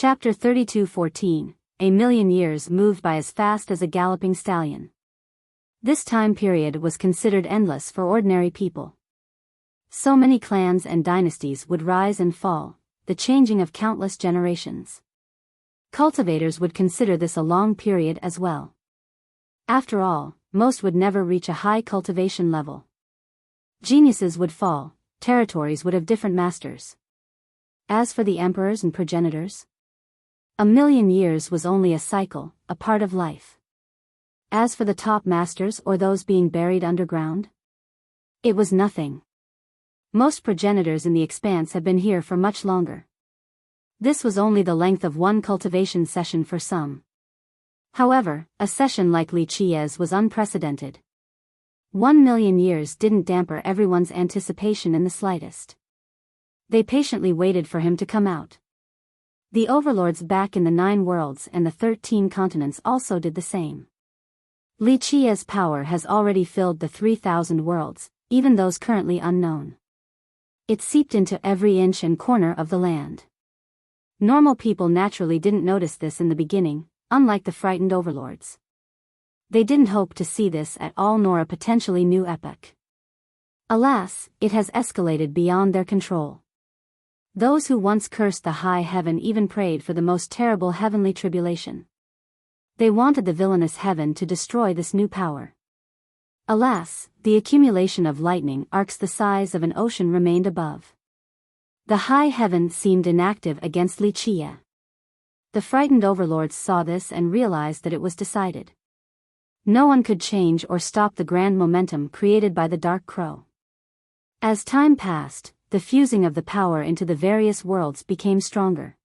Chapter 32:14. A million years moved by as fast as a galloping stallion. This time period was considered endless for ordinary people. So many clans and dynasties would rise and fall, the changing of countless generations. Cultivators would consider this a long period as well. After all, most would never reach a high cultivation level. Geniuses would fall, territories would have different masters. As for the emperors and progenitors, a million years was only a cycle, a part of life. As for the top masters or those being buried underground, it was nothing. Most progenitors in the expanse have been here for much longer. This was only the length of one cultivation session for some. However, a session like Li Qi's was unprecedented. 1 million years didn't damper everyone's anticipation in the slightest. They patiently waited for him to come out. The overlords back in the 9 worlds and the 13 continents also did the same. Li Qi's power has already filled the 3,000 worlds, even those currently unknown. It seeped into every inch and corner of the land. Normal people naturally didn't notice this in the beginning, unlike the frightened overlords. They didn't hope to see this at all nor a potentially new epoch. Alas, it has escalated beyond their control. Those who once cursed the high heaven even prayed for the most terrible heavenly tribulation. They wanted the villainous heaven to destroy this new power. Alas, the accumulation of lightning arcs the size of an ocean remained above. The high heaven seemed inactive against Li Qi. The frightened overlords saw this and realized that it was decided. No one could change or stop the grand momentum created by the Dark Crow. As time passed, the fusing of the power into the various worlds became stronger.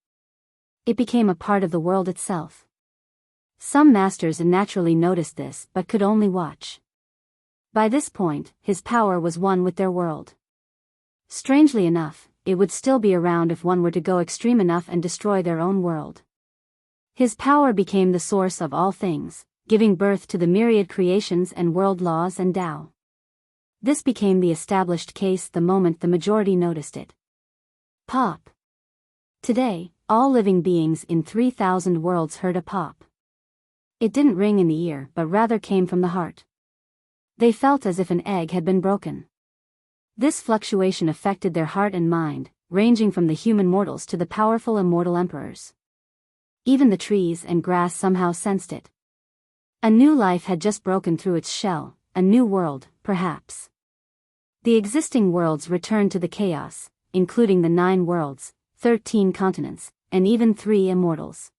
It became a part of the world itself. Some masters naturally noticed this but could only watch. By this point, his power was one with their world. Strangely enough, it would still be around if one were to go extreme enough and destroy their own world. His power became the source of all things, giving birth to the myriad creations and world laws and Tao. This became the established case the moment the majority noticed it. Pop. Today, all living beings in 3,000 worlds heard a pop. It didn't ring in the ear but rather came from the heart. They felt as if an egg had been broken. This fluctuation affected their heart and mind, ranging from the human mortals to the powerful immortal emperors. Even the trees and grass somehow sensed it. A new life had just broken through its shell, a new world, perhaps. The existing worlds returned to the chaos, including the 9 worlds, 13 continents, and even 3 immortals.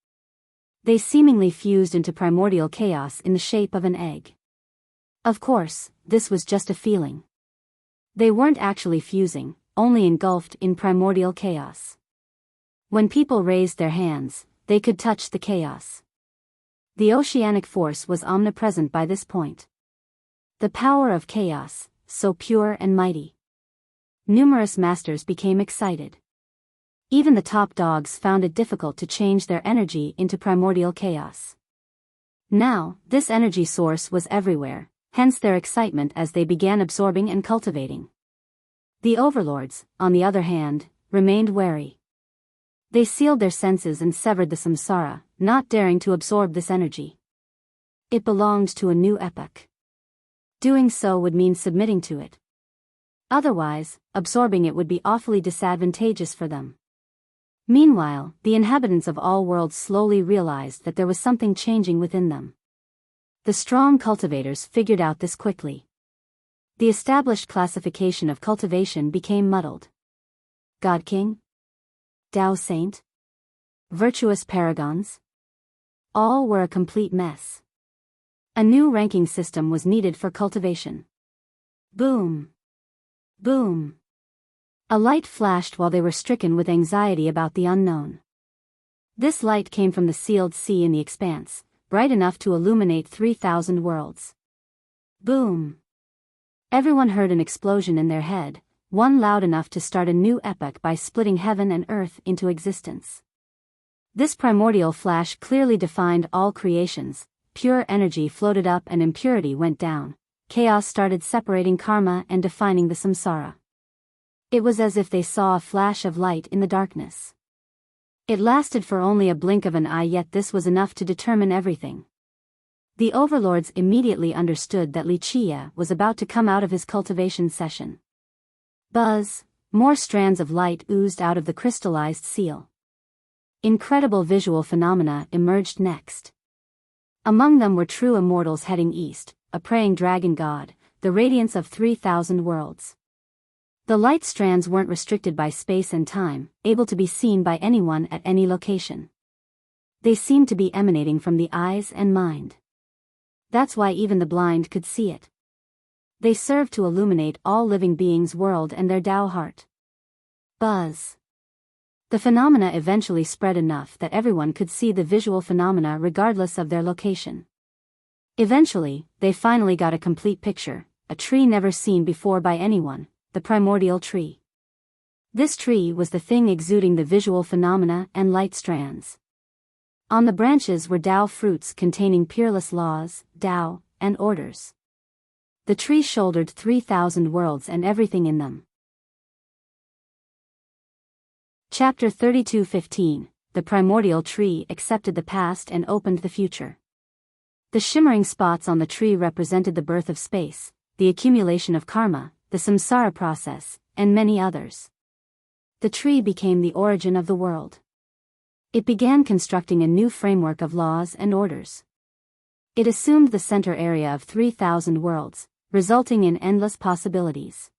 They seemingly fused into primordial chaos in the shape of an egg. Of course, this was just a feeling. They weren't actually fusing, only engulfed in primordial chaos. When people raised their hands, they could touch the chaos. The oceanic force was omnipresent by this point. The power of chaos, so pure and mighty. Numerous masters became excited. Even the top dogs found it difficult to change their energy into primordial chaos. Now, this energy source was everywhere, hence their excitement as they began absorbing and cultivating. The overlords, on the other hand, remained wary. They sealed their senses and severed the samsara, not daring to absorb this energy. It belonged to a new epoch. Doing so would mean submitting to it. Otherwise, absorbing it would be awfully disadvantageous for them. Meanwhile, the inhabitants of all worlds slowly realized that there was something changing within them. The strong cultivators figured out this quickly. The established classification of cultivation became muddled. God King? Tao Saint? Virtuous paragons? All were a complete mess. A new ranking system was needed for cultivation. Boom. Boom. A light flashed while they were stricken with anxiety about the unknown. This light came from the sealed sea in the expanse, bright enough to illuminate 3,000 worlds. Boom. Everyone heard an explosion in their head, one loud enough to start a new epoch by splitting heaven and earth into existence. This primordial flash clearly defined all creations. Pure energy floated up and impurity went down. Chaos started separating karma and defining the samsara. It was as if they saw a flash of light in the darkness. It lasted for only a blink of an eye, yet this was enough to determine everything. The overlords immediately understood that Wuxia was about to come out of his cultivation session. Buzz, more strands of light oozed out of the crystallized seal. Incredible visual phenomena emerged next. Among them were true immortals heading east, a praying dragon god, the radiance of 3,000 worlds. The light strands weren't restricted by space and time, able to be seen by anyone at any location. They seemed to be emanating from the eyes and mind. That's why even the blind could see it. They served to illuminate all living beings' world and their Tao heart. Buzz. The phenomena eventually spread enough that everyone could see the visual phenomena regardless of their location. Eventually, they finally got a complete picture, a tree never seen before by anyone, the primordial tree. This tree was the thing exuding the visual phenomena and light strands. On the branches were Tao fruits containing peerless laws, Tao, and orders. The tree shouldered 3,000 worlds and everything in them. Chapter 32:15. The primordial tree accepted the past and opened the future. The shimmering spots on the tree represented the birth of space, the accumulation of karma, the samsara process, and many others. The tree became the origin of the world. It began constructing a new framework of laws and orders. It assumed the center area of 3,000 worlds, resulting in endless possibilities.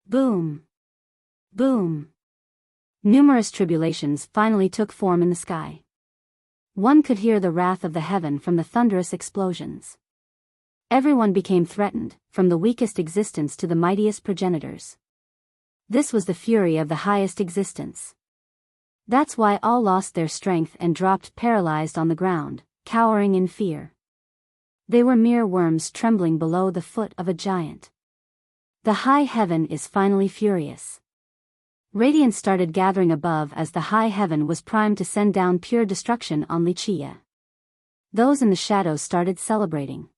Boom! Boom! Numerous tribulations finally took form in the sky. One could hear the wrath of the heaven from the thunderous explosions. Everyone became threatened, from the weakest existence to the mightiest progenitors. This was the fury of the highest existence. That's why all lost their strength and dropped paralyzed on the ground, cowering in fear. They were mere worms trembling below the foot of a giant. The high heaven is finally furious. Radiance started gathering above as the high heaven was primed to send down pure destruction on Wuxia. Those in the shadows started celebrating.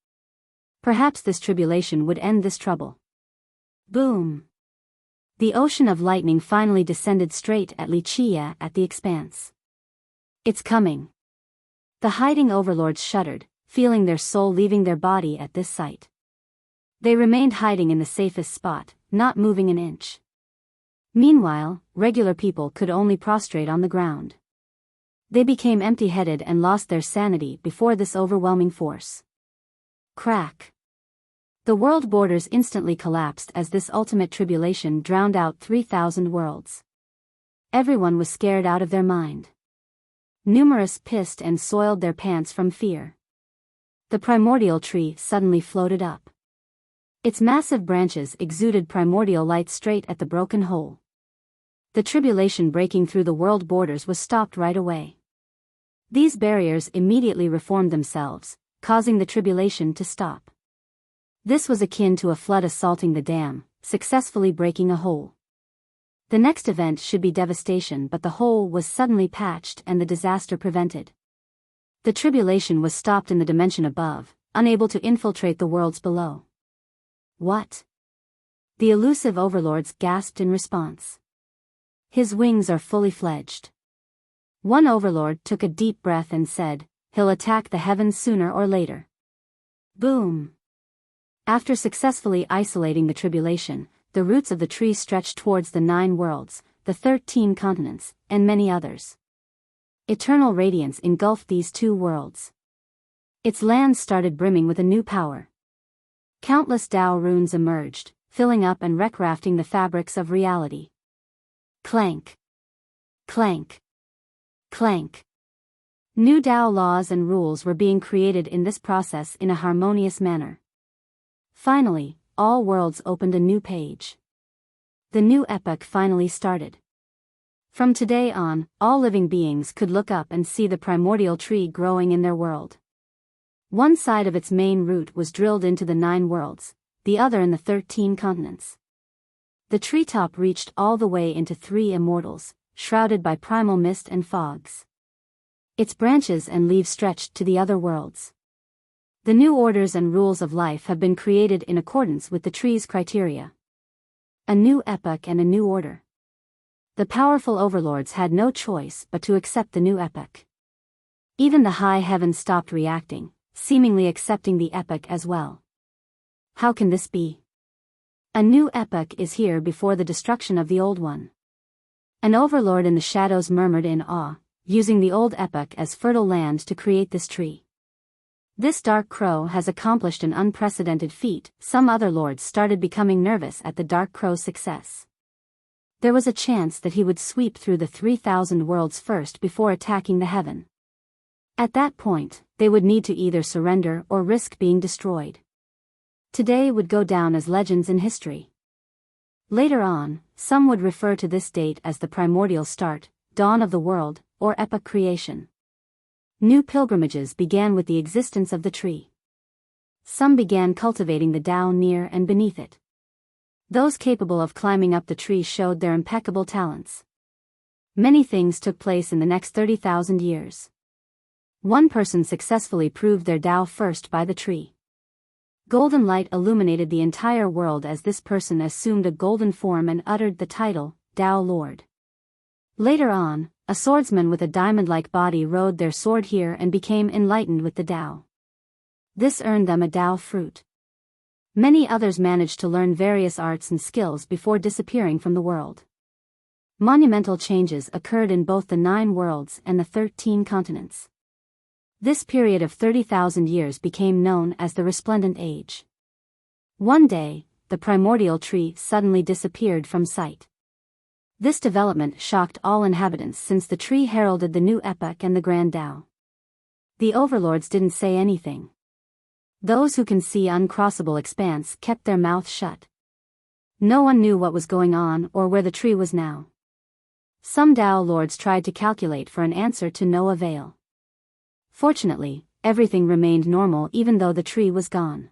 Perhaps this tribulation would end this trouble. Boom! The ocean of lightning finally descended straight at Wuxia at the expanse. It's coming. The hiding overlords shuddered, feeling their soul leaving their body at this sight. They remained hiding in the safest spot, not moving an inch. Meanwhile, regular people could only prostrate on the ground. They became empty-headed and lost their sanity before this overwhelming force. Crack. The world borders instantly collapsed as this ultimate tribulation drowned out 3,000 worlds. Everyone was scared out of their mind. Numerous pissed and soiled their pants from fear. The primordial tree suddenly floated up. Its massive branches exuded primordial light straight at the broken hole. The tribulation breaking through the world borders was stopped right away. These barriers immediately reformed themselves, causing the tribulation to stop. This was akin to a flood assaulting the dam, successfully breaking a hole. The next event should be devastation, but the hole was suddenly patched and the disaster prevented. The tribulation was stopped in the dimension above, unable to infiltrate the worlds below. What? The elusive overlords gasped in response. His wings are fully fledged. One overlord took a deep breath and said, "He'll attack the heavens sooner or later." Boom! After successfully isolating the tribulation, the roots of the tree stretched towards the 9 worlds, the 13 continents, and many others. Eternal radiance engulfed these 2 worlds. Its lands started brimming with a new power. Countless Tao runes emerged, filling up and recrafting the fabrics of reality. Clank. Clank. Clank. New Tao laws and rules were being created in this process in a harmonious manner. Finally, all worlds opened a new page. The new epoch finally started. From today on, all living beings could look up and see the primordial tree growing in their world. One side of its main root was drilled into the 9 worlds, the other in the 13 continents. The treetop reached all the way into 3 immortals, shrouded by primal mist and fogs. Its branches and leaves stretched to the other worlds. The new orders and rules of life have been created in accordance with the tree's criteria. A new epoch and a new order. The powerful overlords had no choice but to accept the new epoch. Even the high heavens stopped reacting, seemingly accepting the epoch as well. How can this be? A new epoch is here before the destruction of the old one. An overlord in the shadows murmured in awe, using the old epoch as fertile land to create this tree. This dark crow has accomplished an unprecedented feat. Some other lords started becoming nervous at the dark crow's success. There was a chance that he would sweep through the 3,000 worlds first before attacking the heaven. At that point, they would need to either surrender or risk being destroyed. Today would go down as legends in history. Later on, some would refer to this date as the primordial start, dawn of the world, or epoch creation. New pilgrimages began with the existence of the tree. Some began cultivating the Tao near and beneath it. Those capable of climbing up the tree showed their impeccable talents. Many things took place in the next 30,000 years. One person successfully proved their Tao first by the tree. Golden light illuminated the entire world as this person assumed a golden form and uttered the title, Tao Lord. Later on, a swordsman with a diamond-like body rode their sword here and became enlightened with the Tao. This earned them a Tao fruit. Many others managed to learn various arts and skills before disappearing from the world. Monumental changes occurred in both the 9 worlds and the 13 continents. This period of 30,000 years became known as the Resplendent Age. One day, the primordial tree suddenly disappeared from sight. This development shocked all inhabitants since the tree heralded the new epoch and the Grand Tao. The overlords didn't say anything. Those who can see uncrossable expanse kept their mouths shut. No one knew what was going on or where the tree was now. Some Tao lords tried to calculate for an answer to no avail. Fortunately, everything remained normal even though the tree was gone.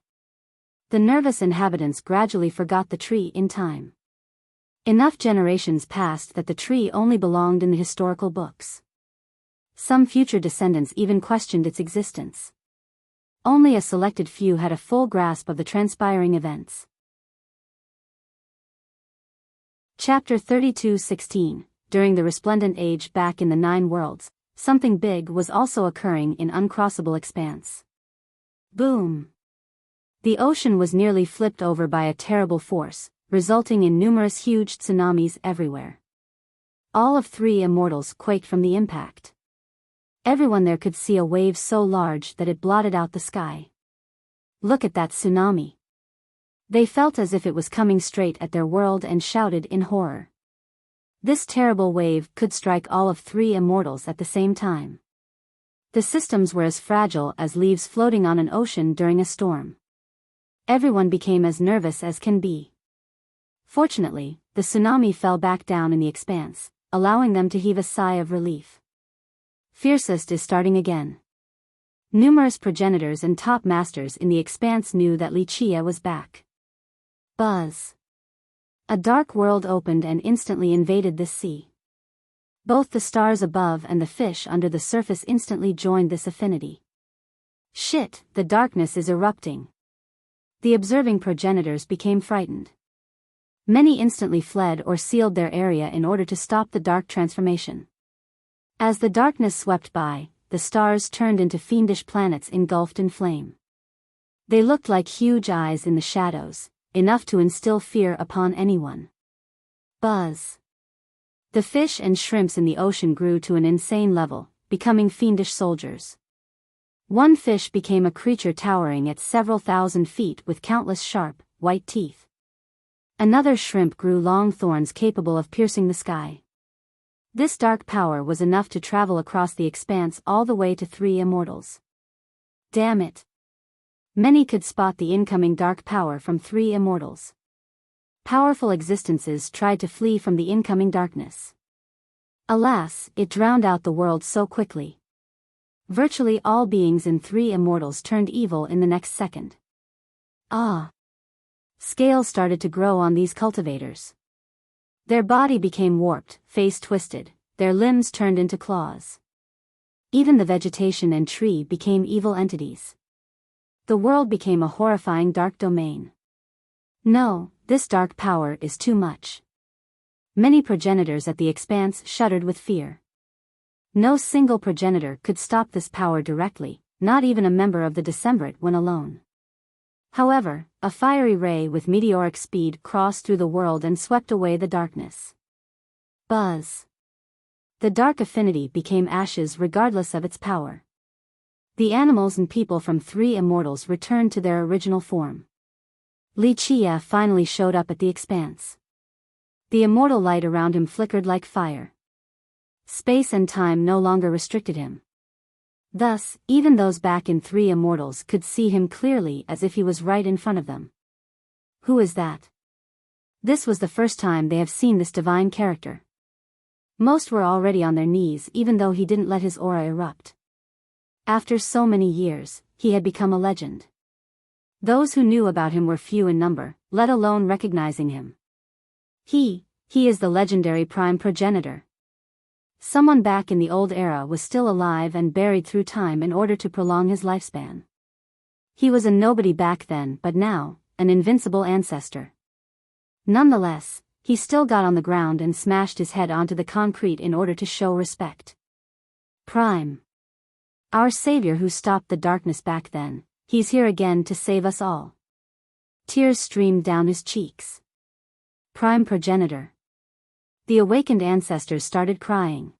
The nervous inhabitants gradually forgot the tree in time. Enough generations passed that the tree only belonged in the historical books. Some future descendants even questioned its existence. Only a selected few had a full grasp of the transpiring events. Chapter 32:16. During the Resplendent Age back in the 9 worlds, something big was also occurring in uncrossable expanse. Boom! The ocean was nearly flipped over by a terrible force, resulting in numerous huge tsunamis everywhere. All of 3 immortals quaked from the impact. Everyone there could see a wave so large that it blotted out the sky. Look at that tsunami. They felt as if it was coming straight at their world and shouted in horror. This terrible wave could strike all of 3 immortals at the same time. The systems were as fragile as leaves floating on an ocean during a storm. Everyone became as nervous as can be. Fortunately, the tsunami fell back down in the expanse, allowing them to heave a sigh of relief. Fiercest is starting again. Numerous progenitors and top masters in the expanse knew that Wuxia was back. Buzz. A dark world opened and instantly invaded this sea. Both the stars above and the fish under the surface instantly joined this affinity. Shit, the darkness is erupting. The observing progenitors became frightened. Many instantly fled or sealed their area in order to stop the dark transformation. As the darkness swept by, the stars turned into fiendish planets engulfed in flame. They looked like huge eyes in the shadows, enough to instill fear upon anyone. Buzz. The fish and shrimps in the ocean grew to an insane level, becoming fiendish soldiers. One fish became a creature towering at several thousand feet with countless sharp, white teeth. Another shrimp grew long thorns capable of piercing the sky. This dark power was enough to travel across the expanse all the way to 3 immortals. Damn it! Many could spot the incoming dark power from 3 immortals. Powerful existences tried to flee from the incoming darkness. Alas, it drowned out the world so quickly. Virtually all beings in 3 immortals turned evil in the next second. Ah! Scales started to grow on these cultivators. Their body became warped, face twisted, their limbs turned into claws. Even the vegetation and tree became evil entities. The world became a horrifying dark domain. No, this dark power is too much. Many progenitors at the expanse shuddered with fear. No single progenitor could stop this power directly, not even a member of the Decemvirate when alone. However, a fiery ray with meteoric speed crossed through the world and swept away the darkness. Buzz. The dark affinity became ashes regardless of its power. The animals and people from three immortals returned to their original form. Wuxia finally showed up at the expanse. The immortal light around him flickered like fire. Space and time no longer restricted him. Thus, even those back in three immortals could see him clearly as if he was right in front of them. Who is that? This was the first time they have seen this divine character. Most were already on their knees even though he didn't let his aura erupt. After so many years, he had become a legend. Those who knew about him were few in number, let alone recognizing him. He is the legendary prime progenitor. Someone back in the old era was still alive and buried through time in order to prolong his lifespan. He was a nobody back then, but now, an invincible ancestor. Nonetheless, he still got on the ground and smashed his head onto the concrete in order to show respect. Prime. Our savior who stopped the darkness back then, he's here again to save us all. Tears streamed down his cheeks. Prime progenitor. The awakened ancestors started crying.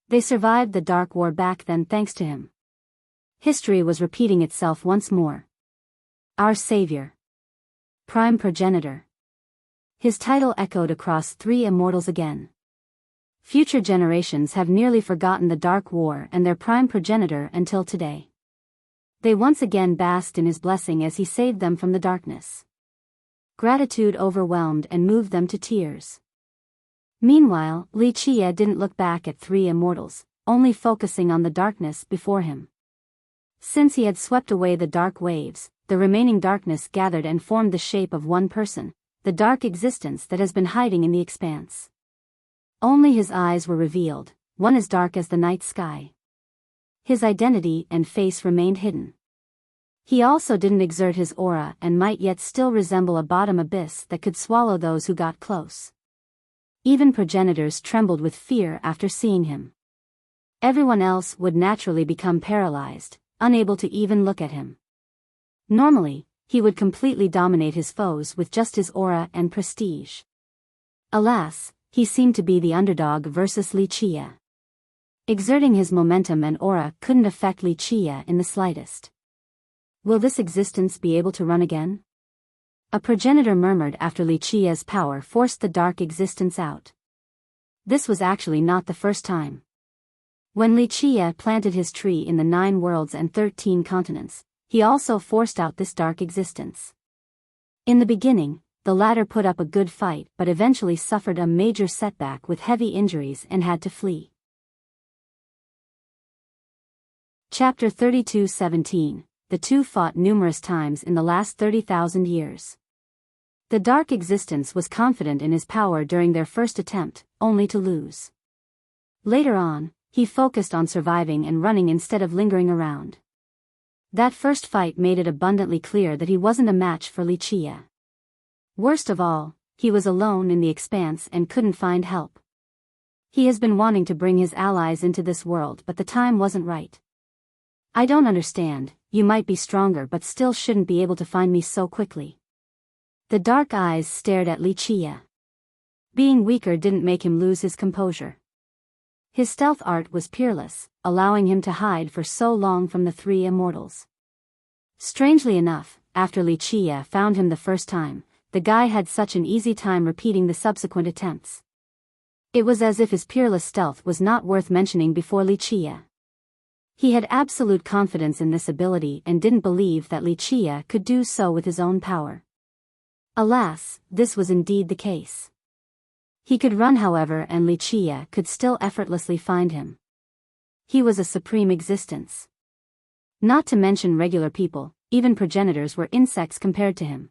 They survived the Dark War back then thanks to him. History was repeating itself once more. Our savior. Prime progenitor. His title echoed across three immortals again. Future generations have nearly forgotten the Dark War and their prime progenitor until today. They once again basked in his blessing as he saved them from the darkness. Gratitude overwhelmed and moved them to tears. Meanwhile, Wuxia didn't look back at three immortals, only focusing on the darkness before him. Since he had swept away the dark waves, the remaining darkness gathered and formed the shape of one person, the dark existence that has been hiding in the expanse. Only his eyes were revealed, one as dark as the night sky. His identity and face remained hidden. He also didn't exert his aura and might yet still resemble a bottom abyss that could swallow those who got close. Even progenitors trembled with fear after seeing him. Everyone else would naturally become paralyzed, unable to even look at him. Normally, he would completely dominate his foes with just his aura and prestige. Alas, he seemed to be the underdog versus Wuxia. Exerting his momentum and aura couldn't affect Wuxia in the slightest. Will this existence be able to run again? A progenitor murmured after Wuxia's power forced the dark existence out. This was actually not the first time. When Wuxia planted his tree in the 9 worlds and 13 continents, he also forced out this dark existence. In the beginning, the latter put up a good fight but eventually suffered a major setback with heavy injuries and had to flee. Chapter 32:17. The two fought numerous times in the last 30,000 years. The dark existence was confident in his power during their first attempt, only to lose. Later on, he focused on surviving and running instead of lingering around. That first fight made it abundantly clear that he wasn't a match for Wuxia. Worst of all, he was alone in the expanse and couldn't find help. He has been wanting to bring his allies into this world but the time wasn't right. I don't understand, you might be stronger but still shouldn't be able to find me so quickly. The dark eyes stared at Wuxia. Being weaker didn't make him lose his composure. His stealth art was peerless, allowing him to hide for so long from the three immortals. Strangely enough, after Wuxia found him the first time, the guy had such an easy time repeating the subsequent attempts. It was as if his peerless stealth was not worth mentioning before Wuxia. He had absolute confidence in this ability and didn't believe that Wuxia could do so with his own power. Alas, this was indeed the case. He could run however and Wuxia could still effortlessly find him. He was a supreme existence. Not to mention regular people, even progenitors were insects compared to him.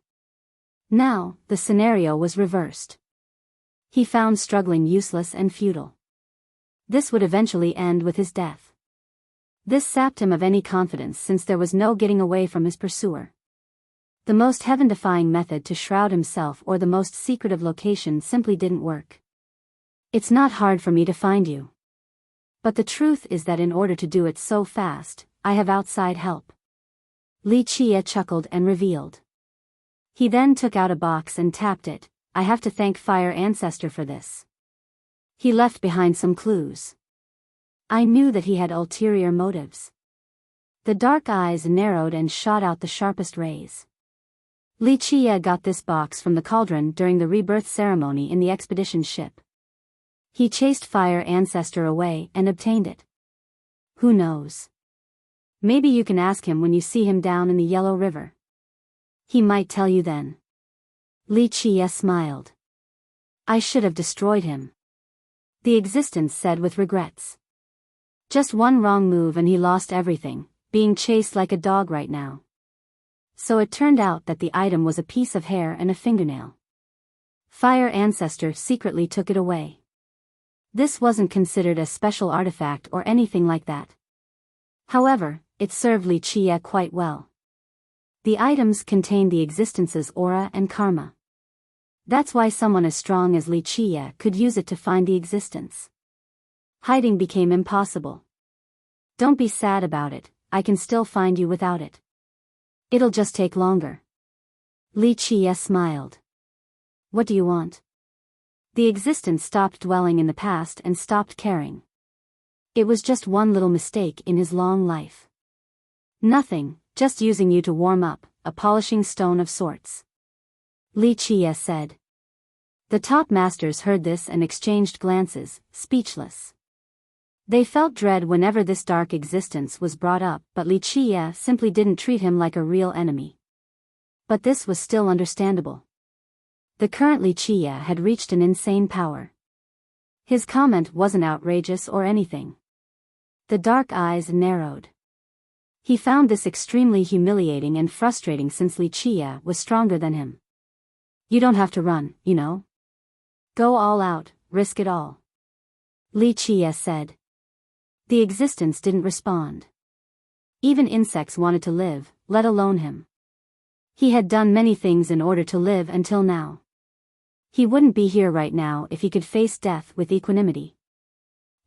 Now, the scenario was reversed. He found struggling useless and futile. This would eventually end with his death. This sapped him of any confidence since there was no getting away from his pursuer. The most heaven-defying method to shroud himself or the most secretive location simply didn't work. It's not hard for me to find you. But the truth is that in order to do it so fast, I have outside help. Li Qie chuckled and revealed. He then took out a box and tapped it. I have to thank Fire Ancestor for this. He left behind some clues. I knew that he had ulterior motives. The dark eyes narrowed and shot out the sharpest rays. Li Qie got this box from the cauldron during the rebirth ceremony in the expedition ship. He chased Fire Ancestor away and obtained it. Who knows? Maybe you can ask him when you see him down in the Yellow River. He might tell you then. Li Qie smiled. I should have destroyed him. The existence said with regrets. Just one wrong move and he lost everything, being chased like a dog right now. So it turned out that the item was a piece of hair and a fingernail. Fire Ancestor secretly took it away. This wasn't considered a special artifact or anything like that. However, it served Li Qie quite well. The items contained the existence's aura and karma. That's why someone as strong as Li Qie could use it to find the existence. Hiding became impossible. Don't be sad about it, I can still find you without it. It'll just take longer. Li Qie smiled. What do you want? The existence stopped dwelling in the past and stopped caring. It was just one little mistake in his long life. Nothing, just using you to warm up, a polishing stone of sorts. Li Qie said. The top masters heard this and exchanged glances, speechless. They felt dread whenever this dark existence was brought up, but Li Qie simply didn't treat him like a real enemy. But this was still understandable. The current Li Qie had reached an insane power. His comment wasn't outrageous or anything. The dark eyes narrowed. He found this extremely humiliating and frustrating since Li Qie was stronger than him. You don't have to run, you know. Go all out, risk it all. Li Qie said. The existence didn't respond. Even insects wanted to live, let alone him. He had done many things in order to live until now. He wouldn't be here right now if he could face death with equanimity.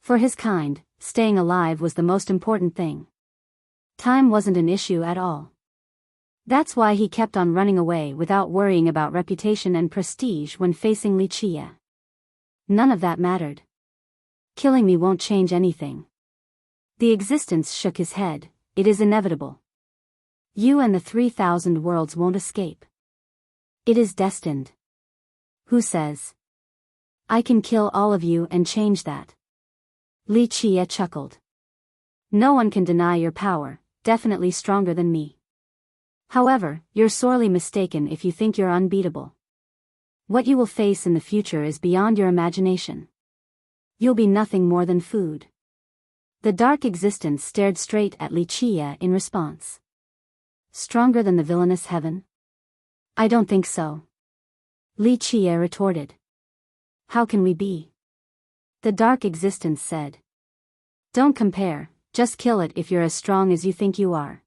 For his kind, staying alive was the most important thing. Time wasn't an issue at all. That's why he kept on running away without worrying about reputation and prestige when facing Li Qie. None of that mattered. Killing me won't change anything. The existence shook his head. It is inevitable. You and the 3,000 worlds won't escape. It is destined. Who says? I can kill all of you and change that. Li Qie chuckled. No one can deny your power, definitely stronger than me. However, you're sorely mistaken if you think you're unbeatable. What you will face in the future is beyond your imagination. You'll be nothing more than food. The dark existence stared straight at Li Qie in response. Stronger than the villainous heaven? I don't think so. Li Qie retorted. How can we be? The dark existence said. Don't compare, just kill it if you're as strong as you think you are.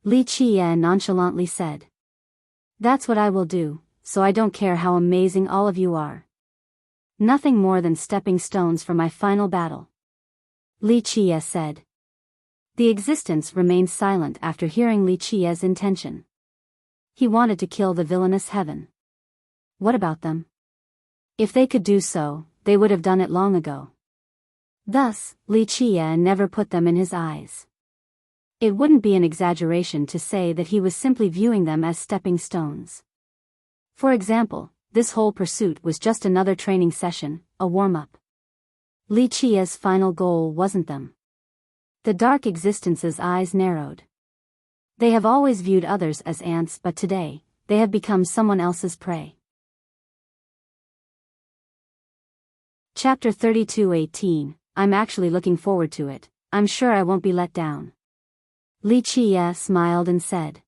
Li Qie nonchalantly said. That's what I will do, so I don't care how amazing all of you are. Nothing more than stepping stones for my final battle. Li Qie said. The existence remained silent after hearing Li Qie's intention. He wanted to kill the villainous heaven. What about them? If they could do so, they would have done it long ago. Thus, Li Qie never put them in his eyes. It wouldn't be an exaggeration to say that he was simply viewing them as stepping stones. For example, this whole pursuit was just another training session, a warm-up. Li Qie's final goal wasn't them. The dark existence's eyes narrowed. They have always viewed others as ants, but today, they have become someone else's prey. Chapter 32:18. I'm actually looking forward to it. I'm sure I won't be let down. Li Qie smiled and said.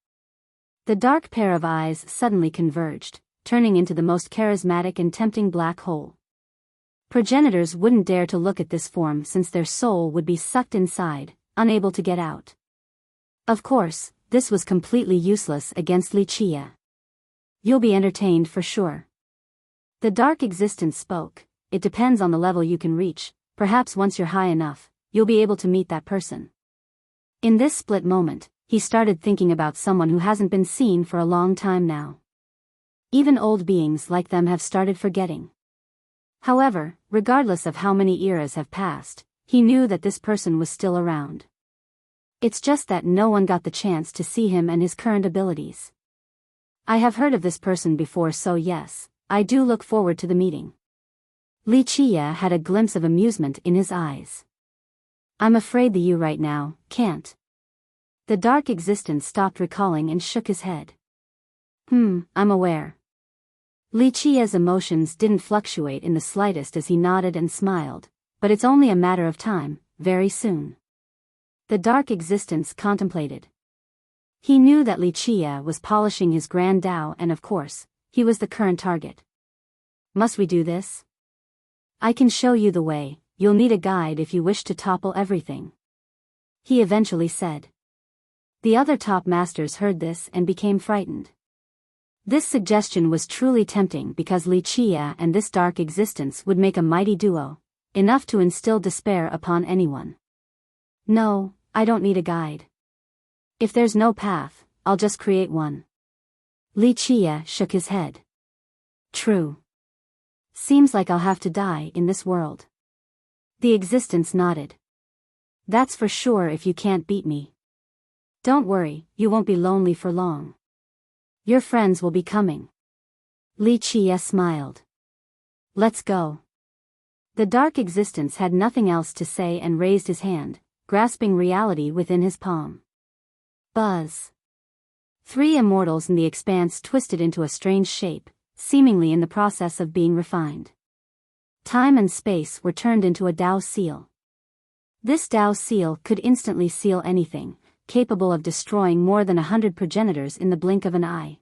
The dark pair of eyes suddenly converged, turning into the most charismatic and tempting black hole. Progenitors wouldn't dare to look at this form since their soul would be sucked inside, unable to get out. Of course, this was completely useless against Li Qie. You'll be entertained for sure. The dark existence spoke. it depends on the level you can reach. Perhaps once you're high enough, you'll be able to meet that person. In this split moment, he started thinking about someone who hasn't been seen for a long time now. Even old beings like them have started forgetting. However, regardless of how many eras have passed, he knew that this person was still around. It's just that no one got the chance to see him and his current abilities. I have heard of this person before, so yes, I do look forward to the meeting. Li Qia had a glimpse of amusement in his eyes. I'm afraid that you right now can't. The dark existence stopped recalling and shook his head. I'm aware. Li Qia's emotions didn't fluctuate in the slightest as he nodded and smiled, but it's only a matter of time, very soon. The dark existence contemplated. He knew that Li Qia was polishing his grand Dao and of course, he was the current target. Must we do this? I can show you the way, you'll need a guide if you wish to topple everything. He eventually said. The other top masters heard this and became frightened. This suggestion was truly tempting because Li Qia and this dark existence would make a mighty duo, enough to instill despair upon anyone. No, I don't need a guide. If there's no path, I'll just create one. Li Qia shook his head. True. Seems like I'll have to die in this world. The existence nodded. That's for sure if you can't beat me. Don't worry, you won't be lonely for long. Your friends will be coming. Li Qia smiled. Let's go. The dark existence had nothing else to say and raised his hand, grasping reality within his palm. Buzz. 3 immortals in the expanse twisted into a strange shape, seemingly in the process of being refined. Time and space were turned into a Dao seal. This Dao seal could instantly seal anything, capable of destroying more than 100 progenitors in the blink of an eye.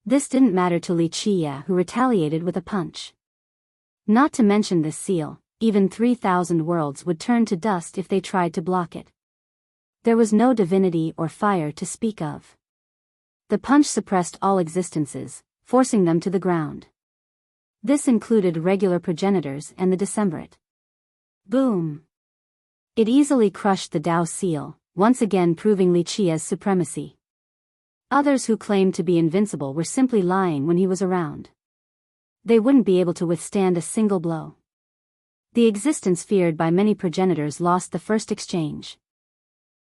This didn't matter to Li Qia, who retaliated with a punch. Not to mention this seal, even 3,000 worlds would turn to dust if they tried to block it. There was no divinity or fire to speak of. The punch suppressed all existences, forcing them to the ground. This included regular progenitors and the decemvirate. Boom! It easily crushed the Dao seal, once again proving Li Qia's supremacy. Others who claimed to be invincible were simply lying when he was around. They wouldn't be able to withstand a single blow. The existence feared by many progenitors lost the first exchange.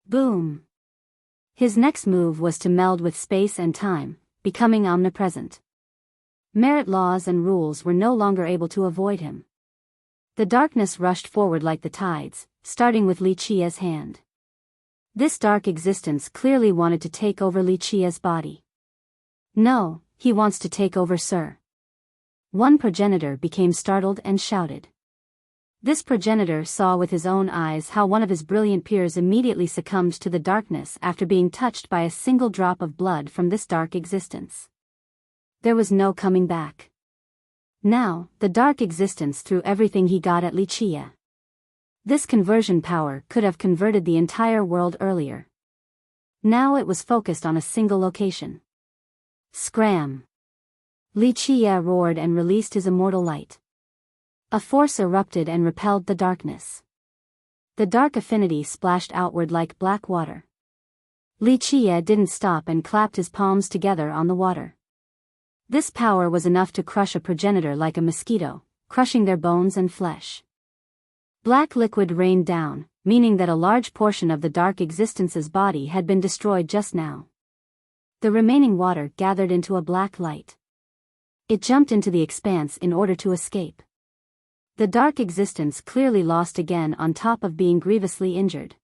Boom! His next move was to meld with space and time, becoming omnipresent. Merit laws and rules were no longer able to avoid him. The darkness rushed forward like the tides, starting with Li Qia's hand. This dark existence clearly wanted to take over Li Qia's body. No, he wants to take over, sir. One progenitor became startled and shouted. This progenitor saw with his own eyes how one of his brilliant peers immediately succumbed to the darkness after being touched by a single drop of blood from this dark existence. There was no coming back. Now, the dark existence threw everything he got at Li Qia. This conversion power could have converted the entire world earlier. Now it was focused on a single location. Scram! Li Qia roared and released his immortal light. A force erupted and repelled the darkness. The dark affinity splashed outward like black water. Li Qia didn't stop and clapped his palms together on the water. This power was enough to crush a progenitor like a mosquito, crushing their bones and flesh. Black liquid rained down, meaning that a large portion of the dark existence's body had been destroyed just now. The remaining water gathered into a black light. It jumped into the expanse in order to escape. The dark existence clearly lost again on top of being grievously injured.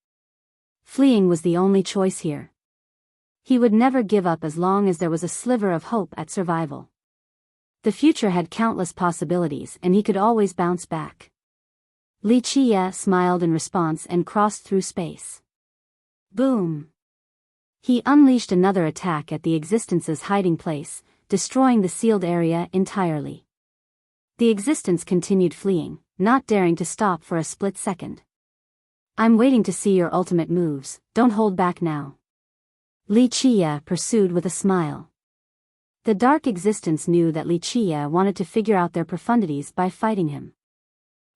Fleeing was the only choice here. He would never give up as long as there was a sliver of hope at survival. The future had countless possibilities and he could always bounce back. Li Qia smiled in response and crossed through space. Boom! He unleashed another attack at the existence's hiding place, destroying the sealed area entirely. The existence continued fleeing, not daring to stop for a split second. I'm waiting to see your ultimate moves, don't hold back now. Li Qia pursued with a smile. The dark existence knew that Li Qia wanted to figure out their profundities by fighting him.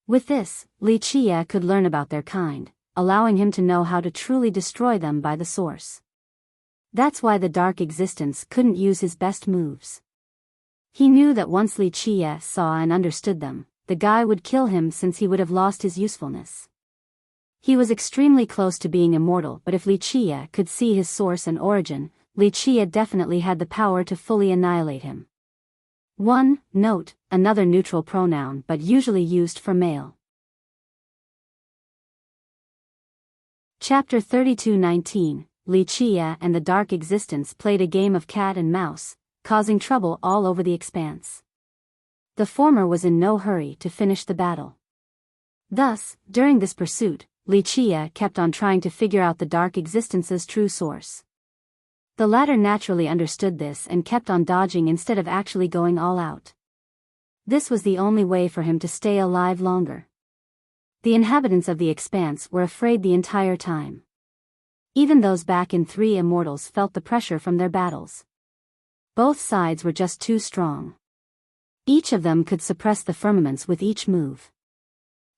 With this, Li Qie could learn about their kind, allowing him to know how to truly destroy them by the source. That's why the dark existence couldn't use his best moves. He knew that once Li Qie saw and understood them, the guy would kill him since he would have lost his usefulness. He was extremely close to being immortal, but if Li Qie could see his source and origin, Li Qie definitely had the power to fully annihilate him. 1. Note, another neutral pronoun but usually used for male. Chapter 32:19, Li Qie and the Dark Existence played a game of cat and mouse, causing trouble all over the expanse. The former was in no hurry to finish the battle. Thus, during this pursuit, Li Qie kept on trying to figure out the Dark Existence's true source. The latter naturally understood this and kept on dodging instead of actually going all out. This was the only way for him to stay alive longer. The inhabitants of the expanse were afraid the entire time. Even those back in Three Immortals felt the pressure from their battles. Both sides were just too strong. Each of them could suppress the firmaments with each move.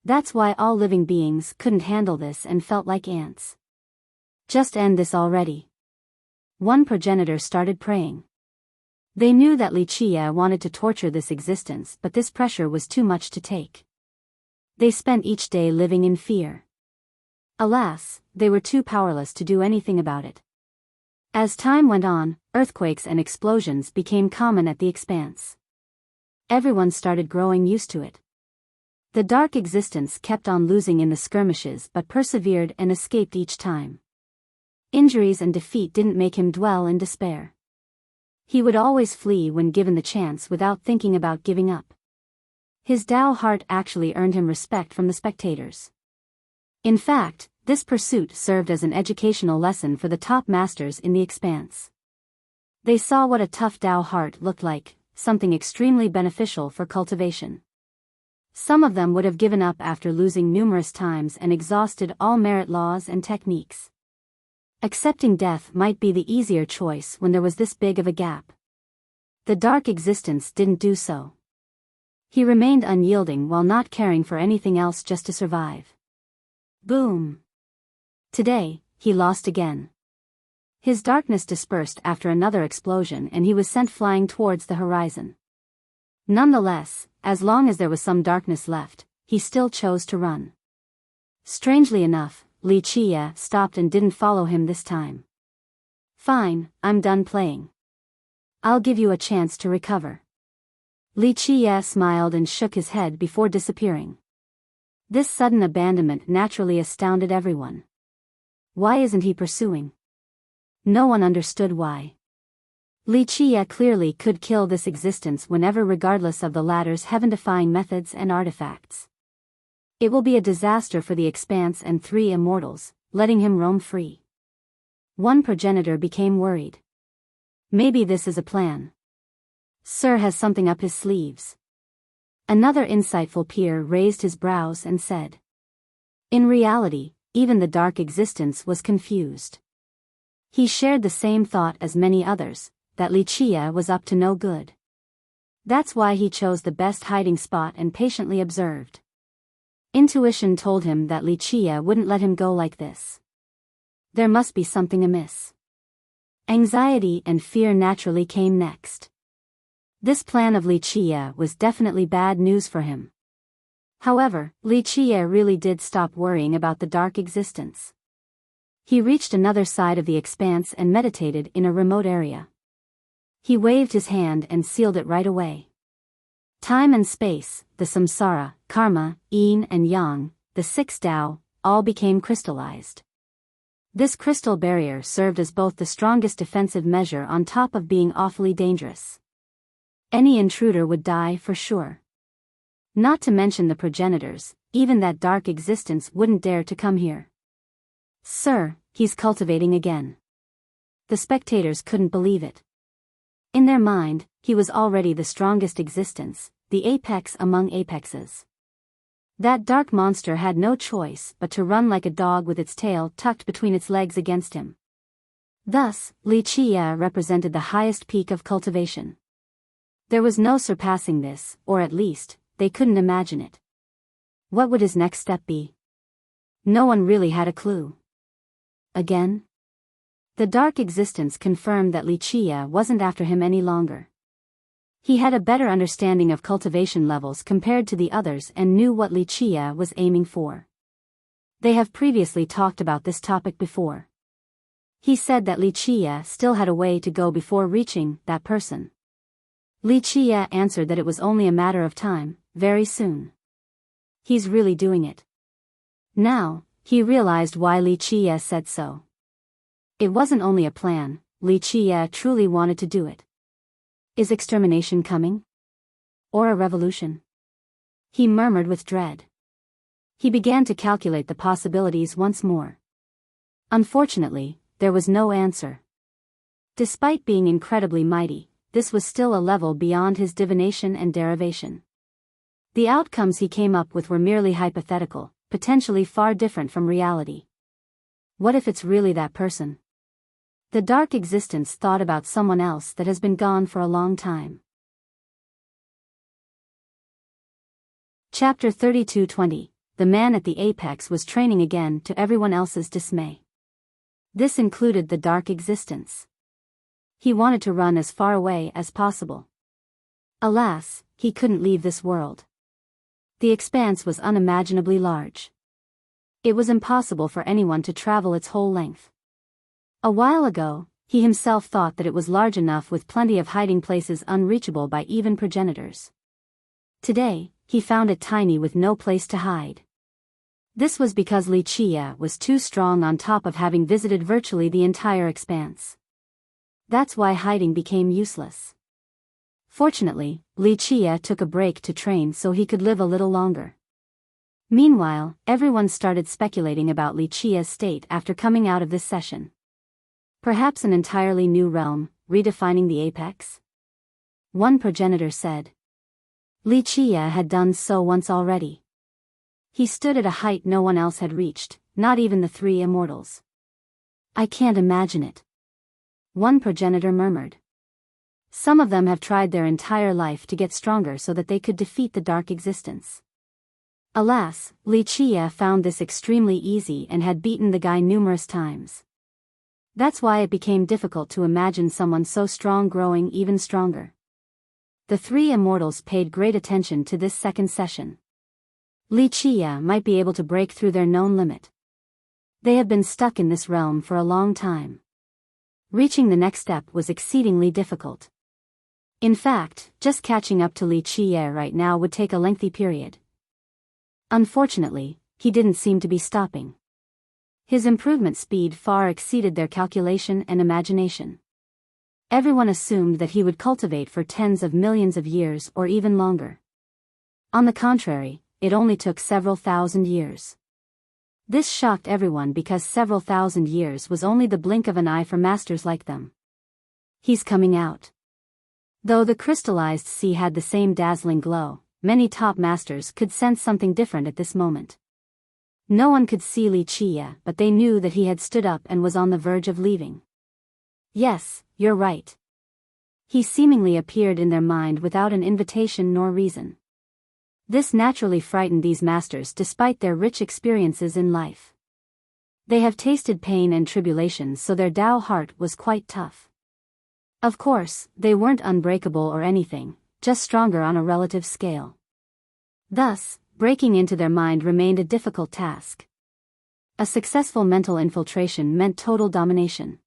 That's why all living beings couldn't handle this and felt like ants. Just end this already. One progenitor started praying. They knew that Li Qie wanted to torture this existence, but this pressure was too much to take. They spent each day living in fear. Alas, they were too powerless to do anything about it. As time went on, earthquakes and explosions became common at the expanse. Everyone started growing used to it. The dark existence kept on losing in the skirmishes but persevered and escaped each time. Injuries and defeat didn't make him dwell in despair. He would always flee when given the chance without thinking about giving up. His Tao heart actually earned him respect from the spectators. In fact, this pursuit served as an educational lesson for the top masters in the expanse. They saw what a tough Tao heart looked like, something extremely beneficial for cultivation. Some of them would have given up after losing numerous times and exhausted all merit laws and techniques. Accepting death might be the easier choice when there was this big of a gap. The dark existence didn't do so. He remained unyielding while not caring for anything else just to survive. Boom! Today, he lost again. His darkness dispersed after another explosion and he was sent flying towards the horizon. Nonetheless, as long as there was some darkness left, he still chose to run. Strangely enough, Li Qie stopped and didn't follow him this time. Fine, I'm done playing. I'll give you a chance to recover. Li Qie smiled and shook his head before disappearing. This sudden abandonment naturally astounded everyone. Why isn't he pursuing? No one understood why. Li Qie clearly could kill this existence whenever regardless of the latter's heaven-defying methods and artifacts. It will be a disaster for the expanse and Three Immortals, letting him roam free. One progenitor became worried. Maybe this is a plan. Sir has something up his sleeves. Another insightful peer raised his brows and said. In reality, even the dark existence was confused. He shared the same thought as many others, that Li Qie was up to no good. That's why he chose the best hiding spot and patiently observed. Intuition told him that Li Qie wouldn't let him go like this. There must be something amiss. Anxiety and fear naturally came next. This plan of Li Qie was definitely bad news for him. However, Li Qie really did stop worrying about the dark existence. He reached another side of the expanse and meditated in a remote area. He waved his hand and sealed it right away. Time and space, the samsara, karma, yin and yang, the six Tao, all became crystallized. This crystal barrier served as both the strongest defensive measure on top of being awfully dangerous. Any intruder would die for sure. Not to mention the progenitors, even that dark existence wouldn't dare to come here. Sir, he's cultivating again. The spectators couldn't believe it. In their mind, he was already the strongest existence, the apex among apexes. That dark monster had no choice but to run like a dog with its tail tucked between its legs against him. Thus, Li Qie represented the highest peak of cultivation. There was no surpassing this, or at least, they couldn't imagine it. What would his next step be? No one really had a clue. Again? The dark existence confirmed that Wuxia wasn't after him any longer. He had a better understanding of cultivation levels compared to the others and knew what Wuxia was aiming for. They have previously talked about this topic before. He said that Wuxia still had a way to go before reaching that person. Wuxia answered that it was only a matter of time, very soon. He's really doing it. Now, he realized why Wuxia said so. It wasn't only a plan, Wuxia truly wanted to do it. Is extermination coming? Or a revolution? He murmured with dread. He began to calculate the possibilities once more. Unfortunately, there was no answer. Despite being incredibly mighty, this was still a level beyond his divination and derivation. The outcomes he came up with were merely hypothetical, potentially far different from reality. What if it's really that person? The dark existence thought about someone else that has been gone for a long time. Chapter 32:20. The man at the apex was training again to everyone else's dismay. This included the dark existence. He wanted to run as far away as possible. Alas, he couldn't leave this world. The expanse was unimaginably large. It was impossible for anyone to travel its whole length. A while ago, he himself thought that it was large enough with plenty of hiding places unreachable by even progenitors. Today, he found it tiny with no place to hide. This was because Wuxia was too strong on top of having visited virtually the entire expanse. That's why hiding became useless. Fortunately, Wuxia took a break to train so he could live a little longer. Meanwhile, everyone started speculating about Wuxia's state after coming out of this session. Perhaps an entirely new realm, redefining the apex? One progenitor said. Wuxia had done so once already. He stood at a height no one else had reached, not even the three immortals. I can't imagine it. One progenitor murmured. Some of them have tried their entire life to get stronger so that they could defeat the dark existence. Alas, Wuxia found this extremely easy and had beaten the guy numerous times. That's why it became difficult to imagine someone so strong growing even stronger. The three immortals paid great attention to this second session. Wuxia might be able to break through their known limit. They have been stuck in this realm for a long time. Reaching the next step was exceedingly difficult. In fact, just catching up to Wuxia right now would take a lengthy period. Unfortunately, he didn't seem to be stopping. His improvement speed far exceeded their calculation and imagination. Everyone assumed that he would cultivate for tens of millions of years or even longer. On the contrary, it only took several thousand years. This shocked everyone because several thousand years was only the blink of an eye for masters like them. He's coming out. Though the crystallized sea had the same dazzling glow, many top masters could sense something different at this moment. No one could see Wuxia, but they knew that he had stood up and was on the verge of leaving. Yes, you're right. He seemingly appeared in their mind without an invitation nor reason. This naturally frightened these masters despite their rich experiences in life. They have tasted pain and tribulations, so their Tao heart was quite tough. Of course, they weren't unbreakable or anything, just stronger on a relative scale. Thus, breaking into their mind remained a difficult task. A successful mental infiltration meant total domination.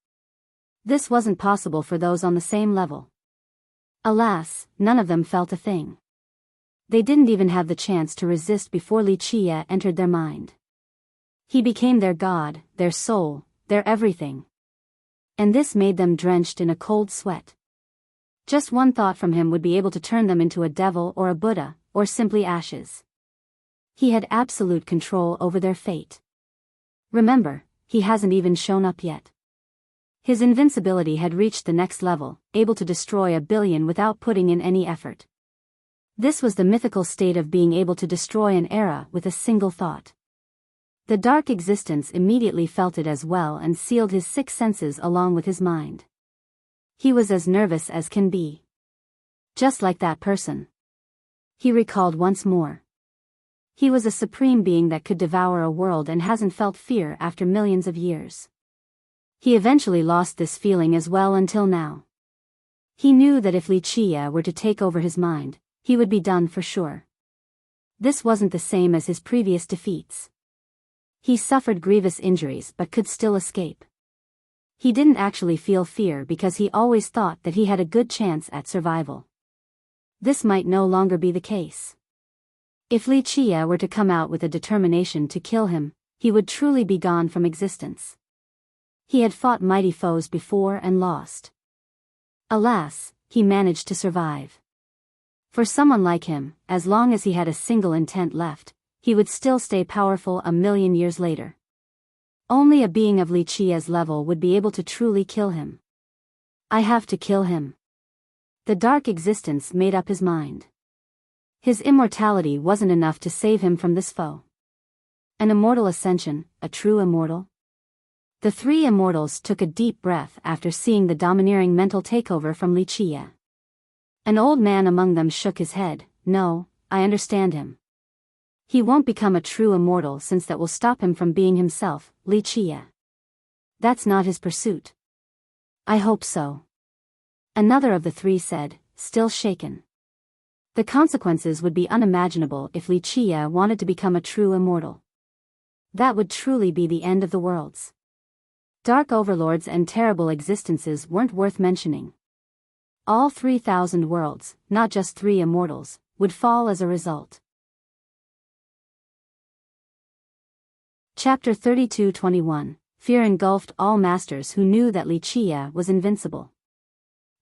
This wasn't possible for those on the same level. Alas, none of them felt a thing. They didn't even have the chance to resist before Wuxia entered their mind. He became their god, their soul, their everything. And this made them drenched in a cold sweat. Just one thought from him would be able to turn them into a devil or a Buddha, or simply ashes. He had absolute control over their fate. Remember, he hasn't even shown up yet. His invincibility had reached the next level, able to destroy 1 billion without putting in any effort. This was the mythical state of being able to destroy an era with a single thought. The dark existence immediately felt it as well and sealed his 6 senses along with his mind. He was as nervous as can be. Just like that person. He recalled once more. He was a supreme being that could devour a world and hasn't felt fear after millions of years. He eventually lost this feeling as well until now. He knew that if Wuxia were to take over his mind, he would be done for sure. This wasn't the same as his previous defeats. He suffered grievous injuries but could still escape. He didn't actually feel fear because he always thought that he had a good chance at survival. This might no longer be the case. If Wuxia were to come out with a determination to kill him, he would truly be gone from existence. He had fought mighty foes before and lost. Alas, he managed to survive. For someone like him, as long as he had a single intent left, he would still stay powerful a million years later. Only a being of Wuxia's level would be able to truly kill him. I have to kill him. The dark existence made up his mind. His immortality wasn't enough to save him from this foe. An immortal ascension, a true immortal? The three immortals took a deep breath after seeing the domineering mental takeover from Wuxia. An old man among them shook his head. No, I understand him. He won't become a true immortal since that will stop him from being himself, Wuxia. That's not his pursuit. I hope so. Another of the three said, still shaken. The consequences would be unimaginable if Wuxia wanted to become a true immortal. That would truly be the end of the worlds. Dark overlords and terrible existences weren't worth mentioning. All 3,000 worlds, not just 3 immortals, would fall as a result. Chapter 32-21. Fear engulfed all masters who knew that Wuxia was invincible.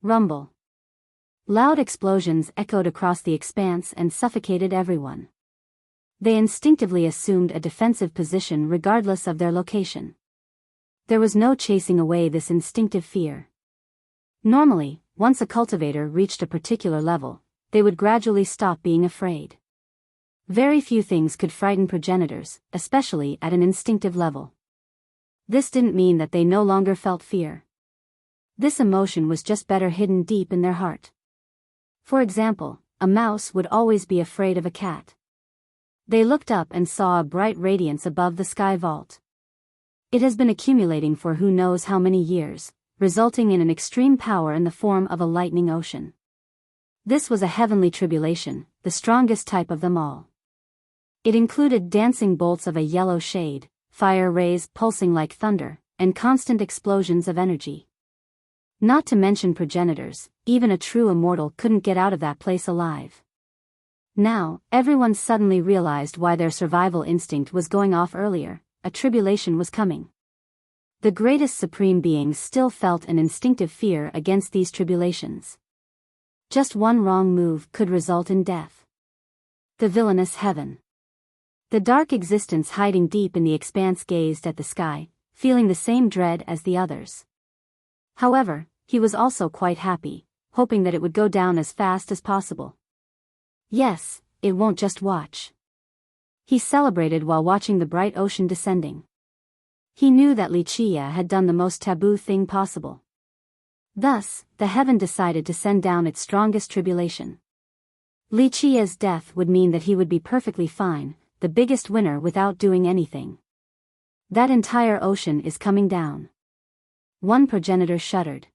Rumble. Loud explosions echoed across the expanse and suffocated everyone. They instinctively assumed a defensive position regardless of their location. There was no chasing away this instinctive fear. Normally, once a cultivator reached a particular level, they would gradually stop being afraid. Very few things could frighten progenitors, especially at an instinctive level. This didn't mean that they no longer felt fear. This emotion was just better hidden deep in their heart. For example, a mouse would always be afraid of a cat. They looked up and saw a bright radiance above the sky vault. It has been accumulating for who knows how many years, resulting in an extreme power in the form of a lightning ocean. This was a heavenly tribulation, the strongest type of them all. It included dancing bolts of a yellow shade, fire rays pulsing like thunder, and constant explosions of energy. Not to mention progenitors, even a true immortal couldn't get out of that place alive. Now, everyone suddenly realized why their survival instinct was going off earlier. A tribulation was coming. The greatest supreme beings still felt an instinctive fear against these tribulations. Just one wrong move could result in death. The villainous heaven. The dark existence hiding deep in the expanse gazed at the sky, feeling the same dread as the others. However, he was also quite happy, hoping that it would go down as fast as possible. Yes, it won't just watch. He celebrated while watching the bright ocean descending. He knew that Wuxia had done the most taboo thing possible. Thus, the heaven decided to send down its strongest tribulation. Wuxia's death would mean that he would be perfectly fine, the biggest winner without doing anything. That entire ocean is coming down. One progenitor shuddered.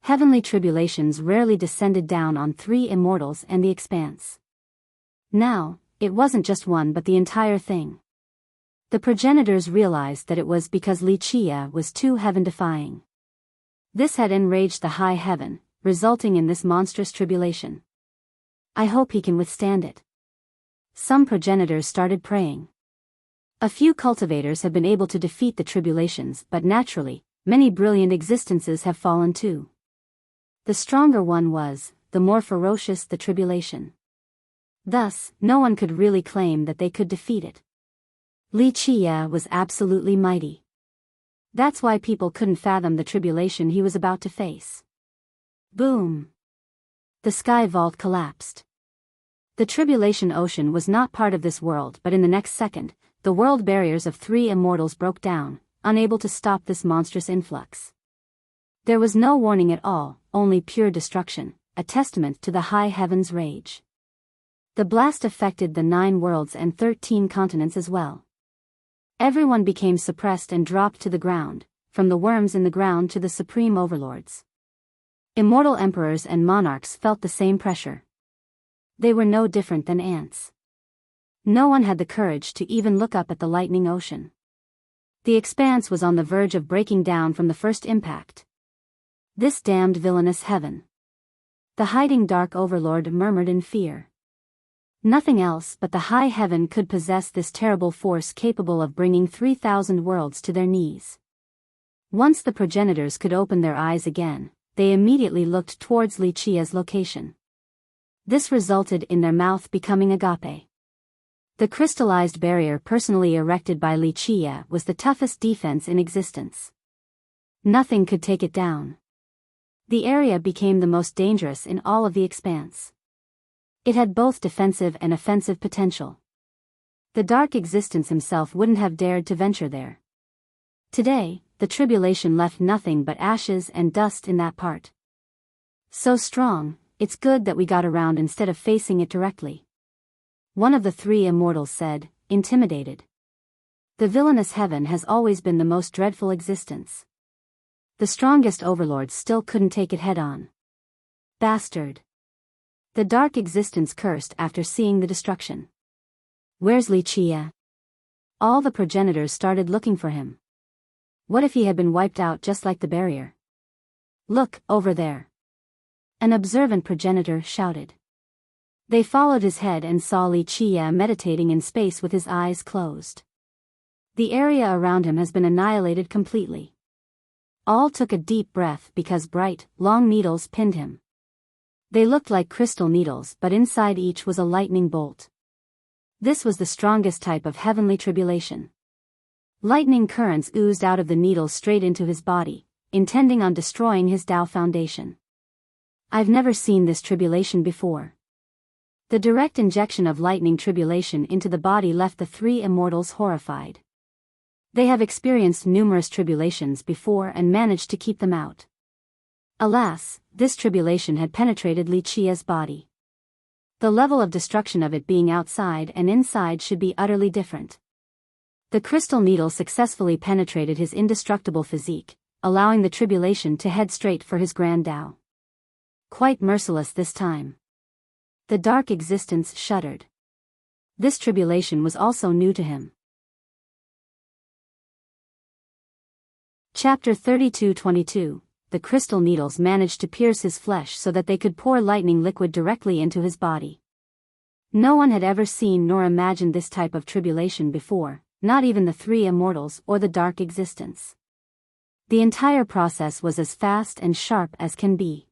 Heavenly tribulations rarely descended down on 3 immortals and the expanse. Now, it wasn't just one but the entire thing. The progenitors realized that it was because Wuxia was too heaven-defying. This had enraged the high heaven, resulting in this monstrous tribulation. I hope he can withstand it. Some progenitors started praying. A few cultivators have been able to defeat the tribulations, but naturally, many brilliant existences have fallen too. The stronger one was, the more ferocious the tribulation. Thus, no one could really claim that they could defeat it. Wuxia was absolutely mighty. That's why people couldn't fathom the tribulation he was about to face. Boom! The sky vault collapsed. The tribulation ocean was not part of this world, but in the next second, the world barriers of 3 immortals broke down, unable to stop this monstrous influx. There was no warning at all, only pure destruction, a testament to the high heaven's rage. The blast affected the 9 worlds and 13 continents as well. Everyone became suppressed and dropped to the ground, from the worms in the ground to the supreme overlords. Immortal emperors and monarchs felt the same pressure. They were no different than ants. No one had the courage to even look up at the lightning ocean. The expanse was on the verge of breaking down from the first impact. This damned villainous heaven. The hiding dark overlord murmured in fear. Nothing else but the high heaven could possess this terrible force capable of bringing 3,000 worlds to their knees. Once the progenitors could open their eyes again, they immediately looked towards Wuxia's location. This resulted in their mouth becoming agape. The crystallized barrier personally erected by Wuxia was the toughest defense in existence. Nothing could take it down. The area became the most dangerous in all of the expanse. It had both defensive and offensive potential. The dark existence himself wouldn't have dared to venture there. Today, the tribulation left nothing but ashes and dust in that part. So strong, it's good that we got around instead of facing it directly. One of the 3 immortals said, intimidated. The villainous heaven has always been the most dreadful existence. The strongest overlords still couldn't take it head-on. Bastard. The dark existence cursed after seeing the destruction. Where's Wuxia? All the progenitors started looking for him. What if he had been wiped out just like the barrier? Look, over there. An observant progenitor shouted. They followed his head and saw Wuxia meditating in space with his eyes closed. The area around him has been annihilated completely. All took a deep breath because bright, long needles pinned him. They looked like crystal needles, but inside each was a lightning bolt. This was the strongest type of heavenly tribulation. Lightning currents oozed out of the needles straight into his body, intending on destroying his Tao foundation. I've never seen this tribulation before. The direct injection of lightning tribulation into the body left the 3 immortals horrified. They have experienced numerous tribulations before and managed to keep them out. Alas, this tribulation had penetrated Wuxia's body. The level of destruction of it being outside and inside should be utterly different. The crystal needle successfully penetrated his indestructible physique, allowing the tribulation to head straight for his grand Tao. Quite merciless this time. The dark existence shuddered. This tribulation was also new to him. Chapter 32-22. The crystal needles managed to pierce his flesh so that they could pour lightning liquid directly into his body. No one had ever seen nor imagined this type of tribulation before, not even the 3 immortals or the dark existence. The entire process was as fast and sharp as can be.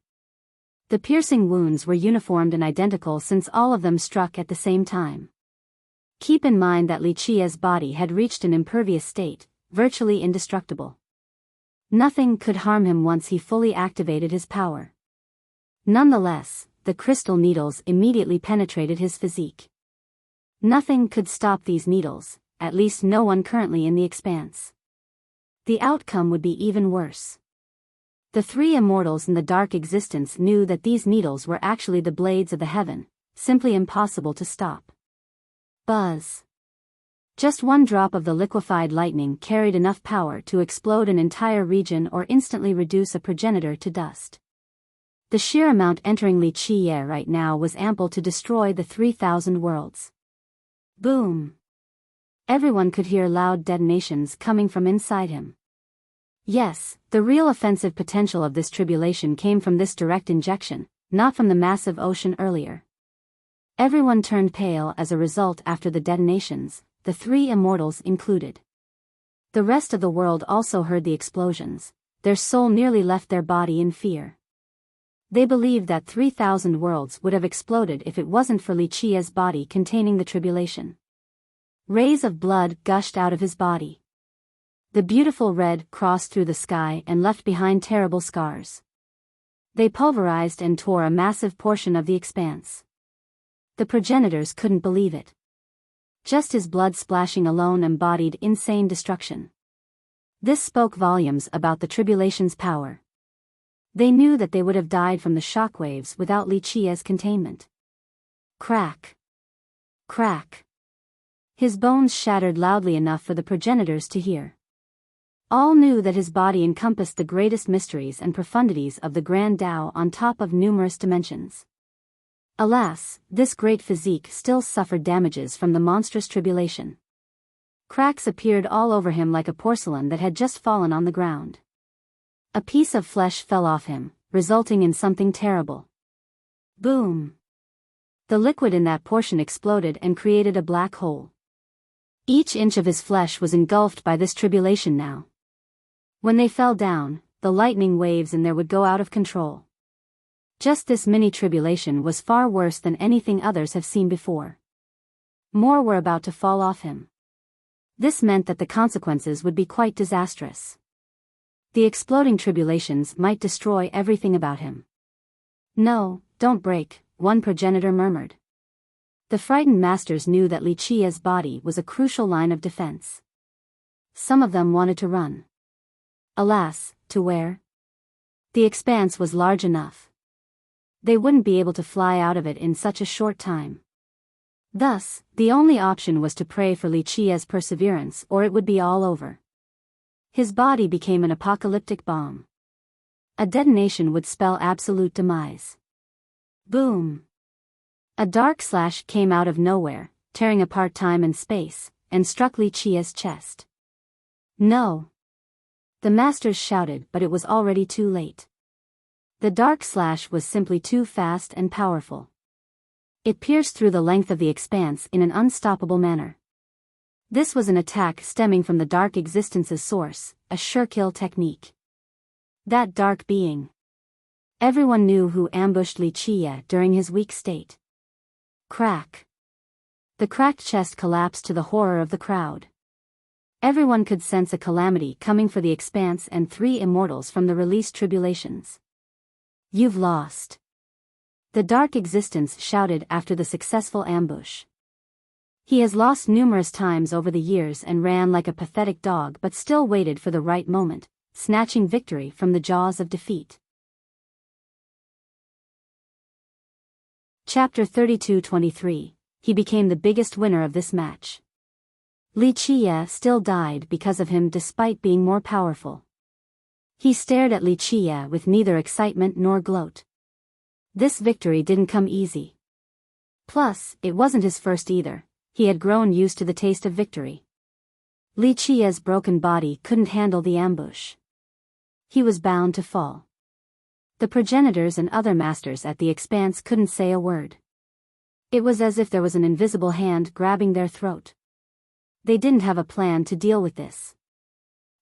The piercing wounds were uniform and identical since all of them struck at the same time. Keep in mind that Wuxia's body had reached an impervious state, virtually indestructible. Nothing could harm him once he fully activated his power. Nonetheless, the crystal needles immediately penetrated his physique. Nothing could stop these needles, at least no one currently in the expanse. The outcome would be even worse. The 3 immortals in the dark existence knew that these needles were actually the blades of the heaven, simply impossible to stop. Buzz. Just one drop of the liquefied lightning carried enough power to explode an entire region or instantly reduce a progenitor to dust. The sheer amount entering Wuxia right now was ample to destroy the 3,000 worlds. Boom! Everyone could hear loud detonations coming from inside him. Yes, the real offensive potential of this tribulation came from this direct injection, not from the massive ocean earlier. Everyone turned pale as a result after the detonations, the 3 immortals included. The rest of the world also heard the explosions. Their soul nearly left their body in fear. They believed that 3,000 worlds would have exploded if it wasn't for Wuxia's body containing the tribulation. Rays of blood gushed out of his body. The beautiful red crossed through the sky and left behind terrible scars. They pulverized and tore a massive portion of the expanse. The progenitors couldn't believe it. Just his blood splashing alone embodied insane destruction. This spoke volumes about the tribulation's power. They knew that they would have died from the shockwaves without Wuxia's containment. Crack. Crack. His bones shattered loudly enough for the progenitors to hear. All knew that his body encompassed the greatest mysteries and profundities of the Grand Tao on top of numerous dimensions. Alas, this great physique still suffered damages from the monstrous tribulation. Cracks appeared all over him like a porcelain that had just fallen on the ground. A piece of flesh fell off him, resulting in something terrible. Boom! The liquid in that portion exploded and created a black hole. Each inch of his flesh was engulfed by this tribulation now. When they fell down, the lightning waves in there would go out of control. Just this mini tribulation was far worse than anything others have seen before. More were about to fall off him. This meant that the consequences would be quite disastrous. The exploding tribulations might destroy everything about him. No, don't break, one progenitor murmured. The frightened masters knew that Li Qia's body was a crucial line of defense. Some of them wanted to run. Alas, to where? The expanse was large enough. They wouldn't be able to fly out of it in such a short time. Thus, the only option was to pray for Li Qia's perseverance or it would be all over. His body became an apocalyptic bomb. A detonation would spell absolute demise. Boom! A dark slash came out of nowhere, tearing apart time and space, and struck Li Qia's chest. No! The masters shouted, but it was already too late. The dark slash was simply too fast and powerful. It pierced through the length of the expanse in an unstoppable manner. This was an attack stemming from the dark existence's source, a sure-kill technique. That dark being. Everyone knew who ambushed Li Qia during his weak state. Crack. The cracked chest collapsed to the horror of the crowd. Everyone could sense a calamity coming for the expanse and 3 immortals from the released tribulations. You've lost. The dark existence shouted after the successful ambush. He has lost numerous times over the years and ran like a pathetic dog but still waited for the right moment, snatching victory from the jaws of defeat. Chapter 32-23. He became the biggest winner of this match. Li Qia still died because of him despite being more powerful. He stared at Li Qia with neither excitement nor gloat. This victory didn't come easy. Plus, it wasn't his first either. He had grown used to the taste of victory. Li Qia's broken body couldn't handle the ambush. He was bound to fall. The progenitors and other masters at the expanse couldn't say a word. It was as if there was an invisible hand grabbing their throat. They didn't have a plan to deal with this.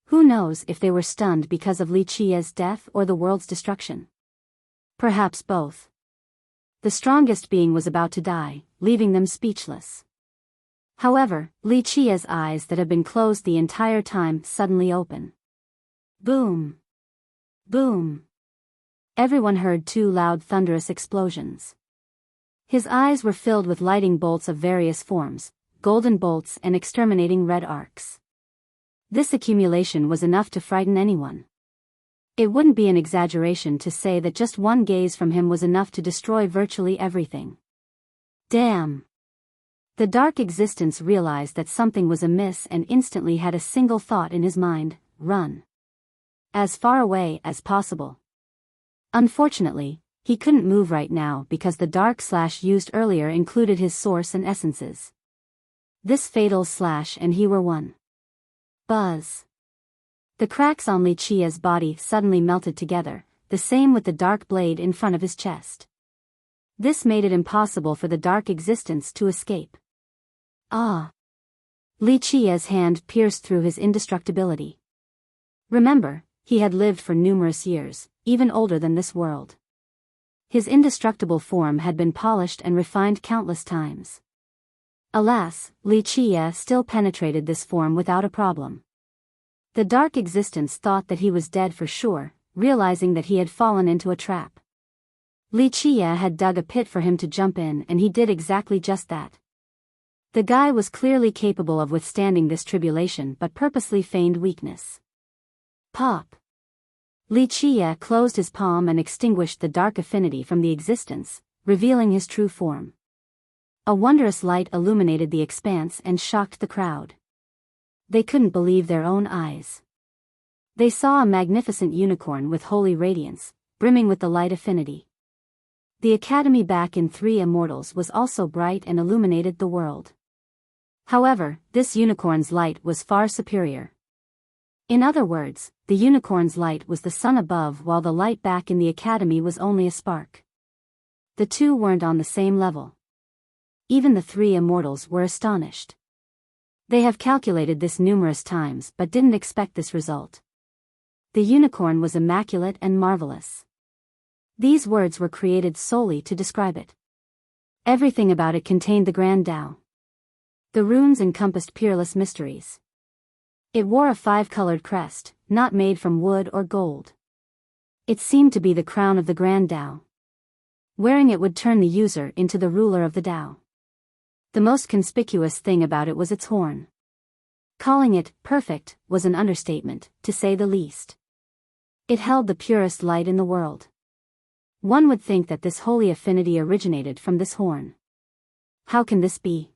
Who knows if they were stunned because of Li Qia's death or the world's destruction? Perhaps both. The strongest being was about to die, leaving them speechless. However, Li Qia's eyes that had been closed the entire time suddenly open. Boom! Boom! Everyone heard 2 loud thunderous explosions. His eyes were filled with lighting bolts of various forms, golden bolts and exterminating red arcs. This accumulation was enough to frighten anyone. It wouldn't be an exaggeration to say that just one gaze from him was enough to destroy virtually everything. Damn! The dark existence realized that something was amiss and instantly had a single thought in his mind: run. As far away as possible. Unfortunately, he couldn't move right now because the dark slash used earlier included his source and essences. This fatal slash and he were one. Buzz. The cracks on Li Qia's body suddenly melted together, the same with the dark blade in front of his chest. This made it impossible for the dark existence to escape. Ah! Li Qia's hand pierced through his indestructibility. Remember, he had lived for numerous years, even older than this world. His indestructible form had been polished and refined countless times. Alas, Li Qia still penetrated this form without a problem. The dark existence thought that he was dead for sure, realizing that he had fallen into a trap. Li Qia had dug a pit for him to jump in and he did exactly just that. The guy was clearly capable of withstanding this tribulation but purposely feigned weakness. Pop! Li Qia closed his palm and extinguished the dark affinity from the existence, revealing his true form. A wondrous light illuminated the expanse and shocked the crowd. They couldn't believe their own eyes. They saw a magnificent unicorn with holy radiance, brimming with the light affinity. The academy back in Three Immortals was also bright and illuminated the world. However, this unicorn's light was far superior. In other words, the unicorn's light was the sun above while the light back in the academy was only a spark. The two weren't on the same level. Even the Three Immortals were astonished. They have calculated this numerous times but didn't expect this result. The unicorn was immaculate and marvelous. These words were created solely to describe it. Everything about it contained the grand Tao. The runes encompassed peerless mysteries. It wore a 5-colored crest, not made from wood or gold. It seemed to be the crown of the grand Tao. Wearing it would turn the user into the ruler of the Tao. The most conspicuous thing about it was its horn. Calling it perfect was an understatement, to say the least. It held the purest light in the world. One would think that this holy affinity originated from this horn. How can this be?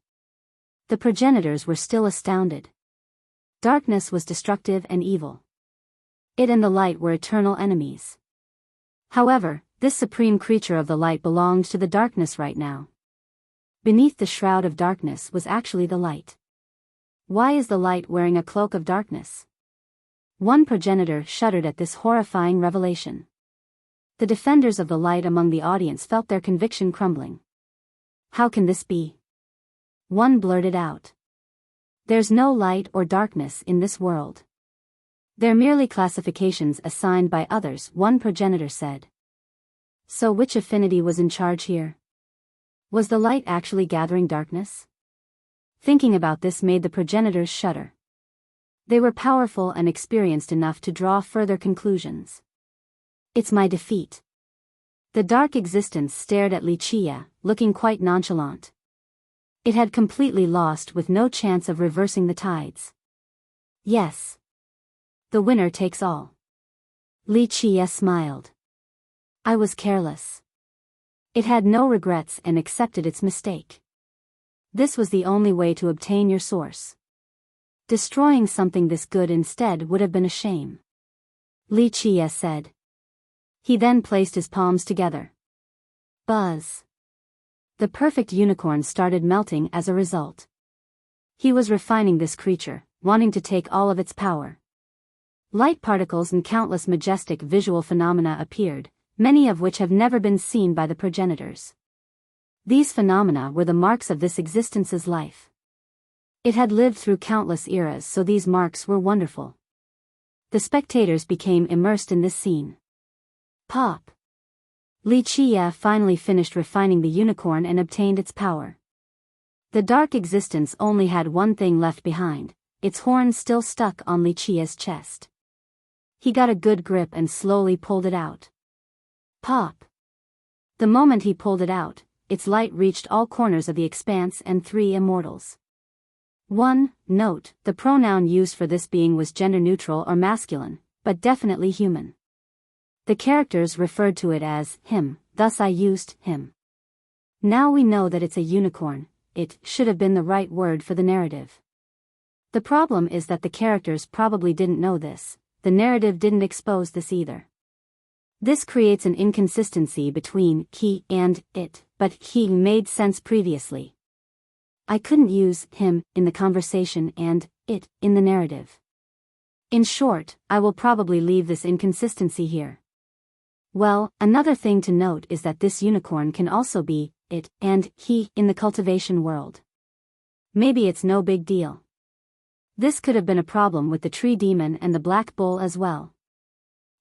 The progenitors were still astounded. Darkness was destructive and evil. It and the light were eternal enemies. However, this supreme creature of the light belonged to the darkness right now. Beneath the shroud of darkness was actually the light. Why is the light wearing a cloak of darkness? One progenitor shuddered at this horrifying revelation. The defenders of the light among the audience felt their conviction crumbling. How can this be? One blurted out. There's no light or darkness in this world. They're merely classifications assigned by others, one progenitor said. So which affinity was in charge here? Was the light actually gathering darkness? Thinking about this made the progenitors shudder. They were powerful and experienced enough to draw further conclusions. It's my defeat. The dark existence stared at Wuxia, looking quite nonchalant. It had completely lost with no chance of reversing the tides. Yes. The winner takes all. Wuxia smiled. I was careless. It had no regrets and accepted its mistake. This was the only way to obtain your source. Destroying something this good instead would have been a shame. Wuxia said. He then placed his palms together. Buzz. The perfect unicorn started melting as a result. He was refining this creature, wanting to take all of its power. Light particles and countless majestic visual phenomena appeared, many of which have never been seen by the progenitors. These phenomena were the marks of this existence's life. It had lived through countless eras, so these marks were wonderful. The spectators became immersed in this scene. Pop. Wuxia finally finished refining the unicorn and obtained its power. The dark existence only had one thing left behind, its horn still stuck on Wuxia's chest. He got a good grip and slowly pulled it out. Pop. The moment he pulled it out, its light reached all corners of the expanse and Three Immortals. 1. Note, the pronoun used for this being was gender-neutral or masculine, but definitely human. The characters referred to it as him, thus I used him. Now we know that it's a unicorn, it should have been the right word for the narrative. The problem is that the characters probably didn't know this, the narrative didn't expose this either. This creates an inconsistency between he and it, but he made sense previously. I couldn't use him in the conversation and it in the narrative. In short, I will probably leave this inconsistency here. Well, another thing to note is that this unicorn can also be it and he in the cultivation world. Maybe it's no big deal. This could have been a problem with the tree demon and the black bull as well.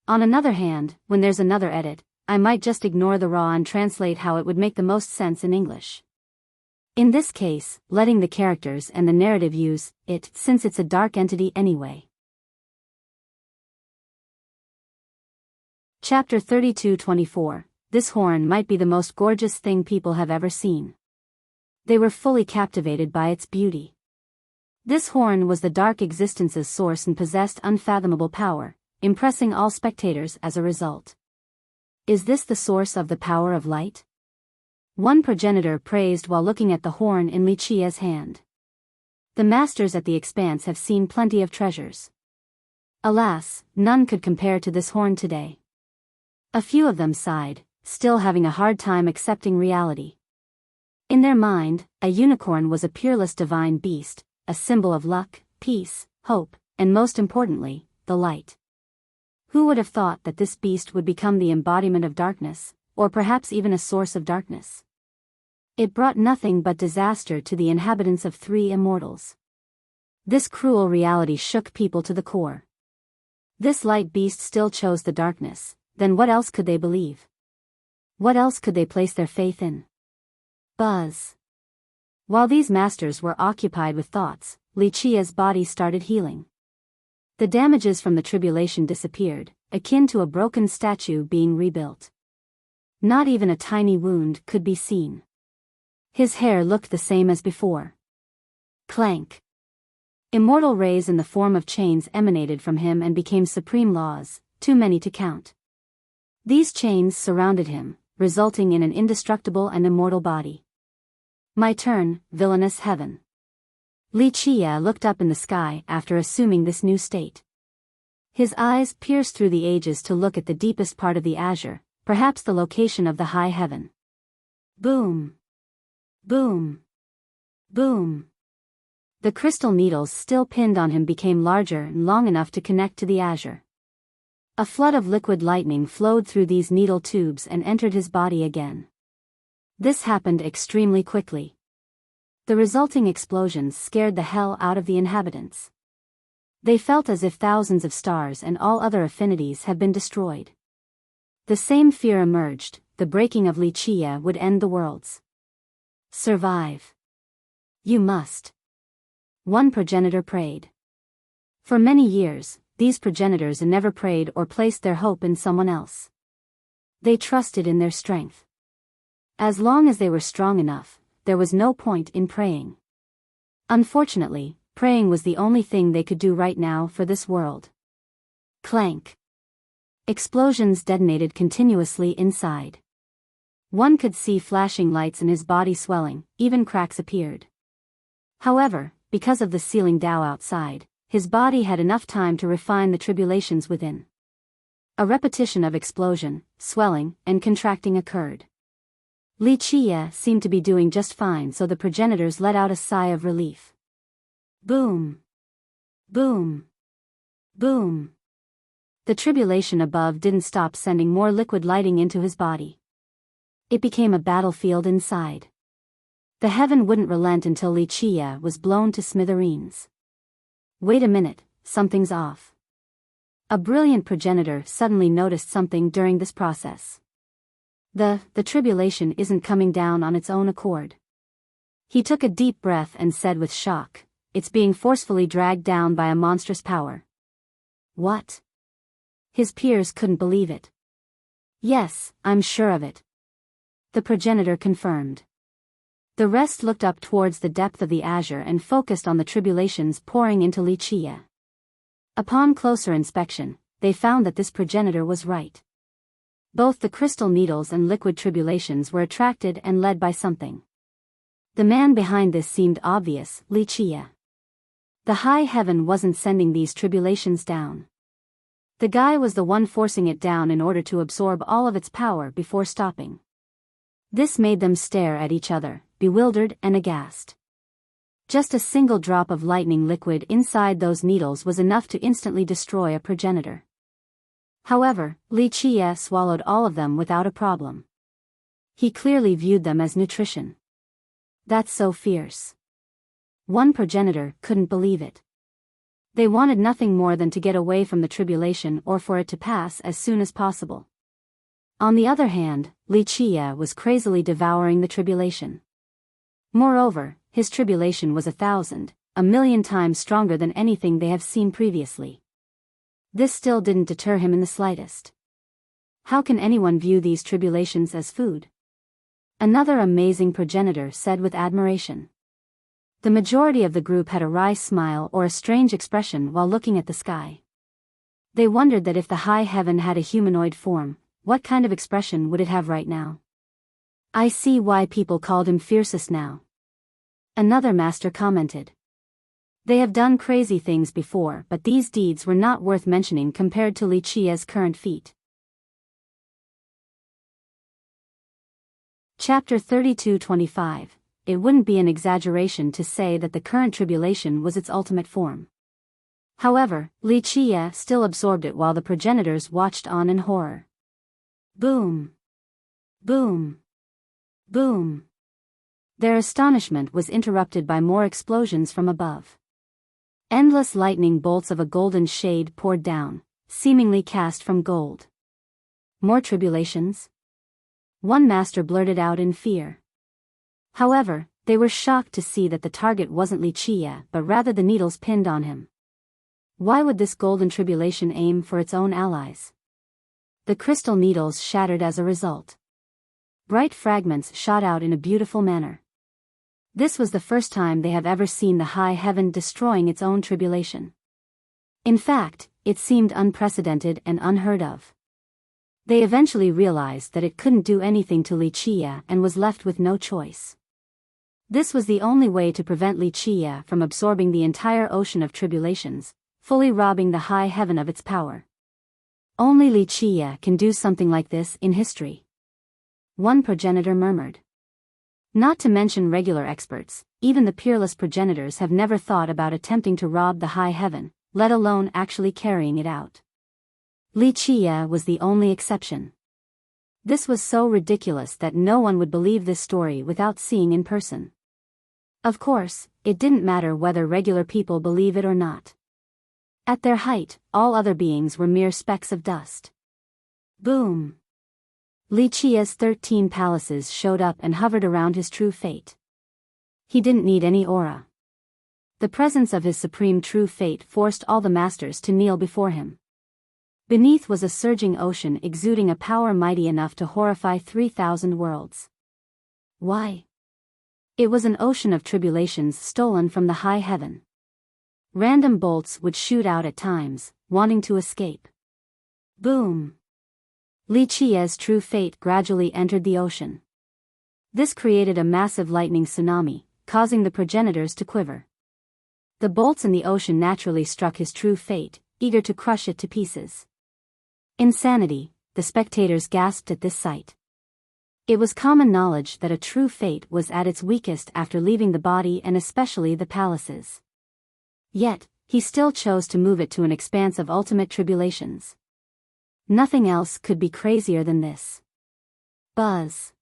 On another hand, when there's another edit, I might just ignore the raw and translate how it would make the most sense in English. In this case, letting the characters and the narrative use it since it's a dark entity anyway. Chapter 32-24. This horn might be the most gorgeous thing people have ever seen. They were fully captivated by its beauty. This horn was the dark existence's source and possessed unfathomable power, impressing all spectators as a result. Is this the source of the power of light? One progenitor praised while looking at the horn in Li Qia's hand. The masters at the expanse have seen plenty of treasures. Alas, none could compare to this horn today. A few of them sighed, still having a hard time accepting reality. In their mind, a unicorn was a peerless divine beast, a symbol of luck, peace, hope, and most importantly, the light. Who would have thought that this beast would become the embodiment of darkness, or perhaps even a source of darkness? It brought nothing but disaster to the inhabitants of 3 immortals. This cruel reality shook people to the core. This light beast still chose the darkness, then what else could they believe? What else could they place their faith in? Buzz. While these masters were occupied with thoughts, Li Qia's body started healing. The damages from the tribulation disappeared, akin to a broken statue being rebuilt. Not even a tiny wound could be seen. His hair looked the same as before. Clank. Immortal rays in the form of chains emanated from him and became supreme laws, too many to count. These chains surrounded him, resulting in an indestructible and immortal body. My turn, villainous heaven. Li Qia looked up in the sky after assuming this new state. His eyes pierced through the ages to look at the deepest part of the azure, perhaps the location of the high heaven. Boom. Boom. Boom. The crystal needles still pinned on him became larger and long enough to connect to the azure. A flood of liquid lightning flowed through these needle tubes and entered his body again. This happened extremely quickly. The resulting explosions scared the hell out of the inhabitants. They felt as if thousands of stars and all other affinities had been destroyed. The same fear emerged, the breaking of Li Qia would end the worlds. Survive. You must. One progenitor prayed. For many years, these progenitors never prayed or placed their hope in someone else. They trusted in their strength. As long as they were strong enough, there was no point in praying. Unfortunately, praying was the only thing they could do right now for this world. Clank. Explosions detonated continuously inside. One could see flashing lights and his body swelling, even cracks appeared. However, because of the sealing Tao outside, his body had enough time to refine the tribulations within. A repetition of explosion, swelling, and contracting occurred. Li Qia seemed to be doing just fine, so the progenitors let out a sigh of relief. Boom. Boom. Boom. The tribulation above didn't stop sending more liquid lighting into his body. It became a battlefield inside. The heaven wouldn't relent until Li Qia was blown to smithereens. Wait a minute, something's off. A brilliant progenitor suddenly noticed something during this process. The tribulation isn't coming down on its own accord. He took a deep breath and said with shock, it's being forcefully dragged down by a monstrous power. What? His peers couldn't believe it. Yes, I'm sure of it. The progenitor confirmed. The rest looked up towards the depth of the azure and focused on the tribulations pouring into Li Qia. Upon closer inspection, they found that this progenitor was right. Both the crystal needles and liquid tribulations were attracted and led by something. The man behind this seemed obvious, Li Qia. The high heaven wasn't sending these tribulations down. The guy was the one forcing it down in order to absorb all of its power before stopping. This made them stare at each other, bewildered and aghast. Just a single drop of lightning liquid inside those needles was enough to instantly destroy a progenitor. However, Li Qia swallowed all of them without a problem. He clearly viewed them as nutrition. That's so fierce. One progenitor couldn't believe it. They wanted nothing more than to get away from the tribulation or for it to pass as soon as possible. On the other hand, Li Qia was crazily devouring the tribulation. Moreover, his tribulation was 1,000, 1,000,000 times stronger than anything they have seen previously. This still didn't deter him in the slightest. How can anyone view these tribulations as food? Another amazing progenitor said with admiration. The majority of the group had a wry smile or a strange expression while looking at the sky. They wondered that if the high heaven had a humanoid form, what kind of expression would it have right now? I see why people called him fiercest now. Another master commented. They have done crazy things before, but these deeds were not worth mentioning compared to Li Qia's current feat. Chapter 32-25. It wouldn't be an exaggeration to say that the current tribulation was its ultimate form. However, Li Qia still absorbed it while the progenitors watched on in horror. Boom! Boom! Boom! Their astonishment was interrupted by more explosions from above. Endless lightning bolts of a golden shade poured down, seemingly cast from gold. More tribulations? One master blurted out in fear. However, they were shocked to see that the target wasn't Li Qia but rather the needles pinned on him. Why would this golden tribulation aim for its own allies? The crystal needles shattered as a result. Bright fragments shot out in a beautiful manner. This was the first time they have ever seen the high heaven destroying its own tribulation. In fact, it seemed unprecedented and unheard of. They eventually realized that it couldn't do anything to Li Qia and was left with no choice. This was the only way to prevent Li Qia from absorbing the entire ocean of tribulations, fully robbing the high heaven of its power. Only Li Qia can do something like this in history. One progenitor murmured. Not to mention regular experts, even the peerless progenitors have never thought about attempting to rob the high heaven, let alone actually carrying it out. Li Qia was the only exception. This was so ridiculous that no one would believe this story without seeing in person. Of course, it didn't matter whether regular people believe it or not. At their height, all other beings were mere specks of dust. Boom! Li Qia's 13 palaces showed up and hovered around his true fate. He didn't need any aura. The presence of his supreme true fate forced all the masters to kneel before him. Beneath was a surging ocean exuding a power mighty enough to horrify 3,000 worlds. Why? It was an ocean of tribulations stolen from the high heaven. Random bolts would shoot out at times, wanting to escape. Boom! Li Qia's true fate gradually entered the ocean. This created a massive lightning tsunami, causing the progenitors to quiver. The bolts in the ocean naturally struck his true fate, eager to crush it to pieces. Insanity, the spectators gasped at this sight. It was common knowledge that a true fate was at its weakest after leaving the body and especially the palaces. Yet, he still chose to move it to an expanse of ultimate tribulations. Nothing else could be crazier than this. Buzz.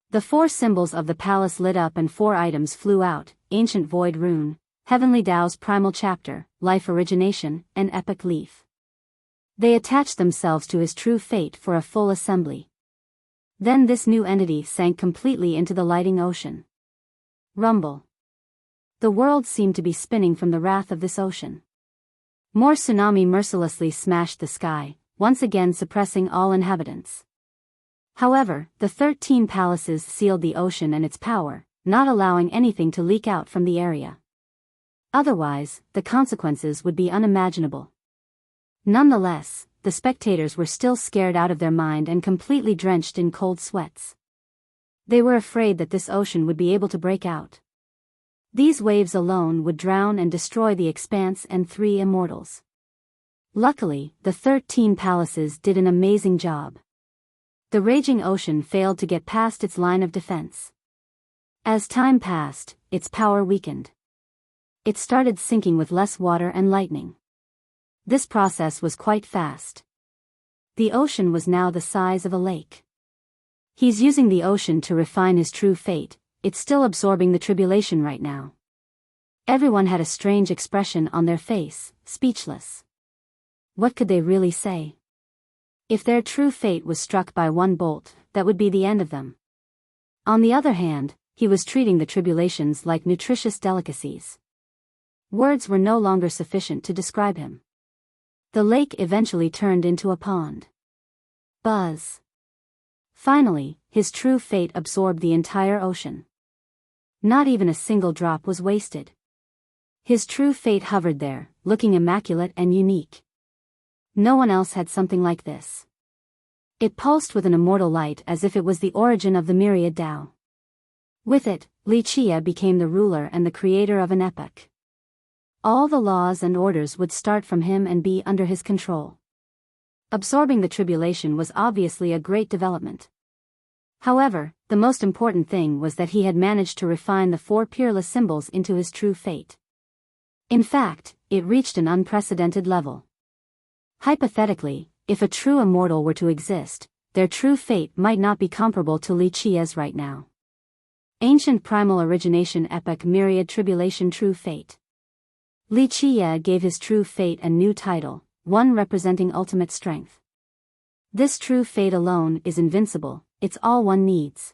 The 4 symbols of the palace lit up and 4 items flew out: Ancient Void Rune, Heavenly Tao's Primal Chapter, Life Origination, and Epic Leaf. They attached themselves to his true fate for a full assembly. Then this new entity sank completely into the lighting ocean. Rumble. The world seemed to be spinning from the wrath of this ocean. More tsunami mercilessly smashed the sky, once again suppressing all inhabitants. However, the 13 palaces sealed the ocean and its power, not allowing anything to leak out from the area. Otherwise, the consequences would be unimaginable. Nonetheless, the spectators were still scared out of their mind and completely drenched in cold sweats. They were afraid that this ocean would be able to break out. These waves alone would drown and destroy the expanse and 3 immortals. Luckily, the 13 palaces did an amazing job. The raging ocean failed to get past its line of defense. As time passed, its power weakened. It started sinking with less water and lightning. This process was quite fast. The ocean was now the size of a lake. He's using the ocean to refine his true fate, it's still absorbing the tribulation right now. Everyone had a strange expression on their face, speechless. What could they really say? If their true fate was struck by one bolt, that would be the end of them. On the other hand, he was treating the tribulations like nutritious delicacies. Words were no longer sufficient to describe him. The lake eventually turned into a pond. Buzz. Finally, his true fate absorbed the entire ocean. Not even a single drop was wasted. His true fate hovered there, looking immaculate and unique. No one else had something like this. It pulsed with an immortal light as if it was the origin of the myriad Tao. With it, Li Qia became the ruler and the creator of an epoch. All the laws and orders would start from him and be under his control. Absorbing the tribulation was obviously a great development. However, the most important thing was that he had managed to refine the four peerless symbols into his true fate. In fact, it reached an unprecedented level. Hypothetically, if a true immortal were to exist, their true fate might not be comparable to Li Qia's right now. Ancient Primal Origination Epoch Myriad Tribulation True Fate. Li Qia gave his true fate a new title, one representing ultimate strength. This true fate alone is invincible, it's all one needs.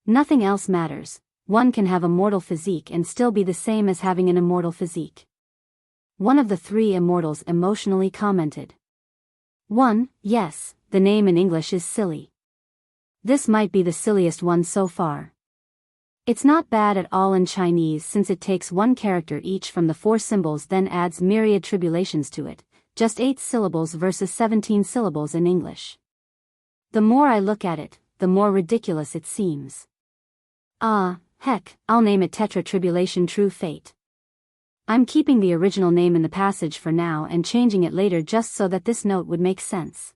Nothing else matters. One can have a mortal physique and still be the same as having an immortal physique. One of the three immortals emotionally commented. 1. Yes, the name in English is silly. This might be the silliest one so far. It's not bad at all in Chinese since it takes one character each from the four symbols then adds myriad tribulations to it, just 8 syllables versus 17 syllables in English. The more I look at it, the more ridiculous it seems. Heck, I'll name it Tetra Tribulation True Fate. I'm keeping the original name in the passage for now and changing it later just so that this note would make sense.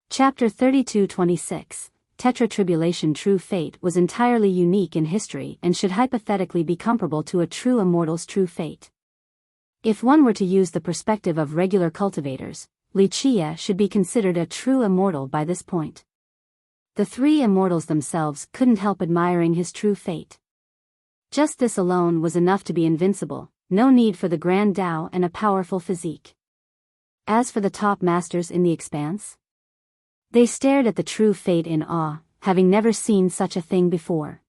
Chapter 32-26, Tetra Tribulation True Fate was entirely unique in history and should hypothetically be comparable to a true immortal's true fate. If one were to use the perspective of regular cultivators, Li Qia should be considered a true immortal by this point. The three immortals themselves couldn't help admiring his true fate. Just this alone was enough to be invincible, no need for the grand Tao and a powerful physique. As for the top masters in the expanse, they stared at the true fate in awe, having never seen such a thing before.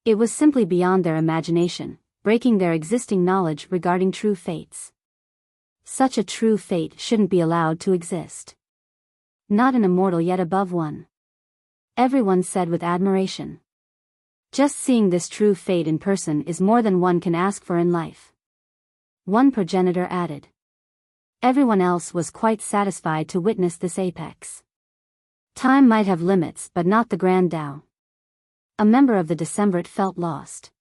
It was simply beyond their imagination, breaking their existing knowledge regarding true fates. Such a true fate shouldn't be allowed to exist. Not an immortal yet above one. Everyone said with admiration. Just seeing this true fate in person is more than one can ask for in life. One progenitor added. Everyone else was quite satisfied to witness this apex. Time might have limits but not the grand Tao. A member of the decemvirate felt lost.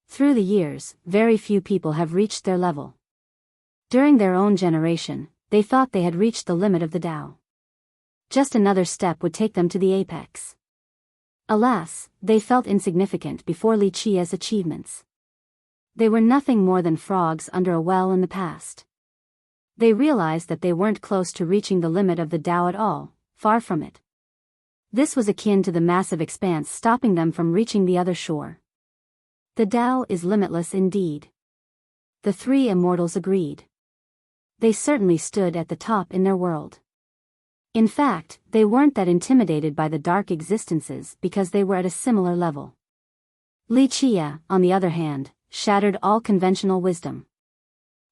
Through the years, very few people have reached their level. During their own generation, they thought they had reached the limit of the Tao. Just another step would take them to the apex. Alas, they felt insignificant before Li Qia's achievements. They were nothing more than frogs under a well in the past. They realized that they weren't close to reaching the limit of the Tao at all, far from it. This was akin to the massive expanse stopping them from reaching the other shore. The Tao is limitless indeed. The three immortals agreed. They certainly stood at the top in their world. In fact, they weren't that intimidated by the dark existences because they were at a similar level. Li Qia, on the other hand, shattered all conventional wisdom.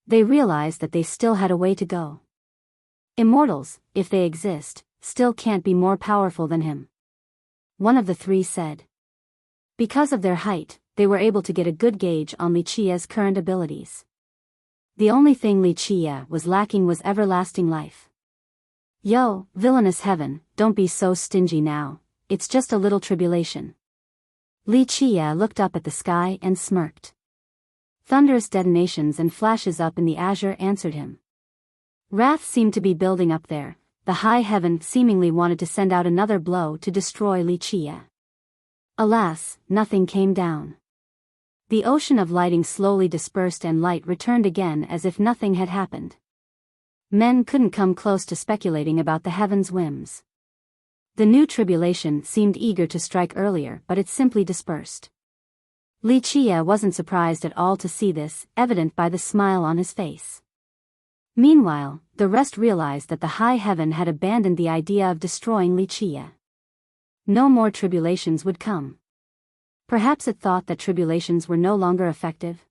They realized that they still had a way to go. Immortals, if they exist, still can't be more powerful than him. One of the three said. Because of their height, they were able to get a good gauge on Li Qia's current abilities. The only thing Li Qia was lacking was everlasting life. Yo, villainous heaven, don't be so stingy now, it's just a little tribulation. Li Qia looked up at the sky and smirked. Thunderous detonations and flashes up in the azure answered him. Wrath seemed to be building up there, the high heaven seemingly wanted to send out another blow to destroy Li Qia. Alas, nothing came down. The ocean of lighting slowly dispersed and light returned again as if nothing had happened. Men couldn't come close to speculating about the heaven's whims. The new tribulation seemed eager to strike earlier but it simply dispersed. Li Qia wasn't surprised at all to see this, evident by the smile on his face. Meanwhile, the rest realized that the high heaven had abandoned the idea of destroying Li Qia. No more tribulations would come. Perhaps it thought that tribulations were no longer effective.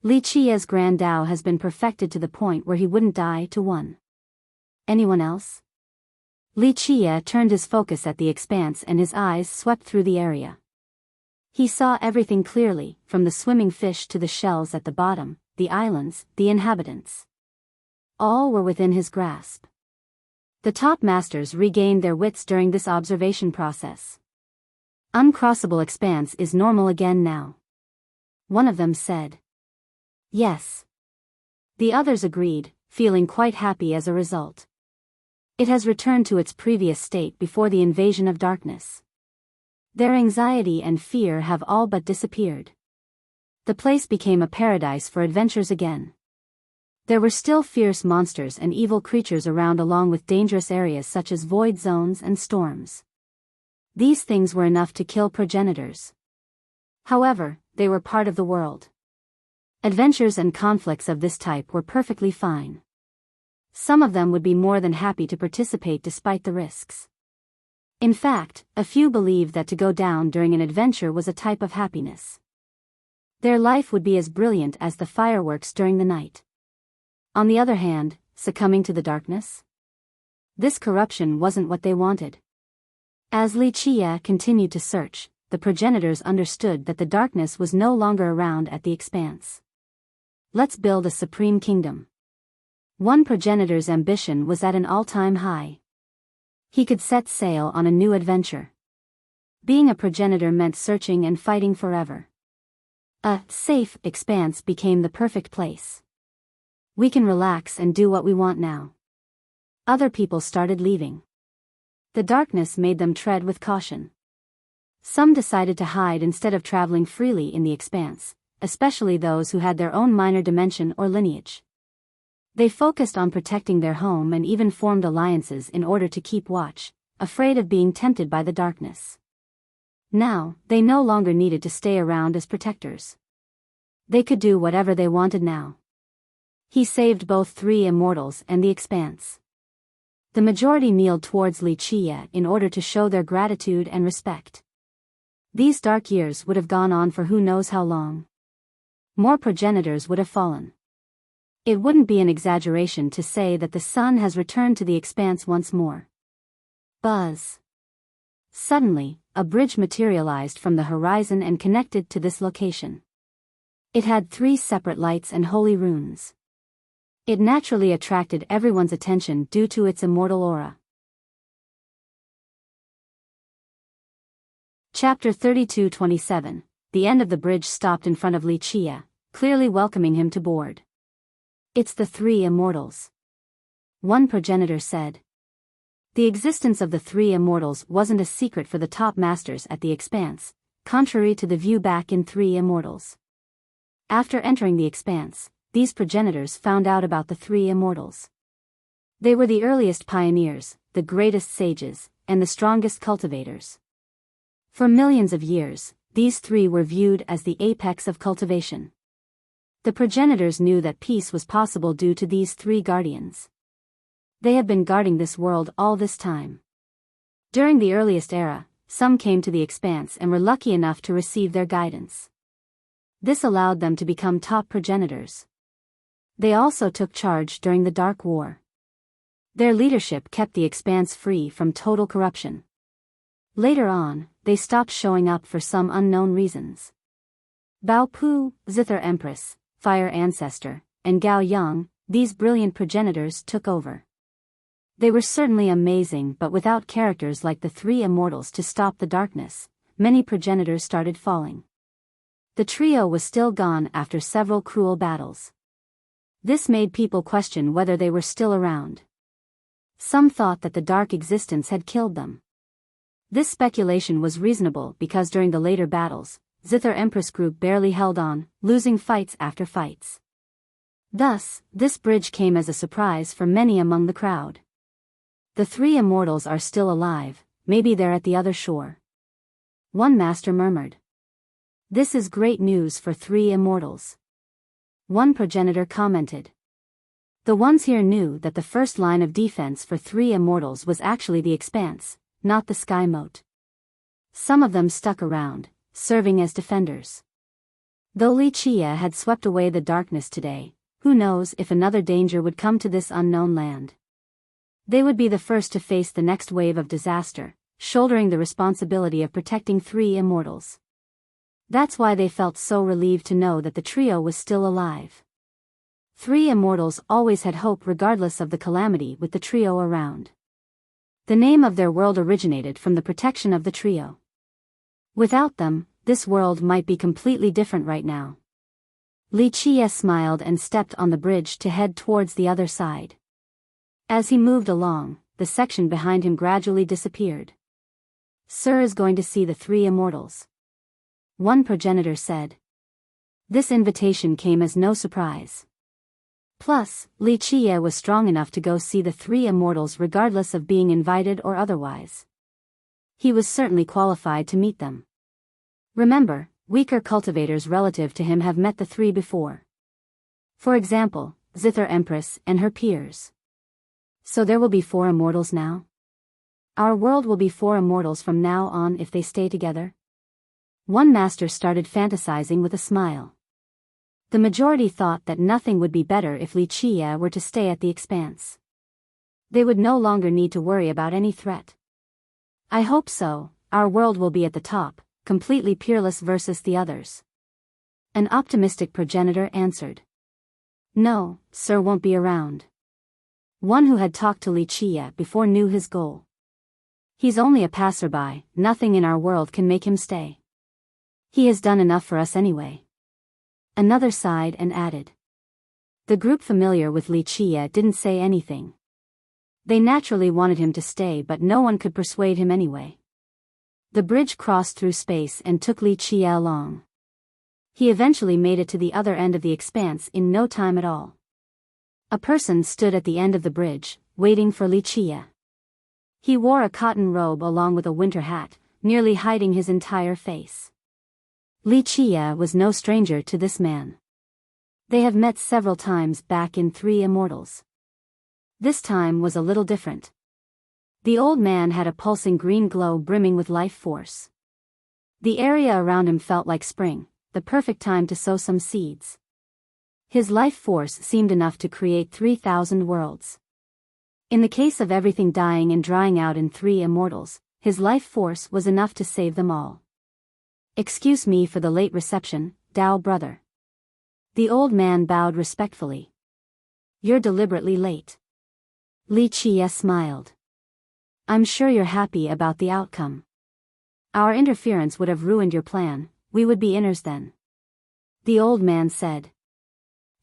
Li Qia's grand Tao has been perfected to the point where he wouldn't die to one. Anyone else? Li Qia turned his focus at the expanse and his eyes swept through the area. He saw everything clearly, from the swimming fish to the shells at the bottom, the islands, the inhabitants. All were within his grasp. The top masters regained their wits during this observation process. Uncrossable expanse is normal again now. One of them said. Yes. The others agreed, feeling quite happy as a result. It has returned to its previous state before the invasion of darkness. Their anxiety and fear have all but disappeared. The place became a paradise for adventures again. There were still fierce monsters and evil creatures around, along with dangerous areas such as void zones and storms. These things were enough to kill progenitors. However, they were part of the world. Adventures and conflicts of this type were perfectly fine. Some of them would be more than happy to participate despite the risks. In fact, a few believed that to go down during an adventure was a type of happiness. Their life would be as brilliant as the fireworks during the night. On the other hand, succumbing to the darkness? This corruption wasn't what they wanted. As Wuxia continued to search, the progenitors understood that the darkness was no longer around at the expanse. Let's build a supreme kingdom. One progenitor's ambition was at an all-time high. He could set sail on a new adventure. Being a progenitor meant searching and fighting forever. A safe expanse became the perfect place. We can relax and do what we want now. Other people started leaving. The darkness made them tread with caution. Some decided to hide instead of traveling freely in the expanse, especially those who had their own minor dimension or lineage. They focused on protecting their home and even formed alliances in order to keep watch, afraid of being tempted by the darkness. Now, they no longer needed to stay around as protectors. They could do whatever they wanted now. He saved both three immortals and the expanse. The majority kneeled towards Wuxia in order to show their gratitude and respect. These dark years would have gone on for who knows how long. More progenitors would have fallen. It wouldn't be an exaggeration to say that the sun has returned to the expanse once more. Buzz. Suddenly, a bridge materialized from the horizon and connected to this location. It had 3 separate lights and holy runes. It naturally attracted everyone's attention due to its immortal aura. Chapter 32:27. The end of the bridge stopped in front of Wuxia, clearly welcoming him to board. It's the 3 immortals. One progenitor said. The existence of the 3 immortals wasn't a secret for the top masters at the expanse, contrary to the view back in 3 immortals. After entering the expanse, these progenitors found out about the 3 immortals. They were the earliest pioneers, the greatest sages, and the strongest cultivators. For millions of years, these 3 were viewed as the apex of cultivation. The progenitors knew that peace was possible due to these 3 guardians. They had been guarding this world all this time. During the earliest era, some came to the expanse and were lucky enough to receive their guidance. This allowed them to become top progenitors. They also took charge during the Dark War. Their leadership kept the expanse free from total corruption. Later on, they stopped showing up for some unknown reasons. Bao Pu, Zither Empress, Fire Ancestor, and Gao Yang, these brilliant progenitors took over. They were certainly amazing, but without characters like the 3 immortals to stop the darkness, many progenitors started falling. The trio was still gone after several cruel battles. This made people question whether they were still around. Some thought that the dark existence had killed them. This speculation was reasonable because during the later battles, Zither Empress group barely held on, losing fights after fights. Thus, this bridge came as a surprise for many among the crowd. The 3 immortals are still alive, maybe they're at the other shore. One master murmured. This is great news for 3 immortals. One progenitor commented. The ones here knew that the first line of defense for 3 immortals was actually the expanse, not the sky moat. Some of them stuck around, serving as defenders. Though Wuxia had swept away the darkness today, who knows if another danger would come to this unknown land. They would be the first to face the next wave of disaster, shouldering the responsibility of protecting 3 immortals. That's why they felt so relieved to know that the trio was still alive. Three immortals always had hope regardless of the calamity with the trio around. The name of their world originated from the protection of the trio. Without them, this world might be completely different right now. Li Qie smiled and stepped on the bridge to head towards the other side. As he moved along, the section behind him gradually disappeared. Sir is going to see the three immortals, one progenitor said. This invitation came as no surprise. Plus, Li Qie was strong enough to go see the three immortals regardless of being invited or otherwise. He was certainly qualified to meet them. Remember, weaker cultivators relative to him have met the three before. For example, Zither Empress and her peers. So there will be four immortals now? Our world will be four immortals from now on if they stay together? One master started fantasizing with a smile. The majority thought that nothing would be better if Li Qie were to stay at the expanse. They would no longer need to worry about any threat. I hope so. Our world will be at the top, completely peerless versus the others. An optimistic progenitor answered. No, Sir won't be around. One who had talked to Li Qie before knew his goal. He's only a passerby, nothing in our world can make him stay. He has done enough for us anyway. Another sighed and added. The group familiar with Li Qie didn't say anything. They naturally wanted him to stay, but no one could persuade him anyway. The bridge crossed through space and took Li Qie along. He eventually made it to the other end of the expanse in no time at all. A person stood at the end of the bridge, waiting for Li Qie. He wore a cotton robe along with a winter hat, nearly hiding his entire face. Li Qie was no stranger to this man. They have met several times back in Three Immortals. This time was a little different. The old man had a pulsing green glow brimming with life force. The area around him felt like spring, the perfect time to sow some seeds. His life force seemed enough to create 3,000 worlds. In the case of everything dying and drying out in Three Immortals, his life force was enough to save them all. Excuse me for the late reception, Dao brother. The old man bowed respectfully. You're deliberately late. Li Qie smiled. I'm sure you're happy about the outcome. Our interference would have ruined your plan, we would be inners then. The old man said.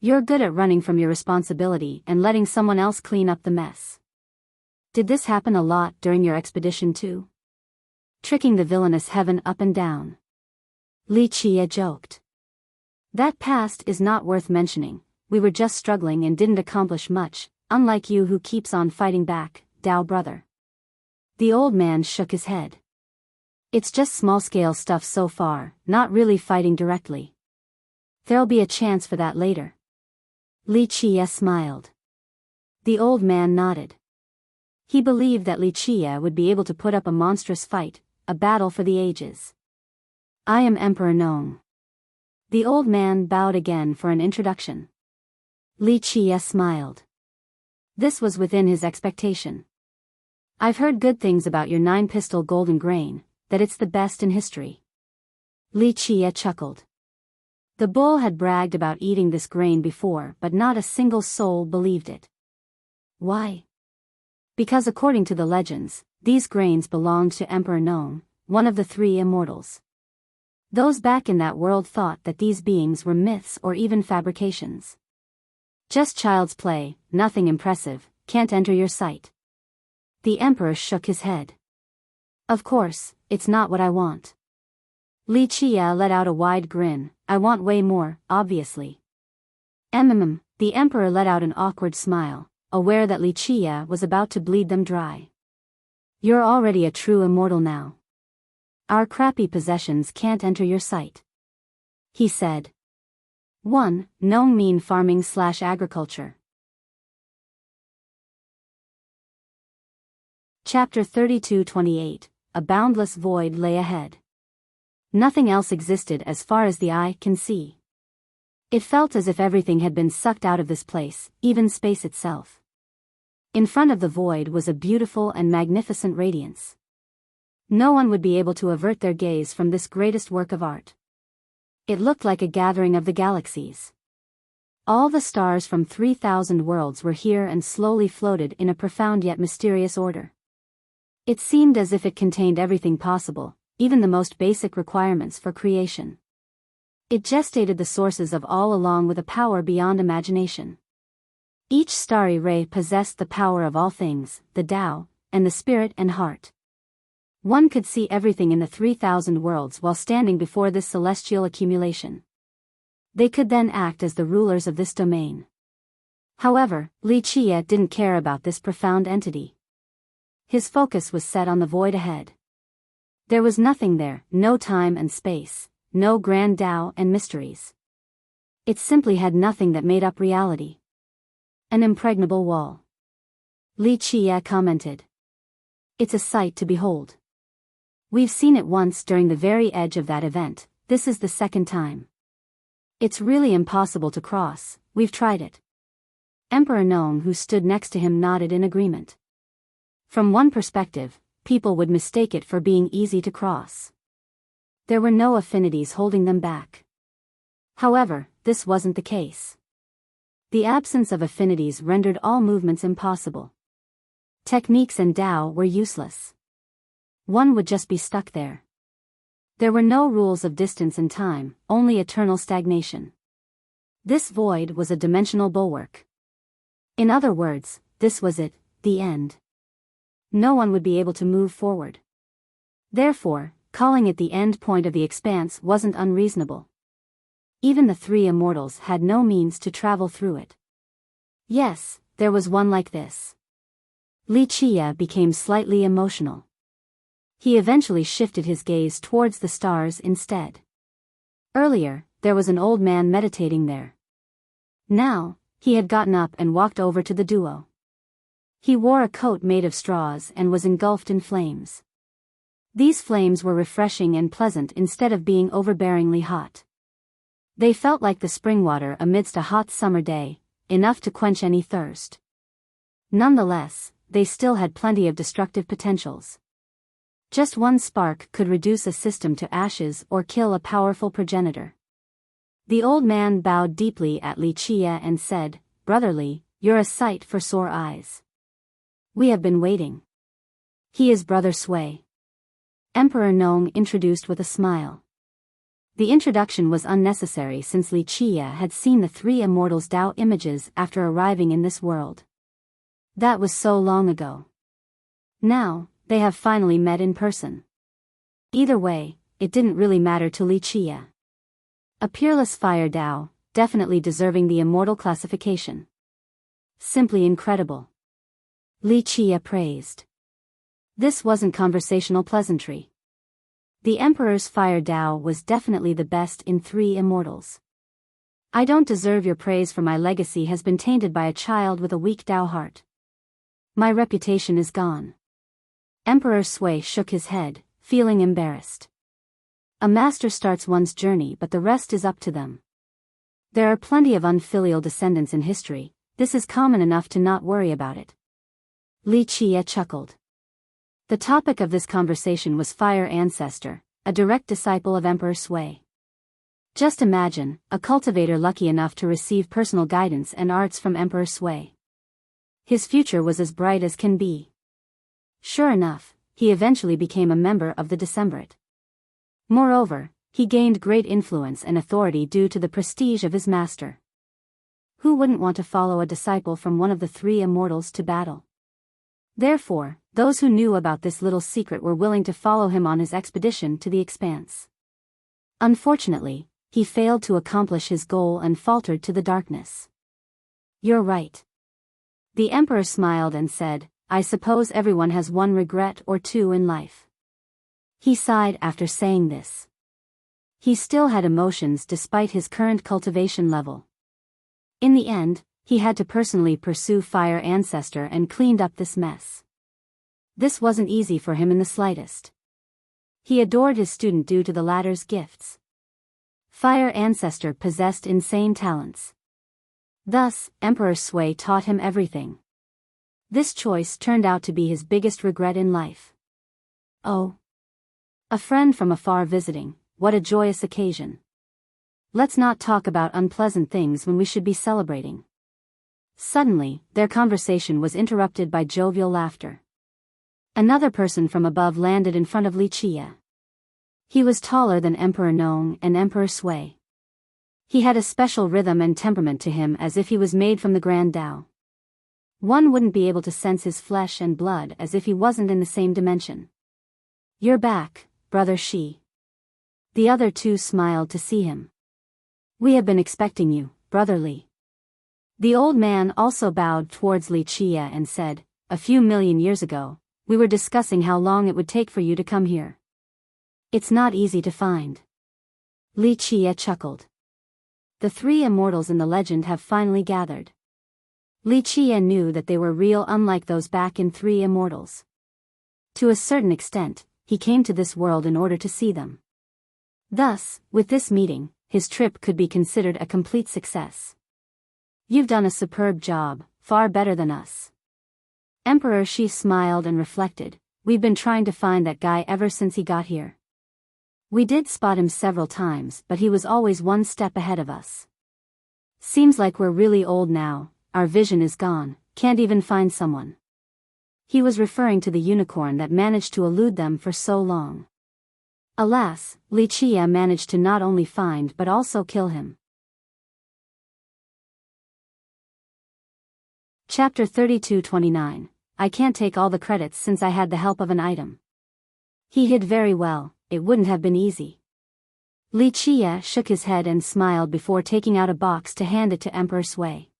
You're good at running from your responsibility and letting someone else clean up the mess. Did this happen a lot during your expedition too? Tricking the villainous heaven up and down. Li Qie joked. That past is not worth mentioning, we were just struggling and didn't accomplish much, unlike you who keeps on fighting back, Dao brother. The old man shook his head. It's just small-scale stuff so far, not really fighting directly. There'll be a chance for that later. Li Qie smiled. The old man nodded. He believed that Li Qie would be able to put up a monstrous fight, a battle for the ages. I am Emperor Nong. The old man bowed again for an introduction. Li Qie smiled. This was within his expectation. I've heard good things about your 9-pistol golden grain, that it's the best in history. Li Qie chuckled. The bull had bragged about eating this grain before, but not a single soul believed it. Why? Because according to the legends, these grains belonged to Emperor Nong, one of the Three Immortals. Those back in that world thought that these beings were myths or even fabrications. Just child's play, nothing impressive, can't enter your sight. The emperor shook his head. Of course, it's not what I want. Li Qie let out a wide grin. I want way more, obviously. The emperor let out an awkward smile, aware that Li Qie was about to bleed them dry. You're already a true immortal now. Our crappy possessions can't enter your sight. He said. 1. Nong mean farming/agriculture. Chapter 32-28, A boundless void lay ahead. Nothing else existed as far as the eye can see. It felt as if everything had been sucked out of this place, even space itself. In front of the void was a beautiful and magnificent radiance. No one would be able to avert their gaze from this greatest work of art. It looked like a gathering of the galaxies. All the stars from 3,000 worlds were here and slowly floated in a profound yet mysterious order. It seemed as if it contained everything possible, even the most basic requirements for creation. It gestated the sources of all along with a power beyond imagination. Each starry ray possessed the power of all things, the Tao, and the spirit and heart. One could see everything in the 3,000 worlds while standing before this celestial accumulation. They could then act as the rulers of this domain. However, Li Qie didn't care about this profound entity. His focus was set on the void ahead. There was nothing there, no time and space, no grand Tao and mysteries. It simply had nothing that made up reality. An impregnable wall. Li Qie commented. It's a sight to behold. We've seen it once during the very edge of that event, this is the second time. It's really impossible to cross, we've tried it. Emperor Nong, who stood next to him, nodded in agreement. From one perspective, people would mistake it for being easy to cross. There were no affinities holding them back. However, this wasn't the case. The absence of affinities rendered all movements impossible. Techniques and Tao were useless. One would just be stuck there. There were no rules of distance and time, only eternal stagnation. This void was a dimensional bulwark. In other words, this was it, the end. No one would be able to move forward. Therefore, calling it the end point of the expanse wasn't unreasonable. Even the three immortals had no means to travel through it. Yes, there was one like this. Li Qie became slightly emotional. He eventually shifted his gaze towards the stars instead. Earlier, there was an old man meditating there. Now, he had gotten up and walked over to the duo. He wore a coat made of straws and was engulfed in flames. These flames were refreshing and pleasant instead of being overbearingly hot. They felt like the spring water amidst a hot summer day, enough to quench any thirst. Nonetheless, they still had plenty of destructive potentials. Just one spark could reduce a system to ashes or kill a powerful progenitor. The old man bowed deeply at Li Qie and said, "Brother Li, you're a sight for sore eyes. We have been waiting." "He is Brother Sui," Emperor Nong introduced with a smile. The introduction was unnecessary since Li Qie had seen the three immortals' Tao images after arriving in this world. That was so long ago. Now, they have finally met in person. Either way, it didn't really matter to Li Qie. A peerless fire Tao, definitely deserving the immortal classification. Simply incredible. Li Qie praised. This wasn't conversational pleasantry. The Emperor's fire Tao was definitely the best in three immortals. "I don't deserve your praise, for my legacy has been tainted by a child with a weak Tao heart. My reputation is gone." Emperor Sui shook his head, feeling embarrassed. A master starts one's journey, but the rest is up to them. There are plenty of unfilial descendants in history, this is common enough to not worry about it. Li Qie chuckled. The topic of this conversation was Fire Ancestor, a direct disciple of Emperor Sui. Just imagine, a cultivator lucky enough to receive personal guidance and arts from Emperor Sui. His future was as bright as can be. Sure enough, he eventually became a member of the Decemvirate. Moreover, he gained great influence and authority due to the prestige of his master. Who wouldn't want to follow a disciple from one of the three immortals to battle? Therefore, those who knew about this little secret were willing to follow him on his expedition to the expanse. Unfortunately, he failed to accomplish his goal and faltered to the darkness. "You're right." The Emperor smiled and said, "I suppose everyone has one regret or two in life." He sighed after saying this. He still had emotions despite his current cultivation level. In the end, he had to personally pursue Fire Ancestor and cleaned up this mess. This wasn't easy for him in the slightest. He adored his student due to the latter's gifts. Fire Ancestor possessed insane talents. Thus, Emperor Sui taught him everything. This choice turned out to be his biggest regret in life. Oh. A friend from afar visiting, what a joyous occasion. Let's not talk about unpleasant things when we should be celebrating. Suddenly, their conversation was interrupted by jovial laughter. Another person from above landed in front of Li Qie. He was taller than Emperor Nong and Emperor Sui. He had a special rhythm and temperament to him, as if he was made from the Grand Tao. One wouldn't be able to sense his flesh and blood, as if he wasn't in the same dimension. "You're back, brother Shi." The other two smiled to see him. "We have been expecting you, brother Li." The old man also bowed towards Li Qie and said, "A few million years ago, we were discussing how long it would take for you to come here. It's not easy to find." Li Qie chuckled. The three immortals in the legend have finally gathered. Li Qie knew that they were real, unlike those back in Three Immortals. To a certain extent, he came to this world in order to see them. Thus, with this meeting, his trip could be considered a complete success. "You've done a superb job, far better than us." Emperor Shi smiled and reflected, "We've been trying to find that guy ever since he got here. We did spot him several times, but he was always one step ahead of us. Seems like we're really old now, our vision is gone, can't even find someone." He was referring to the unicorn that managed to elude them for so long. Alas, Li Qie managed to not only find but also kill him. Chapter 32-29. I can't take all the credits since I had the help of an item. He hid very well, it wouldn't have been easy. Li Qie shook his head and smiled before taking out a box to hand it to Emperor Sui.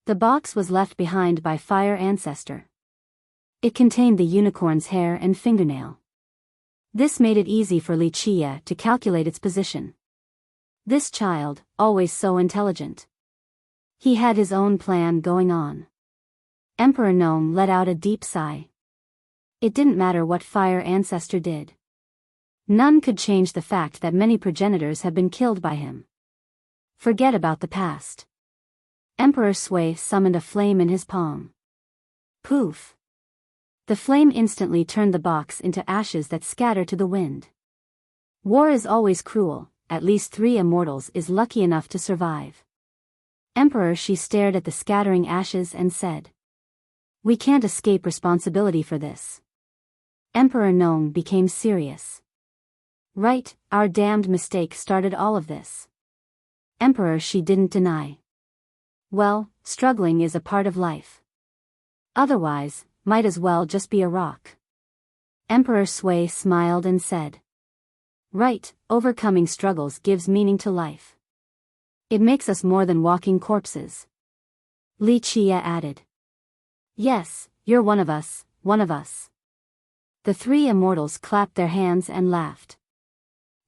The box was left behind by Fire Ancestor. It contained the unicorn's hair and fingernail. This made it easy for Li Qie to calculate its position. This child, always so intelligent. He had his own plan going on. Emperor Nong let out a deep sigh. It didn't matter what Fire Ancestor did. None could change the fact that many progenitors have been killed by him. Forget about the past. Emperor Sui summoned a flame in his palm. Poof! The flame instantly turned the box into ashes that scatter to the wind. War is always cruel, at least Three Immortals is lucky enough to survive. Emperor Shi stared at the scattering ashes and said, "We can't escape responsibility for this." Emperor Nong became serious. "Right, our damned mistake started all of this." Emperor Shi didn't deny. "Well, struggling is a part of life. Otherwise, might as well just be a rock." Emperor Sui smiled and said, "Right, overcoming struggles gives meaning to life. It makes us more than walking corpses." Li Qie added, "Yes, you're one of us, one of us." The Three Immortals clapped their hands and laughed.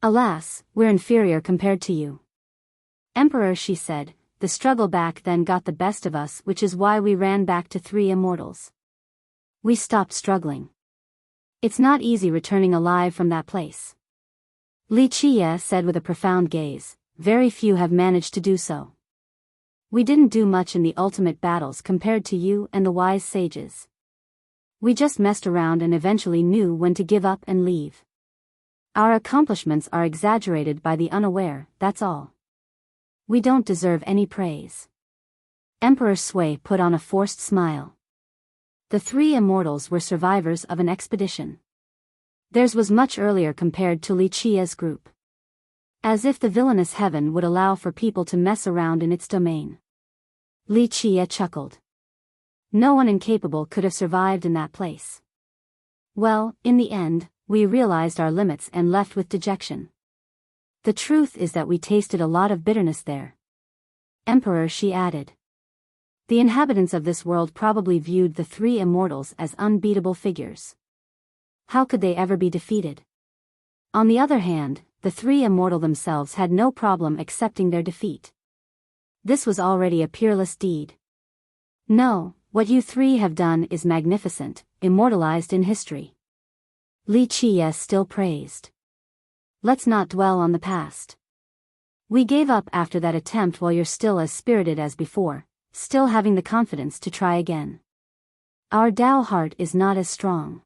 "Alas, we're inferior compared to you." Emperor Shi said, "The struggle back then got the best of us, which is why we ran back to Three Immortals. We stopped struggling. It's not easy returning alive from that place." Li Qie said with a profound gaze, "Very few have managed to do so. We didn't do much in the ultimate battles compared to you and the wise sages. We just messed around and eventually knew when to give up and leave. Our accomplishments are exaggerated by the unaware, that's all. We don't deserve any praise." Emperor Sui put on a forced smile. The Three Immortals were survivors of an expedition. Theirs was much earlier compared to Li Qie's group. As if the villainous heaven would allow for people to mess around in its domain. Li Qie chuckled. No one incapable could have survived in that place. Well, in the end, we realized our limits and left with dejection. The truth is that we tasted a lot of bitterness there. Emperor Shi added. The inhabitants of this world probably viewed the Three Immortals as unbeatable figures. How could they ever be defeated? On the other hand, the Three Immortal themselves had no problem accepting their defeat. This was already a peerless deed. "No, what you three have done is magnificent, immortalized in history." Li Qie still praised. "Let's not dwell on the past. We gave up after that attempt while you're still as spirited as before, still having the confidence to try again. Our Tao heart is not as strong."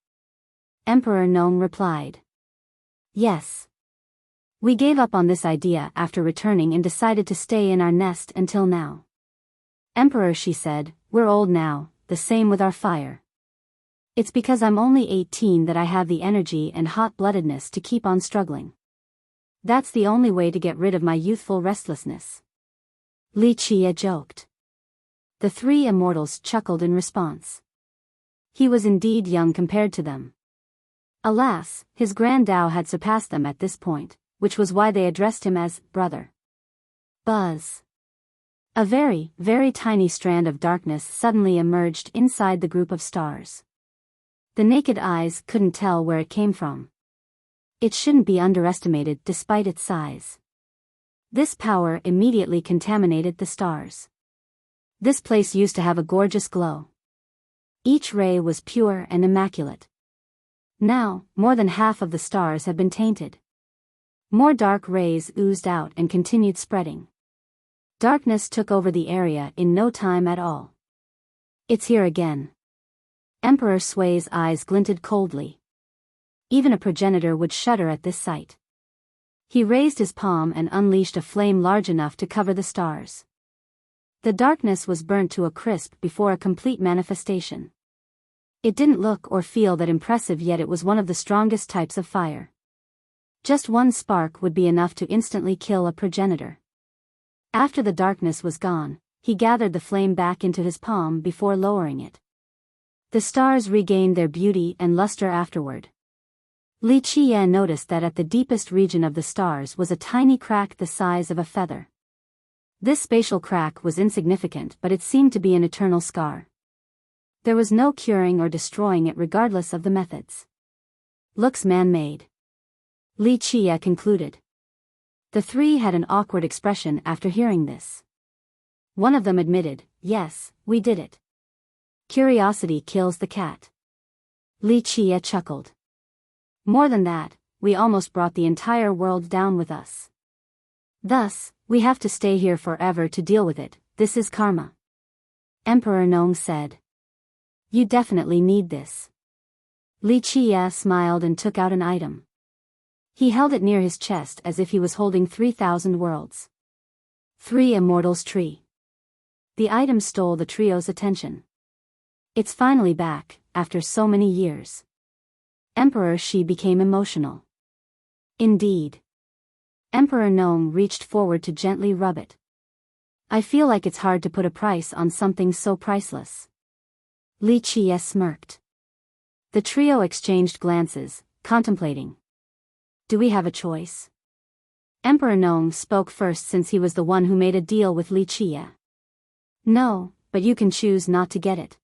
Emperor Nong replied. "Yes. We gave up on this idea after returning and decided to stay in our nest until now. Emperor, she said, we're old now, the same with our fire. It's because I'm only 18 that I have the energy and hot-bloodedness to keep on struggling. That's the only way to get rid of my youthful restlessness. Li Qie joked. The three immortals chuckled in response. He was indeed young compared to them. Alas, his grand Tao had surpassed them at this point, which was why they addressed him as brother. Buzz. A very, very tiny strand of darkness suddenly emerged inside the group of stars. The naked eyes couldn't tell where it came from. It shouldn't be underestimated despite its size. This power immediately contaminated the stars. This place used to have a gorgeous glow. Each ray was pure and immaculate. Now, more than half of the stars have been tainted. More dark rays oozed out and continued spreading. Darkness took over the area in no time at all. It's here again. Emperor Sui's eyes glinted coldly. Even a progenitor would shudder at this sight. He raised his palm and unleashed a flame large enough to cover the stars. The darkness was burnt to a crisp before a complete manifestation. It didn't look or feel that impressive, yet it was one of the strongest types of fire. Just one spark would be enough to instantly kill a progenitor. After the darkness was gone, he gathered the flame back into his palm before lowering it. The stars regained their beauty and luster afterward. Li Qie noticed that at the deepest region of the stars was a tiny crack the size of a feather. This spatial crack was insignificant, but it seemed to be an eternal scar. There was no curing or destroying it regardless of the methods. Looks man-made. Li Qie concluded. The three had an awkward expression after hearing this. One of them admitted, yes, we did it. Curiosity kills the cat. Li Qie chuckled. More than that, we almost brought the entire world down with us. Thus, we have to stay here forever to deal with it. This is karma. Emperor Nong said. You definitely need this. Li Qie smiled and took out an item. He held it near his chest as if he was holding 3,000 worlds. 3 Immortals Tree. The item stole the trio's attention. It's finally back, after so many years. Emperor Shi became emotional. Indeed. Emperor Nong reached forward to gently rub it. I feel like it's hard to put a price on something so priceless. Li Qie smirked. The trio exchanged glances, contemplating. Do we have a choice? Emperor Nong spoke first since he was the one who made a deal with Li Qie. No, but you can choose not to get it.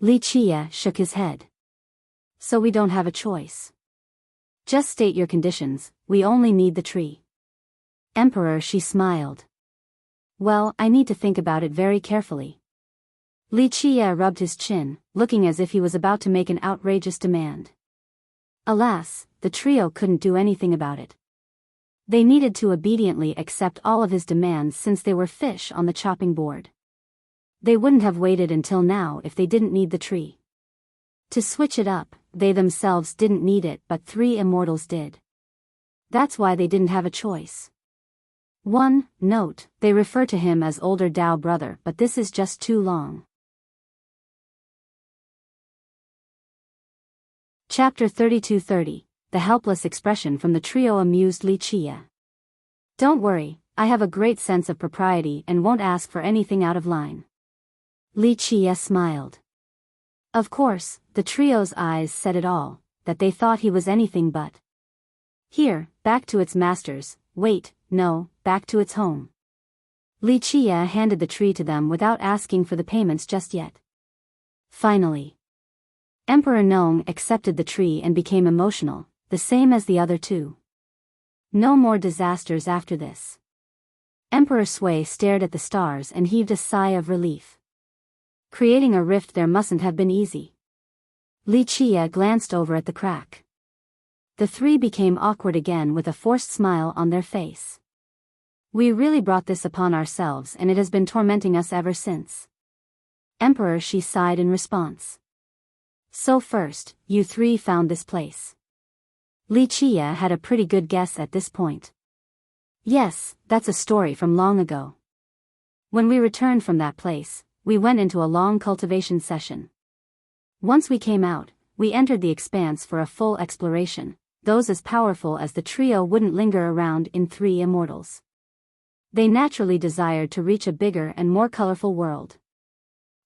Li Qie shook his head. So we don't have a choice. Just state your conditions, we only need the tree. Emperor Shi smiled. Well, I need to think about it very carefully. Li Qie rubbed his chin, looking as if he was about to make an outrageous demand. Alas, the trio couldn't do anything about it. They needed to obediently accept all of his demands since they were fish on the chopping board. They wouldn't have waited until now if they didn't need the tree. To switch it up, they themselves didn't need it, but 3 immortals did. That's why they didn't have a choice. 1. Note, they refer to him as older Dao brother, but this is just too long. Chapter 3230. The helpless expression from the trio amused Li Qie. Don't worry, I have a great sense of propriety and won't ask for anything out of line. Li Qie smiled. Of course, the trio's eyes said it all, that they thought he was anything but. Here, back to its masters, wait, no, back to its home. Li Qie handed the tree to them without asking for the payments just yet. Finally. Emperor Nong accepted the tree and became emotional, the same as the other two. No more disasters after this. Emperor Sui stared at the stars and heaved a sigh of relief. Creating a rift there mustn't have been easy. Li Qie glanced over at the crack. The three became awkward again with a forced smile on their face. We really brought this upon ourselves and it has been tormenting us ever since. Emperor Shi sighed in response. So first, you three found this place. Li Chia had a pretty good guess at this point. Yes, that's a story from long ago. When we returned from that place, we went into a long cultivation session. Once we came out, we entered the expanse for a full exploration. Those as powerful as the trio wouldn't linger around in Three Immortals. They naturally desired to reach a bigger and more colorful world.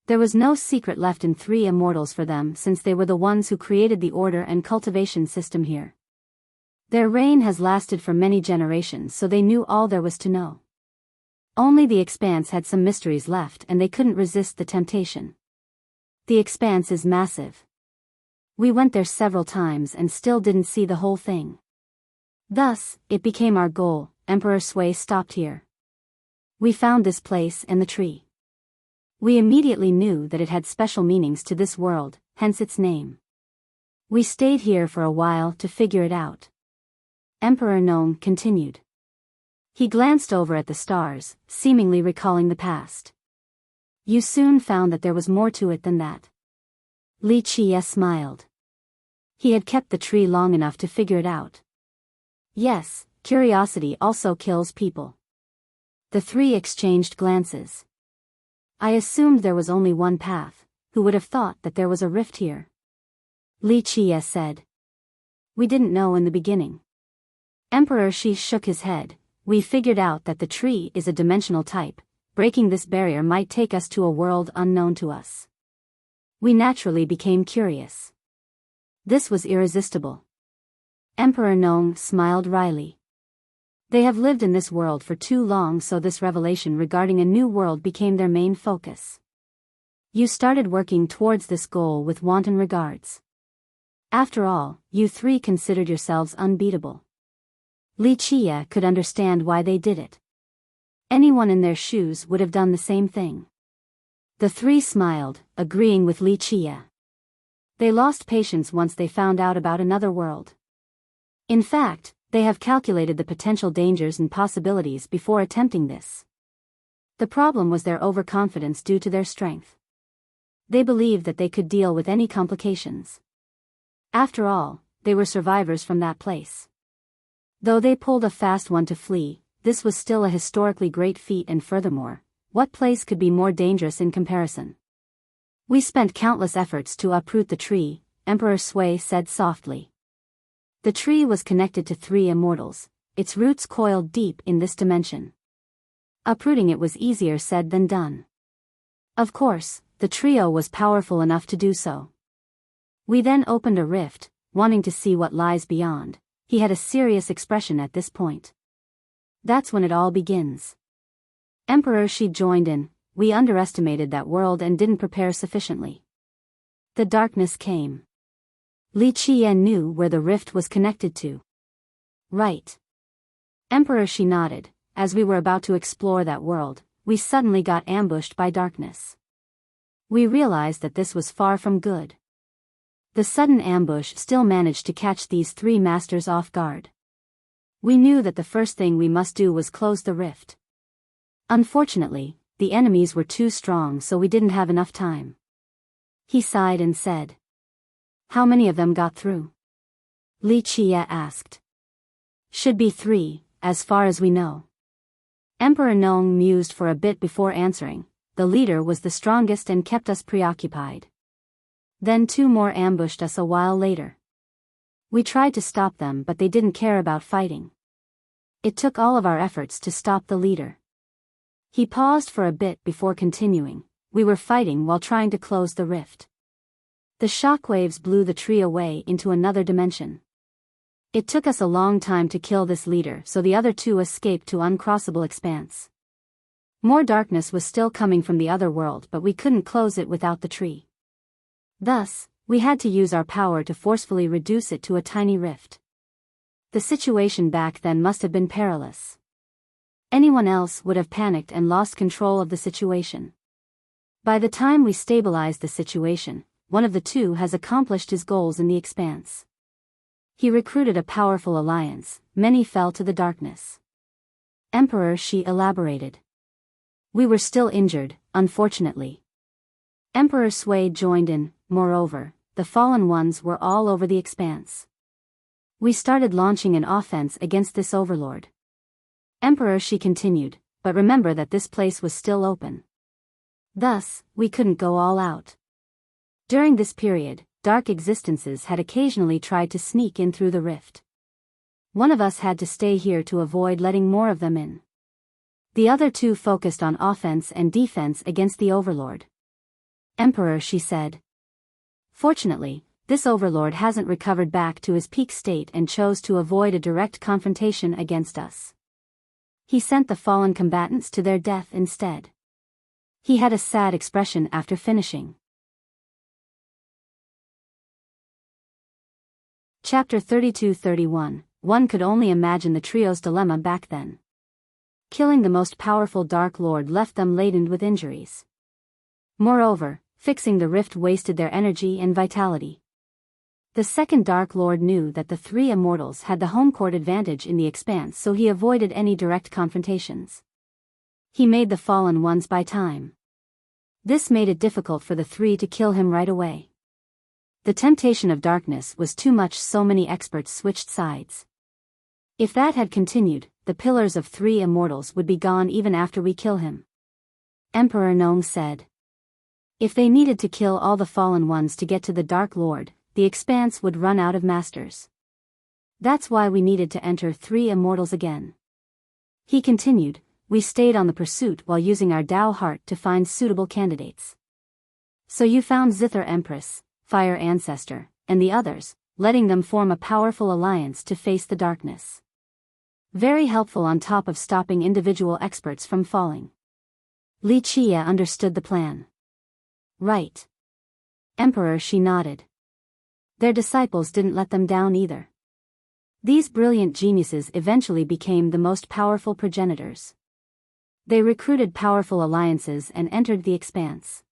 There was no secret left in Three Immortals for them since they were the ones who created the order and cultivation system here. Their reign has lasted for many generations, so they knew all there was to know. Only the expanse had some mysteries left and they couldn't resist the temptation. The expanse is massive. We went there several times and still didn't see the whole thing. Thus, it became our goal. Emperor Sui stopped here. We found this place and the tree. We immediately knew that it had special meanings to this world, hence its name. We stayed here for a while to figure it out. Emperor Nong continued. He glanced over at the stars, seemingly recalling the past. You soon found that there was more to it than that. Li Chia smiled. He had kept the tree long enough to figure it out. Yes, curiosity also kills people. The three exchanged glances. I assumed there was only one path. Who would have thought that there was a rift here? Li Chia said. We didn't know in the beginning. Emperor Shi shook his head. We figured out that the tree is a dimensional type. Breaking this barrier might take us to a world unknown to us. We naturally became curious. This was irresistible. Emperor Nong smiled wryly. They have lived in this world for too long, so this revelation regarding a new world became their main focus. You started working towards this goal with wanton regards. After all, you three considered yourselves unbeatable. Li Chia could understand why they did it. Anyone in their shoes would have done the same thing. The three smiled, agreeing with Li Chia. They lost patience once they found out about another world. In fact, they have calculated the potential dangers and possibilities before attempting this. The problem was their overconfidence due to their strength. They believed that they could deal with any complications. After all, they were survivors from that place. Though they pulled a fast one to flee, this was still a historically great feat, and furthermore, what place could be more dangerous in comparison? We spent countless efforts to uproot the tree, Emperor Sui said softly. The tree was connected to Three Immortals, its roots coiled deep in this dimension. Uprooting it was easier said than done. Of course, the trio was powerful enough to do so. We then opened a rift, wanting to see what lies beyond. He had a serious expression at this point. That's when it all begins. Emperor Shi joined in. We underestimated that world and didn't prepare sufficiently. The darkness came. Li Chia knew where the rift was connected to. Right. Emperor Shi nodded. As we were about to explore that world, we suddenly got ambushed by darkness. We realized that this was far from good. The sudden ambush still managed to catch these three masters off guard. We knew that the first thing we must do was close the rift. Unfortunately, the enemies were too strong, so we didn't have enough time. He sighed and said. How many of them got through? Li Chia asked. Should be 3, as far as we know. Emperor Nong mused for a bit before answering. The leader was the strongest and kept us preoccupied. Then 2 more ambushed us a while later. We tried to stop them, but they didn't care about fighting. It took all of our efforts to stop the leader. He paused for a bit before continuing. We were fighting while trying to close the rift. The shockwaves blew the tree away into another dimension. It took us a long time to kill this leader, so the other 2 escaped to uncrossable expanse. More darkness was still coming from the other world, but we couldn't close it without the tree. Thus, we had to use our power to forcefully reduce it to a tiny rift. The situation back then must have been perilous. Anyone else would have panicked and lost control of the situation. By the time we stabilized the situation, one of the 2 has accomplished his goals in the expanse. He recruited a powerful alliance. Many fell to the darkness. Emperor Shi elaborated. We were still injured, unfortunately. Emperor Sui joined in. Moreover, the fallen ones were all over the expanse. We started launching an offense against this overlord. Emperor, she continued, but remember that this place was still open. Thus, we couldn't go all out. During this period, dark existences had occasionally tried to sneak in through the rift. One of us had to stay here to avoid letting more of them in. The other two focused on offense and defense against the overlord. Emperor, she said. Fortunately, this overlord hasn't recovered back to his peak state and chose to avoid a direct confrontation against us. He sent the fallen combatants to their death instead. He had a sad expression after finishing. Chapter 32-31. One could only imagine the trio's dilemma back then. Killing the most powerful Dark Lord left them laden with injuries. Moreover, fixing the rift wasted their energy and vitality. The second Dark Lord knew that the three immortals had the home court advantage in the expanse, so he avoided any direct confrontations. He made the fallen ones buy time. This made it difficult for the three to kill him right away. The temptation of darkness was too much, so many experts switched sides. If that had continued, the pillars of three immortals would be gone even after we kill him. Emperor Nong said. If they needed to kill all the fallen ones to get to the Dark Lord, the expanse would run out of masters. That's why we needed to enter three immortals again. He continued, we stayed on the pursuit while using our Tao heart to find suitable candidates. So you found Zither Empress, Fire Ancestor, and the others, letting them form a powerful alliance to face the darkness. Very helpful on top of stopping individual experts from falling. Li Chia understood the plan. Right. Emperor, she nodded. Their disciples didn't let them down either. These brilliant geniuses eventually became the most powerful progenitors. They recruited powerful alliances and entered the expanse.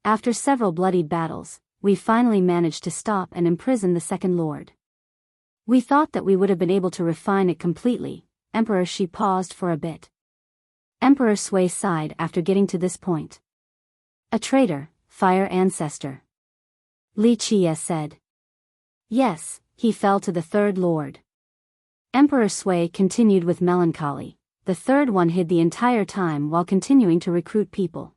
After several bloodied battles, we finally managed to stop and imprison the second lord. We thought that we would have been able to refine it completely. Emperor, she paused for a bit. Emperor Sui sighed after getting to this point. A traitor, Fire Ancestor. Li Chia said. Yes, he fell to the third lord. Emperor Sui continued with melancholy. The third one hid the entire time while continuing to recruit people.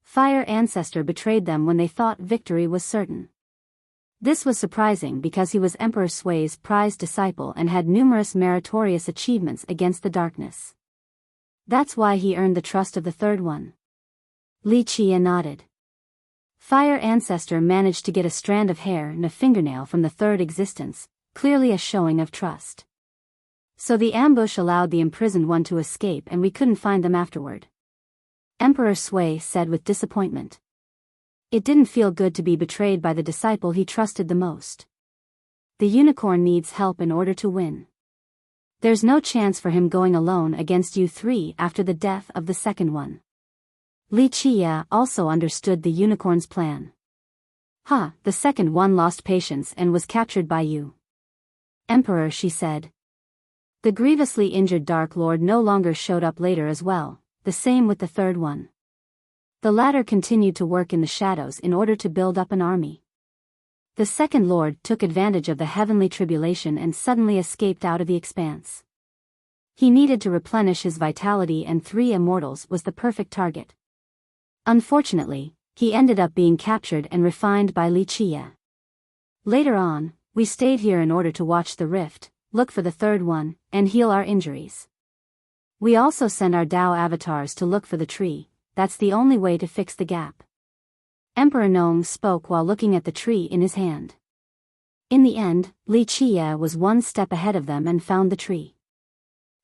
Fire Ancestor betrayed them when they thought victory was certain. This was surprising because he was Emperor Sui's prized disciple and had numerous meritorious achievements against the darkness. That's why he earned the trust of the third one. Li Chia nodded. Fire Ancestor managed to get a strand of hair and a fingernail from the third existence, clearly a showing of trust. So the ambush allowed the imprisoned one to escape and we couldn't find them afterward. Emperor Sui said with disappointment. It didn't feel good to be betrayed by the disciple he trusted the most. The unicorn needs help in order to win. There's no chance for him going alone against you three after the death of the second one. Li Chia also understood the unicorn's plan. The second one lost patience and was captured by you. Emperor, she said. The grievously injured Dark Lord no longer showed up later as well, the same with the third one. The latter continued to work in the shadows in order to build up an army. The second lord took advantage of the heavenly tribulation and suddenly escaped out of the expanse. He needed to replenish his vitality and three immortals was the perfect target. Unfortunately, he ended up being captured and refined by Li Chia. Later on, we stayed here in order to watch the rift, look for the third one, and heal our injuries. We also sent our Tao avatars to look for the tree. That's the only way to fix the gap. Emperor Nong spoke while looking at the tree in his hand. In the end, Li Chia was one step ahead of them and found the tree.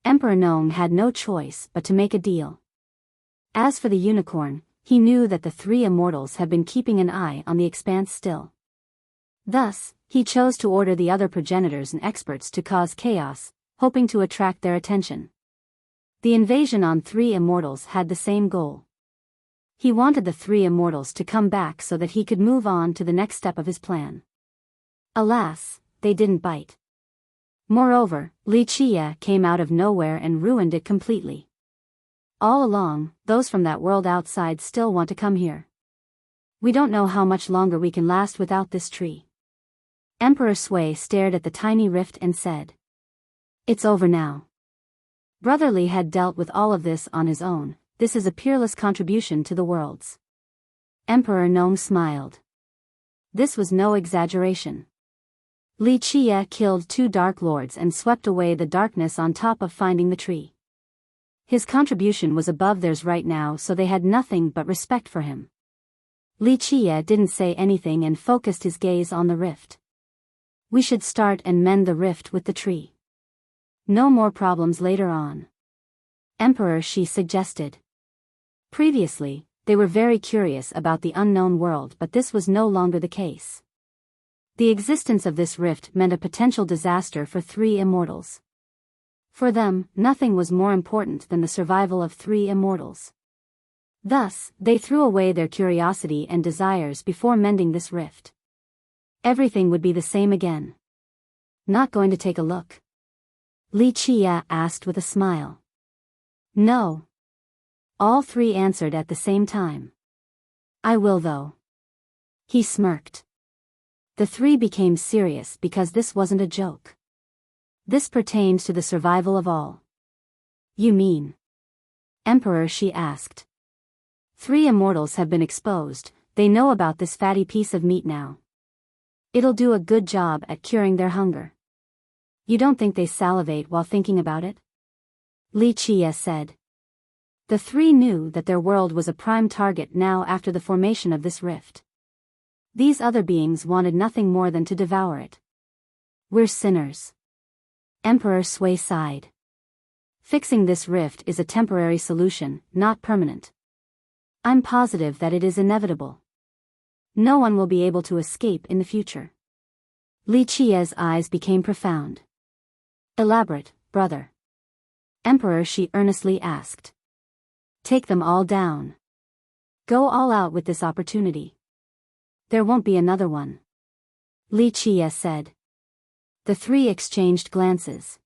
Emperor Nong had no choice but to make a deal. As for the unicorn, he knew that the three immortals had been keeping an eye on the expanse still. Thus, he chose to order the other progenitors and experts to cause chaos, hoping to attract their attention. The invasion on three immortals had the same goal. He wanted the three immortals to come back so that he could move on to the next step of his plan. Alas, they didn't bite. Moreover, Li Chia came out of nowhere and ruined it completely. All along, those from that world outside still want to come here. We don't know how much longer we can last without this tree. Emperor Sui stared at the tiny rift and said, "It's over now." Brother Li had dealt with all of this on his own. This is a peerless contribution to the worlds. Emperor Gnome smiled. This was no exaggeration. Li Chia killed 2 Dark Lords and swept away the darkness on top of finding the tree. His contribution was above theirs right now, so they had nothing but respect for him. Li Chia didn't say anything and focused his gaze on the rift. We should start and mend the rift with the tree. No more problems later on. Emperor Shi suggested. Previously, they were very curious about the unknown world, but this was no longer the case. The existence of this rift meant a potential disaster for 3 immortals. For them, nothing was more important than the survival of 3 immortals. Thus, they threw away their curiosity and desires before mending this rift. Everything would be the same again. Not going to take a look? Li Chia asked with a smile. No. All 3 answered at the same time. I will though. He smirked. The 3 became serious because this wasn't a joke. This pertained to the survival of all. You mean? Emperor Shi asked. 3 immortals have been exposed, they know about this fatty piece of meat now. It'll do a good job at curing their hunger. You don't think they salivate while thinking about it? Li Chia said. The 3 knew that their world was a prime target now after the formation of this rift. These other beings wanted nothing more than to devour it. We're sinners. Emperor Sui sighed. Fixing this rift is a temporary solution, not permanent. I'm positive that it is inevitable. No one will be able to escape in the future. Li Chia's eyes became profound. Elaborate, brother. Emperor Shi earnestly asked. Take them all down. Go all out with this opportunity. There won't be another one. Li Chia said. The 3 exchanged glances.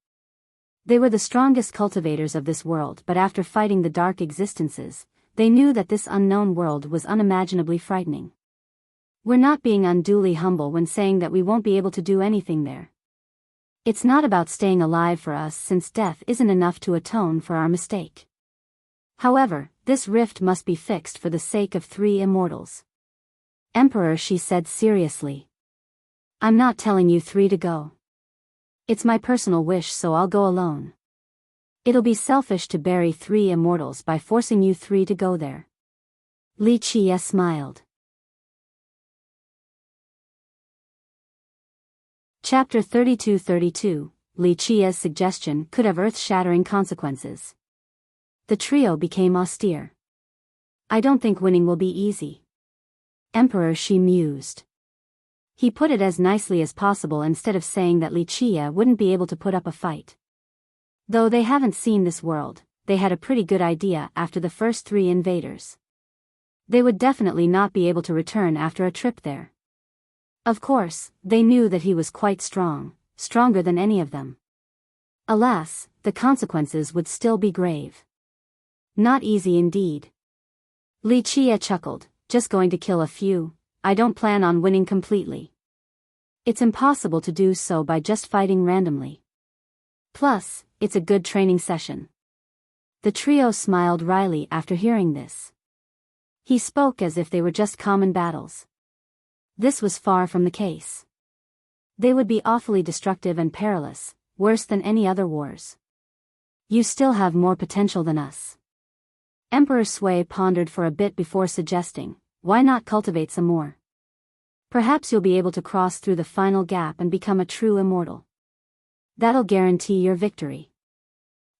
They were the strongest cultivators of this world, but after fighting the dark existences, they knew that this unknown world was unimaginably frightening. We're not being unduly humble when saying that we won't be able to do anything there. It's not about staying alive for us, since death isn't enough to atone for our mistake. However, this rift must be fixed for the sake of 3 immortals. Emperor Shi said seriously. I'm not telling you 3 to go. It's my personal wish, so I'll go alone. It'll be selfish to bury 3 immortals by forcing you 3 to go there. Li Chia smiled. Chapter 32-32, Li Chia's suggestion could have earth-shattering consequences. The trio became austere. I don't think winning will be easy. Emperor Shi mused. He put it as nicely as possible instead of saying that Li Chia wouldn't be able to put up a fight. Though they haven't seen this world, they had a pretty good idea after the first 3 invaders. They would definitely not be able to return after a trip there. Of course, they knew that he was quite strong, stronger than any of them. Alas, the consequences would still be grave. Not easy indeed. Li Chia chuckled, just going to kill a few, I don't plan on winning completely. It's impossible to do so by just fighting randomly. Plus, it's a good training session. The trio smiled wryly after hearing this. He spoke as if they were just common battles. This was far from the case. They would be awfully destructive and perilous, worse than any other wars. You still have more potential than us. Emperor Sui pondered for a bit before suggesting, why not cultivate some more? Perhaps you'll be able to cross through the final gap and become a true immortal. That'll guarantee your victory.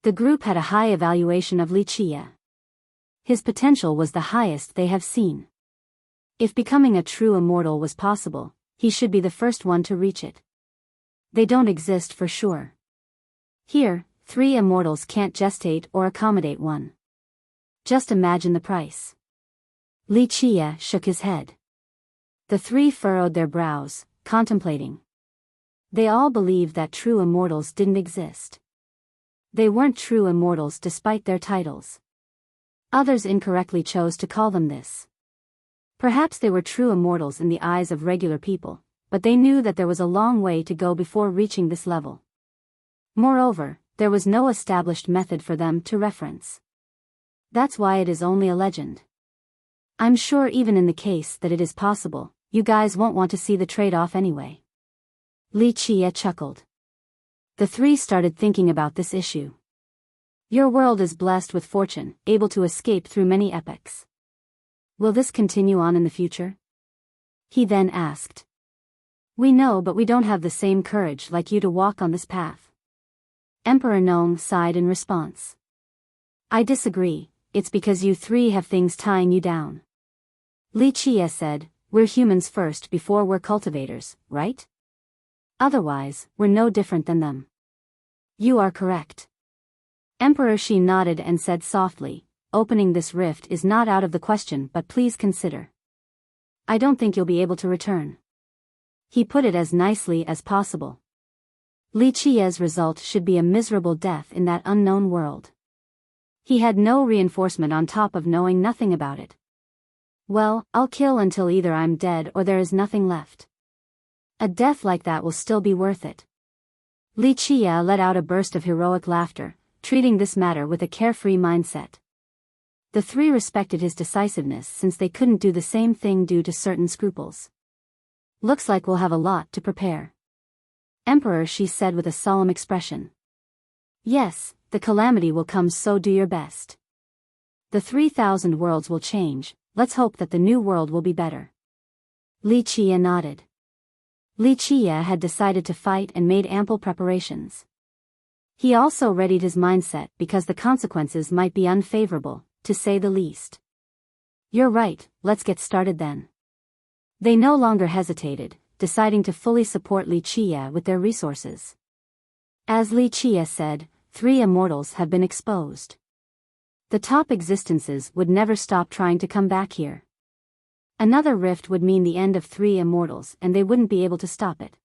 The group had a high evaluation of Li Chia. His potential was the highest they have seen. If becoming a true immortal was possible, he should be the first one to reach it. They don't exist for sure. Here, 3 immortals can't gestate or accommodate one. Just imagine the price. Li Chia shook his head. The 3 furrowed their brows, contemplating. They all believed that true immortals didn't exist. They weren't true immortals despite their titles. Others incorrectly chose to call them this. Perhaps they were true immortals in the eyes of regular people, but they knew that there was a long way to go before reaching this level. Moreover, there was no established method for them to reference. That's why it is only a legend. I'm sure even in the case that it is possible, you guys won't want to see the trade-off anyway. Li Chia chuckled. The three started thinking about this issue. Your world is blessed with fortune, able to escape through many epochs. Will this continue on in the future? He then asked. We know, but we don't have the same courage like you to walk on this path. Emperor Nong sighed in response. I disagree, it's because you three have things tying you down. Li Chia said, we're humans first before we're cultivators, right? Otherwise, we're no different than them. You are correct. Emperor Shi nodded and said softly, opening this rift is not out of the question, but please consider. I don't think you'll be able to return. He put it as nicely as possible. Li Chia's result should be a miserable death in that unknown world. He had no reinforcement on top of knowing nothing about it. Well, I'll kill until either I'm dead or there is nothing left. A death like that will still be worth it. Li Chia let out a burst of heroic laughter, treating this matter with a carefree mindset. The three respected his decisiveness since they couldn't do the same thing due to certain scruples. Looks like we'll have a lot to prepare. Emperor Shi said with a solemn expression. Yes, the calamity will come, so do your best. The 3,000 worlds will change, let's hope that the new world will be better. Li Chia nodded. Li Chia had decided to fight and made ample preparations. He also readied his mindset because the consequences might be unfavorable, to say the least. You're right, let's get started then. They no longer hesitated, deciding to fully support Li Chia with their resources. As Li Chia said, 3 immortals have been exposed. The top existences would never stop trying to come back here. Another rift would mean the end of 3 immortals and they wouldn't be able to stop it.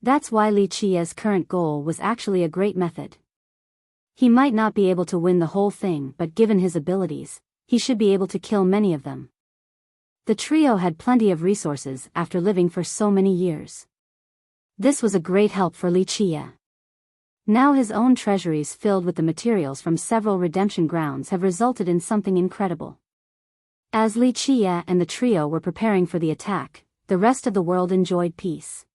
That's why Li Chia's current goal was actually a great method. He might not be able to win the whole thing, but given his abilities, he should be able to kill many of them. The trio had plenty of resources after living for so many years. This was a great help for Li Chia. Now his own treasuries filled with the materials from several redemption grounds have resulted in something incredible. As Li Chia and the trio were preparing for the attack, the rest of the world enjoyed peace.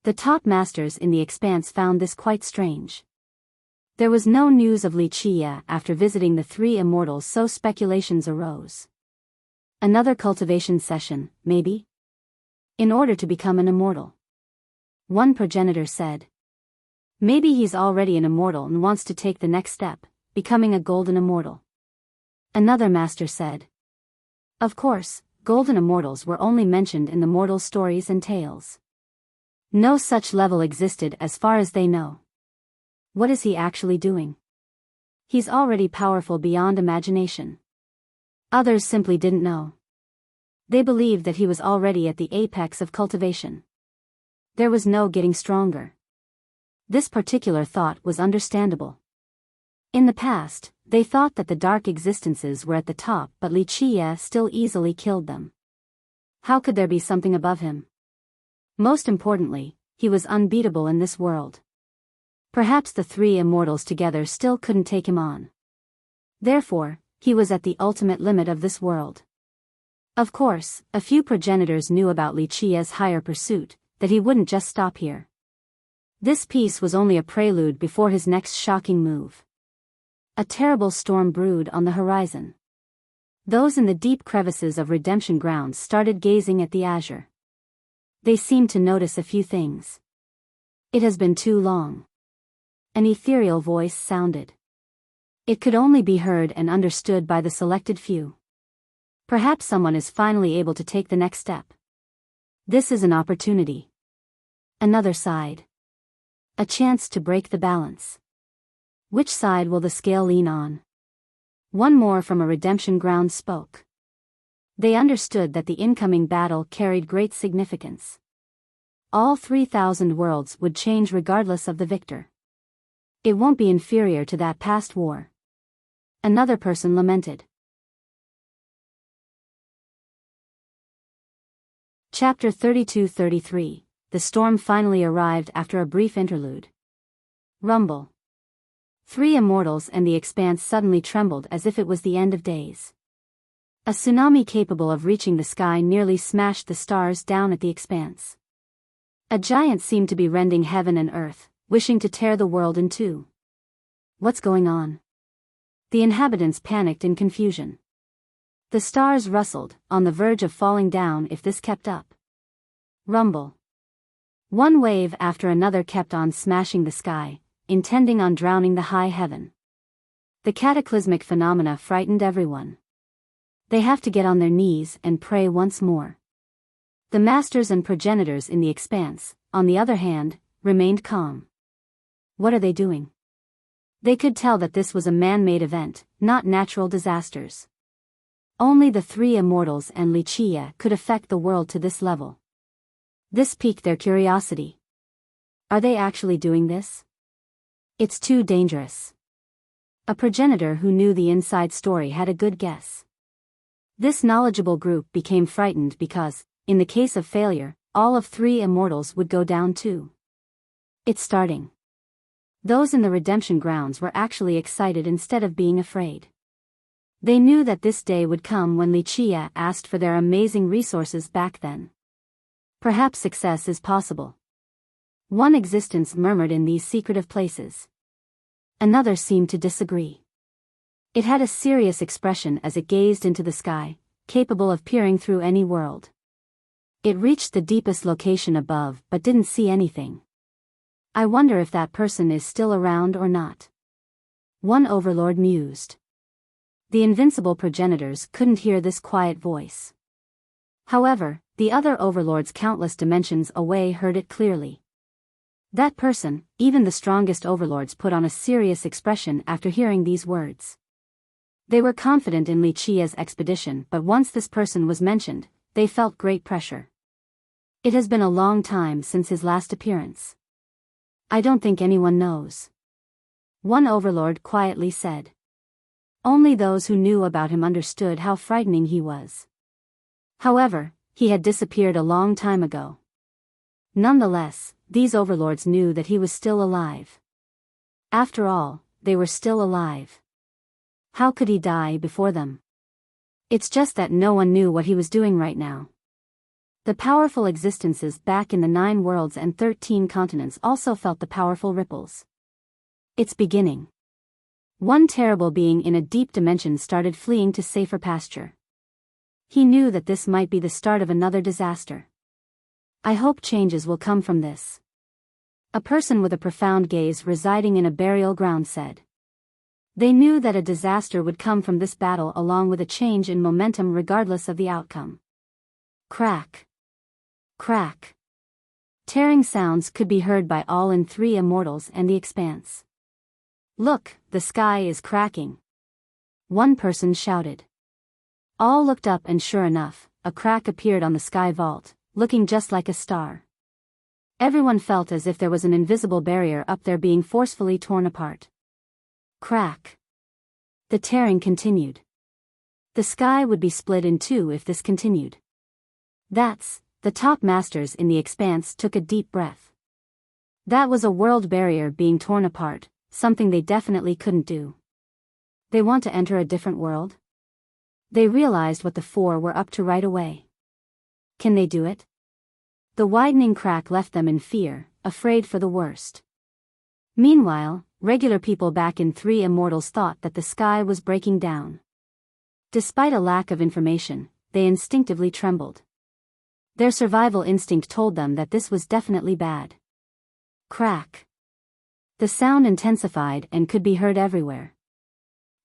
The top masters in the expanse found this quite strange. There was no news of Li Chia after visiting the 3 immortals, so speculations arose. Another cultivation session, maybe? In order to become an immortal. One progenitor said. Maybe he's already an immortal and wants to take the next step, becoming a golden immortal. Another master said. Of course, golden immortals were only mentioned in the mortal stories and tales. No such level existed as far as they know. What is he actually doing? He's already powerful beyond imagination. Others simply didn't know. They believed that he was already at the apex of cultivation. There was no getting stronger. This particular thought was understandable. In the past, they thought that the dark existences were at the top, but Li Chia still easily killed them. How could there be something above him? Most importantly, he was unbeatable in this world. Perhaps the 3 immortals together still couldn't take him on. Therefore, he was at the ultimate limit of this world. Of course, a few progenitors knew about Li Chia's higher pursuit, that he wouldn't just stop here. This piece was only a prelude before his next shocking move. A terrible storm brewed on the horizon. Those in the deep crevices of redemption grounds started gazing at the azure. They seemed to notice a few things. It has been too long. An ethereal voice sounded. It could only be heard and understood by the selected few. Perhaps someone is finally able to take the next step. This is an opportunity. Another sighed. A chance to break the balance. Which side will the scale lean on? One more from a redemption ground spoke. They understood that the incoming battle carried great significance. All 3,000 worlds would change regardless of the victor. It won't be inferior to that past war. Another person lamented. Chapter 32-33. The storm finally arrived after a brief interlude. Rumble. Three immortals and the expanse suddenly trembled as if it was the end of days. A tsunami capable of reaching the sky nearly smashed the stars down at the expanse. A giant seemed to be rending heaven and earth, wishing to tear the world in two. What's going on? The inhabitants panicked in confusion. The stars rustled, on the verge of falling down if this kept up. Rumble. One wave after another kept on smashing the sky, intending on drowning the high heaven. The cataclysmic phenomena frightened everyone. They have to get on their knees and pray once more. The masters and progenitors in the expanse, on the other hand, remained calm. What are they doing? They could tell that this was a man-made event, not natural disasters. Only the three immortals and Wuxia could affect the world to this level. This piqued their curiosity. Are they actually doing this? It's too dangerous. A progenitor who knew the inside story had a good guess. This knowledgeable group became frightened because, in the case of failure, all of three immortals would go down too. It's starting. Those in the redemption grounds were actually excited instead of being afraid. They knew that this day would come when Wuxia asked for their amazing resources back then. Perhaps success is possible. One existence murmured in these secretive places. Another seemed to disagree. It had a serious expression as it gazed into the sky, capable of peering through any world. It reached the deepest location above but didn't see anything. I wonder if that person is still around or not. One overlord mused. The invincible progenitors couldn't hear this quiet voice. However, the other overlords countless dimensions away heard it clearly. That person, even the strongest overlords put on a serious expression after hearing these words. They were confident in Wuxia's expedition, but once this person was mentioned, they felt great pressure. It has been a long time since his last appearance. I don't think anyone knows. One overlord quietly said. Only those who knew about him understood how frightening he was. However, he had disappeared a long time ago. Nonetheless, these overlords knew that he was still alive. After all, they were still alive. How could he die before them? It's just that no one knew what he was doing right now. The powerful existences back in the 9 worlds and 13 continents also felt the powerful ripples. It's beginning. One terrible being in a deep dimension started fleeing to safer pasture. He knew that this might be the start of another disaster. I hope changes will come from this. A person with a profound gaze residing in a burial ground said. They knew that a disaster would come from this battle along with a change in momentum regardless of the outcome. Crack. Crack. Tearing sounds could be heard by all in three immortals and the expanse. Look, the sky is cracking. One person shouted. All looked up and sure enough, a crack appeared on the sky vault, looking just like a star. Everyone felt as if there was an invisible barrier up there being forcefully torn apart. Crack. The tearing continued. The sky would be split in two if this continued. The top masters in the expanse took a deep breath. That was a world barrier being torn apart, something they definitely couldn't do. They want to enter a different world? They realized what the four were up to right away. Can they do it? The widening crack left them in fear, afraid for the worst. Meanwhile, regular people back in three immortals thought that the sky was breaking down. Despite a lack of information, they instinctively trembled. Their survival instinct told them that this was definitely bad. Crack. The sound intensified and could be heard everywhere.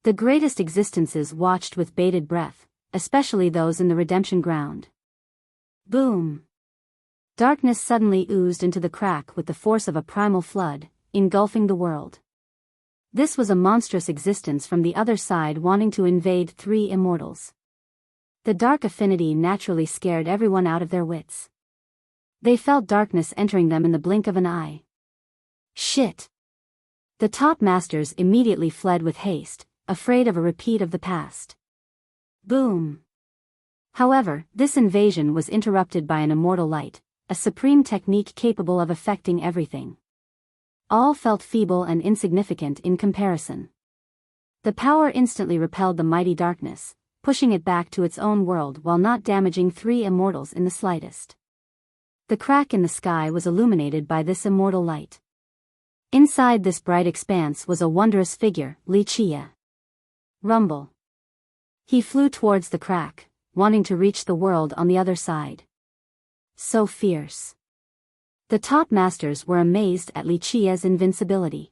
The greatest existences watched with bated breath, especially those in the redemption ground. Boom. Darkness suddenly oozed into the crack with the force of a primal flood, engulfing the world. This was a monstrous existence from the other side wanting to invade three immortals. The dark affinity naturally scared everyone out of their wits. They felt darkness entering them in the blink of an eye. Shit. The top masters immediately fled with haste, afraid of a repeat of the past. Boom. However, this invasion was interrupted by an immortal light, a supreme technique capable of affecting everything. All felt feeble and insignificant in comparison. The power instantly repelled the mighty darkness, pushing it back to its own world while not damaging three immortals in the slightest. The crack in the sky was illuminated by this immortal light. Inside this bright expanse was a wondrous figure, Wuxia. Rumble. He flew towards the crack, wanting to reach the world on the other side. So fierce. The top masters were amazed at Wuxia's invincibility.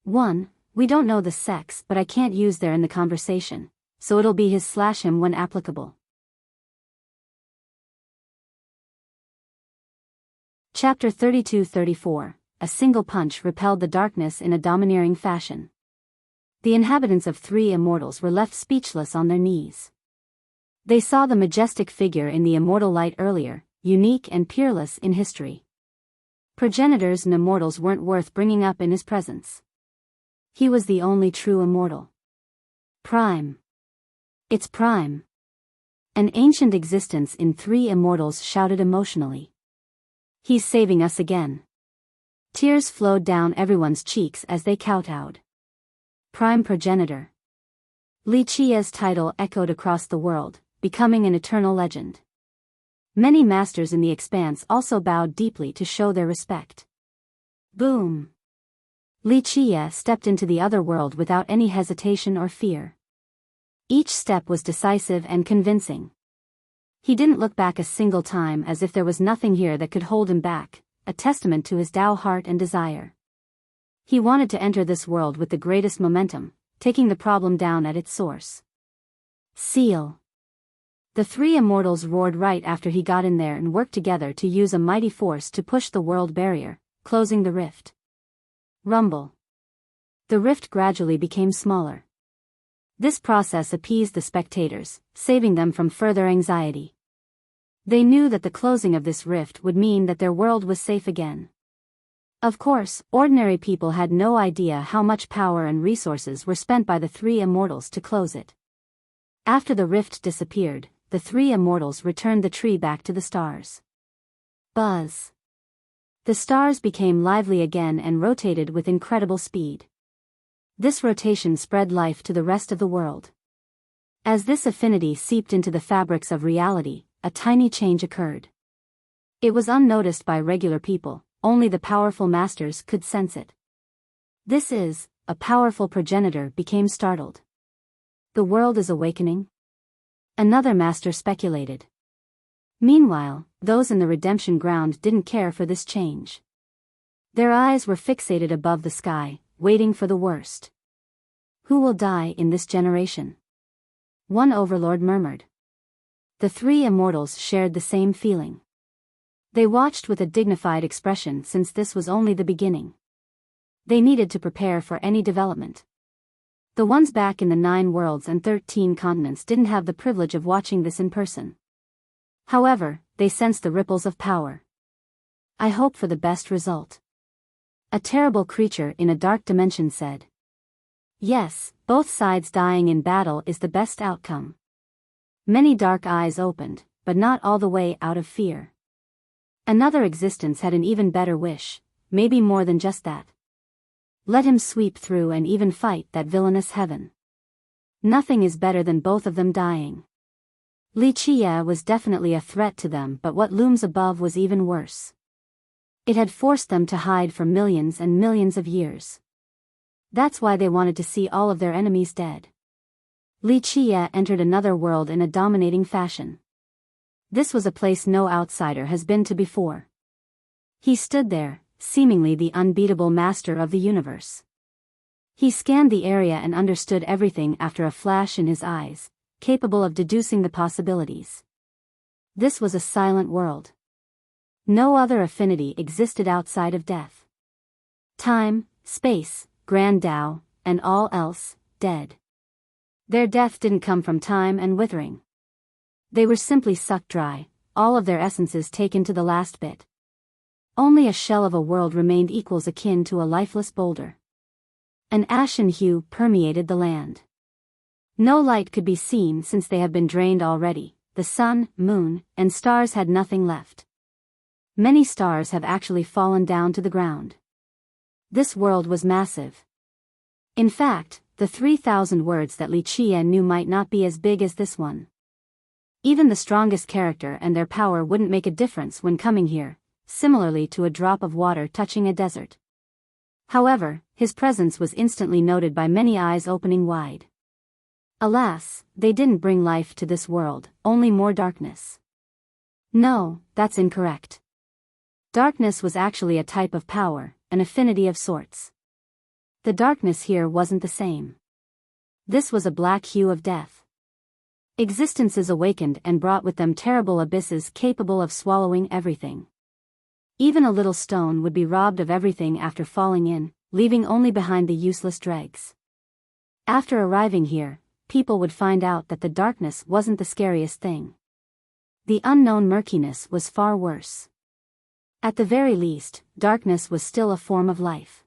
1. We don't know the sex, but I can't use there in the conversation, so it'll be his/him when applicable. Chapter 32-34. A single punch repelled the darkness in a domineering fashion. The inhabitants of three immortals were left speechless on their knees. They saw the majestic figure in the immortal light earlier, unique and peerless in history. Progenitors and immortals weren't worth bringing up in his presence. He was the only true immortal. Prime. It's Prime. An ancient existence in three immortals shouted emotionally. He's saving us again. Tears flowed down everyone's cheeks as they kowtowed. Prime Progenitor. Wuxia's title echoed across the world, becoming an eternal legend. Many masters in the expanse also bowed deeply to show their respect. Boom! Wuxia stepped into the other world without any hesitation or fear. Each step was decisive and convincing. He didn't look back a single time, as if there was nothing here that could hold him back, a testament to his Tao heart and desire. He wanted to enter this world with the greatest momentum, taking the problem down at its source. Seal. The three immortals roared right after he got in there and worked together to use a mighty force to push the world barrier, closing the rift. Rumble. The rift gradually became smaller. This process appeased the spectators, saving them from further anxiety. They knew that the closing of this rift would mean that their world was safe again. Of course, ordinary people had no idea how much power and resources were spent by the three immortals to close it. After the rift disappeared, the three immortals returned the tree back to the stars. Buzz. The stars became lively again and rotated with incredible speed. This rotation spread life to the rest of the world. As this affinity seeped into the fabrics of reality, a tiny change occurred. It was unnoticed by regular people, only the powerful masters could sense it. This is, a powerful progenitor became startled. The world is awakening? Another master speculated. Meanwhile, those in the redemption ground didn't care for this change. Their eyes were fixated above the sky, waiting for the worst. Who will die in this generation? One overlord murmured. The three immortals shared the same feeling. They watched with a dignified expression since this was only the beginning. They needed to prepare for any development. The ones back in the 9 worlds and 13 continents didn't have the privilege of watching this in person. However, they sensed the ripples of power. I hope for the best result. A terrible creature in a dark dimension said. Yes, both sides dying in battle is the best outcome. Many dark eyes opened, but not all the way out of fear. Another existence had an even better wish, maybe more than just that. Let him sweep through and even fight that villainous heaven. Nothing is better than both of them dying. Wuxia was definitely a threat to them, but what looms above was even worse. It had forced them to hide for millions and millions of years. That's why they wanted to see all of their enemies dead. Wuxia entered another world in a dominating fashion. This was a place no outsider has been to before. He stood there, seemingly the unbeatable master of the universe. He scanned the area and understood everything after a flash in his eyes, capable of deducing the possibilities. This was a silent world. No other affinity existed outside of death. Time, space, grand Tao, and all else, dead. Their death didn't come from time and withering. They were simply sucked dry, all of their essences taken to the last bit. Only a shell of a world remained equals akin to a lifeless boulder. An ashen hue permeated the land. No light could be seen since they have been drained already, the sun, moon, and stars had nothing left. Many stars have actually fallen down to the ground. This world was massive. In fact, the 3,000 words that Li Qie knew might not be as big as this one. Even the strongest character and their power wouldn't make a difference when coming here, similarly to a drop of water touching a desert. However, his presence was instantly noted by many eyes opening wide. Alas, they didn't bring life to this world, only more darkness. No, that's incorrect. Darkness was actually a type of power, an affinity of sorts. The darkness here wasn't the same. This was a black hue of death. Existences awakened and brought with them terrible abysses capable of swallowing everything. Even a little stone would be robbed of everything after falling in, leaving only behind the useless dregs. After arriving here, people would find out that the darkness wasn't the scariest thing. The unknown murkiness was far worse. At the very least, darkness was still a form of life.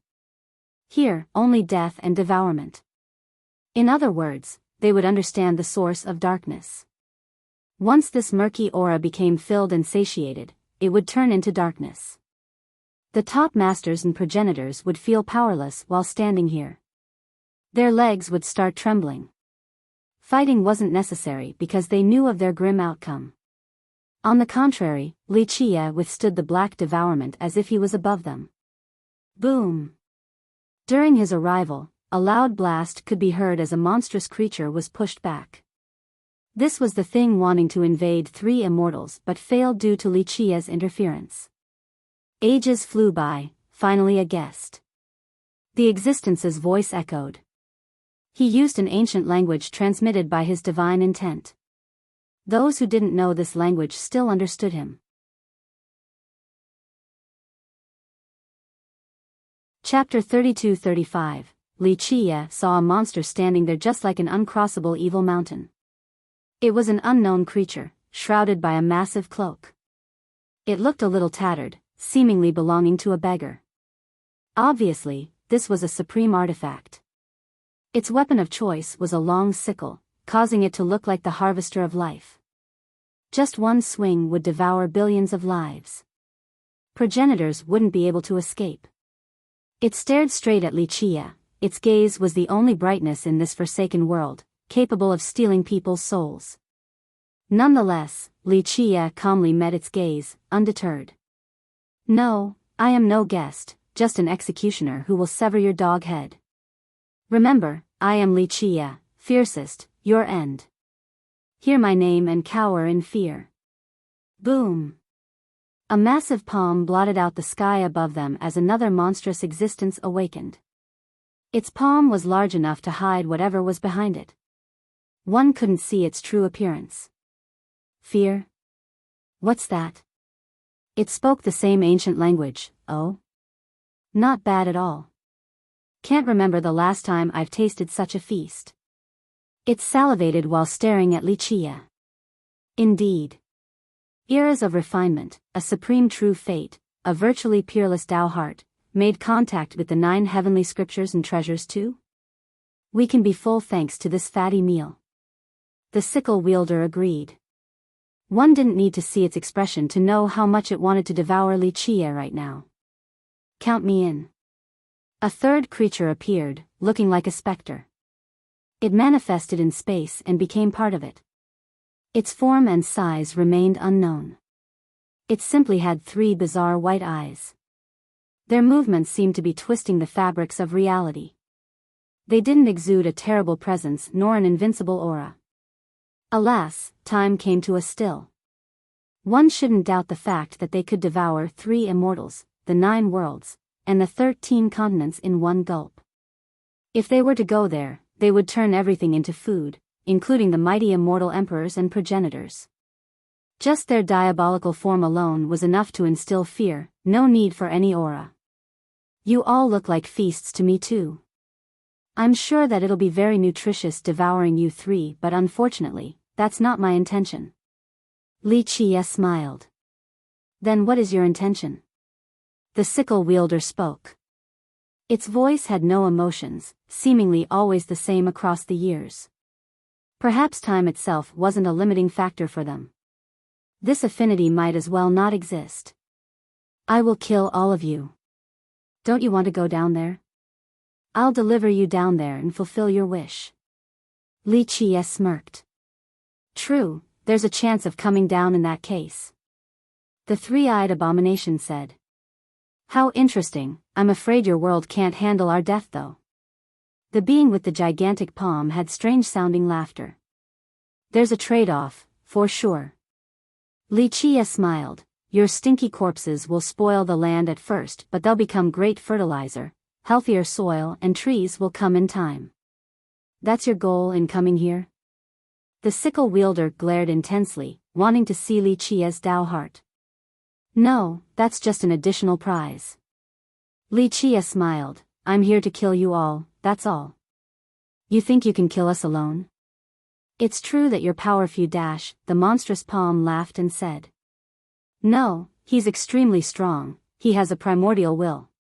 Here, only death and devourment. In other words, they would understand the source of darkness. Once this murky aura became filled and satiated, it would turn into darkness. The top masters and progenitors would feel powerless while standing here. Their legs would start trembling. Fighting wasn't necessary because they knew of their grim outcome. On the contrary, Li Qie withstood the black devourment as if he was above them. Boom! During his arrival, a loud blast could be heard as a monstrous creature was pushed back. This was the thing wanting to invade 3 immortals but failed due to Li Qie's interference. Ages flew by, finally a guest. The existence's voice echoed. He used an ancient language transmitted by his divine intent. Those who didn't know this language still understood him. Chapter 32-35. Li Qie saw a monster standing there just like an uncrossable evil mountain. It was an unknown creature, shrouded by a massive cloak. It looked a little tattered, seemingly belonging to a beggar. Obviously, this was a supreme artifact. Its weapon of choice was a long sickle, causing it to look like the harvester of life. Just one swing would devour billions of lives. Progenitors wouldn't be able to escape. It stared straight at Li Qie. Its gaze was the only brightness in this forsaken world, capable of stealing people's souls. Nonetheless, Li Qie calmly met its gaze, undeterred. No, I am no guest, just an executioner who will sever your dog head. Remember, I am Li Qie, fiercest, your end. Hear my name and cower in fear. Boom! A massive palm blotted out the sky above them as another monstrous existence awakened. Its palm was large enough to hide whatever was behind it. One couldn't see its true appearance. Fear? What's that? It spoke the same ancient language. Oh? Not bad at all. Can't remember the last time I've tasted such a feast. It salivated while staring at Li Qie. Indeed. Eras of refinement, a supreme true fate, a virtually peerless Tao heart, made contact with the 9 heavenly scriptures and treasures too? We can be full thanks to this fatty meal. The sickle wielder agreed. One didn't need to see its expression to know how much it wanted to devour Li Qie right now. Count me in. A third creature appeared, looking like a specter. It manifested in space and became part of it. Its form and size remained unknown. It simply had 3 bizarre white eyes. Their movements seemed to be twisting the fabrics of reality. They didn't exude a terrible presence nor an invincible aura. Alas, time came to a still. One shouldn't doubt the fact that they could devour 3 immortals, the 9 worlds, and the 13 continents in one gulp. If they were to go there, they would turn everything into food, including the mighty immortal emperors and progenitors. Just their diabolical form alone was enough to instill fear, no need for any aura. You all look like feasts to me too. I'm sure that it'll be very nutritious devouring you 3, but unfortunately, that's not my intention. Li Qie smiled. Then what is your intention? The sickle wielder spoke. Its voice had no emotions, seemingly always the same across the years. Perhaps time itself wasn't a limiting factor for them. This affinity might as well not exist. I will kill all of you. Don't you want to go down there? I'll deliver you down there and fulfill your wish. Li Qie smirked. True, there's a chance of coming down in that case. The three-eyed abomination said. How interesting, I'm afraid your world can't handle our death though. The being with the gigantic palm had strange-sounding laughter. There's a trade-off, for sure. Li Qie smiled. Your stinky corpses will spoil the land at first, but they'll become great fertilizer. Healthier soil and trees will come in time. That's your goal in coming here? The sickle wielder glared intensely, wanting to see Li Qie's Dao heart. No, that's just an additional prize. Li Qie smiled. I'm here to kill you all, that's all. You think you can kill us alone? It's true that your power few dash, the monstrous palm laughed and said. No, he's extremely strong, he has a primordial will.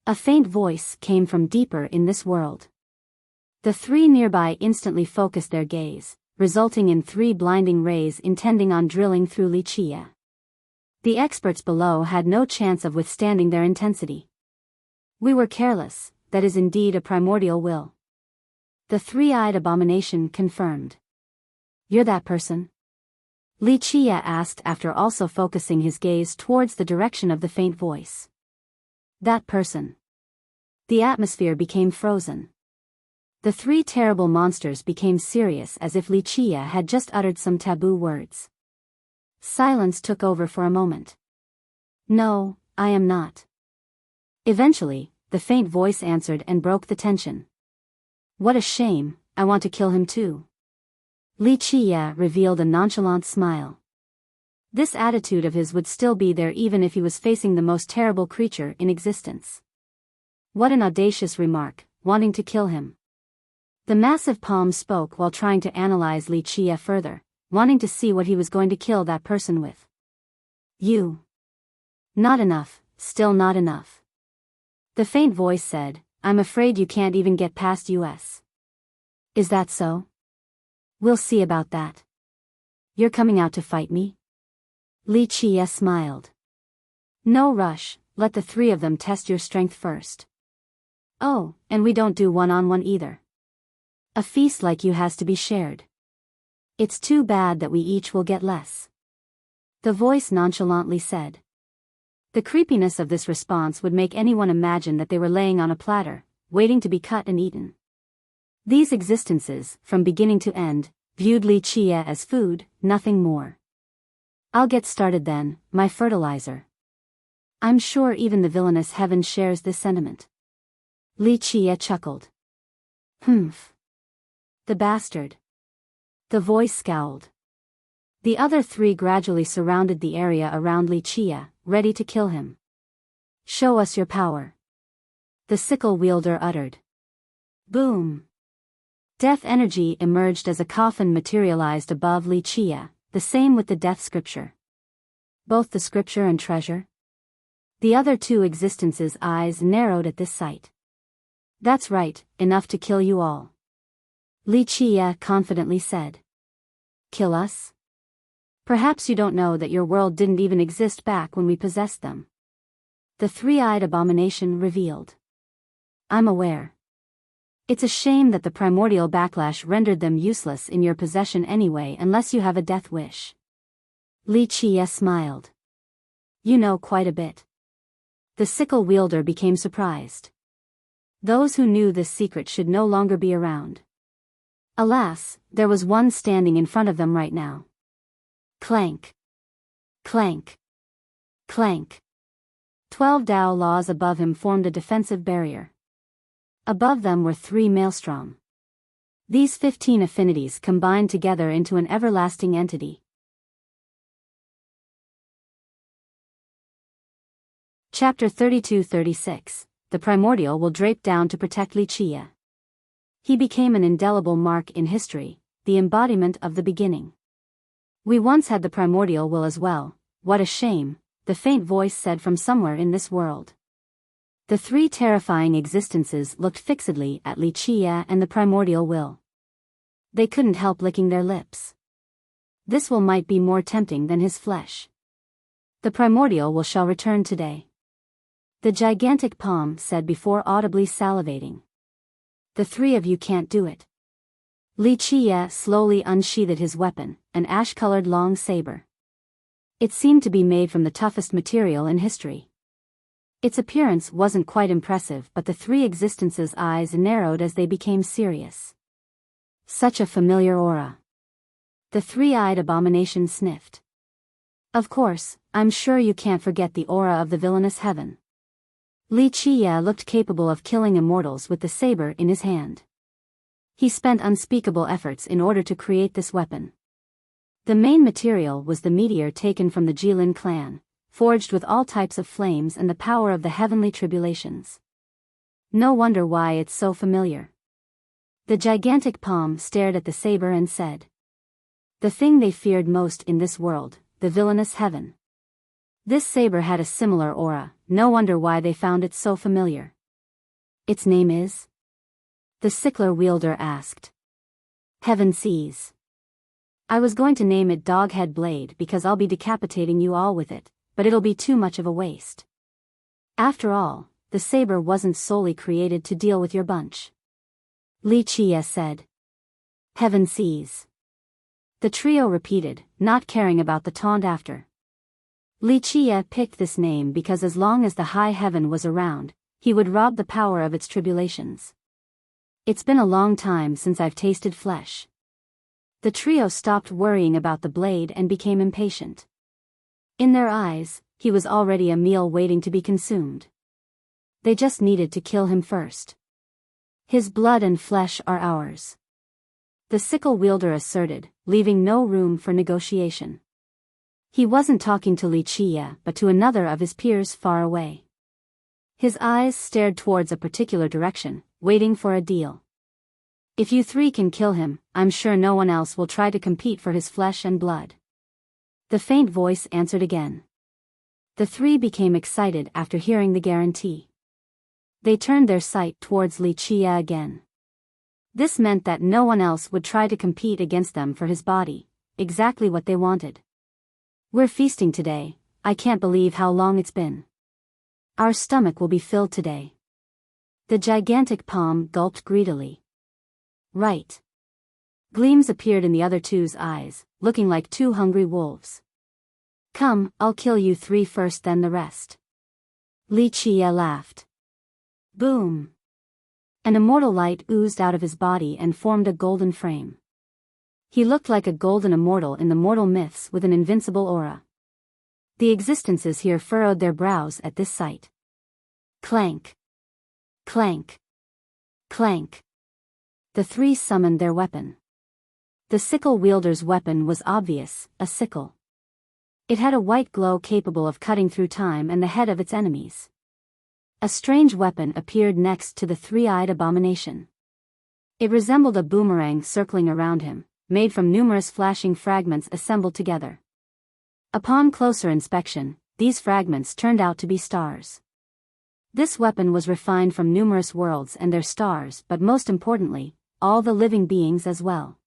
A faint voice came from deeper in this world. The three nearby instantly focused their gaze, resulting in three blinding rays intending on drilling through Li Qie. The experts below had no chance of withstanding their intensity. We were careless, that is indeed a primordial will. The three-eyed abomination confirmed. You're that person? Li Qie asked after also focusing his gaze towards the direction of the faint voice. That person. The atmosphere became frozen. The three terrible monsters became serious as if Li Qie had just uttered some taboo words. Silence took over for a moment. No, I am not. Eventually, the faint voice answered and broke the tension. What a shame, I want to kill him too. Li Qie revealed a nonchalant smile. This attitude of his would still be there even if he was facing the most terrible creature in existence. What an audacious remark, wanting to kill him. The massive palm spoke while trying to analyze Li Qie further, wanting to see what he was going to kill that person with. You. Not enough, still not enough. The faint voice said, I'm afraid you can't even get past US. Is that so? We'll see about that. You're coming out to fight me? Li Qie smiled. No rush, let the three of them test your strength first. Oh, and we don't do one-on-one either. A feast like you has to be shared. It's too bad that we each will get less. The voice nonchalantly said. The creepiness of this response would make anyone imagine that they were laying on a platter, waiting to be cut and eaten. These existences, from beginning to end, viewed Li Qie as food, nothing more. I'll get started then, my fertilizer. I'm sure even the villainous heaven shares this sentiment. Li Qie chuckled. Humph. The bastard. The voice scowled. The other three gradually surrounded the area around Li Qie, ready to kill him. Show us your power. The sickle wielder uttered. Boom. Death energy emerged as a coffin materialized above Li Qie, the same with the death scripture. Both the scripture and treasure? The other two existences' eyes narrowed at this sight. That's right, enough to kill you all. Li Qie confidently said. Kill us? Perhaps you don't know that your world didn't even exist back when we possessed them. The three-eyed abomination revealed. I'm aware. It's a shame that the primordial backlash rendered them useless in your possession anyway unless you have a death wish. Li Qie smiled. You know quite a bit. The sickle wielder became surprised. Those who knew this secret should no longer be around. Alas, there was one standing in front of them right now. Clank. Clank. Clank. 12 Dao laws above him formed a defensive barrier. Above them were 3 maelstrom. These 15 affinities combined together into an everlasting entity. Chapter 32-36. The primordial will drape down to protect Li Qie. He became an indelible mark in history, the embodiment of the beginning. We once had the primordial will as well, what a shame, the faint voice said from somewhere in this world. The 3 terrifying existences looked fixedly at Li Qie and the primordial will. They couldn't help licking their lips. This will might be more tempting than his flesh. The primordial will shall return today. The gigantic palm said before audibly salivating. The three of you can't do it. Li Qie slowly unsheathed his weapon, an ash-colored long saber. It seemed to be made from the toughest material in history. Its appearance wasn't quite impressive, but the three existences' eyes narrowed as they became serious. Such a familiar aura. The three-eyed abomination sniffed. Of course, I'm sure you can't forget the aura of the villainous heaven. Li Qie looked capable of killing immortals with the saber in his hand. He spent unspeakable efforts in order to create this weapon. The main material was the meteor taken from the Jilin clan, forged with all types of flames and the power of the heavenly tribulations. No wonder why it's so familiar. The gigantic palm stared at the saber and said, "The thing they feared most in this world, the villainous heaven. This saber had a similar aura, no wonder why they found it so familiar." "Its name is?" the sickler wielder asked. "Heaven sees. I was going to name it Doghead Blade because I'll be decapitating you all with it, but it'll be too much of a waste. After all, the saber wasn't solely created to deal with your bunch." Li Qie said. "Heaven sees." The trio repeated, not caring about the taunt after. Li Qie picked this name because as long as the high heaven was around, he would rob the power of its tribulations. "It's been a long time since I've tasted flesh." The trio stopped worrying about the blade and became impatient. In their eyes, he was already a meal waiting to be consumed. They just needed to kill him first. "His blood and flesh are ours," the sickle wielder asserted, leaving no room for negotiation. He wasn't talking to Li Qie but to another of his peers far away. His eyes stared towards a particular direction, waiting for a deal. "If you three can kill him, I'm sure no one else will try to compete for his flesh and blood." The faint voice answered again. The three became excited after hearing the guarantee. They turned their sight towards Li Qie again. This meant that no one else would try to compete against them for his body, exactly what they wanted. "We're feasting today, I can't believe how long it's been. Our stomach will be filled today." The gigantic palm gulped greedily. "Right." Gleams appeared in the other two's eyes, looking like two hungry wolves. "Come, I'll kill you three first, then the rest." Li Qie laughed. Boom! An immortal light oozed out of his body and formed a golden frame. He looked like a golden immortal in the mortal myths with an invincible aura. The existences here furrowed their brows at this sight. Clank! Clank! Clank! The three summoned their weapon. The sickle wielder's weapon was obvious, a sickle. It had a white glow capable of cutting through time and the head of its enemies. A strange weapon appeared next to the three-eyed abomination. It resembled a boomerang circling around him, made from numerous flashing fragments assembled together. Upon closer inspection, these fragments turned out to be stars. This weapon was refined from numerous worlds and their stars, but most importantly, all the living beings as well.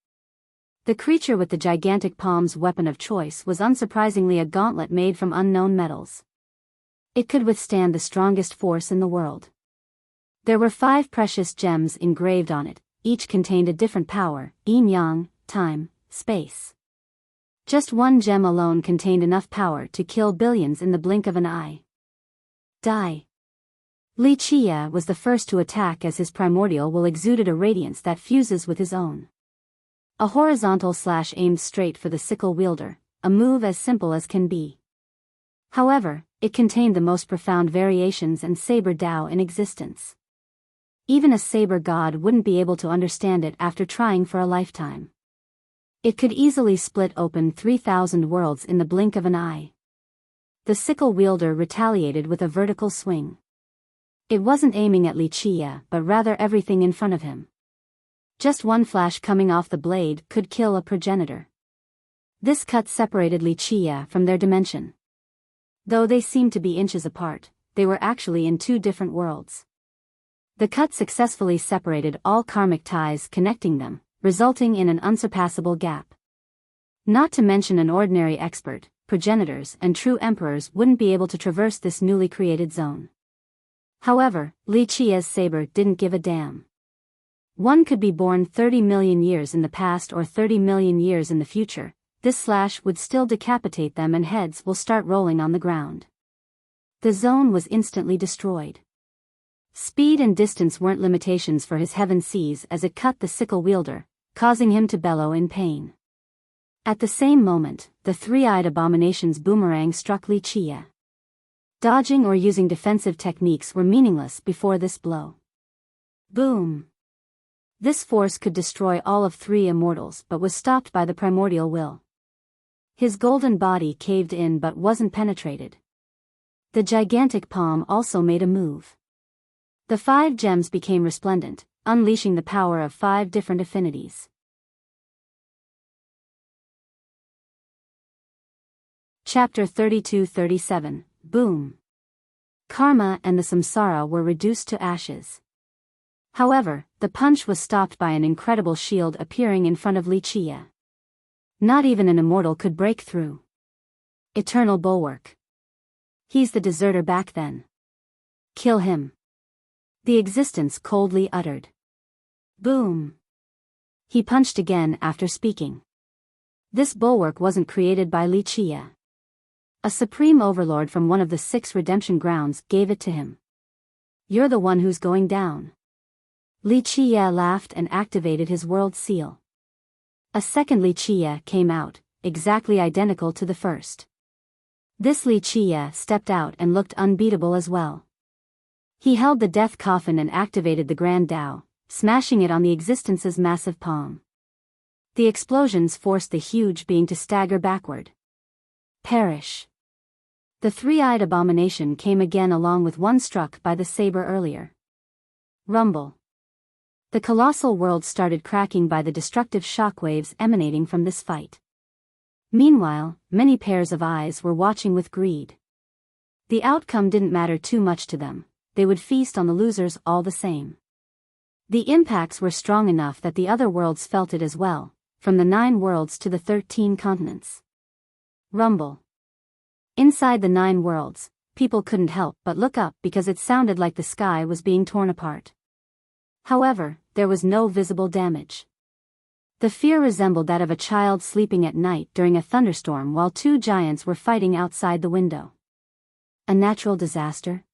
The creature with the gigantic palm's weapon of choice was unsurprisingly a gauntlet made from unknown metals. It could withstand the strongest force in the world. There were 5 precious gems engraved on it, each contained a different power, yin-yang, time, space. Just one gem alone contained enough power to kill billions in the blink of an eye. Die! Li Qie was the first to attack as his primordial will exuded a radiance that fuses with his own. A horizontal slash aimed straight for the sickle wielder, a move as simple as can be. However, it contained the most profound variations and saber Dao in existence. Even a saber god wouldn't be able to understand it after trying for a lifetime. It could easily split open 3,000 worlds in the blink of an eye. The sickle wielder retaliated with a vertical swing. It wasn't aiming at Li Qie but rather everything in front of him. Just one flash coming off the blade could kill a progenitor. This cut separated Li Qie from their dimension. Though they seemed to be inches apart, they were actually in 2 different worlds. The cut successfully separated all karmic ties connecting them, resulting in an unsurpassable gap. Not to mention an ordinary expert, progenitors and true emperors wouldn't be able to traverse this newly created zone. However, Li Qia's saber didn't give a damn. One could be born 30 million years in the past or 30 million years in the future, this slash would still decapitate them and heads will start rolling on the ground. The zone was instantly destroyed. Speed and distance weren't limitations for his heaven seas as it cut the sickle wielder, causing him to bellow in pain. At the same moment, the three-eyed abomination's boomerang struck Li Qia. Dodging or using defensive techniques were meaningless before this blow. Boom! This force could destroy all of three immortals but was stopped by the primordial will. His golden body caved in but wasn't penetrated. The gigantic palm also made a move. The 5 gems became resplendent, unleashing the power of 5 different affinities. Chapter 32-37, Boom! Karma and the Samsara were reduced to ashes. However, the punch was stopped by an incredible shield appearing in front of Li Qia. Not even an immortal could break through. Eternal bulwark. He's the deserter back then. Kill him. The existence coldly uttered. Boom! He punched again after speaking. This bulwark wasn't created by Li Qia. A supreme overlord from one of the 6 redemption grounds gave it to him. You're the one who's going down. Li Qia laughed and activated his world seal. A second Li Qia came out, exactly identical to the first. This Li Qia stepped out and looked unbeatable as well. He held the death coffin and activated the Grand Tao, smashing it on the existence's massive palm. The explosions forced the huge being to stagger backward. Perish. The three-eyed abomination came again along with one struck by the saber earlier. Rumble. The colossal world started cracking by the destructive shockwaves emanating from this fight. Meanwhile, many pairs of eyes were watching with greed. The outcome didn't matter too much to them, they would feast on the losers all the same. The impacts were strong enough that the other worlds felt it as well, from the 9 worlds to the 13 continents. Rumble. Inside the 9 worlds, people couldn't help but look up because it sounded like the sky was being torn apart. However, there was no visible damage. The fear resembled that of a child sleeping at night during a thunderstorm while 2 giants were fighting outside the window. A natural disaster?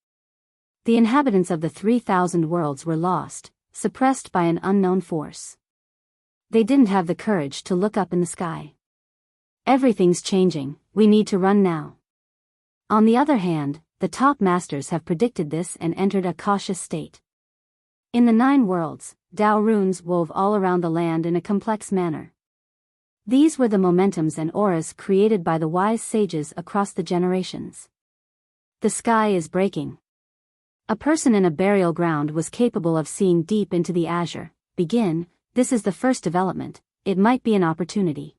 The inhabitants of the 3,000 worlds were lost, suppressed by an unknown force. They didn't have the courage to look up in the sky. Everything's changing, we need to run now. On the other hand, the top masters have predicted this and entered a cautious state. In the 9 worlds, Tao runes wove all around the land in a complex manner. These were the momentums and auras created by the wise sages across the generations. The sky is breaking. A person in a burial ground was capable of seeing deep into the azure. Begin, this is the first development, it might be an opportunity.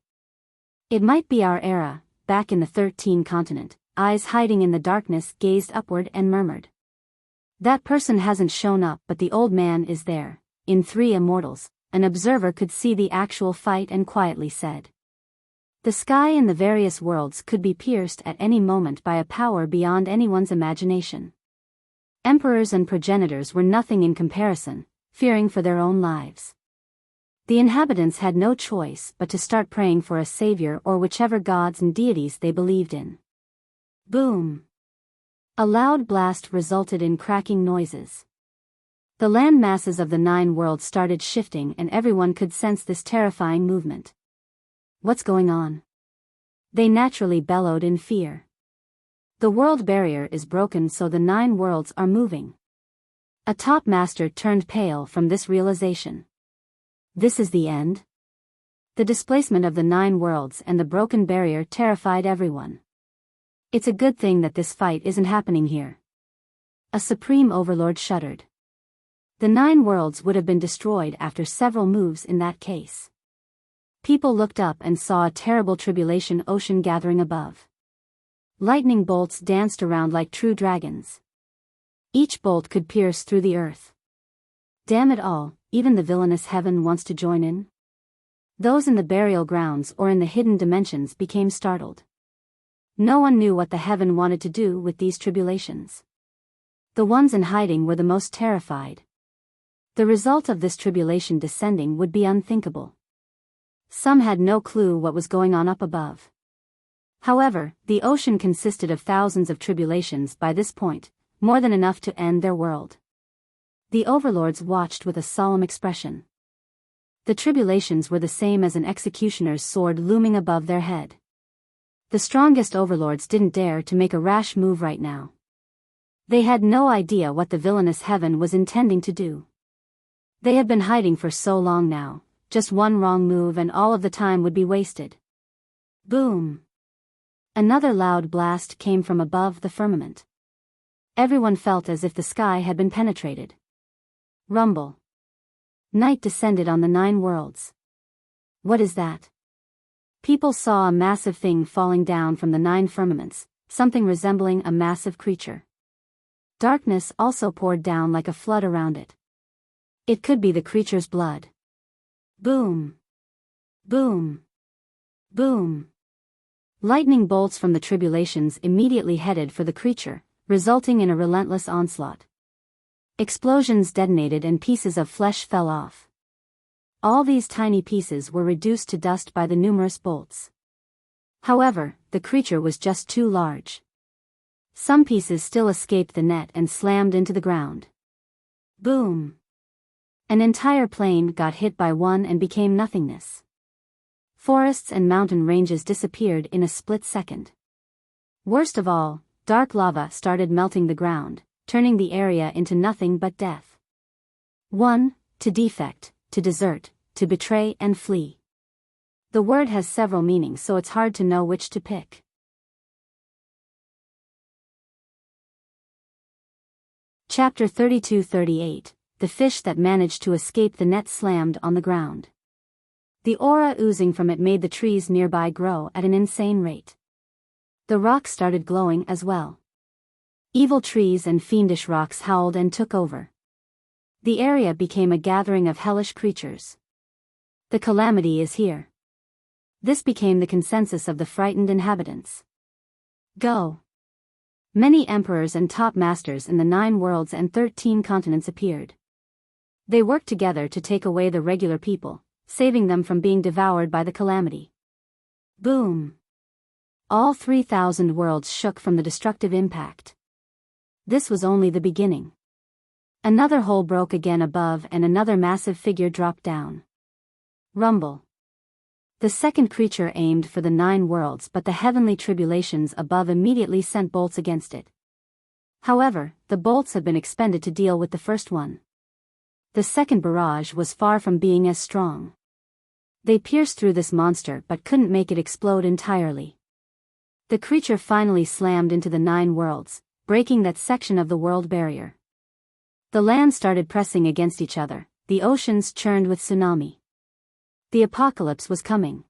It might be our era. Back in the 13 continent, eyes hiding in the darkness gazed upward and murmured. That person hasn't shown up but the old man is there. In 3 immortals, an observer could see the actual fight and quietly said. The sky in the various worlds could be pierced at any moment by a power beyond anyone's imagination. Emperors and progenitors were nothing in comparison, fearing for their own lives. The inhabitants had no choice but to start praying for a savior or whichever gods and deities they believed in. Boom! A loud blast resulted in cracking noises. The land masses of the 9 worlds started shifting and everyone could sense this terrifying movement. What's going on? They naturally bellowed in fear. The world barrier is broken so the 9 worlds are moving. A top master turned pale from this realization. This is the end? The displacement of the 9 worlds and the broken barrier terrified everyone. It's a good thing that this fight isn't happening here. A supreme overlord shuddered. The 9 worlds would have been destroyed after several moves in that case. People looked up and saw a terrible tribulation ocean gathering above. Lightning bolts danced around like true dragons. Each bolt could pierce through the earth. Damn it all, even the villainous heaven wants to join in? Those in the burial grounds or in the hidden dimensions became startled. No one knew what the heaven wanted to do with these tribulations. The ones in hiding were the most terrified. The result of this tribulation descending would be unthinkable. Some had no clue what was going on up above. However, the ocean consisted of thousands of tribulations by this point, more than enough to end their world. The overlords watched with a solemn expression. The tribulations were the same as an executioner's sword looming above their head. The strongest overlords didn't dare to make a rash move right now. They had no idea what the villainous heaven was intending to do. They had been hiding for so long now, just one wrong move and all of the time would be wasted. Boom! Another loud blast came from above the firmament. Everyone felt as if the sky had been penetrated. Rumble. Night descended on the 9 worlds. What is that? People saw a massive thing falling down from the 9 firmaments, something resembling a massive creature. Darkness also poured down like a flood around it. It could be the creature's blood. Boom! Boom! Boom! Lightning bolts from the tribulations immediately headed for the creature, resulting in a relentless onslaught. Explosions detonated and pieces of flesh fell off. All these tiny pieces were reduced to dust by the numerous bolts. However, the creature was just too large. Some pieces still escaped the net and slammed into the ground. Boom! An entire plain got hit by one and became nothingness. Forests and mountain ranges disappeared in a split second. Worst of all, dark lava started melting the ground, turning the area into nothing but death. 1. To defect, to desert, to betray and flee. The word has several meanings, so it's hard to know which to pick. Chapter 32-38, The fish that managed to escape the net slammed on the ground. The aura oozing from it made the trees nearby grow at an insane rate. The rocks started glowing as well. Evil trees and fiendish rocks howled and took over. The area became a gathering of hellish creatures. The calamity is here. This became the consensus of the frightened inhabitants. Go! Many emperors and top masters in the 9 worlds and 13 continents appeared. They worked together to take away the regular people, saving them from being devoured by the calamity. Boom! All 3,000 worlds shook from the destructive impact. This was only the beginning. Another hole broke again above and another massive figure dropped down. Rumble. The second creature aimed for the 9 worlds, but the heavenly tribulations above immediately sent bolts against it. However, the bolts had been expended to deal with the first one. The second barrage was far from being as strong. They pierced through this monster but couldn't make it explode entirely. The creature finally slammed into the 9 worlds, breaking that section of the world barrier. The land started pressing against each other, the oceans churned with tsunami. The apocalypse was coming.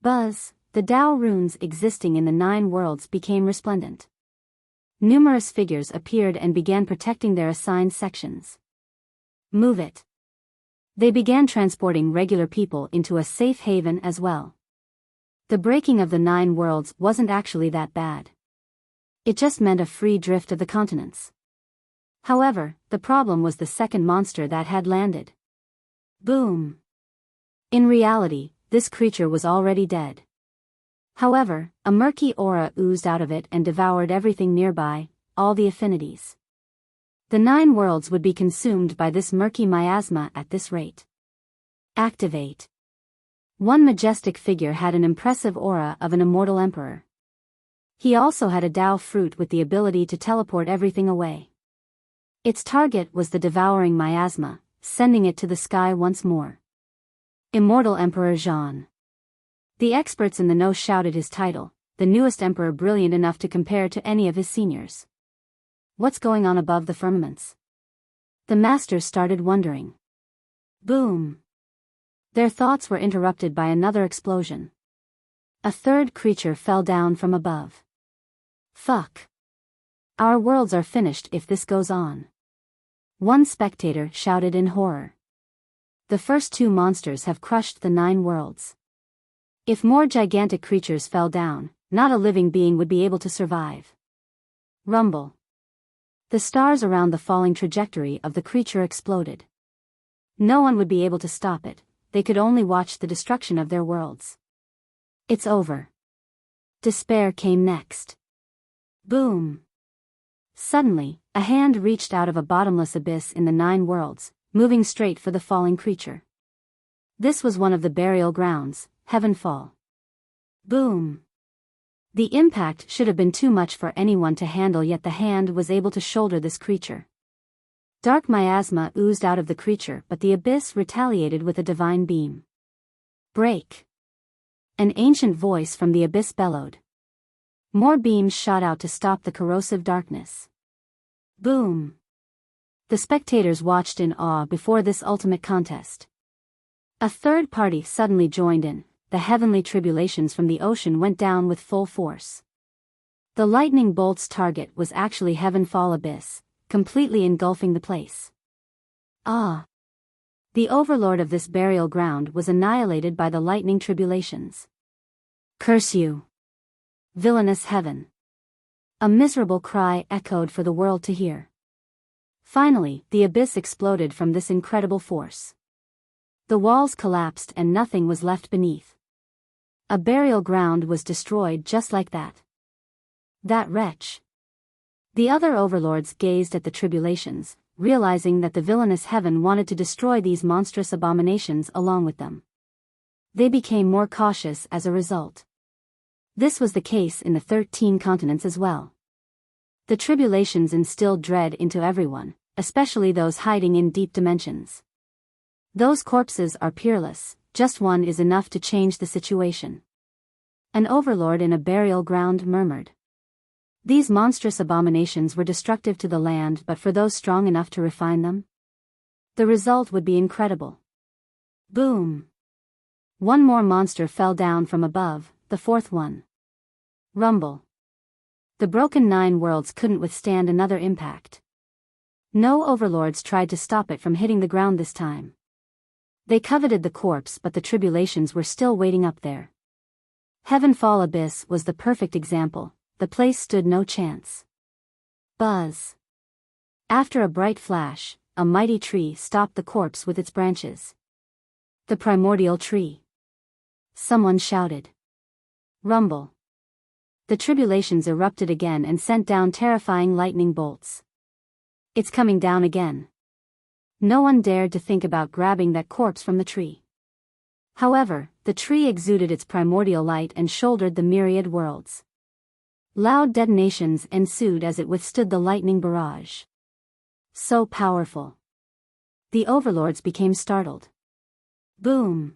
Buzz, the Tao runes existing in the 9 worlds became resplendent. Numerous figures appeared and began protecting their assigned sections. Move it. They began transporting regular people into a safe haven as well. The breaking of the 9 worlds wasn't actually that bad. It just meant a free drift of the continents. However, the problem was the second monster that had landed. Boom! In reality, this creature was already dead. However, a murky aura oozed out of it and devoured everything nearby, all the affinities. The 9 worlds would be consumed by this murky miasma at this rate. Activate. One majestic figure had an impressive aura of an immortal emperor. He also had a Tao fruit with the ability to teleport everything away. Its target was the devouring miasma, sending it to the sky once more. Immortal Emperor Zhan. The experts in the know shouted his title, the newest emperor brilliant enough to compare to any of his seniors. What's going on above the firmaments? The masters started wondering. Boom! Their thoughts were interrupted by another explosion. A third creature fell down from above. Fuck! Our worlds are finished if this goes on. One spectator shouted in horror. the first two monsters have crushed the 9 worlds. If more gigantic creatures fell down, not a living being would be able to survive. Rumble. The stars around the falling trajectory of the creature exploded. No one would be able to stop it, they could only watch the destruction of their worlds. It's over. Despair came next. Boom. Suddenly, a hand reached out of a bottomless abyss in the 9 worlds, moving straight for the falling creature. This was one of the burial grounds, Heavenfall. Boom. The impact should have been too much for anyone to handle, yet the hand was able to shoulder this creature. Dark miasma oozed out of the creature, but the abyss retaliated with a divine beam. Break. An ancient voice from the abyss bellowed. More beams shot out to stop the corrosive darkness. Boom. The spectators watched in awe before this ultimate contest. A third party suddenly joined in. The heavenly tribulations from the ocean went down with full force. The lightning bolt's target was actually Heavenfall Abyss, completely engulfing the place. Ah! The overlord of this burial ground was annihilated by the lightning tribulations. Curse you! Villainous heaven! A miserable cry echoed for the world to hear. Finally, the abyss exploded from this incredible force. The walls collapsed and nothing was left beneath. A burial ground was destroyed just like that. That wretch. The other overlords gazed at the tribulations, realizing that the villainous heaven wanted to destroy these monstrous abominations along with them. They became more cautious as a result. This was the case in the 13 continents as well. The tribulations instilled dread into everyone, especially those hiding in deep dimensions. Those corpses are peerless, just one is enough to change the situation. An overlord in a burial ground murmured. These monstrous abominations were destructive to the land, but for those strong enough to refine them, the result would be incredible. Boom! One more monster fell down from above, the fourth one. Rumble. The broken 9 worlds couldn't withstand another impact. No overlords tried to stop it from hitting the ground this time. They coveted the corpse, but the tribulations were still waiting up there. Heavenfall Abyss was the perfect example, the place stood no chance. Buzz. After a bright flash, a mighty tree stopped the corpse with its branches. The primordial tree. Someone shouted. Rumble. The tribulations erupted again and sent down terrifying lightning bolts. It's coming down again. No one dared to think about grabbing that corpse from the tree. However, the tree exuded its primordial light and shouldered the myriad worlds. Loud detonations ensued as it withstood the lightning barrage. So powerful. The overlords became startled. Boom!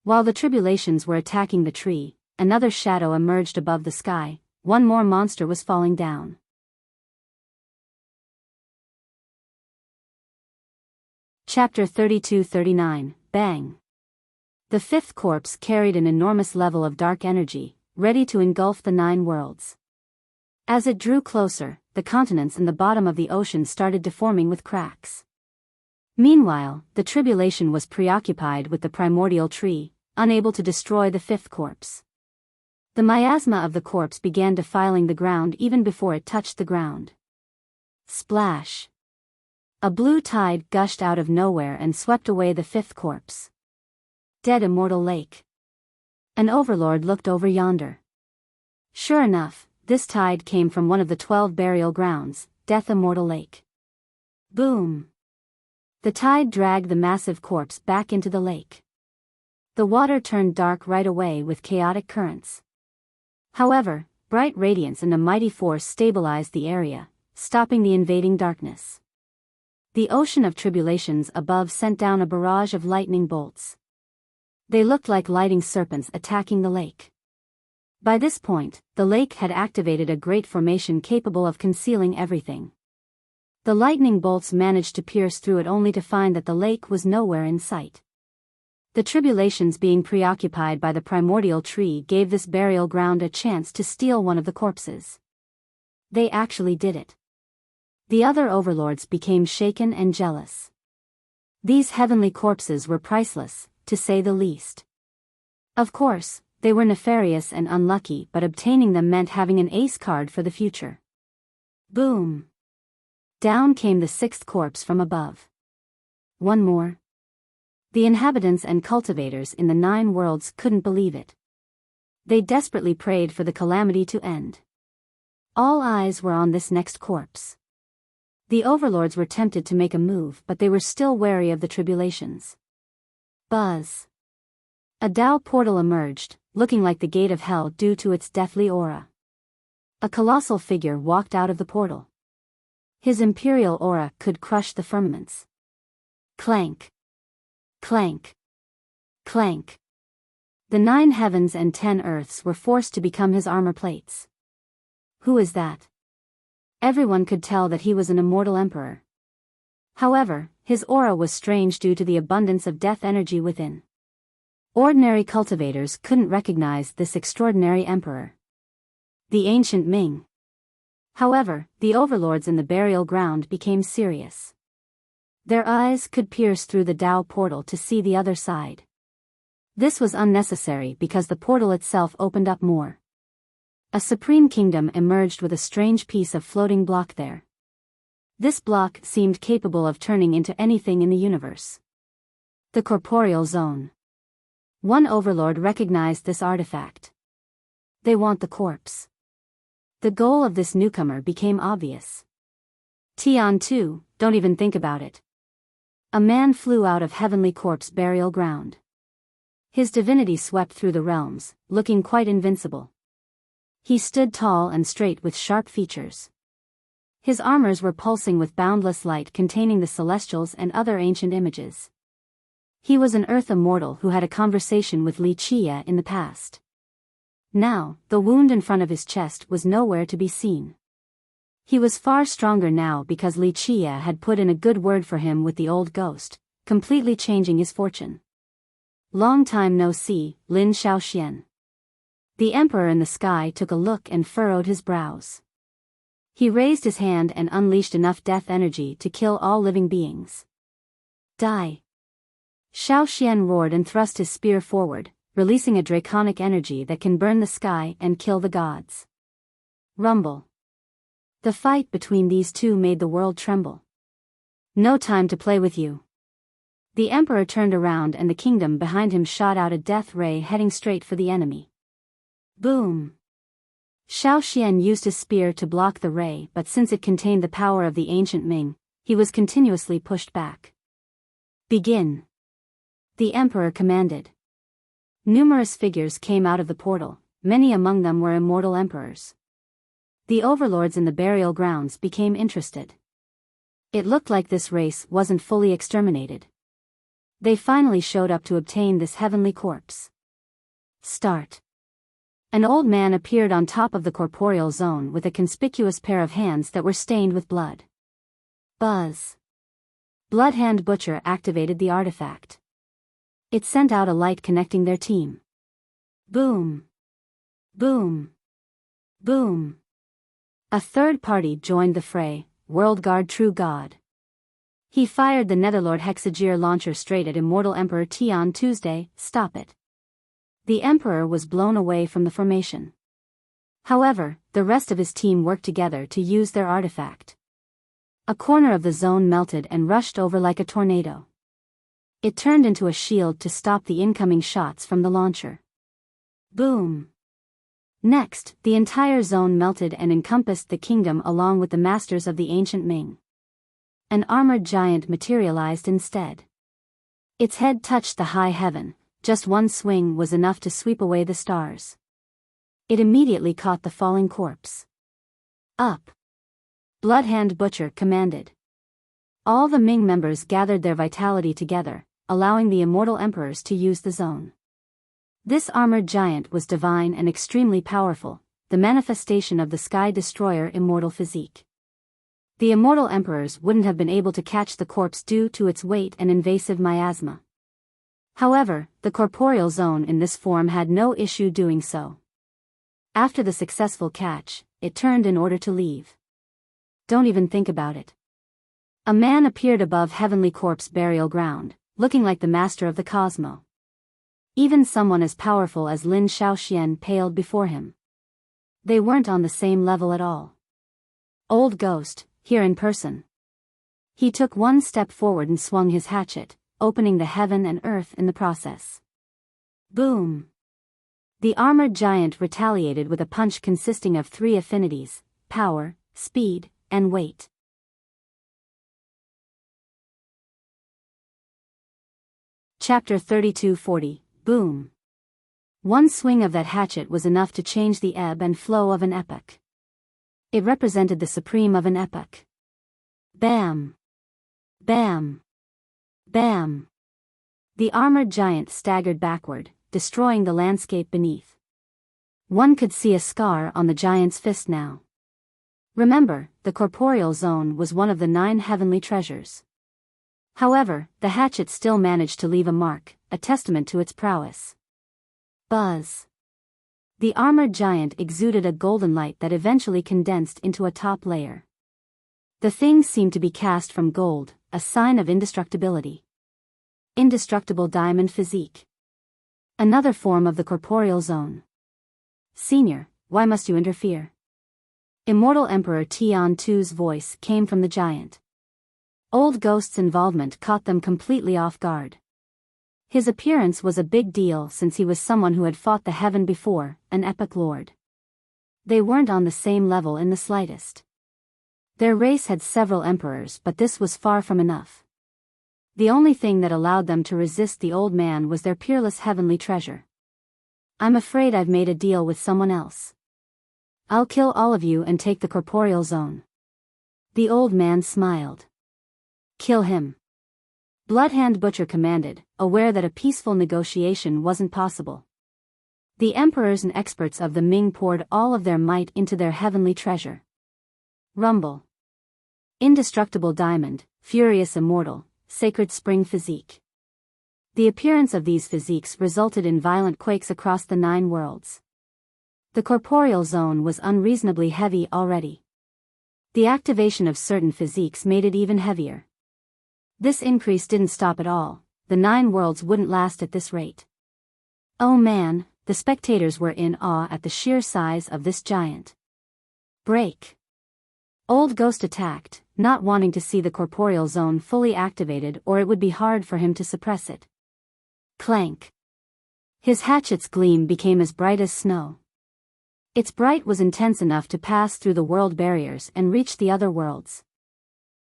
While the tribulations were attacking the tree, another shadow emerged above the sky, one more monster was falling down. Chapter 32-39, Bang! The fifth corpse carried an enormous level of dark energy, ready to engulf the 9 worlds. As it drew closer, the continents in the bottom of the ocean started deforming with cracks. Meanwhile, the tribulation was preoccupied with the primordial tree, unable to destroy the fifth corpse. The miasma of the corpse began defiling the ground even before it touched the ground. Splash! A blue tide gushed out of nowhere and swept away the fifth corpse. Dead Immortal Lake. An overlord looked over yonder. Sure enough, this tide came from one of the 12 burial grounds, Death Immortal Lake. Boom! The tide dragged the massive corpse back into the lake. The water turned dark right away with chaotic currents. However, bright radiance and a mighty force stabilized the area, stopping the invading darkness. The ocean of tribulations above sent down a barrage of lightning bolts. They looked like lightning serpents attacking the lake. By this point, the lake had activated a great formation capable of concealing everything. The lightning bolts managed to pierce through it only to find that the lake was nowhere in sight. The tribulations being preoccupied by the primordial tree gave this burial ground a chance to steal one of the corpses. They actually did it. The other overlords became shaken and jealous. These heavenly corpses were priceless, to say the least. Of course, they were nefarious and unlucky, but obtaining them meant having an ace card for the future. Boom! Down came the sixth corpse from above. One more. The inhabitants and cultivators in the 9 worlds couldn't believe it. They desperately prayed for the calamity to end. All eyes were on this next corpse. The overlords were tempted to make a move, but they were still wary of the tribulations. Buzz. A Tao portal emerged, looking like the gate of hell due to its deathly aura. A colossal figure walked out of the portal. His imperial aura could crush the firmaments. Clank. Clank. Clank. The 9 heavens and 10 earths were forced to become his armor plates. Who is that? Everyone could tell that he was an immortal emperor. However, his aura was strange due to the abundance of death energy within. Ordinary cultivators couldn't recognize this extraordinary emperor. The ancient Ming. However, the overlords in the burial ground became serious. Their eyes could pierce through the Tao portal to see the other side. This was unnecessary because the portal itself opened up more. A supreme kingdom emerged with a strange piece of floating block there. This block seemed capable of turning into anything in the universe. The corporeal zone. One overlord recognized this artifact. They want the corpse. The goal of this newcomer became obvious. Tian 2, don't even think about it. A man flew out of heavenly corpse burial ground. His divinity swept through the realms, looking quite invincible. He stood tall and straight with sharp features. His armors were pulsing with boundless light containing the celestials and other ancient images. He was an earth immortal who had a conversation with Wuxia in the past. Now, the wound in front of his chest was nowhere to be seen. He was far stronger now because Wuxia had put in a good word for him with the old ghost, completely changing his fortune. Long time no see, Lin Shaoxian. The emperor in the sky took a look and furrowed his brows. He raised his hand and unleashed enough death energy to kill all living beings. Die! Shaoxian roared and thrust his spear forward, releasing a draconic energy that can burn the sky and kill the gods. Rumble. The fight between these two made the world tremble. No time to play with you. The emperor turned around and the kingdom behind him shot out a death ray heading straight for the enemy. Boom! Shaoxian used his spear to block the ray, but since it contained the power of the ancient Ming, he was continuously pushed back. Begin! The emperor commanded. Numerous figures came out of the portal, many among them were immortal emperors. The overlords in the burial grounds became interested. It looked like this race wasn't fully exterminated. They finally showed up to obtain this heavenly corpse. Start. An old man appeared on top of the corporeal zone with a conspicuous pair of hands that were stained with blood. Buzz. Bloodhand Butcher activated the artifact. It sent out a light connecting their team. Boom. Boom. Boom. A third party joined the fray, Worldguard True God. He fired the Netherlord Hexagear launcher straight at Immortal Emperor Tian Tuesday. Stop it. The Emperor was blown away from the formation. However, the rest of his team worked together to use their artifact. A corner of the zone melted and rushed over like a tornado. It turned into a shield to stop the incoming shots from the launcher. Boom! Next, the entire zone melted and encompassed the kingdom along with the masters of the ancient Ming. An armored giant materialized instead. Its head touched the high heaven. Just one swing was enough to sweep away the stars. It immediately caught the falling corpse. Up! Bloodhand Butcher commanded. All the Ming members gathered their vitality together, allowing the immortal emperors to use the zone. This armored giant was divine and extremely powerful, the manifestation of the Sky Destroyer immortal physique. The immortal emperors wouldn't have been able to catch the corpse due to its weight and invasive miasma. However, the corporeal zone in this form had no issue doing so. After the successful catch, it turned in order to leave. Don't even think about it. A man appeared above heavenly corpse burial ground, looking like the master of the cosmos. Even someone as powerful as Lin Shaoxian paled before him. They weren't on the same level at all. Old Ghost, here in person. He took one step forward and swung his hatchet, opening the heaven and earth in the process. Boom! The armored giant retaliated with a punch consisting of 3 affinities: power, speed, and weight. Chapter 3240, Boom. One swing of that hatchet was enough to change the ebb and flow of an epoch. It represented the supreme of an epoch. Bam! Bam! Bam! The armored giant staggered backward, destroying the landscape beneath. One could see a scar on the giant's fist now. Remember, the corporeal zone was one of the 9 heavenly treasures. However, the hatchet still managed to leave a mark, a testament to its prowess. Buzz. The armored giant exuded a golden light that eventually condensed into a top layer. The thing seemed to be cast from gold, a sign of indestructibility. Indestructible diamond physique. Another form of the corporeal zone. Senior, why must you interfere? Immortal Emperor Tian Tu's voice came from the giant. Old Ghost's involvement caught them completely off guard. His appearance was a big deal since he was someone who had fought the heaven before, an epic lord. They weren't on the same level in the slightest. Their race had several emperors, but this was far from enough. The only thing that allowed them to resist the old man was their peerless heavenly treasure. I'm afraid I've made a deal with someone else. I'll kill all of you and take the corporeal zone. The old man smiled. Kill him. Bloodhand Butcher commanded, aware that a peaceful negotiation wasn't possible. The emperors and experts of the Ming poured all of their might into their heavenly treasure. Rumble. Indestructible diamond, furious immortal, sacred spring physique. The appearance of these physiques resulted in violent quakes across the 9 worlds. The corporeal zone was unreasonably heavy already. The activation of certain physiques made it even heavier. This increase didn't stop at all. The 9 worlds wouldn't last at this rate. Oh man, the spectators were in awe at the sheer size of this giant. Break. Old Ghost attacked, not wanting to see the corporeal zone fully activated, or it would be hard for him to suppress it. Clank. His hatchet's gleam became as bright as snow. Its bright was intense enough to pass through the world barriers and reach the other worlds.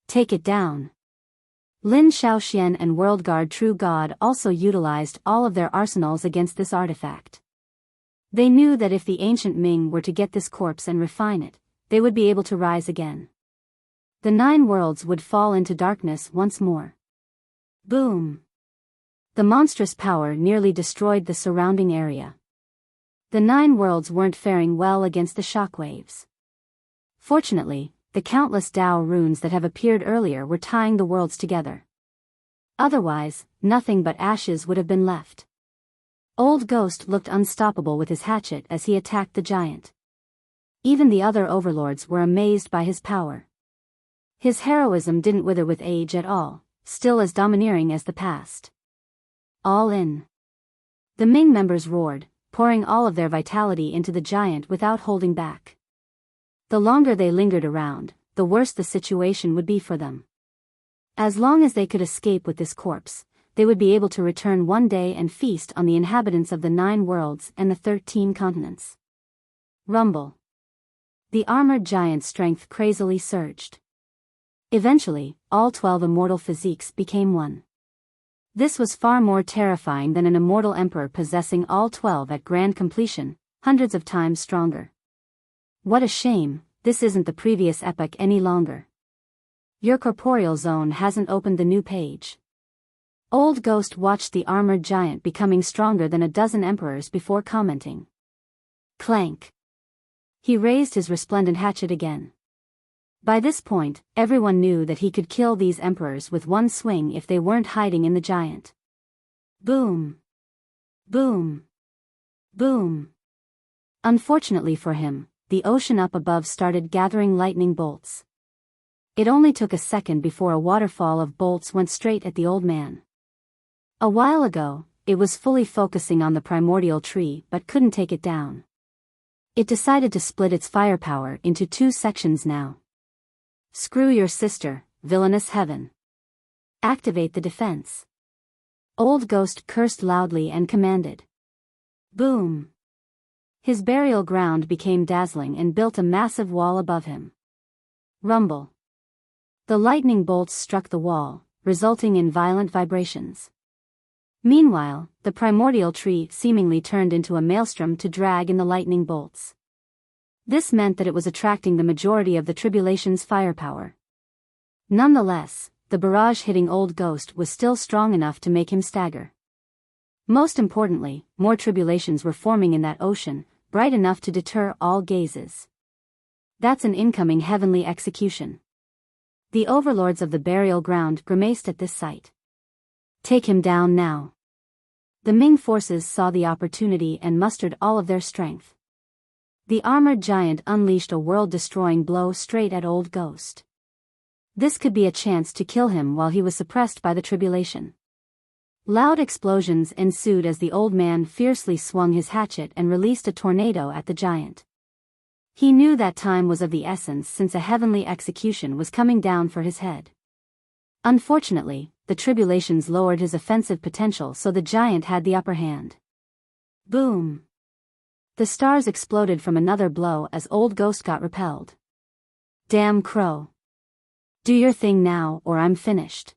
Take it down. Lin Shaoxian and World Guard True God also utilized all of their arsenals against this artifact. They knew that if the ancient Ming were to get this corpse and refine it, they would be able to rise again. The 9 worlds would fall into darkness once more. Boom! The monstrous power nearly destroyed the surrounding area. The 9 worlds weren't faring well against the shockwaves. Fortunately, the countless Dao runes that have appeared earlier were tying the worlds together. Otherwise, nothing but ashes would have been left. Old Ghost looked unstoppable with his hatchet as he attacked the giant. Even the other overlords were amazed by his power. His heroism didn't wither with age at all, still as domineering as the past. All in. The Ming members roared, pouring all of their vitality into the giant without holding back. The longer they lingered around, the worse the situation would be for them. As long as they could escape with this corpse, they would be able to return one day and feast on the inhabitants of the 9 worlds and the 13 continents. Rumble. The armored giant's strength crazily surged. Eventually, all 12 immortal physiques became one. This was far more terrifying than an immortal emperor possessing all 12 at grand completion, hundreds of times stronger. What a shame, this isn't the previous epoch any longer. Your corporeal zone hasn't opened the new page. Old Ghost watched the armored giant becoming stronger than a dozen emperors before commenting. Clank. He raised his resplendent hatchet again. By this point, everyone knew that he could kill these emperors with one swing if they weren't hiding in the giant. Boom. Boom. Boom. Unfortunately for him, the ocean up above started gathering lightning bolts. It only took a second before a waterfall of bolts went straight at the old man. A while ago, it was fully focusing on the primordial tree but couldn't take it down. It decided to split its firepower into two sections now. Screw your sister, villainous heaven. Activate the defense. Old Ghost cursed loudly and commanded. Boom. His burial ground became dazzling and built a massive wall above him. Rumble. The lightning bolts struck the wall, resulting in violent vibrations. Meanwhile, the primordial tree seemingly turned into a maelstrom to drag in the lightning bolts. This meant that it was attracting the majority of the tribulation's firepower. Nonetheless, the barrage hitting Old Ghost was still strong enough to make him stagger. Most importantly, more tribulations were forming in that ocean, bright enough to deter all gazes. That's an incoming heavenly execution. The overlords of the burial ground grimaced at this sight. Take him down now. The Ming forces saw the opportunity and mustered all of their strength. The armored giant unleashed a world-destroying blow straight at Old Ghost. This could be a chance to kill him while he was suppressed by the tribulation. Loud explosions ensued as the old man fiercely swung his hatchet and released a tornado at the giant. He knew that time was of the essence since a heavenly execution was coming down for his head. Unfortunately, the tribulations lowered his offensive potential so the giant had the upper hand. Boom! The stars exploded from another blow as Old Ghost got repelled. Damn crow! Do your thing now or I'm finished.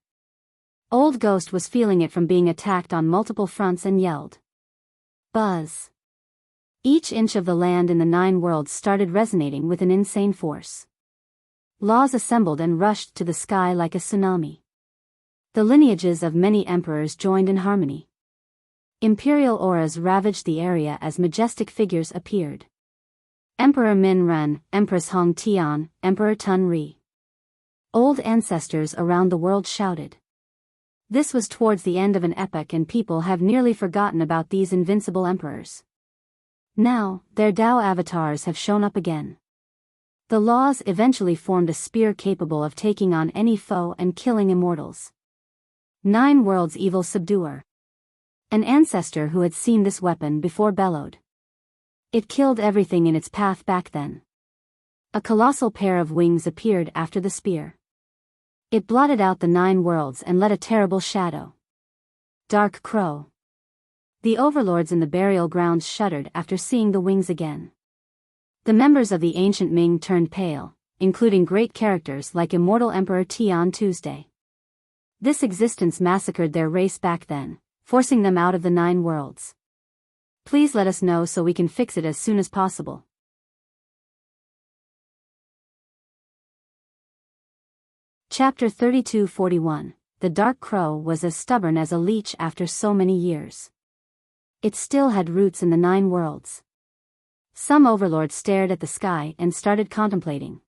Old Ghost was feeling it from being attacked on multiple fronts and yelled. Buzz! Each inch of the land in the 9 worlds started resonating with an insane force. Laws assembled and rushed to the sky like a tsunami. The lineages of many emperors joined in harmony. Imperial auras ravaged the area as majestic figures appeared. Emperor Min Ren, Empress Hong Tian, Emperor Tun Ri. Old ancestors around the world shouted. This was towards the end of an epoch and people have nearly forgotten about these invincible emperors. Now, their Tao avatars have shown up again. The laws eventually formed a spear capable of taking on any foe and killing immortals. 9 worlds evil subduer. An ancestor who had seen this weapon before bellowed. It killed everything in its path back then. A colossal pair of wings appeared after the spear. It blotted out the 9 worlds and let a terrible shadow. Dark Crow. The overlords in the burial grounds shuddered after seeing the wings again. The members of the ancient Ming turned pale, including great characters like immortal Emperor Tian Tuesday. This existence massacred their race back then, forcing them out of the 9 worlds. Please let us know so we can fix it as soon as possible. Chapter 3241. The Dark Crow was as stubborn as a leech after so many years. It still had roots in the 9 worlds. Some overlords stared at the sky and started contemplating.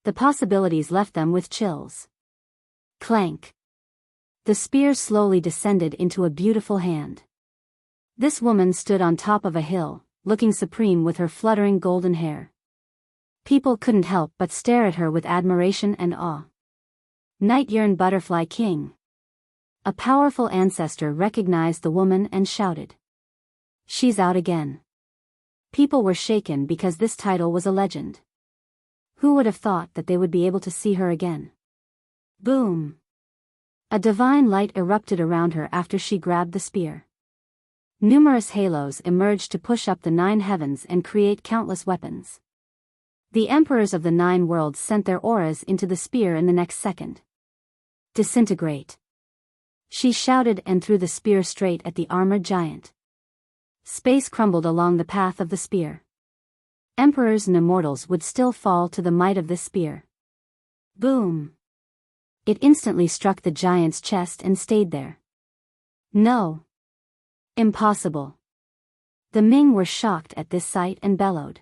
The possibilities left them with chills. Clank. The spear slowly descended into a beautiful hand. This woman stood on top of a hill, looking supreme with her fluttering golden hair. People couldn't help but stare at her with admiration and awe. Night Yearn Butterfly King. A powerful ancestor recognized the woman and shouted. She's out again. People were shaken because this title was a legend. Who would have thought that they would be able to see her again? Boom! A divine light erupted around her after she grabbed the spear. Numerous halos emerged to push up the 9 heavens and create countless weapons. The emperors of the 9 worlds sent their auras into the spear in the next second. Disintegrate! She shouted and threw the spear straight at the armored giant. Space crumbled along the path of the spear. Emperors and immortals would still fall to the might of this spear. Boom! It instantly struck the giant's chest and stayed there. No! Impossible! The Ming were shocked at this sight and bellowed.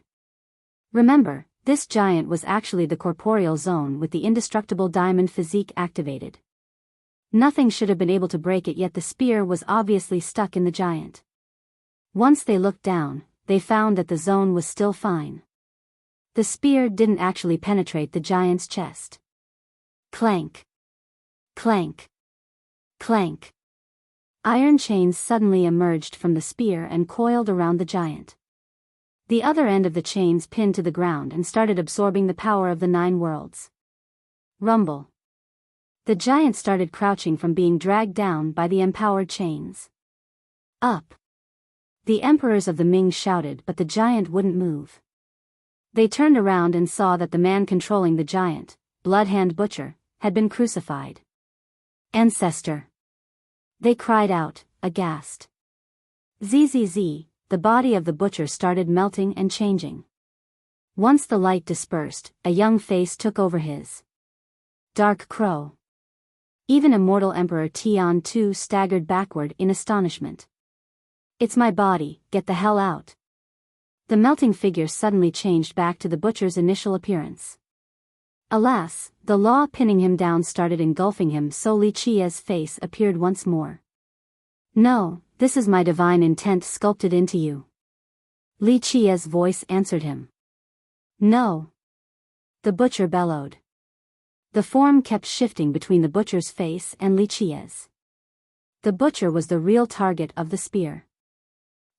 Remember, this giant was actually the corporeal zone with the indestructible diamond physique activated. Nothing should have been able to break it, yet the spear was obviously stuck in the giant. Once they looked down, they found that the zone was still fine. The spear didn't actually penetrate the giant's chest. Clank. Clank. Clank. Iron chains suddenly emerged from the spear and coiled around the giant. The other end of the chains pinned to the ground and started absorbing the power of the 9 worlds. Rumble. The giant started crouching from being dragged down by the empowered chains. Up. The emperors of the Ming shouted, but the giant wouldn't move. They turned around and saw that the man controlling the giant, Bloodhand Butcher, had been crucified. Ancestor. They cried out, aghast. Zzz, the body of the butcher started melting and changing. Once the light dispersed, a young face took over his. Dark Crow. Even immortal Emperor Tian Tu staggered backward in astonishment. It's my body, get the hell out. The melting figure suddenly changed back to the butcher's initial appearance. Alas, the law pinning him down started engulfing him, so Li Qia's face appeared once more. No, this is my divine intent sculpted into you. Li Qia's voice answered him. No. The butcher bellowed. The form kept shifting between the butcher's face and Li Qia's. The butcher was the real target of the spear.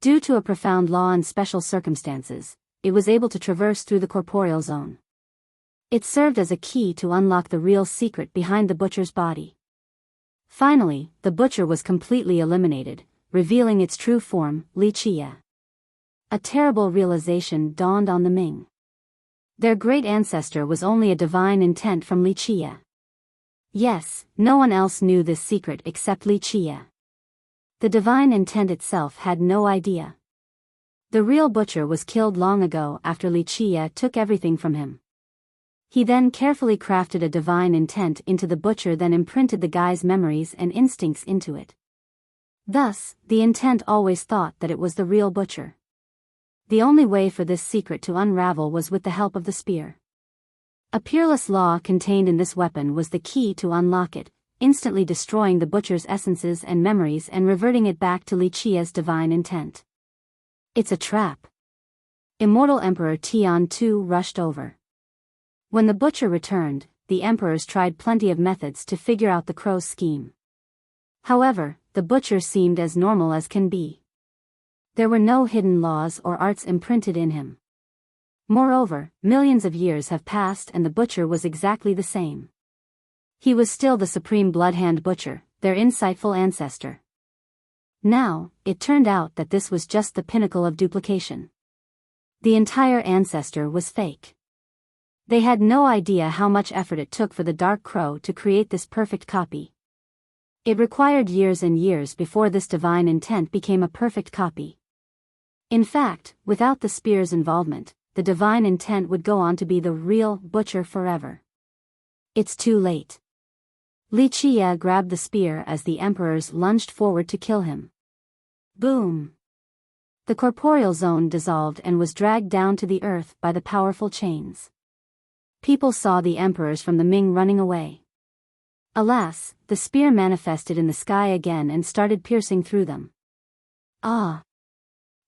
Due to a profound law and special circumstances, it was able to traverse through the corporeal zone. It served as a key to unlock the real secret behind the butcher's body. Finally, the butcher was completely eliminated, revealing its true form, Li Qia. A terrible realization dawned on the Ming. Their great ancestor was only a divine intent from Li Qia. Yes, no one else knew this secret except Li Qia. The divine intent itself had no idea. The real butcher was killed long ago after Li Qia took everything from him. He then carefully crafted a divine intent into the butcher, then imprinted the guy's memories and instincts into it. Thus, the intent always thought that it was the real butcher. The only way for this secret to unravel was with the help of the spear. A peerless law contained in this weapon was the key to unlock it, instantly destroying the butcher's essences and memories and reverting it back to Li Qia's divine intent. It's a trap. Immortal Emperor Tian Tu rushed over. When the butcher returned, the emperors tried plenty of methods to figure out the crow's scheme. However, the butcher seemed as normal as can be. There were no hidden laws or arts imprinted in him. Moreover, millions of years have passed and the butcher was exactly the same. He was still the supreme Bloodhand Butcher, their insightful ancestor. Now, it turned out that this was just the pinnacle of duplication. The entire ancestor was fake. They had no idea how much effort it took for the Dark Crow to create this perfect copy. It required years and years before this divine intent became a perfect copy. In fact, without the spear's involvement, the divine intent would go on to be the real butcher forever. It's too late. Li Qia grabbed the spear as the emperors lunged forward to kill him. Boom! The corporeal zone dissolved and was dragged down to the earth by the powerful chains. People saw the emperors from the Ming running away. Alas, the spear manifested in the sky again and started piercing through them. Ah!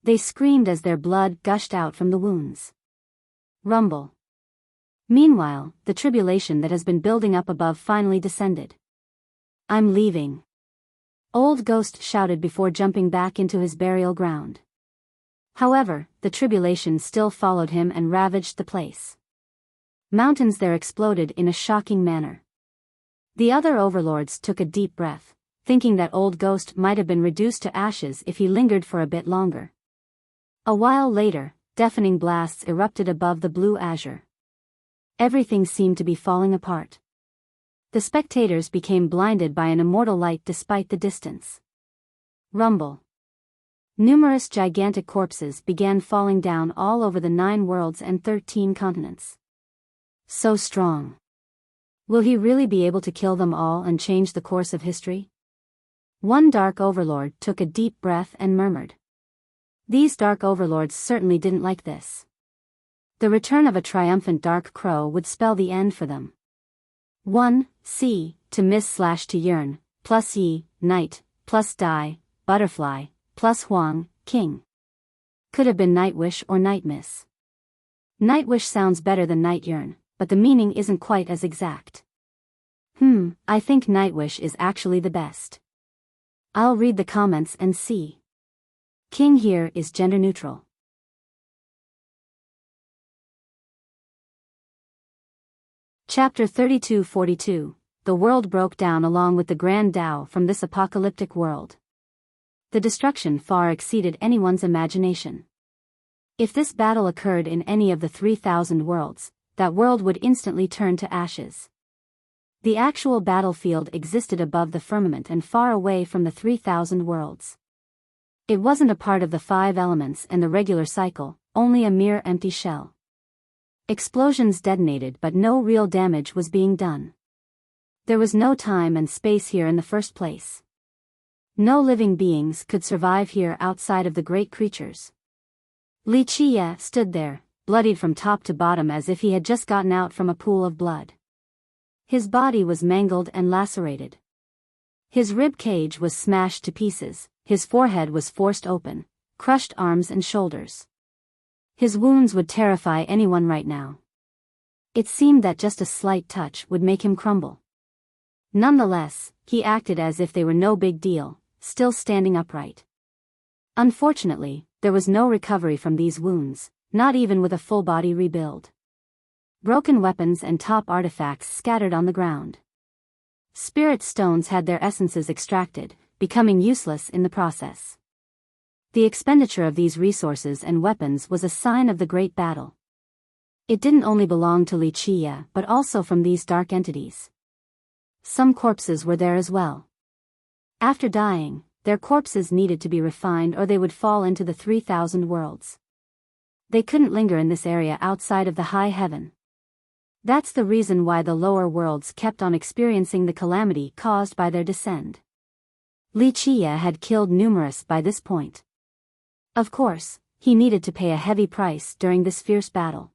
They screamed as their blood gushed out from the wounds. Rumble. Meanwhile, the tribulation that has been building up above finally descended. I'm leaving. Old Ghost shouted before jumping back into his burial ground. However, the tribulation still followed him and ravaged the place. Mountains there exploded in a shocking manner. The other overlords took a deep breath, thinking that Old Ghost might have been reduced to ashes if he lingered for a bit longer. A while later, deafening blasts erupted above the blue azure. Everything seemed to be falling apart. The spectators became blinded by an immortal light despite the distance. Rumble. Numerous gigantic corpses began falling down all over the 9 worlds and 13 continents. So strong. Will he really be able to kill them all and change the course of history? One dark overlord took a deep breath and murmured. These dark overlords certainly didn't like this. The return of a triumphant Dark Crow would spell the end for them. 1. C. To miss/to yearn, plus Yi, Knight, plus Die, Butterfly, plus Huang, King. Could have been Nightwish or Nightmiss. Nightwish sounds better than Night Yearn, but the meaning isn't quite as exact. I think Nightwish is actually the best. I'll read the comments and see. King here is gender neutral. Chapter 3242. The world broke down along with the Grand Tao from this apocalyptic world. The destruction far exceeded anyone's imagination. If this battle occurred in any of the 3,000 worlds, that world would instantly turn to ashes. The actual battlefield existed above the firmament and far away from the 3,000 worlds. It wasn't a part of the 5 elements and the regular cycle, only a mere empty shell. Explosions detonated but no real damage was being done. There was no time and space here in the first place. No living beings could survive here outside of the great creatures. Li Qie stood there, bloodied from top to bottom as if he had just gotten out from a pool of blood. His body was mangled and lacerated. His rib cage was smashed to pieces, his forehead was forced open, crushed arms and shoulders. His wounds would terrify anyone right now. It seemed that just a slight touch would make him crumble. Nonetheless, he acted as if they were no big deal, still standing upright. Unfortunately, there was no recovery from these wounds, not even with a full body rebuild. Broken weapons and top artifacts scattered on the ground. Spirit stones had their essences extracted, becoming useless in the process. The expenditure of these resources and weapons was a sign of the great battle. It didn't only belong to Li Qie but also from these dark entities. Some corpses were there as well. After dying, their corpses needed to be refined or they would fall into the 3,000 worlds. They couldn't linger in this area outside of the high heaven. That's the reason why the lower worlds kept on experiencing the calamity caused by their descent. Li Qie had killed numerous by this point. Of course, he needed to pay a heavy price during this fierce battle.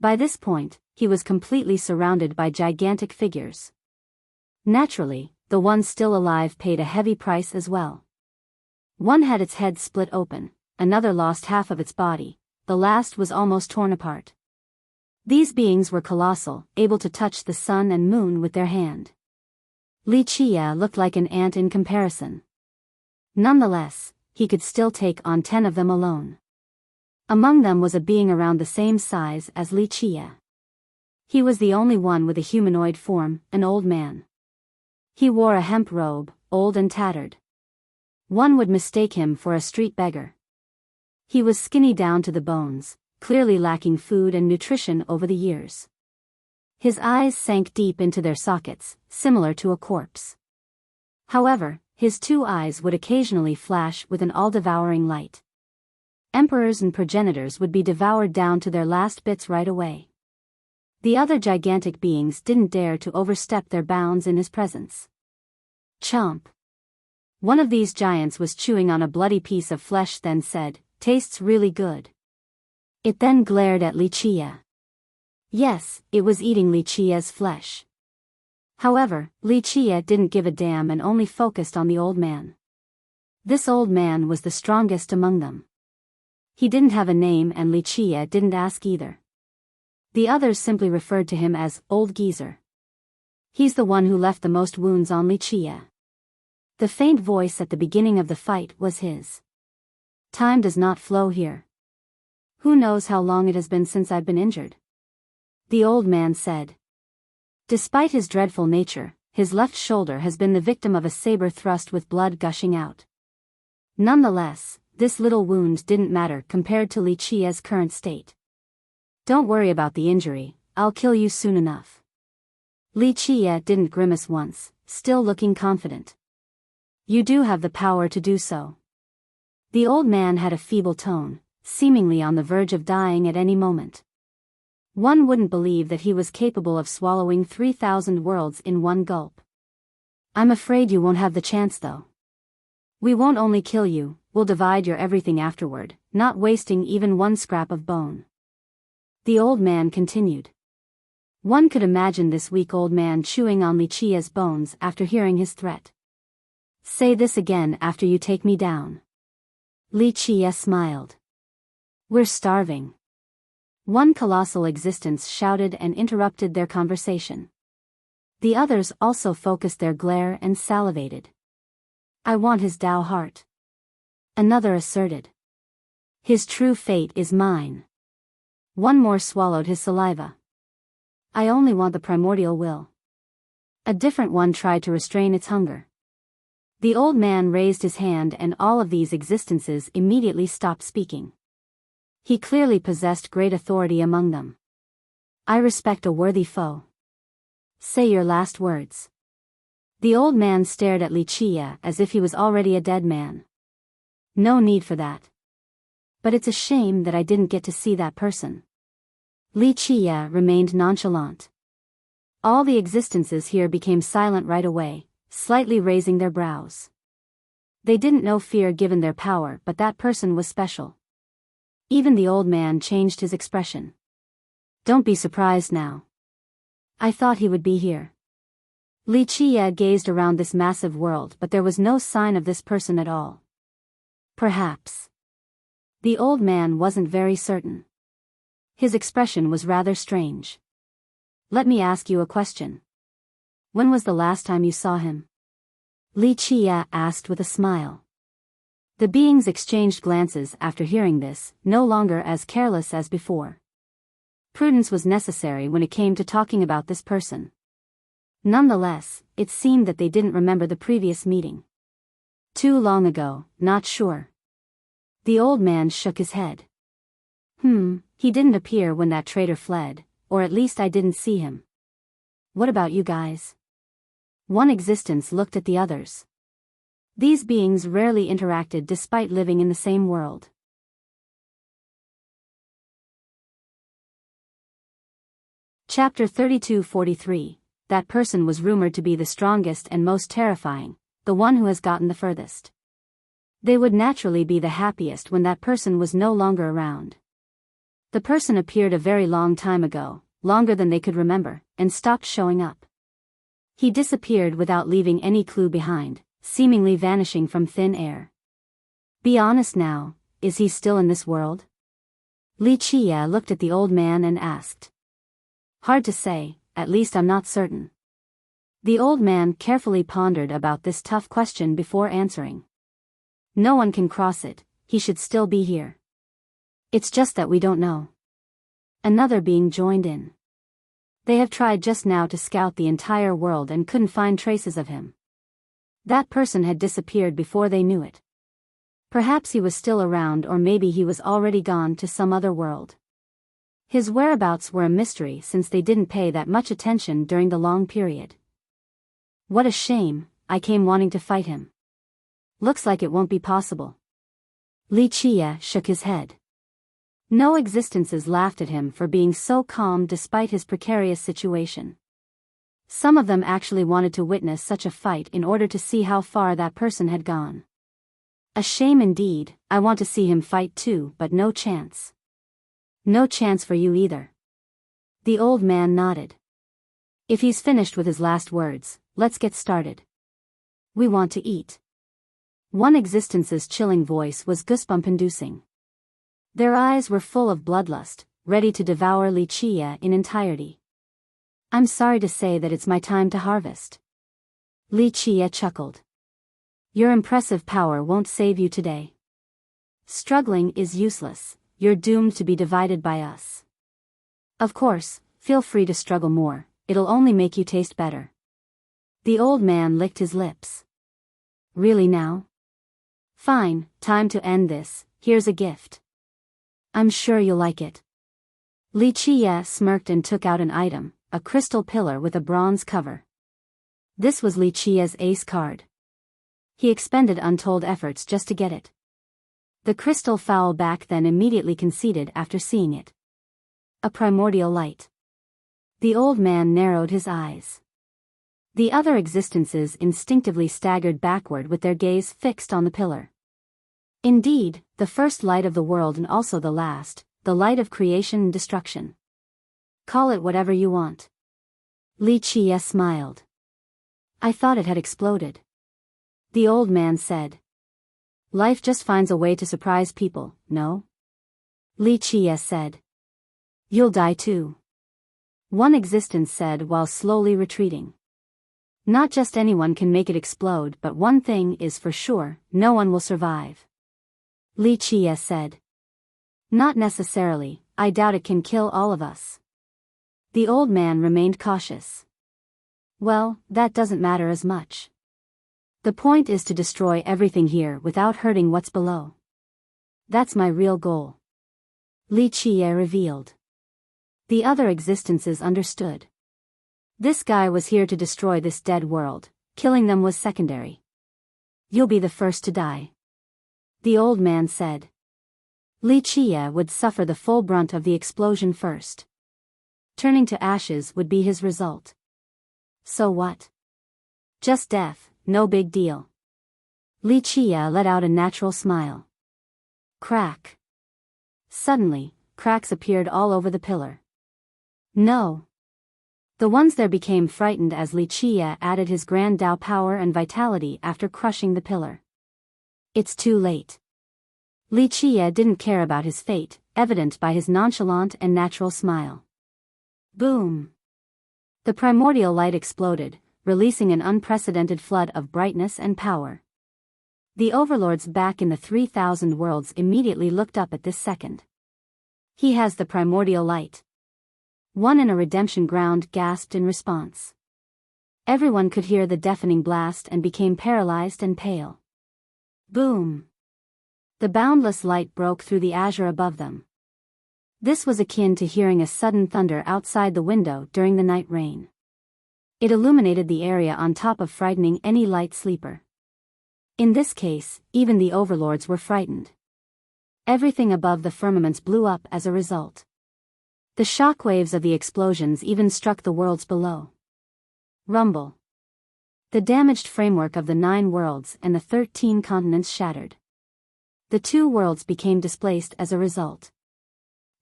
By this point, he was completely surrounded by gigantic figures. Naturally, the ones still alive paid a heavy price as well. One had its head split open, another lost half of its body, the last was almost torn apart. These beings were colossal, able to touch the sun and moon with their hand. Li Qie looked like an ant in comparison. Nonetheless, he could still take on 10 of them alone. Among them was a being around the same size as Li Qie. He was the only one with a humanoid form, an old man. He wore a hemp robe, old and tattered. One would mistake him for a street beggar. He was skinny down to the bones, clearly lacking food and nutrition over the years. His eyes sank deep into their sockets, similar to a corpse. However, his 2 eyes would occasionally flash with an all-devouring light. Emperors and progenitors would be devoured down to their last bits right away. The other gigantic beings didn't dare to overstep their bounds in his presence. Chomp. One of these giants was chewing on a bloody piece of flesh then said, "Tastes really good." It then glared at Li Qie. Yes, it was eating Li Qie's flesh. However, Li Qie didn't give a damn and only focused on the old man. This old man was the strongest among them. He didn't have a name and Li Qie didn't ask either. The others simply referred to him as Old Geezer. He's the one who left the most wounds on Li Qie. The faint voice at the beginning of the fight was his. Time does not flow here. Who knows how long it has been since I've been injured? The old man said. Despite his dreadful nature, his left shoulder has been the victim of a saber thrust with blood gushing out. Nonetheless, this little wound didn't matter compared to Li Qie's current state. Don't worry about the injury, I'll kill you soon enough. Li Qie didn't grimace once, still looking confident. You do have the power to do so. The old man had a feeble tone, seemingly on the verge of dying at any moment. One wouldn't believe that he was capable of swallowing 3,000 worlds in one gulp. I'm afraid you won't have the chance though. We won't only kill you, we'll divide your everything afterward, not wasting even one scrap of bone. The old man continued. One could imagine this weak old man chewing on Li Qie's bones after hearing his threat. Say this again after you take me down. Li Qie smiled. We're starving. One colossal existence shouted and interrupted their conversation. The others also focused their glare and salivated. I want his Tao heart. Another asserted. His true fate is mine. One more swallowed his saliva. I only want the primordial will. A different one tried to restrain its hunger. The old man raised his hand and all of these existences immediately stopped speaking. He clearly possessed great authority among them. I respect a worthy foe. Say your last words. The old man stared at Wuxia as if he was already a dead man. No need for that. But it's a shame that I didn't get to see that person. Wuxia remained nonchalant. All the existences here became silent right away, slightly raising their brows. They didn't know fear given their power, but that person was special. Even the old man changed his expression. Don't be surprised now. I thought he would be here. Wuxia gazed around this massive world, but there was no sign of this person at all. Perhaps. The old man wasn't very certain. His expression was rather strange. Let me ask you a question. When was the last time you saw him? Wuxia asked with a smile. The beings exchanged glances after hearing this, no longer as careless as before. Prudence was necessary when it came to talking about this person. Nonetheless, it seemed that they didn't remember the previous meeting. Too long ago, not sure. The old man shook his head. He didn't appear when that traitor fled, or at least I didn't see him. What about you guys? One existence looked at the others. These beings rarely interacted despite living in the same world. Chapter 32-43. That person was rumored to be the strongest and most terrifying, the one who has gotten the furthest. They would naturally be the happiest when that person was no longer around. The person appeared a very long time ago, longer than they could remember, and stopped showing up. He disappeared without leaving any clue behind, seemingly vanishing from thin air. Be honest now, is he still in this world? Wuxia looked at the old man and asked. Hard to say, at least I'm not certain. The old man carefully pondered about this tough question before answering. No one can cross it, he should still be here. It's just that we don't know. Another being joined in. They have tried just now to scout the entire world and couldn't find traces of him. That person had disappeared before they knew it. Perhaps he was still around, or maybe he was already gone to some other world. His whereabouts were a mystery since they didn't pay that much attention during the long period. What a shame, I came wanting to fight him. Looks like it won't be possible. Wuxia shook his head. No existences laughed at him for being so calm despite his precarious situation. Some of them actually wanted to witness such a fight in order to see how far that person had gone. A shame indeed, I want to see him fight too, but no chance. No chance for you either. The old man nodded. If he's finished with his last words, let's get started. We want to eat. One existence's chilling voice was goosebump-inducing. Their eyes were full of bloodlust, ready to devour Wuxia in entirety. I'm sorry to say that it's my time to harvest. Wuxia chuckled. Your impressive power won't save you today. Struggling is useless, you're doomed to be divided by us. Of course, feel free to struggle more, it'll only make you taste better. The old man licked his lips. Really now? Fine, time to end this, here's a gift. I'm sure you'll like it. Wuxia smirked and took out an item, a crystal pillar with a bronze cover. This was Wuxia's ace card. He expended untold efforts just to get it. The crystal fowl back then immediately conceded after seeing it. A primordial light. The old man narrowed his eyes. The other existences instinctively staggered backward with their gaze fixed on the pillar. Indeed, the first light of the world and also the last, the light of creation and destruction. Call it whatever you want. Wuxia smiled. I thought it had exploded. The old man said. Life just finds a way to surprise people, no? Wuxia said. You'll die too. One existence said while slowly retreating. Not just anyone can make it explode, but one thing is for sure, no one will survive. Li Qie said. Not necessarily, I doubt it can kill all of us. The old man remained cautious. Well, that doesn't matter as much. The point is to destroy everything here without hurting what's below. That's my real goal. Li Qie revealed. The other existences understood. This guy was here to destroy this dead world, killing them was secondary. You'll be the first to die. The old man said. Li Qie would suffer the full brunt of the explosion first. Turning to ashes would be his result. So what? Just death, no big deal. Li Qie let out a natural smile. Crack. Suddenly, cracks appeared all over the pillar. No. The ones there became frightened as Li Qie added his grand Dao power and vitality after crushing the pillar. It's too late. Li Qie didn't care about his fate, evident by his nonchalant and natural smile. Boom! The primordial light exploded, releasing an unprecedented flood of brightness and power. The overlords back in the 3,000 worlds immediately looked up at this second. He has the primordial light. One in a redemption ground gasped in response. Everyone could hear the deafening blast and became paralyzed and pale. Boom! The boundless light broke through the azure above them. This was akin to hearing a sudden thunder outside the window during the night rain. It illuminated the area on top of frightening any light sleeper. In this case, even the overlords were frightened. Everything above the firmaments blew up as a result. The shock waves of the explosions even struck the worlds below. Rumble. The damaged framework of the 9 worlds and the 13 continents shattered. The 2 worlds became displaced as a result.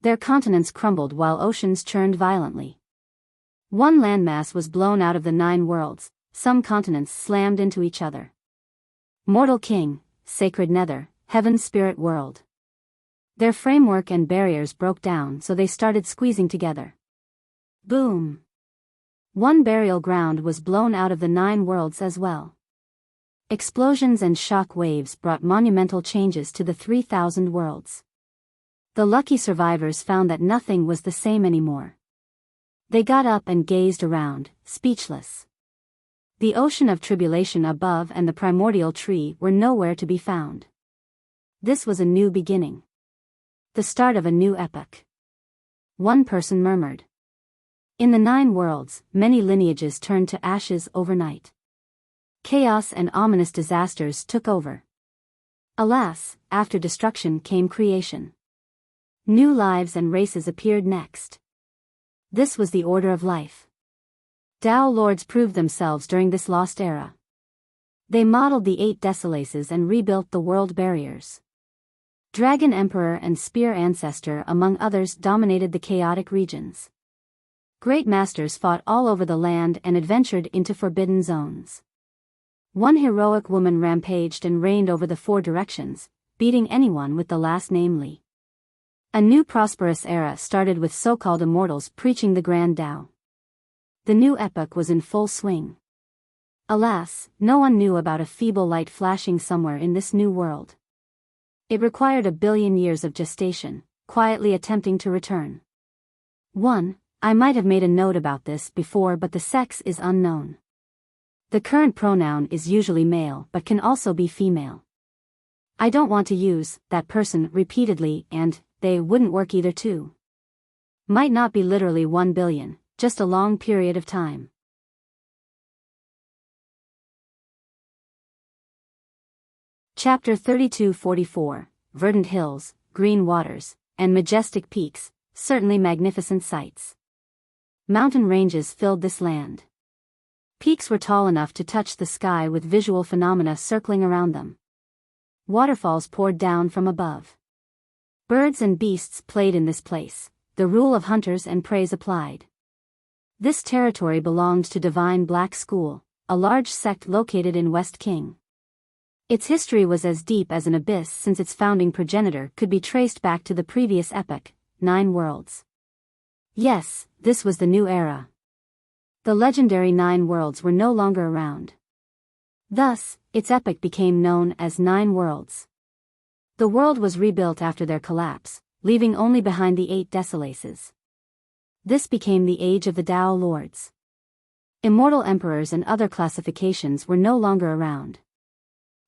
Their continents crumbled while oceans churned violently. One landmass was blown out of the 9 worlds, some continents slammed into each other. Mortal King, Sacred Nether, Heaven's Spirit World. Their framework and barriers broke down, so they started squeezing together. Boom! One burial ground was blown out of the 9 worlds as well. Explosions and shock waves brought monumental changes to the 3,000 worlds. The lucky survivors found that nothing was the same anymore. They got up and gazed around, speechless. The ocean of tribulation above and the primordial tree were nowhere to be found. This was a new beginning. The start of a new epoch. One person murmured. In the 9 worlds, many lineages turned to ashes overnight. Chaos and ominous disasters took over. Alas, after destruction came creation. New lives and races appeared next. This was the order of life. Dao lords proved themselves during this lost era. They modeled the 8 desolaces and rebuilt the world barriers. Dragon Emperor and Spear Ancestor among others dominated the chaotic regions. Great masters fought all over the land and adventured into forbidden zones. One heroic woman rampaged and reigned over the 4 directions, beating anyone with the last name Li. A new prosperous era started with so-called immortals preaching the grand Tao. The new epoch was in full swing. Alas, no one knew about a feeble light flashing somewhere in this new world. It required 1 billion years of gestation, quietly attempting to return. 1. I might have made a note about this before, but the sex is unknown. The current pronoun is usually male but can also be female. I don't want to use that person repeatedly, and they wouldn't work either too. Might not be literally 1 billion, just a long period of time. Chapter 32-44, Verdant hills, green waters, and majestic peaks, certainly magnificent sights. Mountain ranges filled this land. Peaks were tall enough to touch the sky with visual phenomena circling around them. Waterfalls poured down from above. Birds and beasts played in this place, the rule of hunters and preys applied. This territory belonged to Divine Black School, a large sect located in West King. Its history was as deep as an abyss since its founding progenitor could be traced back to the previous epoch, 9 worlds. Yes, this was the new era. The legendary 9 worlds were no longer around. Thus, its epic became known as 9 worlds. The world was rebuilt after their collapse, leaving only behind the 8 desolaces. This became the age of the Tao Lords. Immortal emperors and other classifications were no longer around.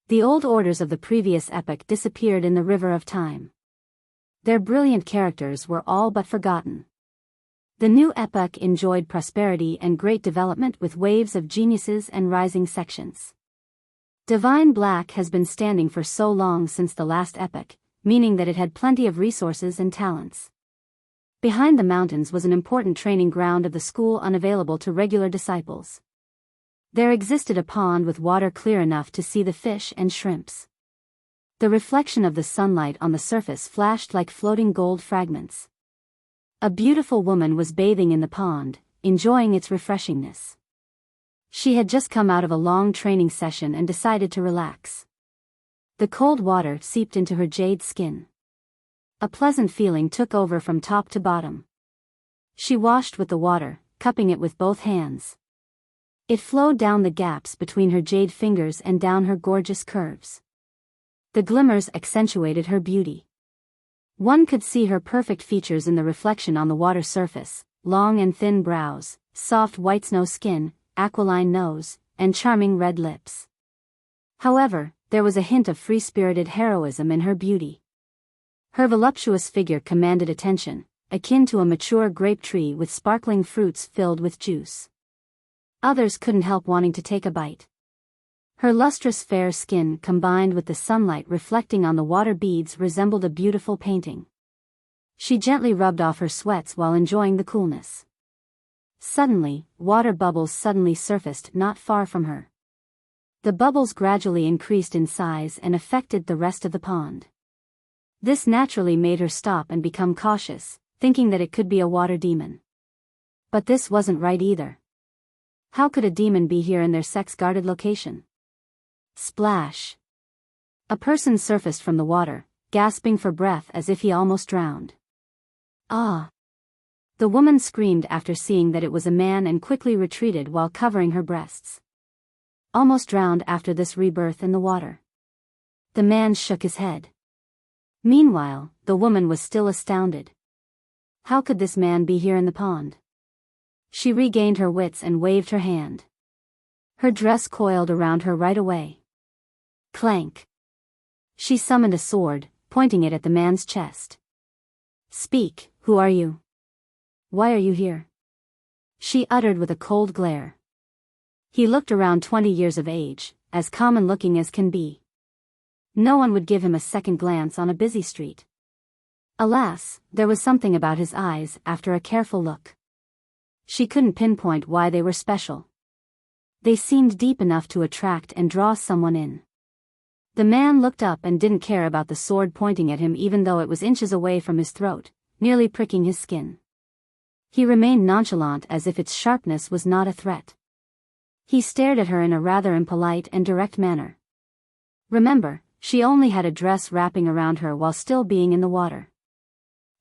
The old orders of the previous epoch disappeared in the river of time. Their brilliant characters were all but forgotten. The new epoch enjoyed prosperity and great development with waves of geniuses and rising sections. Divine Black has been standing for so long since the last epoch, meaning that it had plenty of resources and talents. Behind the mountains was an important training ground of the school unavailable to regular disciples. There existed a pond with water clear enough to see the fish and shrimps. The reflection of the sunlight on the surface flashed like floating gold fragments. A beautiful woman was bathing in the pond, enjoying its refreshingness. She had just come out of a long training session and decided to relax. The cold water seeped into her jade skin. A pleasant feeling took over from top to bottom. She washed with the water, cupping it with both hands. It flowed down the gaps between her jade fingers and down her gorgeous curves. The glimmers accentuated her beauty. One could see her perfect features in the reflection on the water surface: long and thin brows, soft white snow skin, aquiline nose, and charming red lips. However, there was a hint of free-spirited heroism in her beauty. Her voluptuous figure commanded attention, akin to a mature grape tree with sparkling fruits filled with juice. Others couldn't help wanting to take a bite. Her lustrous fair skin combined with the sunlight reflecting on the water beads resembled a beautiful painting. She gently rubbed off her sweats while enjoying the coolness. Suddenly, water bubbles suddenly surfaced not far from her. The bubbles gradually increased in size and affected the rest of the pond. This naturally made her stop and become cautious, thinking that it could be a water demon. But this wasn't right either. How could a demon be here in their sex-guarded location? Splash! A person surfaced from the water, gasping for breath as if he almost drowned. Ah! The woman screamed after seeing that it was a man and quickly retreated while covering her breasts. Almost drowned after this rebirth in the water. The man shook his head. Meanwhile, the woman was still astounded. How could this man be here in the pond? She regained her wits and waved her hand. Her dress coiled around her right away. Clank! She summoned a sword, pointing it at the man's chest. Speak, who are you? Why are you here? She uttered with a cold glare. He looked around 20 years of age, as common-looking as can be. No one would give him a second glance on a busy street. Alas, there was something about his eyes after a careful look. She couldn't pinpoint why they were special. They seemed deep enough to attract and draw someone in. The man looked up and didn't care about the sword pointing at him even though it was inches away from his throat, nearly pricking his skin. He remained nonchalant as if its sharpness was not a threat. He stared at her in a rather impolite and direct manner. Remember, she only had a dress wrapping around her while still being in the water.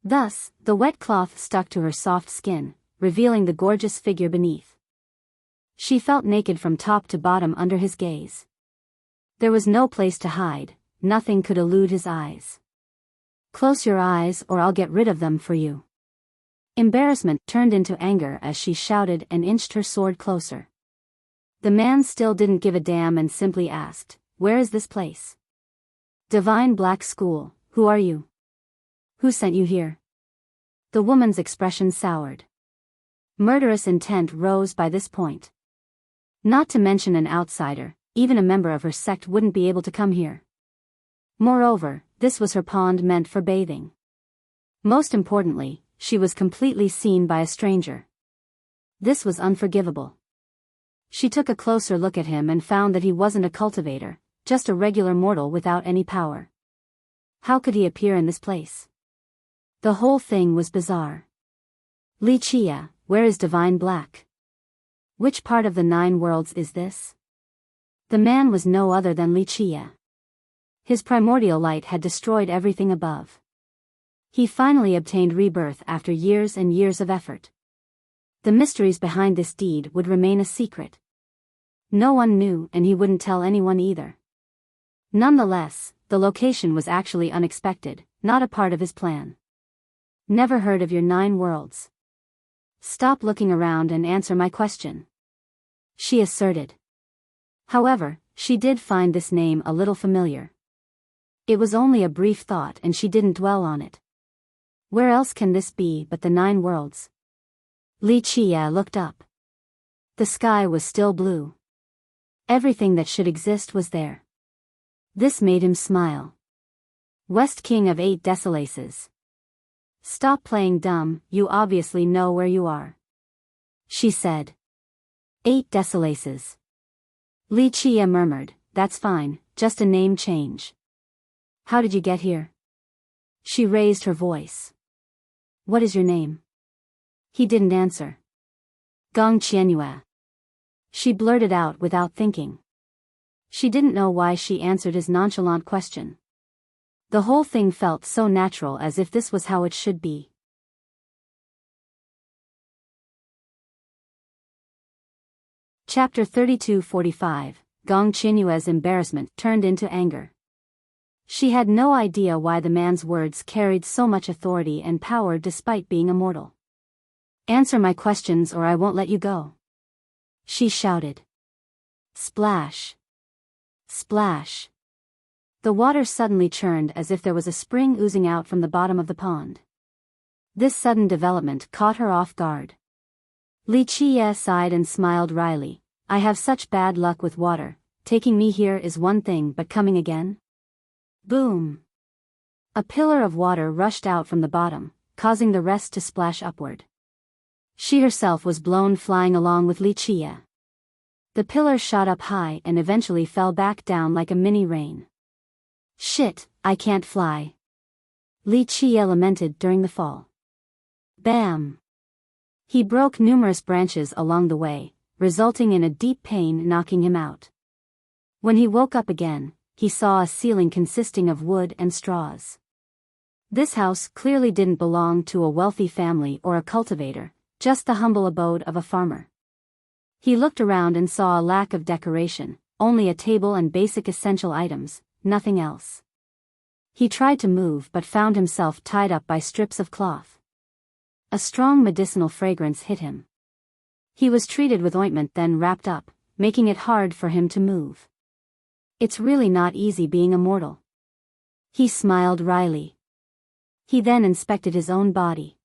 Thus, the wet cloth stuck to her soft skin, revealing the gorgeous figure beneath. She felt naked from top to bottom under his gaze. There was no place to hide, nothing could elude his eyes. Close your eyes or I'll get rid of them for you. Embarrassment turned into anger as she shouted and inched her sword closer. The man still didn't give a damn and simply asked, "Where is this place?" "Divine Black School, who are you? Who sent you here?" The woman's expression soured. Murderous intent rose by this point. Not to mention an outsider, even a member of her sect wouldn't be able to come here. Moreover, this was her pond meant for bathing. Most importantly, she was completely seen by a stranger. This was unforgivable. She took a closer look at him and found that he wasn't a cultivator, just a regular mortal without any power. How could he appear in this place? The whole thing was bizarre. Wuxia, where is Divine Black? Which part of the 9 worlds is this? The man was no other than Wuxia. His primordial light had destroyed everything above. He finally obtained rebirth after years and years of effort. The mysteries behind this deed would remain a secret. No one knew, and he wouldn't tell anyone either. Nonetheless, the location was actually unexpected, not a part of his plan. Never heard of your 9 worlds? Stop looking around and answer my question, she asserted. However, she did find this name a little familiar. It was only a brief thought and she didn't dwell on it. Where else can this be but the 9 worlds? Li Qia looked up. The sky was still blue. Everything that should exist was there. This made him smile. West King of 8 Desolaces. Stop playing dumb, you obviously know where you are, she said. 8 Desolaces. Li Qia murmured, that's fine, just a name change. How did you get here? She raised her voice. What is your name? He didn't answer. Gong Qianyue. She blurted out without thinking. She didn't know why she answered his nonchalant question. The whole thing felt so natural, as if this was how it should be. Chapter 32:45. Gong Qianyue's embarrassment turned into anger. She had no idea why the man's words carried so much authority and power despite being immortal. Answer my questions or I won't let you go, she shouted. Splash. Splash. The water suddenly churned as if there was a spring oozing out from the bottom of the pond. This sudden development caught her off guard. Li Qia sighed and smiled wryly. I have such bad luck with water, taking me here is one thing but coming again? Boom! A pillar of water rushed out from the bottom, causing the rest to splash upward. She herself was blown flying along with Li Qia. The pillar shot up high and eventually fell back down like a mini rain. Shit, I can't fly, Li Qia lamented during the fall. Bam! He broke numerous branches along the way, resulting in a deep pain knocking him out. When he woke up again, he saw a ceiling consisting of wood and straws. This house clearly didn't belong to a wealthy family or a cultivator, just the humble abode of a farmer. He looked around and saw a lack of decoration, only a table and basic essential items, nothing else. He tried to move but found himself tied up by strips of cloth. A strong medicinal fragrance hit him. He was treated with ointment then wrapped up, making it hard for him to move. It's really not easy being immortal. He smiled wryly. He then inspected his own body.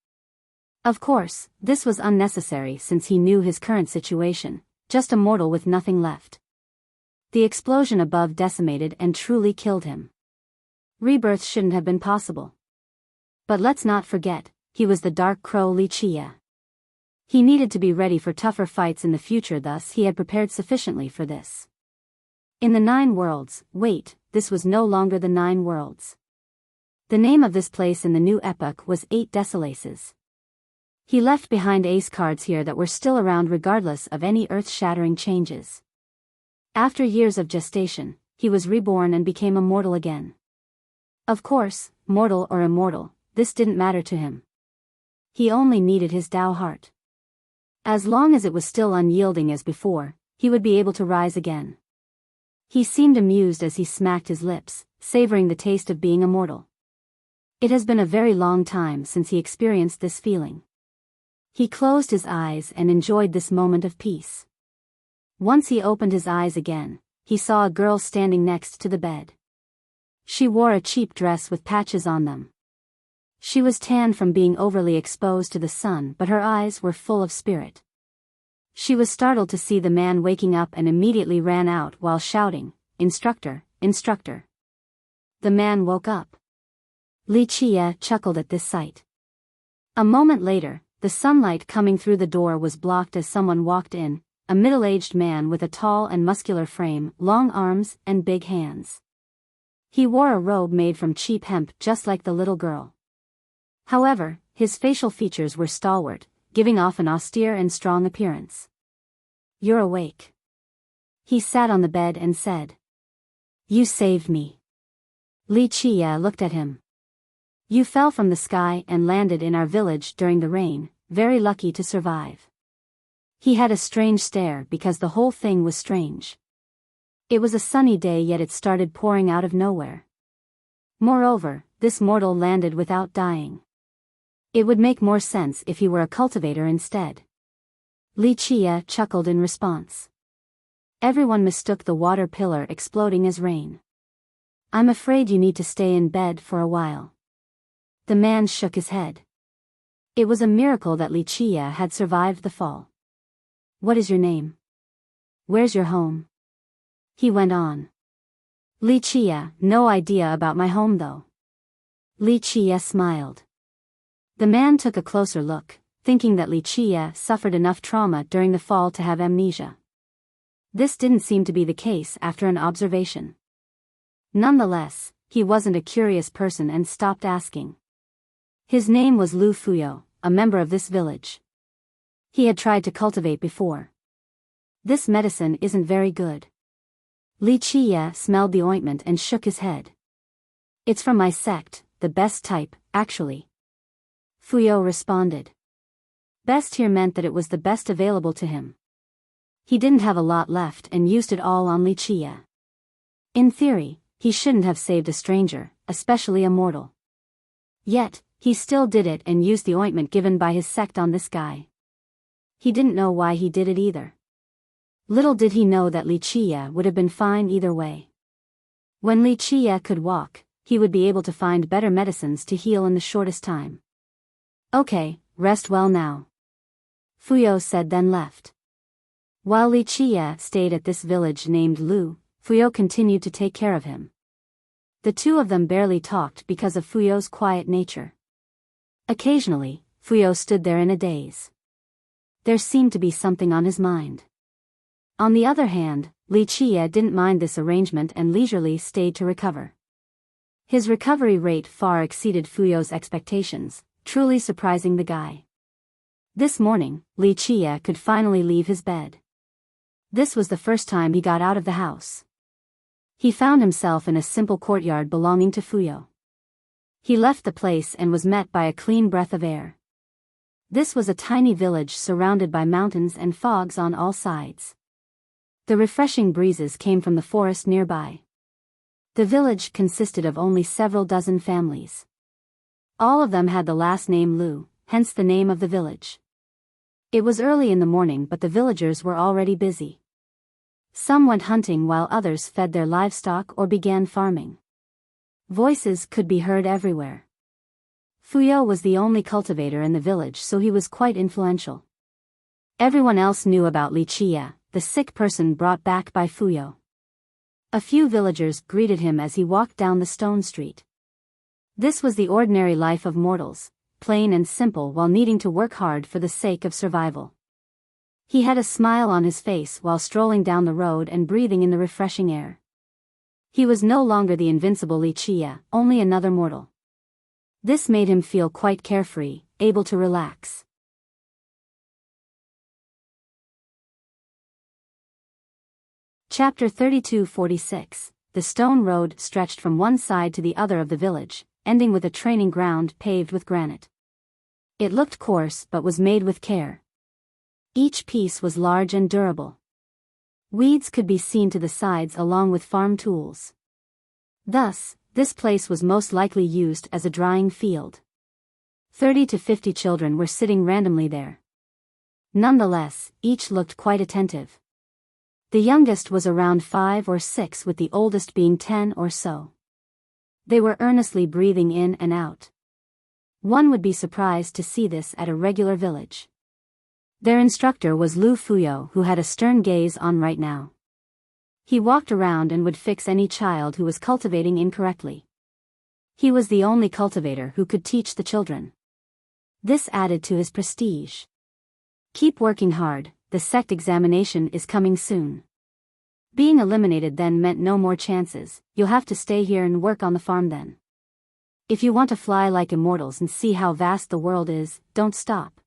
Of course, this was unnecessary since he knew his current situation, just a mortal with nothing left. The explosion above decimated and truly killed him. Rebirth shouldn't have been possible. But let's not forget, he was the Dark Crow Li Qia. He needed to be ready for tougher fights in the future, thus he had prepared sufficiently for this. In the 9 worlds, wait, this was no longer the 9 worlds. The name of this place in the new epoch was 8 Desolaces. He left behind ace cards here that were still around regardless of any earth-shattering changes. After years of gestation, he was reborn and became immortal again. Of course, mortal or immortal, this didn't matter to him. He only needed his Tao heart. As long as it was still unyielding as before, he would be able to rise again. He seemed amused as he smacked his lips, savoring the taste of being immortal. It has been a very long time since he experienced this feeling. He closed his eyes and enjoyed this moment of peace. Once he opened his eyes again, he saw a girl standing next to the bed. She wore a cheap dress with patches on them. She was tanned from being overly exposed to the sun, but her eyes were full of spirit. She was startled to see the man waking up and immediately ran out while shouting, "Instructor, instructor." The man woke up. Li Qia chuckled at this sight. A moment later, the sunlight coming through the door was blocked as someone walked in, a middle-aged man with a tall and muscular frame, long arms, and big hands. He wore a robe made from cheap hemp just like the little girl. However, his facial features were stalwart, giving off an austere and strong appearance. "You're awake." He sat on the bed and said. "You saved me." Li Qia looked at him. "You fell from the sky and landed in our village during the rain, very lucky to survive." He had a strange stare because the whole thing was strange. It was a sunny day, yet it started pouring out of nowhere. Moreover, this mortal landed without dying. It would make more sense if he were a cultivator instead. Li Chia chuckled in response. Everyone mistook the water pillar exploding as rain. I'm afraid you need to stay in bed for a while. The man shook his head. It was a miracle that Li Chia had survived the fall. What is your name? Where's your home? He went on. Li Chia, no idea about my home though. Li Chia smiled. The man took a closer look, thinking that Li Chia suffered enough trauma during the fall to have amnesia. This didn't seem to be the case after an observation. Nonetheless, he wasn't a curious person and stopped asking. His name was Lu Fuyo, a member of this village. He had tried to cultivate before. This medicine isn't very good. Li Chia smelled the ointment and shook his head. It's from my sect, the best type, actually. Fuyo responded. Best here meant that it was the best available to him. He didn't have a lot left and used it all on Li Chia. In theory, he shouldn't have saved a stranger, especially a mortal. Yet, he still did it and used the ointment given by his sect on this guy. He didn't know why he did it either. Little did he know that Li Chia would have been fine either way. When Li Chia could walk, he would be able to find better medicines to heal in the shortest time. Okay, rest well now. Fuyo said, then left. While Li Chia stayed at this village named Lu, Fuyo continued to take care of him. The two of them barely talked because of Fuyo's quiet nature. Occasionally, Fuyo stood there in a daze. There seemed to be something on his mind. On the other hand, Li Chia didn't mind this arrangement and leisurely stayed to recover. His recovery rate far exceeded Fuyo's expectations, truly surprising the guy. This morning, Li Chia could finally leave his bed. This was the first time he got out of the house. He found himself in a simple courtyard belonging to Fuyo. He left the place and was met by a clean breath of air. This was a tiny village surrounded by mountains and fogs on all sides. The refreshing breezes came from the forest nearby. The village consisted of only several dozen families. All of them had the last name Lu, hence the name of the village. It was early in the morning, but the villagers were already busy. Some went hunting while others fed their livestock or began farming. Voices could be heard everywhere. Fuyo was the only cultivator in the village, so he was quite influential. Everyone else knew about Li Chia, the sick person brought back by Fuyo. A few villagers greeted him as he walked down the stone street. This was the ordinary life of mortals, plain and simple while needing to work hard for the sake of survival. He had a smile on his face while strolling down the road and breathing in the refreshing air. He was no longer the invincible Li Chia, only another mortal. This made him feel quite carefree, able to relax. Chapter 32-46. The stone road stretched from one side to the other of the village, ending with a training ground paved with granite. It looked coarse but was made with care. Each piece was large and durable. Weeds could be seen to the sides along with farm tools. Thus, this place was most likely used as a drying field. 30 to 50 children were sitting randomly there. Nonetheless, each looked quite attentive. The youngest was around 5 or 6, with the oldest being 10 or so. They were earnestly breathing in and out. One would be surprised to see this at a regular village. Their instructor was Lu Fuyo, who had a stern gaze on right now. He walked around and would fix any child who was cultivating incorrectly. He was the only cultivator who could teach the children. This added to his prestige. Keep working hard, the sect examination is coming soon. Being eliminated then meant no more chances. You'll have to stay here and work on the farm then. If you want to fly like immortals and see how vast the world is, don't stop.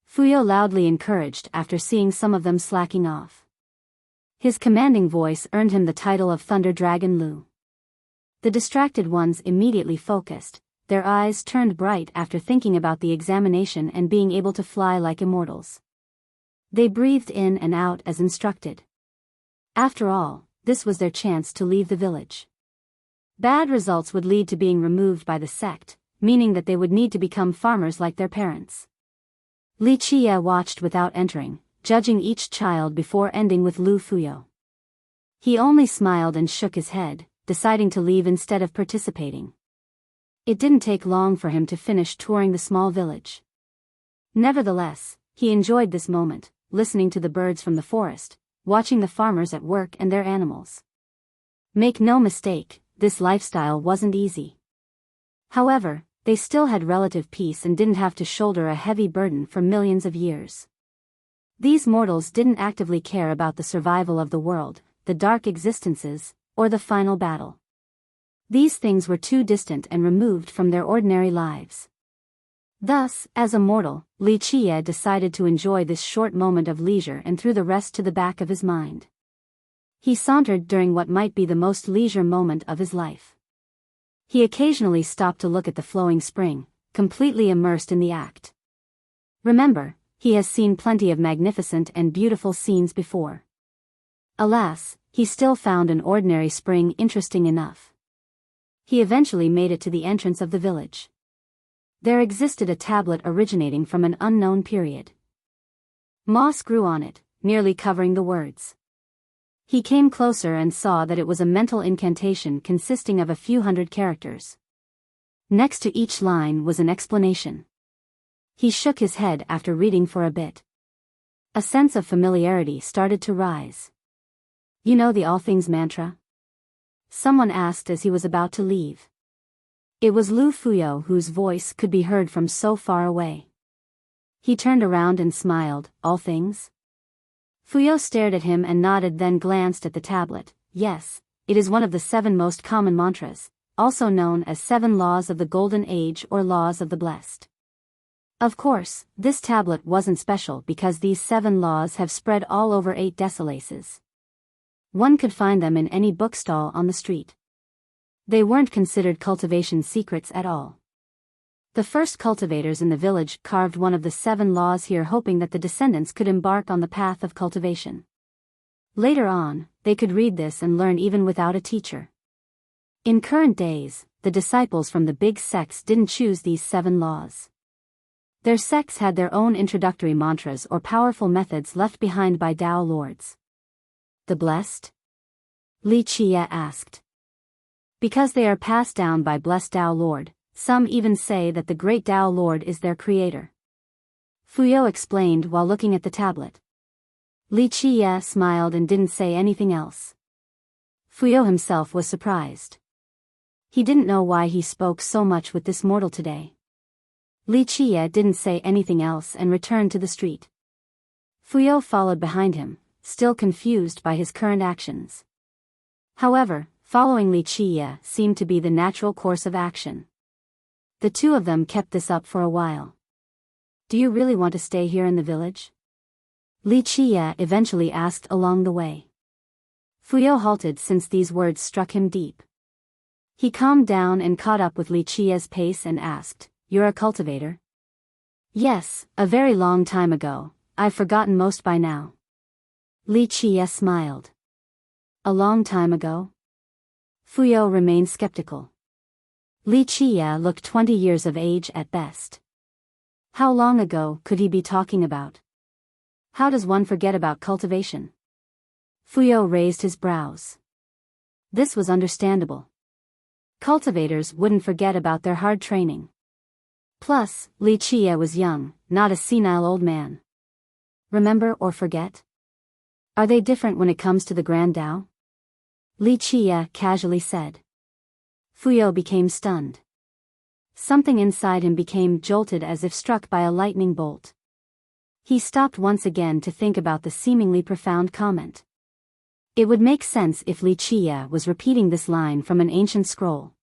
Fuyo loudly encouraged after seeing some of them slacking off. His commanding voice earned him the title of Thunder Dragon Lu. The distracted ones immediately focused, their eyes turned bright after thinking about the examination and being able to fly like immortals. They breathed in and out as instructed. After all, this was their chance to leave the village. Bad results would lead to being removed by the sect, meaning that they would need to become farmers like their parents. Li Qie watched without entering, judging each child before ending with Lu Fuyo. He only smiled and shook his head, deciding to leave instead of participating. It didn't take long for him to finish touring the small village. Nevertheless, he enjoyed this moment, listening to the birds from the forest, watching the farmers at work and their animals. Make no mistake, this lifestyle wasn't easy. However, they still had relative peace and didn't have to shoulder a heavy burden for millions of years. These mortals didn't actively care about the survival of the world, the dark existences, or the final battle. These things were too distant and removed from their ordinary lives. Thus, as a mortal, Li Qie decided to enjoy this short moment of leisure and threw the rest to the back of his mind. He sauntered during what might be the most leisure moment of his life. He occasionally stopped to look at the flowing spring, completely immersed in the act. Remember, he has seen plenty of magnificent and beautiful scenes before. Alas, he still found an ordinary spring interesting enough. He eventually made it to the entrance of the village. There existed a tablet originating from an unknown period. Moss grew on it, nearly covering the words. He came closer and saw that it was a mental incantation consisting of a few hundred characters. Next to each line was an explanation. He shook his head after reading for a bit. A sense of familiarity started to rise. You know the All Things mantra? Someone asked as he was about to leave. It was Lu Fuyo whose voice could be heard from so far away. He turned around and smiled. All things? Fuyo stared at him and nodded, then glanced at the tablet. Yes, it is one of the 7 most common mantras, also known as 7 Laws of the Golden Age or Laws of the Blessed. Of course, this tablet wasn't special because these 7 laws have spread all over 8 decimalaces. One could find them in any bookstall on the street. They weren't considered cultivation secrets at all. The first cultivators in the village carved one of the 7 laws here, hoping that the descendants could embark on the path of cultivation. Later on, they could read this and learn even without a teacher. In current days, the disciples from the big sects didn't choose these 7 laws. Their sects had their own introductory mantras or powerful methods left behind by Tao lords. The blessed? Li Qie asked. Because they are passed down by blessed Tao Lord, some even say that the great Tao Lord is their creator. Fuyo explained while looking at the tablet. Li Qie smiled and didn't say anything else. Fuyo himself was surprised. He didn't know why he spoke so much with this mortal today. Li Qie didn't say anything else and returned to the street. Fuyo followed behind him, still confused by his current actions. However, following Li Qie seemed to be the natural course of action. The two of them kept this up for a while. Do you really want to stay here in the village? Li Qie eventually asked along the way. Fuyo halted since these words struck him deep. He calmed down and caught up with Li Qie's pace and asked, You're a cultivator? Yes, a very long time ago. I've forgotten most by now. Li Qie smiled. A long time ago? Fuyo remained skeptical. Li Qie looked 20 years of age at best. How long ago could he be talking about? How does one forget about cultivation? Fuyo raised his brows. This was understandable. Cultivators wouldn't forget about their hard training. Plus, Li Qie was young, not a senile old man. Remember or forget? Are they different when it comes to the Grand Tao? Li Qie casually said. Fuyo became stunned. Something inside him became jolted as if struck by a lightning bolt. He stopped once again to think about the seemingly profound comment. It would make sense if Li Qie was repeating this line from an ancient scroll.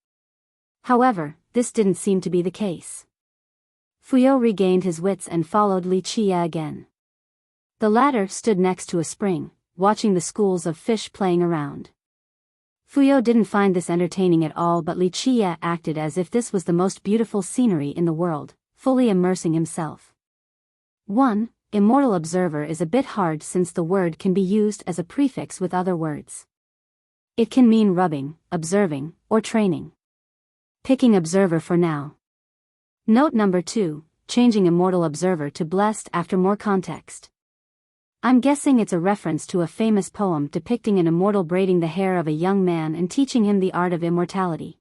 However, this didn't seem to be the case. Fuyo regained his wits and followed Li Qie again. The latter stood next to a spring, watching the schools of fish playing around. Fuyo didn't find this entertaining at all, but Li Qie acted as if this was the most beautiful scenery in the world, fully immersing himself. 1. Immortal observer is a bit hard since the word can be used as a prefix with other words. It can mean rubbing, observing, or training. Picking observer for now. Note number 2, changing immortal observer to blessed after more context. I'm guessing it's a reference to a famous poem depicting an immortal braiding the hair of a young man and teaching him the art of immortality.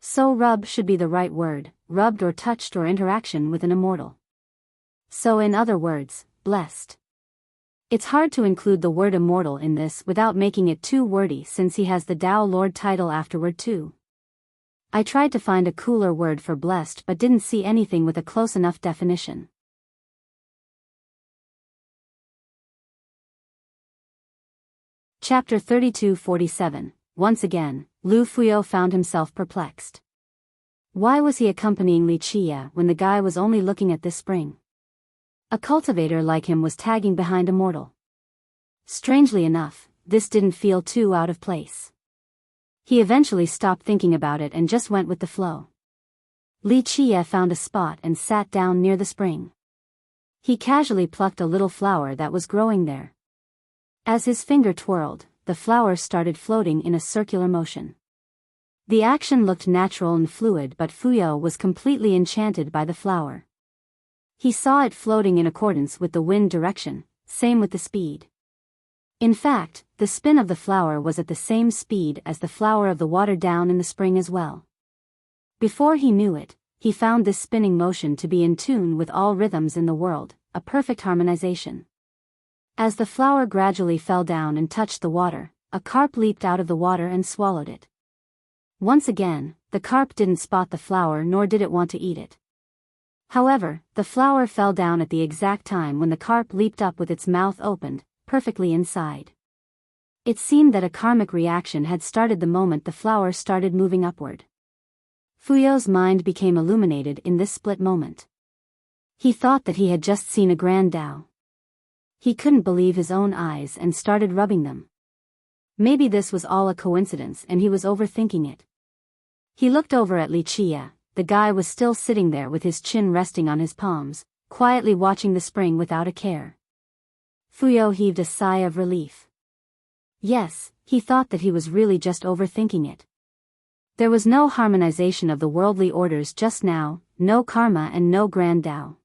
So rub should be the right word, rubbed or touched or interaction with an immortal. So in other words, blessed. It's hard to include the word immortal in this without making it too wordy since he has the Tao Lord title afterward too. I tried to find a cooler word for blessed but didn't see anything with a close enough definition. Chapter 32-47. Once again, Lu Fuyao found himself perplexed. Why was he accompanying Li Qia when the guy was only looking at this spring? A cultivator like him was tagging behind a mortal. Strangely enough, this didn't feel too out of place. He eventually stopped thinking about it and just went with the flow. Li Qia found a spot and sat down near the spring. He casually plucked a little flower that was growing there. As his finger twirled, the flower started floating in a circular motion. The action looked natural and fluid, but Fuyao was completely enchanted by the flower. He saw it floating in accordance with the wind direction, same with the speed. In fact, the spin of the flower was at the same speed as the flower of the water down in the spring as well. Before he knew it, he found this spinning motion to be in tune with all rhythms in the world, a perfect harmonization. As the flower gradually fell down and touched the water, a carp leaped out of the water and swallowed it. Once again, the carp didn't spot the flower nor did it want to eat it. However, the flower fell down at the exact time when the carp leaped up with its mouth opened, perfectly inside. It seemed that a karmic reaction had started the moment the flower started moving upward. Fuyao's mind became illuminated in this split moment. He thought that he had just seen a grand Tao. He couldn't believe his own eyes and started rubbing them. Maybe this was all a coincidence and he was overthinking it. He looked over at Li Qia. The guy was still sitting there with his chin resting on his palms, quietly watching the spring without a care. Fuyao heaved a sigh of relief. Yes, he thought that he was really just overthinking it. There was no harmonization of the worldly orders just now, no karma and no grand Tao.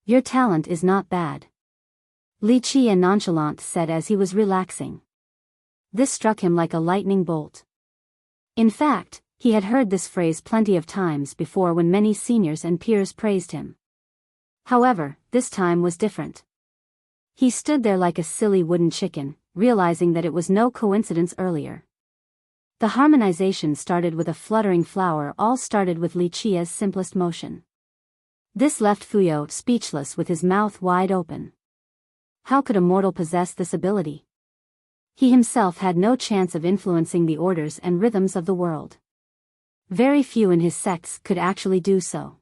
Your talent is not bad, Li Qia nonchalant said as he was relaxing. This struck him like a lightning bolt. In fact, he had heard this phrase plenty of times before when many seniors and peers praised him. However, this time was different. He stood there like a silly wooden chicken, realizing that it was no coincidence earlier. The harmonization started with a fluttering flower, all started with Li Qia's simplest motion. This left Fuyao speechless with his mouth wide open. How could a mortal possess this ability? He himself had no chance of influencing the orders and rhythms of the world. Very few in his sects could actually do so.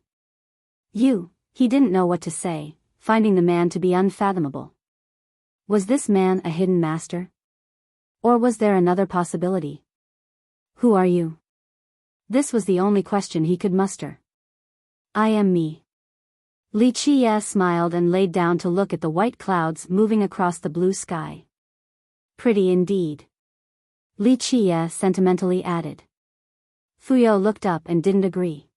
He didn't know what to say, finding the man to be unfathomable. Was this man a hidden master? Or was there another possibility? Who are you? This was the only question he could muster. I am me. Li Qia smiled and laid down to look at the white clouds moving across the blue sky. Pretty indeed, Li Qia sentimentally added. Fuyao looked up and didn't agree.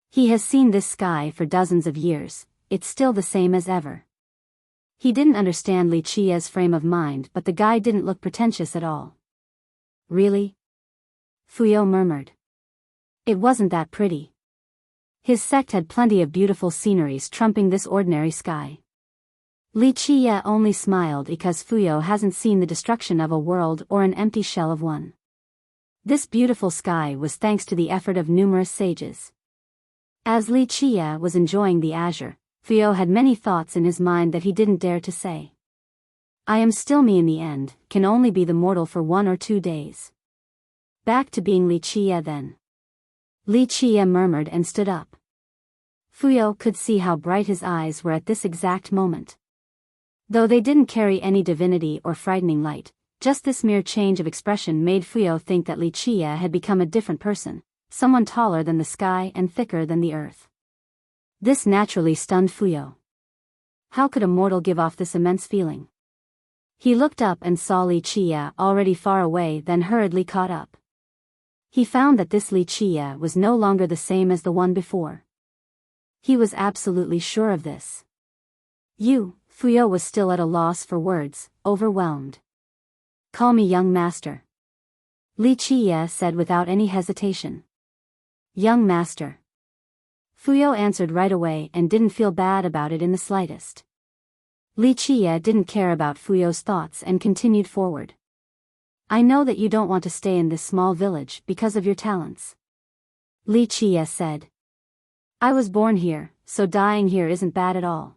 He has seen this sky for dozens of years, it's still the same as ever. He didn't understand Li Qia's frame of mind, but the guy didn't look pretentious at all. Really? Fuyao murmured. It wasn't that pretty. His sect had plenty of beautiful sceneries trumping this ordinary sky. Li Qia only smiled because Fuyao hasn't seen the destruction of a world or an empty shell of one. This beautiful sky was thanks to the effort of numerous sages. As Li Qia was enjoying the azure, Fuyao had many thoughts in his mind that he didn't dare to say. I am still me in the end, can only be the mortal for 1 or 2 days. Back to being Li Qia then. Li Qia murmured and stood up. Fuyao could see how bright his eyes were at this exact moment. Though they didn't carry any divinity or frightening light, just this mere change of expression made Fuyao think that Li Qia had become a different person, someone taller than the sky and thicker than the earth. This naturally stunned Fuyao. How could a mortal give off this immense feeling? He looked up and saw Li Chia already far away, then hurriedly caught up. He found that this Li Chia was no longer the same as the one before. He was absolutely sure of this. Fuyao was still at a loss for words, overwhelmed. Call me young master. Li Chia said without any hesitation. Young master. Fuyao answered right away and didn't feel bad about it in the slightest. Li Chia didn't care about Fuyao's thoughts and continued forward. I know that you don't want to stay in this small village because of your talents. Li Chia said. I was born here, so dying here isn't bad at all.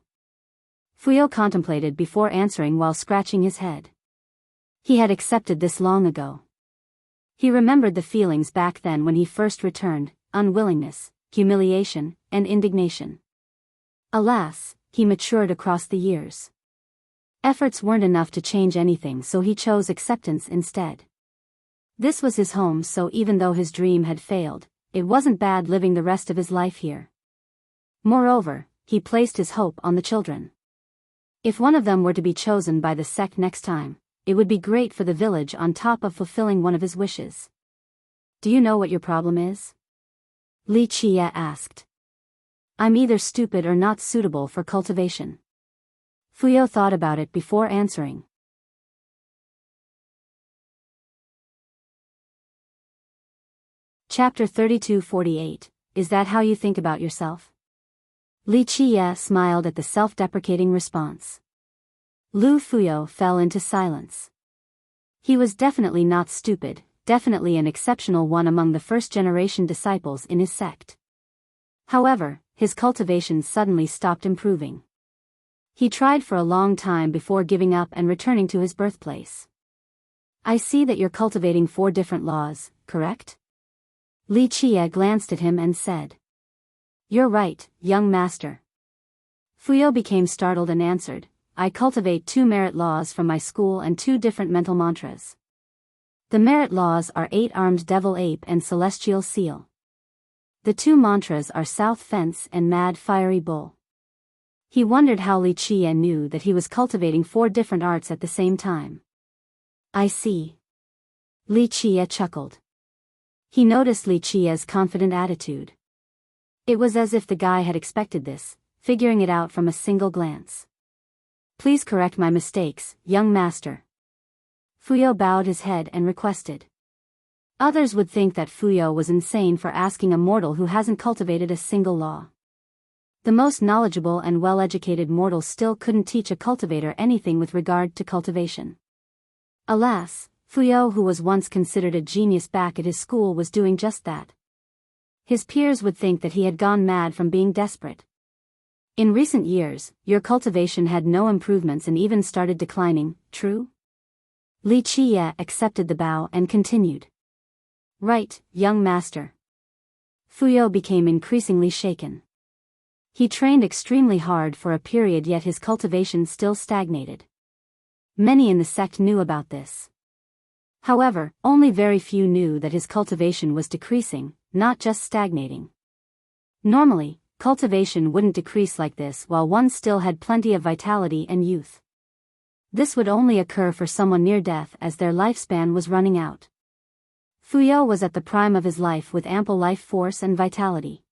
Fuyao contemplated before answering while scratching his head. He had accepted this long ago. He remembered the feelings back then when he first returned, unwillingness, humiliation, and indignation. Alas, he matured across the years. Efforts weren't enough to change anything, so he chose acceptance instead. This was his home, so even though his dream had failed, it wasn't bad living the rest of his life here. Moreover, he placed his hope on the children. If one of them were to be chosen by the sect next time, it would be great for the village on top of fulfilling one of his wishes. Do you know what your problem is? Li Chia asked. I'm either stupid or not suitable for cultivation. Fuyao thought about it before answering. Chapter 32:48. Is that how you think about yourself? Li Chia smiled at the self-deprecating response. Lu Fuyao fell into silence. He was definitely not stupid, definitely an exceptional one among the first-generation disciples in his sect. However, his cultivation suddenly stopped improving. He tried for a long time before giving up and returning to his birthplace. I see that you're cultivating 4 different laws, correct? Li Chia glanced at him and said. You're right, young master. Fuyao became startled and answered, I cultivate 2 merit laws from my school and 2 different mental mantras. The merit laws are 8-armed devil ape and celestial seal. The 2 mantras are South Fence and Mad Fiery Bull. He wondered how Li Chia knew that he was cultivating 4 different arts at the same time. I see. Li Chia chuckled. He noticed Li Chia's confident attitude. It was as if the guy had expected this, figuring it out from a single glance. Please correct my mistakes, young master. Fuyao bowed his head and requested. Others would think that Fuyao was insane for asking a mortal who hasn't cultivated a single law. The most knowledgeable and well-educated mortal still couldn't teach a cultivator anything with regard to cultivation. Alas, Fuyao, who was once considered a genius back at his school, was doing just that. His peers would think that he had gone mad from being desperate. In recent years, your cultivation had no improvements and even started declining, true? Li Chia accepted the bow and continued. Right, young master. Fuyao became increasingly shaken. He trained extremely hard for a period, yet his cultivation still stagnated. Many in the sect knew about this. However, only very few knew that his cultivation was decreasing, not just stagnating. Normally, cultivation wouldn't decrease like this while one still had plenty of vitality and youth. This would only occur for someone near death as their lifespan was running out. Fuyao was at the prime of his life with ample life force and vitality.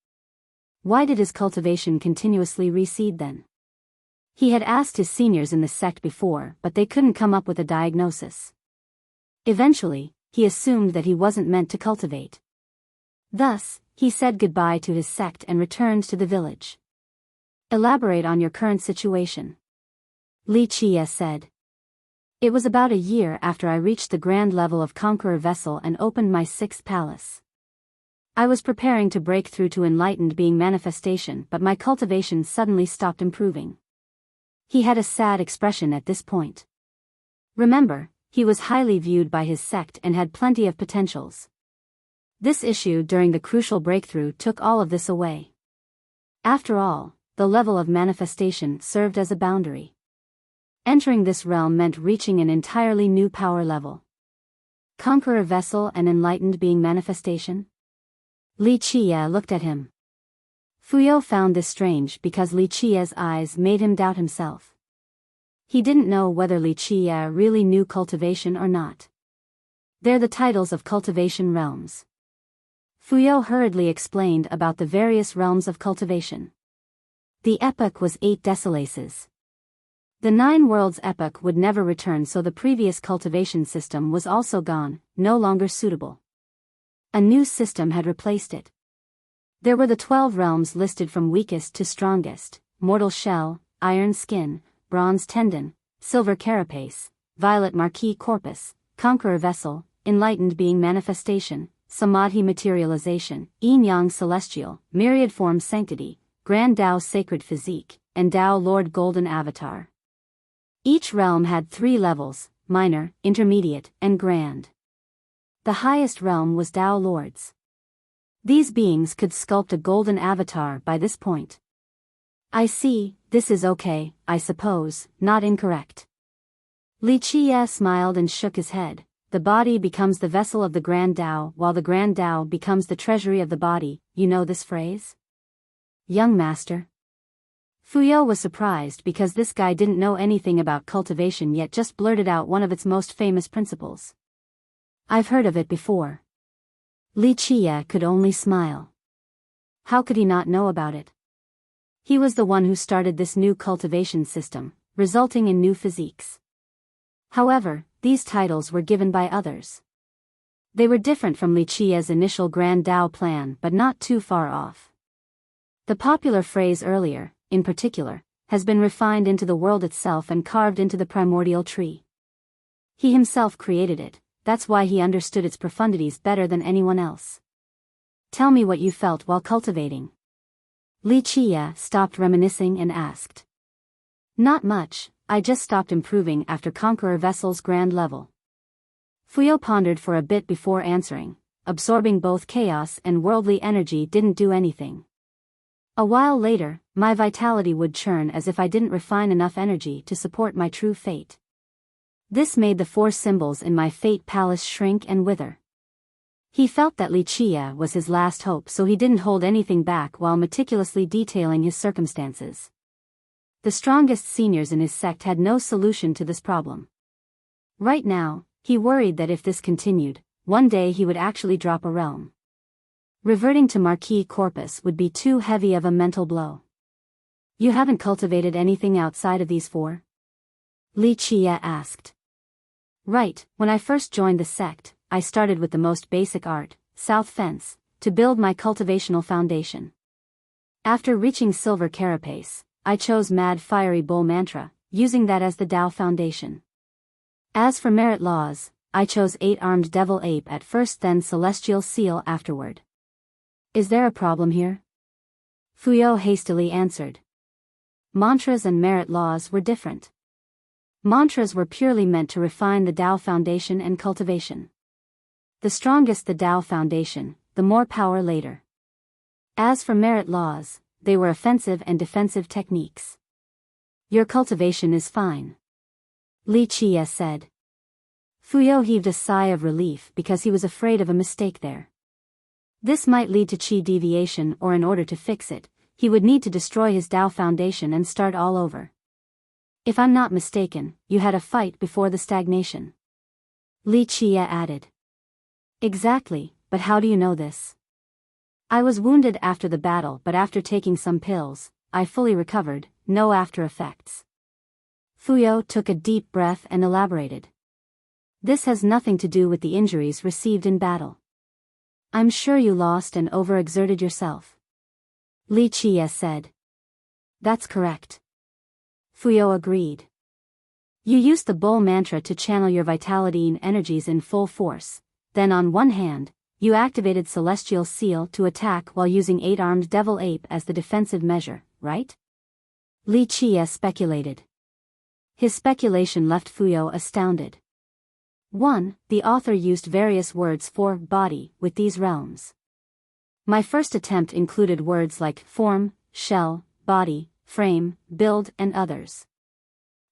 Why did his cultivation continuously recede then? He had asked his seniors in the sect before, but they couldn't come up with a diagnosis. Eventually, he assumed that he wasn't meant to cultivate. Thus, he said goodbye to his sect and returned to the village. Elaborate on your current situation. Li Chia said. It was about a year after I reached the grand level of Conqueror vessel and opened my 6th palace. I was preparing to break through to enlightened being manifestation, but my cultivation suddenly stopped improving. He had a sad expression at this point. Remember, he was highly viewed by his sect and had plenty of potentials. This issue during the crucial breakthrough took all of this away. After all, the level of manifestation served as a boundary. Entering this realm meant reaching an entirely new power level. Conqueror vessel and enlightened being manifestation? Li Chia looked at him. Fuyao found this strange because Li Qia's eyes made him doubt himself. He didn't know whether Li Qia really knew cultivation or not. They're the titles of cultivation realms. Fuyao hurriedly explained about the various realms of cultivation. The epoch was 8 decalaces. The 9 worlds epoch would never return, so the previous cultivation system was also gone, no longer suitable. A new system had replaced it. There were the 12 realms listed from weakest to strongest: mortal shell, iron skin, bronze tendon, silver carapace, violet marquis corpus, conqueror vessel, enlightened being manifestation, samadhi materialization, yin-yang celestial, myriad form sanctity, grand Tao sacred physique, and Tao Lord golden avatar. Each realm had 3 levels: minor, intermediate, and grand. The highest realm was Tao Lords. These beings could sculpt a golden avatar by this point. I see, this is okay, I suppose, not incorrect. Li Qia smiled and shook his head. The body becomes the vessel of the Grand Tao, while the Grand Tao becomes the treasury of the body. You know this phrase? Young master. Fuyao was surprised because this guy didn't know anything about cultivation yet just blurted out one of its most famous principles. I've heard of it before. Li Qia could only smile. How could he not know about it? He was the one who started this new cultivation system, resulting in new physiques. However, these titles were given by others. They were different from Li Qia's initial Grand Tao plan, but not too far off. The popular phrase earlier, in particular, has been refined into the world itself and carved into the primordial tree. He himself created it, that's why he understood its profundities better than anyone else. Tell me what you felt while cultivating. Li Qia stopped reminiscing and asked. Not much, I just stopped improving after Conqueror Vessel's grand level. Fuyao pondered for a bit before answering. Absorbing both chaos and worldly energy didn't do anything. A while later, my vitality would churn as if I didn't refine enough energy to support my true fate. This made the 4 symbols in my fate palace shrink and wither. He felt that Li Qia was his last hope, so he didn't hold anything back while meticulously detailing his circumstances. The strongest seniors in his sect had no solution to this problem. Right now, he worried that if this continued, one day he would actually drop a realm. Reverting to Marquis Corpus would be too heavy of a mental blow. You haven't cultivated anything outside of these 4? Li Qia asked. Right, when I first joined the sect, I started with the most basic art, South Fence, to build my cultivational foundation. After reaching Silver Carapace, I chose Mad Fiery Bull Mantra, using that as the Tao foundation. As for merit laws, I chose 8-armed devil ape at first, then Celestial Seal afterward. Is there a problem here? Fuyao hastily answered. Mantras and merit laws were different. Mantras were purely meant to refine the Tao foundation and cultivation. The strongest the Tao foundation, the more power later. As for merit laws, they were offensive and defensive techniques. Your cultivation is fine. Li Qia said. Fuyao heaved a sigh of relief because he was afraid of a mistake there. This might lead to qi deviation, or in order to fix it, he would need to destroy his Tao foundation and start all over. If I'm not mistaken, you had a fight before the stagnation. Li Qia added. Exactly, but how do you know this? I was wounded after the battle, but after taking some pills, I fully recovered, no after effects. Fuyao took a deep breath and elaborated. This has nothing to do with the injuries received in battle. I'm sure you lost and overexerted yourself. Li Qia said. That's correct. Fuyao agreed. You used the bull mantra to channel your vitality and energies in full force, then on one hand, you activated Celestial Seal to attack while using 8-armed devil ape as the defensive measure, right? Li Qia speculated. His speculation left Fuyao astounded. 1. The author used various words for body with these realms. My first attempt included words like form, shell, body, frame, build, and others.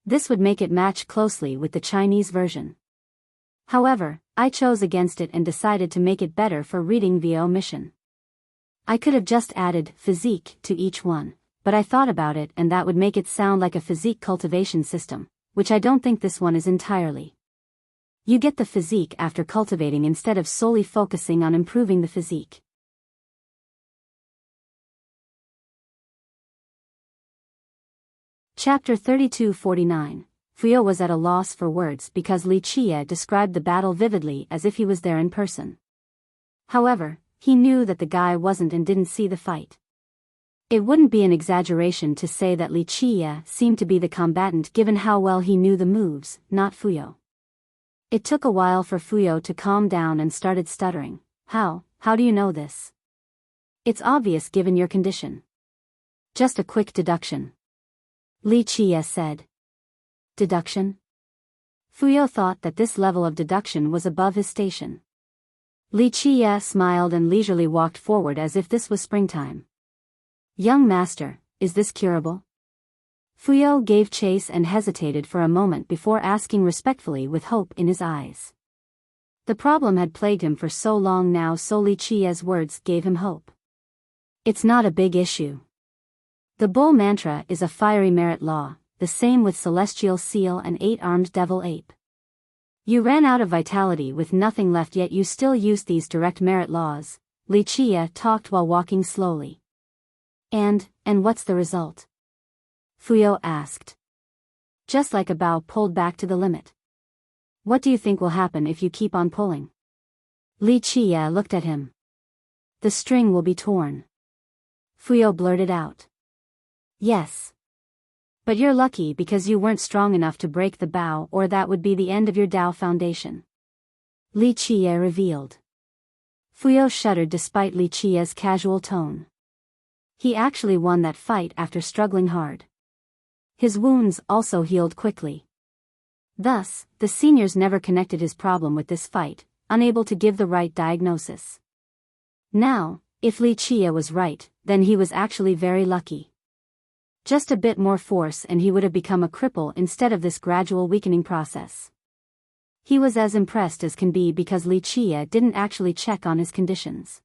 This would make it match closely with the Chinese version. However, I chose against it and decided to make it better for reading via omission. I could have just added physique to each one, but I thought about it and that would make it sound like a physique cultivation system, which I don't think this one is entirely. You get the physique after cultivating instead of solely focusing on improving the physique. Chapter 3249. Fuyo was at a loss for words because Li Qie described the battle vividly as if he was there in person. However, he knew that the guy wasn't and didn't see the fight. It wouldn't be an exaggeration to say that Li Qie seemed to be the combatant given how well he knew the moves, not Fuyo. It took a while for Fuyo to calm down and started stuttering. How do you know this? It's obvious given your condition. Just a quick deduction. Li Qie said. Deduction? Fuyo thought that this level of deduction was above his station. Li Qie smiled and leisurely walked forward as if this was springtime. Young master, is this curable? Fuyo gave chase and hesitated for a moment before asking respectfully with hope in his eyes. The problem had plagued him for so long now, so Li Qie's words gave him hope. It's not a big issue. The bull mantra is a fiery merit law, the same with celestial seal and eight-armed devil ape. You ran out of vitality with nothing left, yet you still used these direct merit laws. Li Qie talked while walking slowly. And what's the result? Fuyo asked. Just like a bow pulled back to the limit. What do you think will happen if you keep on pulling? Li Qie looked at him. The string will be torn. Fuyo blurted out. Yes. But you're lucky because you weren't strong enough to break the bow, or that would be the end of your Tao foundation. Li Qie revealed. Fuyo shuddered despite Li Qie's casual tone. He actually won that fight after struggling hard. His wounds also healed quickly. Thus, the seniors never connected his problem with this fight, unable to give the right diagnosis. Now, if Li Qie was right, then he was actually very lucky. Just a bit more force and he would have become a cripple instead of this gradual weakening process. He was as impressed as can be because Li Qie didn't actually check on his conditions.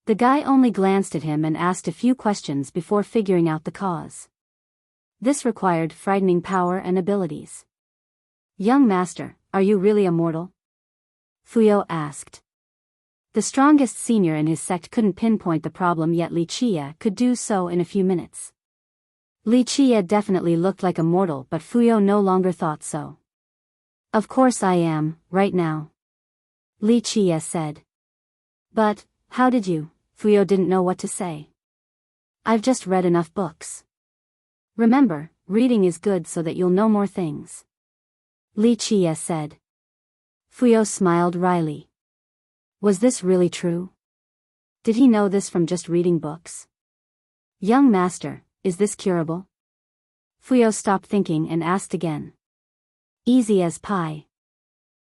The guy only glanced at him and asked a few questions before figuring out the cause. This required frightening power and abilities. Young master, are you really a mortal? Fuyo asked. The strongest senior in his sect couldn't pinpoint the problem, yet Li Qie could do so in a few minutes. Li Qie definitely looked like a mortal, but Fuyo no longer thought so. Of course I am, right now. Li Qie said. But, how did you? Fuyo didn't know what to say. I've just read enough books. Remember, reading is good so that you'll know more things. Li Qie said. Fuyo smiled wryly. Was this really true? Did he know this from just reading books? Young master, is this curable? Fuyo stopped thinking and asked again. Easy as pie.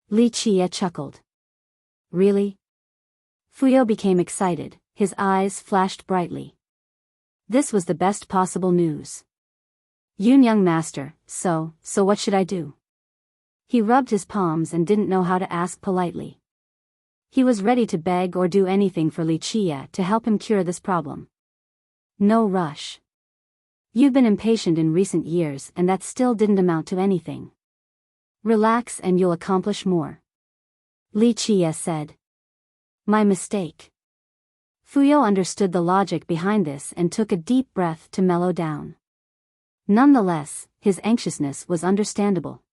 Li Qie chuckled. Really? Fuyo became excited, his eyes flashed brightly. This was the best possible news. Young master, so what should I do? He rubbed his palms and didn't know how to ask politely. He was ready to beg or do anything for Li Qie to help him cure this problem. No rush. You've been impatient in recent years and that still didn't amount to anything. Relax and you'll accomplish more. Li Qie said. My mistake. Fuyo understood the logic behind this and took a deep breath to mellow down. Nonetheless, his anxiousness was understandable.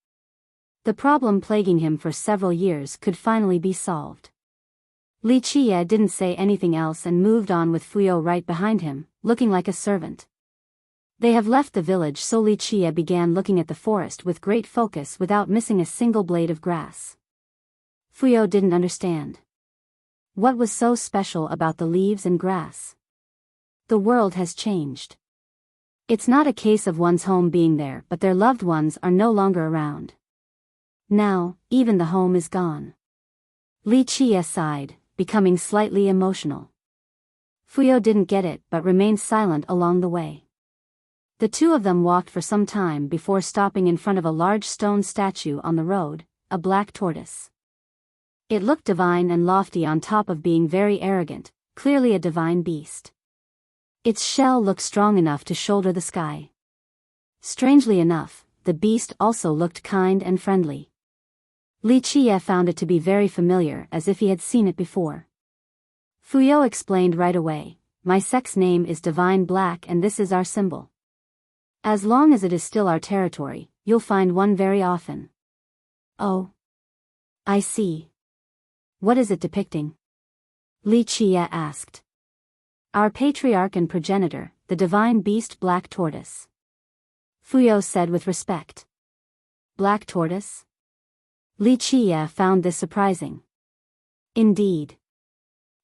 The problem plaguing him for several years could finally be solved. Li Qie didn't say anything else and moved on with Fuyo right behind him, looking like a servant. They have left the village, so Li Qie began looking at the forest with great focus without missing a single blade of grass. Fuyo didn't understand. What was so special about the leaves and grass? The world has changed. It's not a case of one's home being there, but their loved ones are no longer around. Now, even the home is gone. Li Qie sighed, becoming slightly emotional. Fuyo didn't get it but remained silent along the way. The two of them walked for some time before stopping in front of a large stone statue on the road, a black tortoise. It looked divine and lofty on top of being very arrogant, clearly a divine beast. Its shell looked strong enough to shoulder the sky. Strangely enough, the beast also looked kind and friendly. Li Qie found it to be very familiar, as if he had seen it before. Fuyao explained right away, "My sect's name is Divine Black and this is our symbol. As long as it is still our territory, you'll find one very often." "Oh. I see. What is it depicting?" Li Qie asked. "Our patriarch and progenitor, the divine beast Black Tortoise," Fuyao said with respect. "Black Tortoise?" Li Qie found this surprising. Indeed.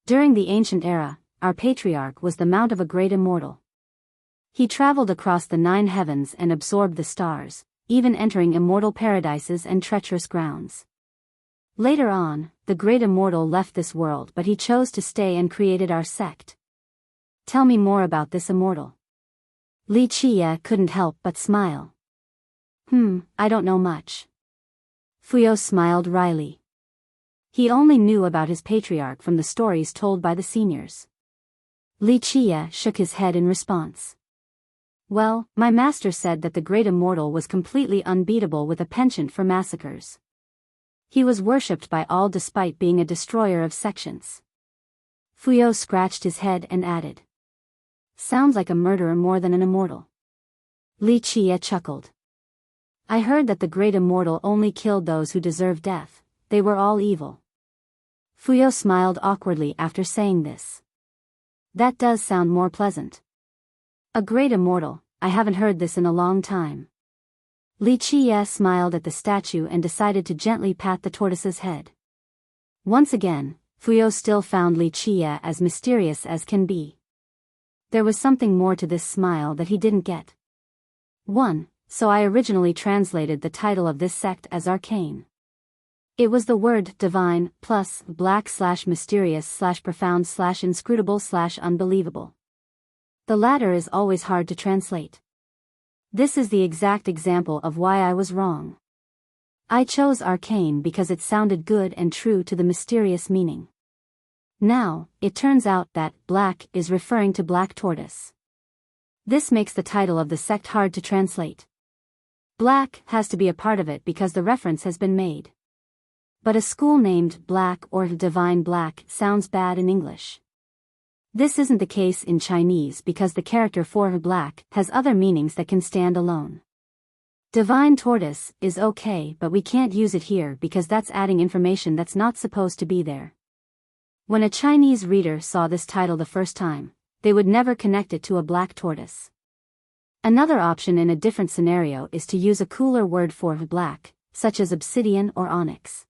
During the ancient era, our patriarch was the mount of a great immortal. He traveled across the 9 heavens and absorbed the stars, even entering immortal paradises and treacherous grounds. Later on, the great immortal left this world, but he chose to stay and created our sect. "Tell me more about this immortal." Li Qie couldn't help but smile. I don't know much." Fuyao smiled wryly. He only knew about his patriarch from the stories told by the seniors. Li Qie shook his head in response. "Well, my master said that the great immortal was completely unbeatable with a penchant for massacres. He was worshipped by all despite being a destroyer of sections." Fuyao scratched his head and added. "Sounds like a murderer more than an immortal." Li Qie chuckled. "I heard that the great immortal only killed those who deserved death. They were all evil." Fuyao smiled awkwardly after saying this. "That does sound more pleasant. A great immortal, I haven't heard this in a long time." Li Qie smiled at the statue and decided to gently pat the tortoise's head. Once again, Fuyao still found Li Qie as mysterious as can be. There was something more to this smile that he didn't get. 1. So I originally translated the title of this sect as arcane. It was the word divine plus black/mysterious/profound/inscrutable/unbelievable. The latter is always hard to translate. This is the exact example of why I was wrong. I chose arcane because it sounded good and true to the mysterious meaning. Now, it turns out that black is referring to Black Tortoise. This makes the title of the sect hard to translate. Black has to be a part of it because the reference has been made. But a school named Black or Divine Black sounds bad in English. This isn't the case in Chinese because the character for black has other meanings that can stand alone. Divine Tortoise is okay, but we can't use it here because that's adding information that's not supposed to be there. When a Chinese reader saw this title the first time, they would never connect it to a black tortoise. Another option in a different scenario is to use a cooler word for black, such as obsidian or onyx.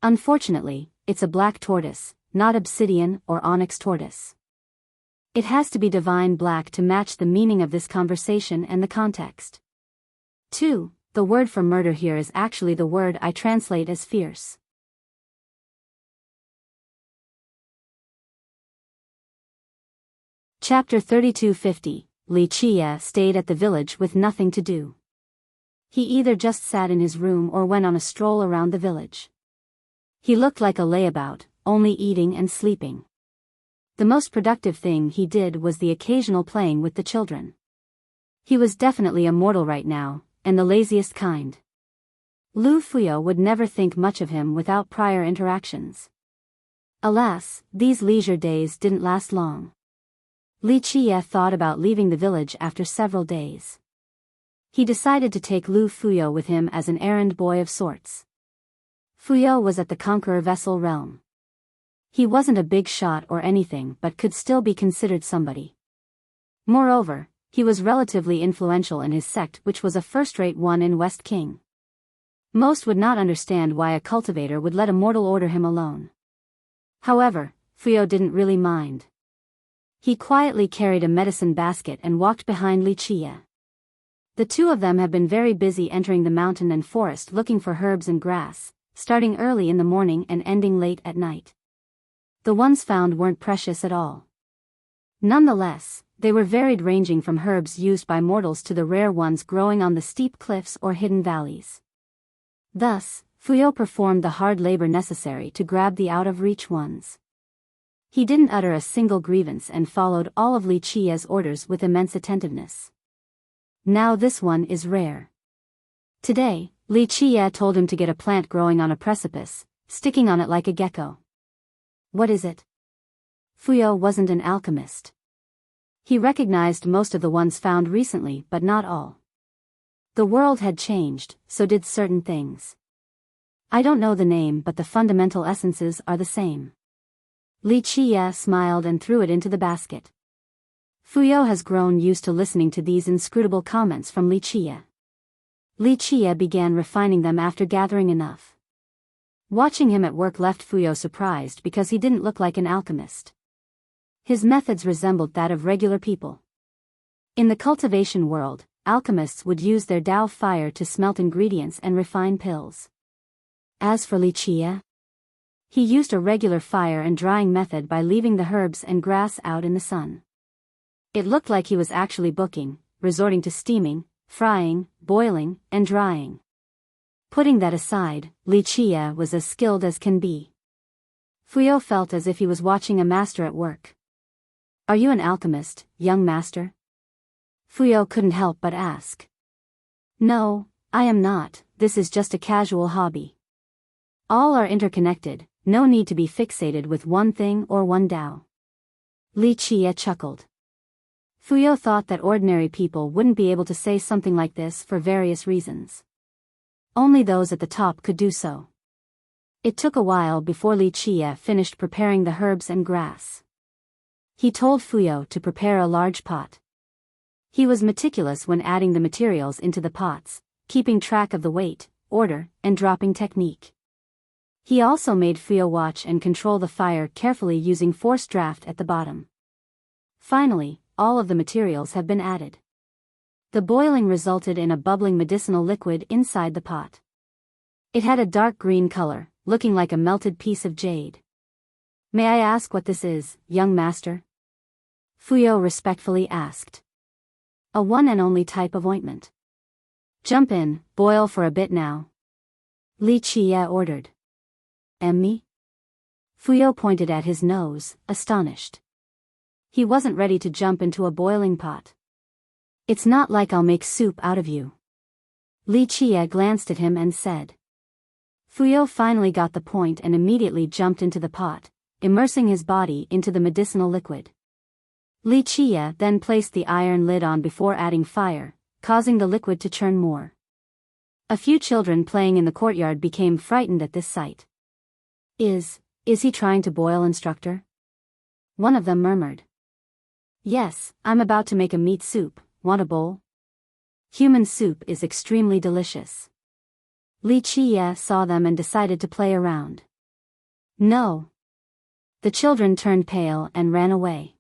Unfortunately, it's a black tortoise, not obsidian or onyx tortoise. It has to be divine black to match the meaning of this conversation and the context. 2. The word for murder here is actually the word I translate as fierce. Chapter 3250. Li Qie stayed at the village with nothing to do. He either just sat in his room or went on a stroll around the village. He looked like a layabout, only eating and sleeping. The most productive thing he did was the occasional playing with the children. He was definitely a mortal right now, and the laziest kind. Lu Fuyao would never think much of him without prior interactions. Alas, these leisure days didn't last long. Li Qie thought about leaving the village after several days. He decided to take Lu Fuyao with him as an errand boy of sorts. Fuyao was at the Conqueror vessel realm. He wasn't a big shot or anything but could still be considered somebody. Moreover, he was relatively influential in his sect, which was a first-rate one in West King. Most would not understand why a cultivator would let a mortal order him alone. However, Fuyao didn't really mind. He quietly carried a medicine basket and walked behind Li Qie. The two of them had been very busy entering the mountain and forest looking for herbs and grass, starting early in the morning and ending late at night. The ones found weren't precious at all. Nonetheless, they were varied, ranging from herbs used by mortals to the rare ones growing on the steep cliffs or hidden valleys. Thus, Fuyao performed the hard labor necessary to grab the out-of-reach ones. He didn't utter a single grievance and followed all of Li Qia's orders with immense attentiveness. Now this one is rare. Today, Li Qia told him to get a plant growing on a precipice, sticking on it like a gecko. What is it? Fuyao wasn't an alchemist. He recognized most of the ones found recently but not all. The world had changed, so did certain things. I don't know the name but the fundamental essences are the same. Li Qia smiled and threw it into the basket. Fuyao has grown used to listening to these inscrutable comments from Li Qia. Li Qia began refining them after gathering enough. Watching him at work left Fuyao surprised because he didn't look like an alchemist. His methods resembled that of regular people. In the cultivation world, alchemists would use their Dao fire to smelt ingredients and refine pills. As for Li Qia, he used a regular fire and drying method by leaving the herbs and grass out in the sun. It looked like he was actually booking, resorting to steaming, frying, boiling, and drying. Putting that aside, Li Qia was as skilled as can be. Fuyao felt as if he was watching a master at work. Are you an alchemist, young master? Fuyao couldn't help but ask. No, I am not, this is just a casual hobby. All are interconnected, no need to be fixated with one thing or one Dao. Li Qia chuckled. Fuyao thought that ordinary people wouldn't be able to say something like this for various reasons. Only those at the top could do so. It took a while before Li Qia finished preparing the herbs and grass. He told Fuyao to prepare a large pot. He was meticulous when adding the materials into the pots, keeping track of the weight, order, and dropping technique. He also made Fuyao watch and control the fire carefully using forced draft at the bottom. Finally, all of the materials have been added. The boiling resulted in a bubbling medicinal liquid inside the pot. It had a dark green color, looking like a melted piece of jade. May I ask what this is, young master? Fuyao respectfully asked. A one and only type of ointment. Jump in, boil for a bit now. Li Qia ordered. Me? Fuyao pointed at his nose, astonished. He wasn't ready to jump into a boiling pot. It's not like I'll make soup out of you. Li Qia glanced at him and said. Fuyao finally got the point and immediately jumped into the pot, immersing his body into the medicinal liquid. Li Qia then placed the iron lid on before adding fire, causing the liquid to churn more. A few children playing in the courtyard became frightened at this sight. Is he trying to boil, instructor? One of them murmured. Yes, I'm about to make a meat soup, want a bowl? Human soup is extremely delicious. Li Qia saw them and decided to play around. No. The children turned pale and ran away.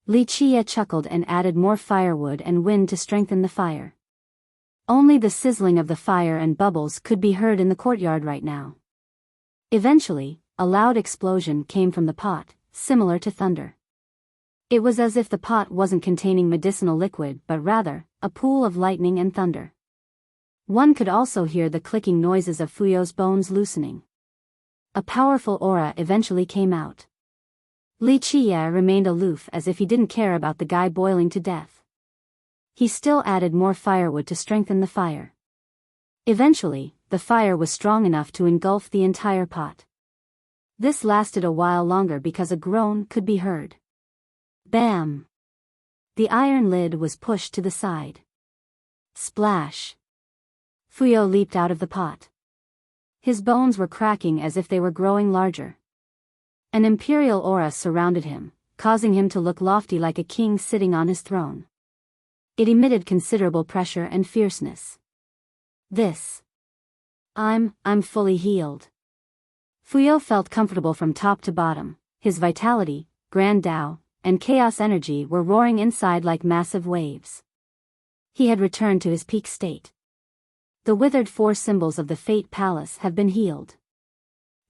Li Qia chuckled and added more firewood and wind to strengthen the fire. Only the sizzling of the fire and bubbles could be heard in the courtyard right now. Eventually, a loud explosion came from the pot, similar to thunder. It was as if the pot wasn't containing medicinal liquid but rather, a pool of lightning and thunder. One could also hear the clicking noises of Fuyao's bones loosening. A powerful aura eventually came out. Li Qia remained aloof as if he didn't care about the guy boiling to death. He still added more firewood to strengthen the fire. Eventually, the fire was strong enough to engulf the entire pot. This lasted a while longer because a groan could be heard. Bam! The iron lid was pushed to the side. Splash! Fuyao leaped out of the pot. His bones were cracking as if they were growing larger. An imperial aura surrounded him, causing him to look lofty like a king sitting on his throne. It emitted considerable pressure and fierceness. I'm fully healed. Fuyao felt comfortable from top to bottom. His vitality, grand Dao, and chaos energy were roaring inside like massive waves. He had returned to his peak state. The withered four symbols of the Fate Palace have been healed.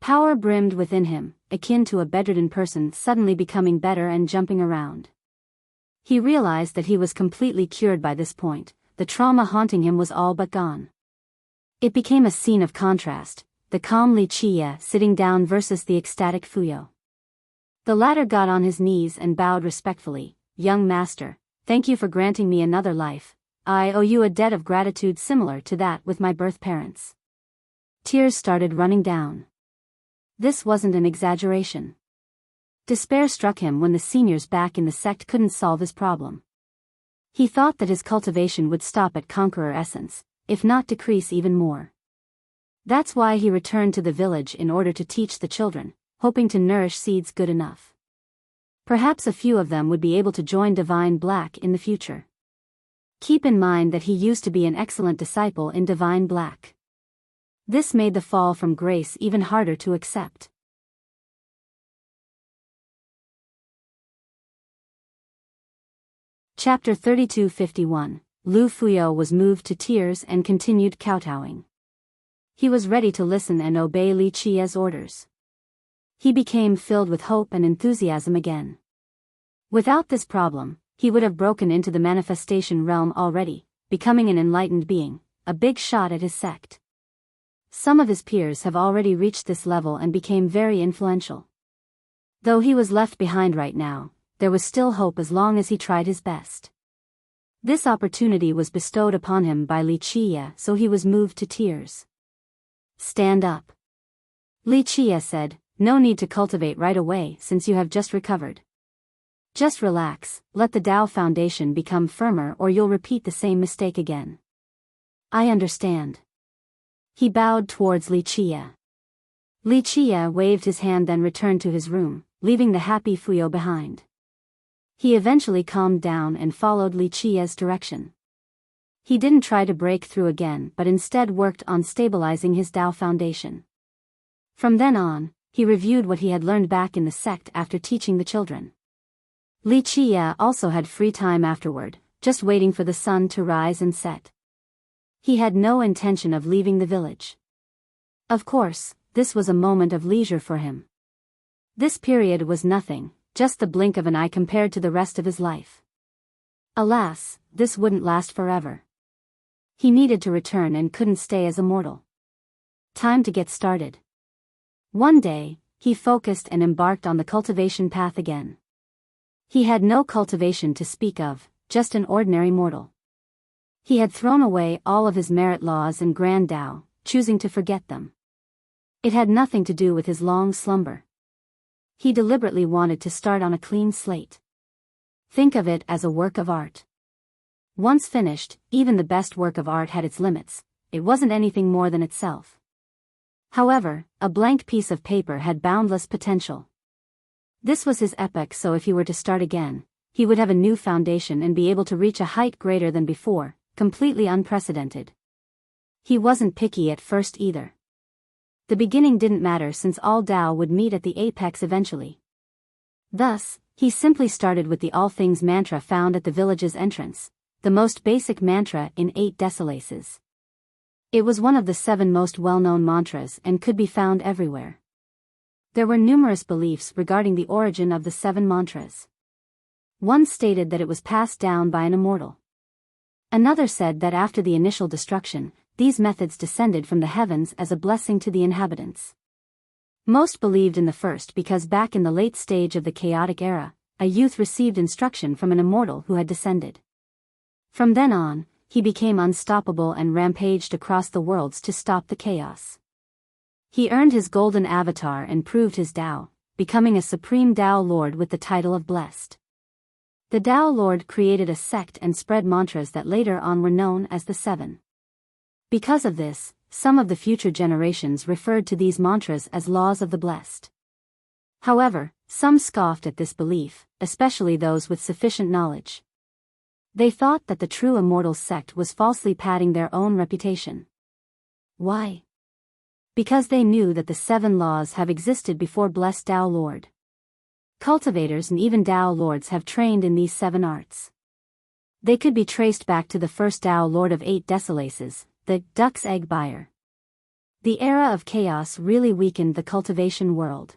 Power brimmed within him, akin to a bedridden person suddenly becoming better and jumping around. He realized that he was completely cured by this point. The trauma haunting him was all but gone. It became a scene of contrast, the calm Li Qia sitting down versus the ecstatic Fuyao. The latter got on his knees and bowed respectfully. "Young master, thank you for granting me another life. I owe you a debt of gratitude similar to that with my birth parents." Tears started running down. This wasn't an exaggeration. Despair struck him when the seniors back in the sect couldn't solve his problem. He thought that his cultivation would stop at Conqueror essence, if not decrease even more. That's why he returned to the village in order to teach the children, hoping to nourish seeds good enough. Perhaps a few of them would be able to join Divine Black in the future. Keep in mind that he used to be an excellent disciple in Divine Black. This made the fall from grace even harder to accept. Chapter 3251. Lu Fuyo was moved to tears and continued kowtowing. He was ready to listen and obey Li Qia's orders. He became filled with hope and enthusiasm again. Without this problem, he would have broken into the manifestation realm already, becoming an enlightened being, a big shot at his sect. Some of his peers have already reached this level and became very influential. Though he was left behind right now, there was still hope as long as he tried his best. This opportunity was bestowed upon him by Li Qia, so he was moved to tears. "Stand up," Li Qia said. "No need to cultivate right away since you have just recovered. Just relax, let the Tao foundation become firmer or you'll repeat the same mistake again." "I understand." He bowed towards Li Qia. Li Qia waved his hand then returned to his room, leaving the happy Fuyo behind. He eventually calmed down and followed Li Qia's direction. He didn't try to break through again but instead worked on stabilizing his Tao foundation. From then on, he reviewed what he had learned back in the sect after teaching the children. Li Qia also had free time afterward, just waiting for the sun to rise and set. He had no intention of leaving the village. Of course, this was a moment of leisure for him. This period was nothing, just the blink of an eye compared to the rest of his life. Alas, this wouldn't last forever. He needed to return and couldn't stay as a mortal. Time to get started. One day, he focused and embarked on the cultivation path again. He had no cultivation to speak of, just an ordinary mortal. He had thrown away all of his merit laws and grand Tao, choosing to forget them. It had nothing to do with his long slumber. He deliberately wanted to start on a clean slate. Think of it as a work of art. Once finished, even the best work of art had its limits, it wasn't anything more than itself. However, a blank piece of paper had boundless potential. This was his epoch, so if he were to start again, he would have a new foundation and be able to reach a height greater than before, completely unprecedented. He wasn't picky at first either. The beginning didn't matter since all Tao would meet at the apex eventually. Thus, he simply started with the All Things mantra found at the village's entrance, the most basic mantra in 8 decilaces. It was one of the 7 most well-known mantras and could be found everywhere. There were numerous beliefs regarding the origin of the 7 mantras. One stated that it was passed down by an immortal. Another said that after the initial destruction, these methods descended from the heavens as a blessing to the inhabitants. Most believed in the first because back in the late stage of the chaotic era, a youth received instruction from an immortal who had descended. From then on, he became unstoppable and rampaged across the worlds to stop the chaos. He earned his golden avatar and proved his Tao, becoming a supreme Tao Lord with the title of Blessed. The Tao Lord created a sect and spread mantras that later on were known as the 7. Because of this, some of the future generations referred to these mantras as laws of the blessed. However, some scoffed at this belief, especially those with sufficient knowledge. They thought that the true immortal sect was falsely padding their own reputation. Why? Because they knew that the 7 laws have existed before blessed Tao Lord. Cultivators and even Tao Lords have trained in these 7 arts. They could be traced back to the first Tao Lord of 8 decilaces, the duck's egg buyer. The era of chaos really weakened the cultivation world.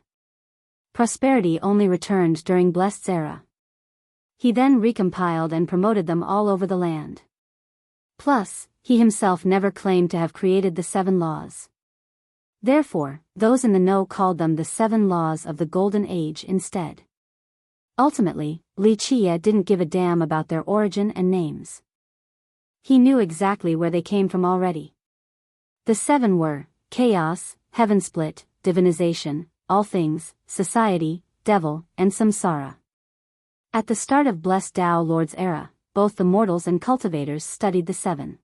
Prosperity only returned during Blessed's era. He then recompiled and promoted them all over the land. Plus, he himself never claimed to have created the 7 laws. Therefore, those in the know called them the 7 laws of the Golden Age instead. Ultimately, Li Qie didn't give a damn about their origin and names. He knew exactly where they came from already. The 7 were chaos, heaven split, divinization, all things, society, devil, and samsara. At the start of Blessed Tao Lord's era, both the mortals and cultivators studied the 7.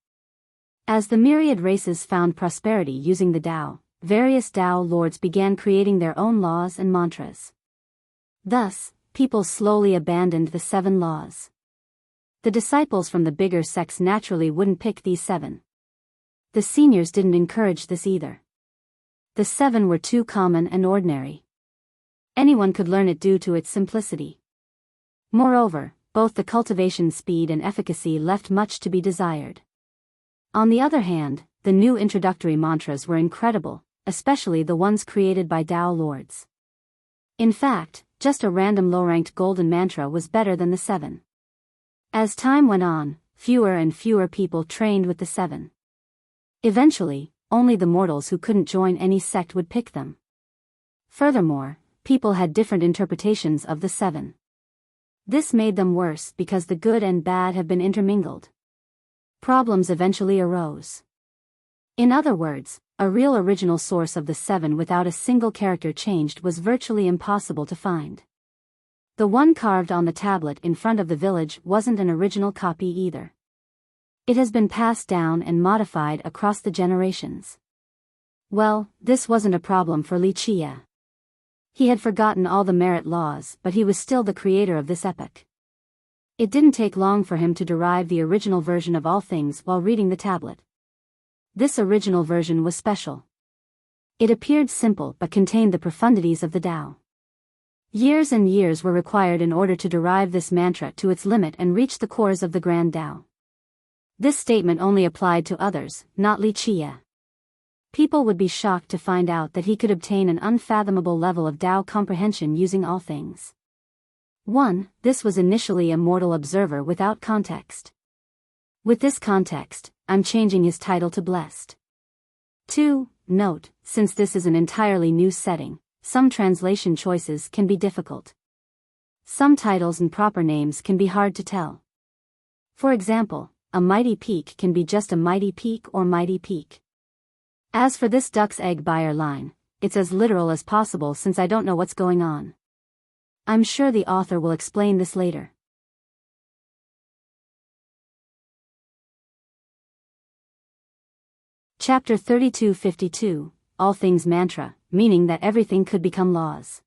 As the myriad races found prosperity using the Tao, various Tao lords began creating their own laws and mantras. Thus, people slowly abandoned the 7 laws. The disciples from the bigger sects naturally wouldn't pick these 7. The seniors didn't encourage this either. The 7 were too common and ordinary. Anyone could learn it due to its simplicity. Moreover, both the cultivation speed and efficacy left much to be desired. On the other hand, the new introductory mantras were incredible, especially the ones created by Tao lords. In fact, just a random low-ranked golden mantra was better than the 7. As time went on, fewer and fewer people trained with the 7. Eventually, only the mortals who couldn't join any sect would pick them. Furthermore, people had different interpretations of the 7. This made them worse because the good and bad have been intermingled. Problems eventually arose. In other words, a real original source of the 7 without a single character changed was virtually impossible to find. The one carved on the tablet in front of the village wasn't an original copy either. It has been passed down and modified across the generations. Well, this wasn't a problem for Li Qie. He had forgotten all the merit laws, but he was still the creator of this epic. It didn't take long for him to derive the original version of all things while reading the tablet. This original version was special. It appeared simple but contained the profundities of the Tao. Years and years were required in order to derive this mantra to its limit and reach the cores of the Grand Tao. This statement only applied to others, not Li Qie. People would be shocked to find out that he could obtain an unfathomable level of Tao comprehension using all things. 1. This was initially a mortal observer without context. With this context, I'm changing his title to Blessed. 2. Note, since this is an entirely new setting, some translation choices can be difficult. Some titles and proper names can be hard to tell. For example, a mighty peak can be just a mighty peak or mighty peak. As for this duck's egg buyer line, it's as literal as possible since I don't know what's going on. I'm sure the author will explain this later. Chapter 3252, All Things Mantra, meaning that everything could become laws.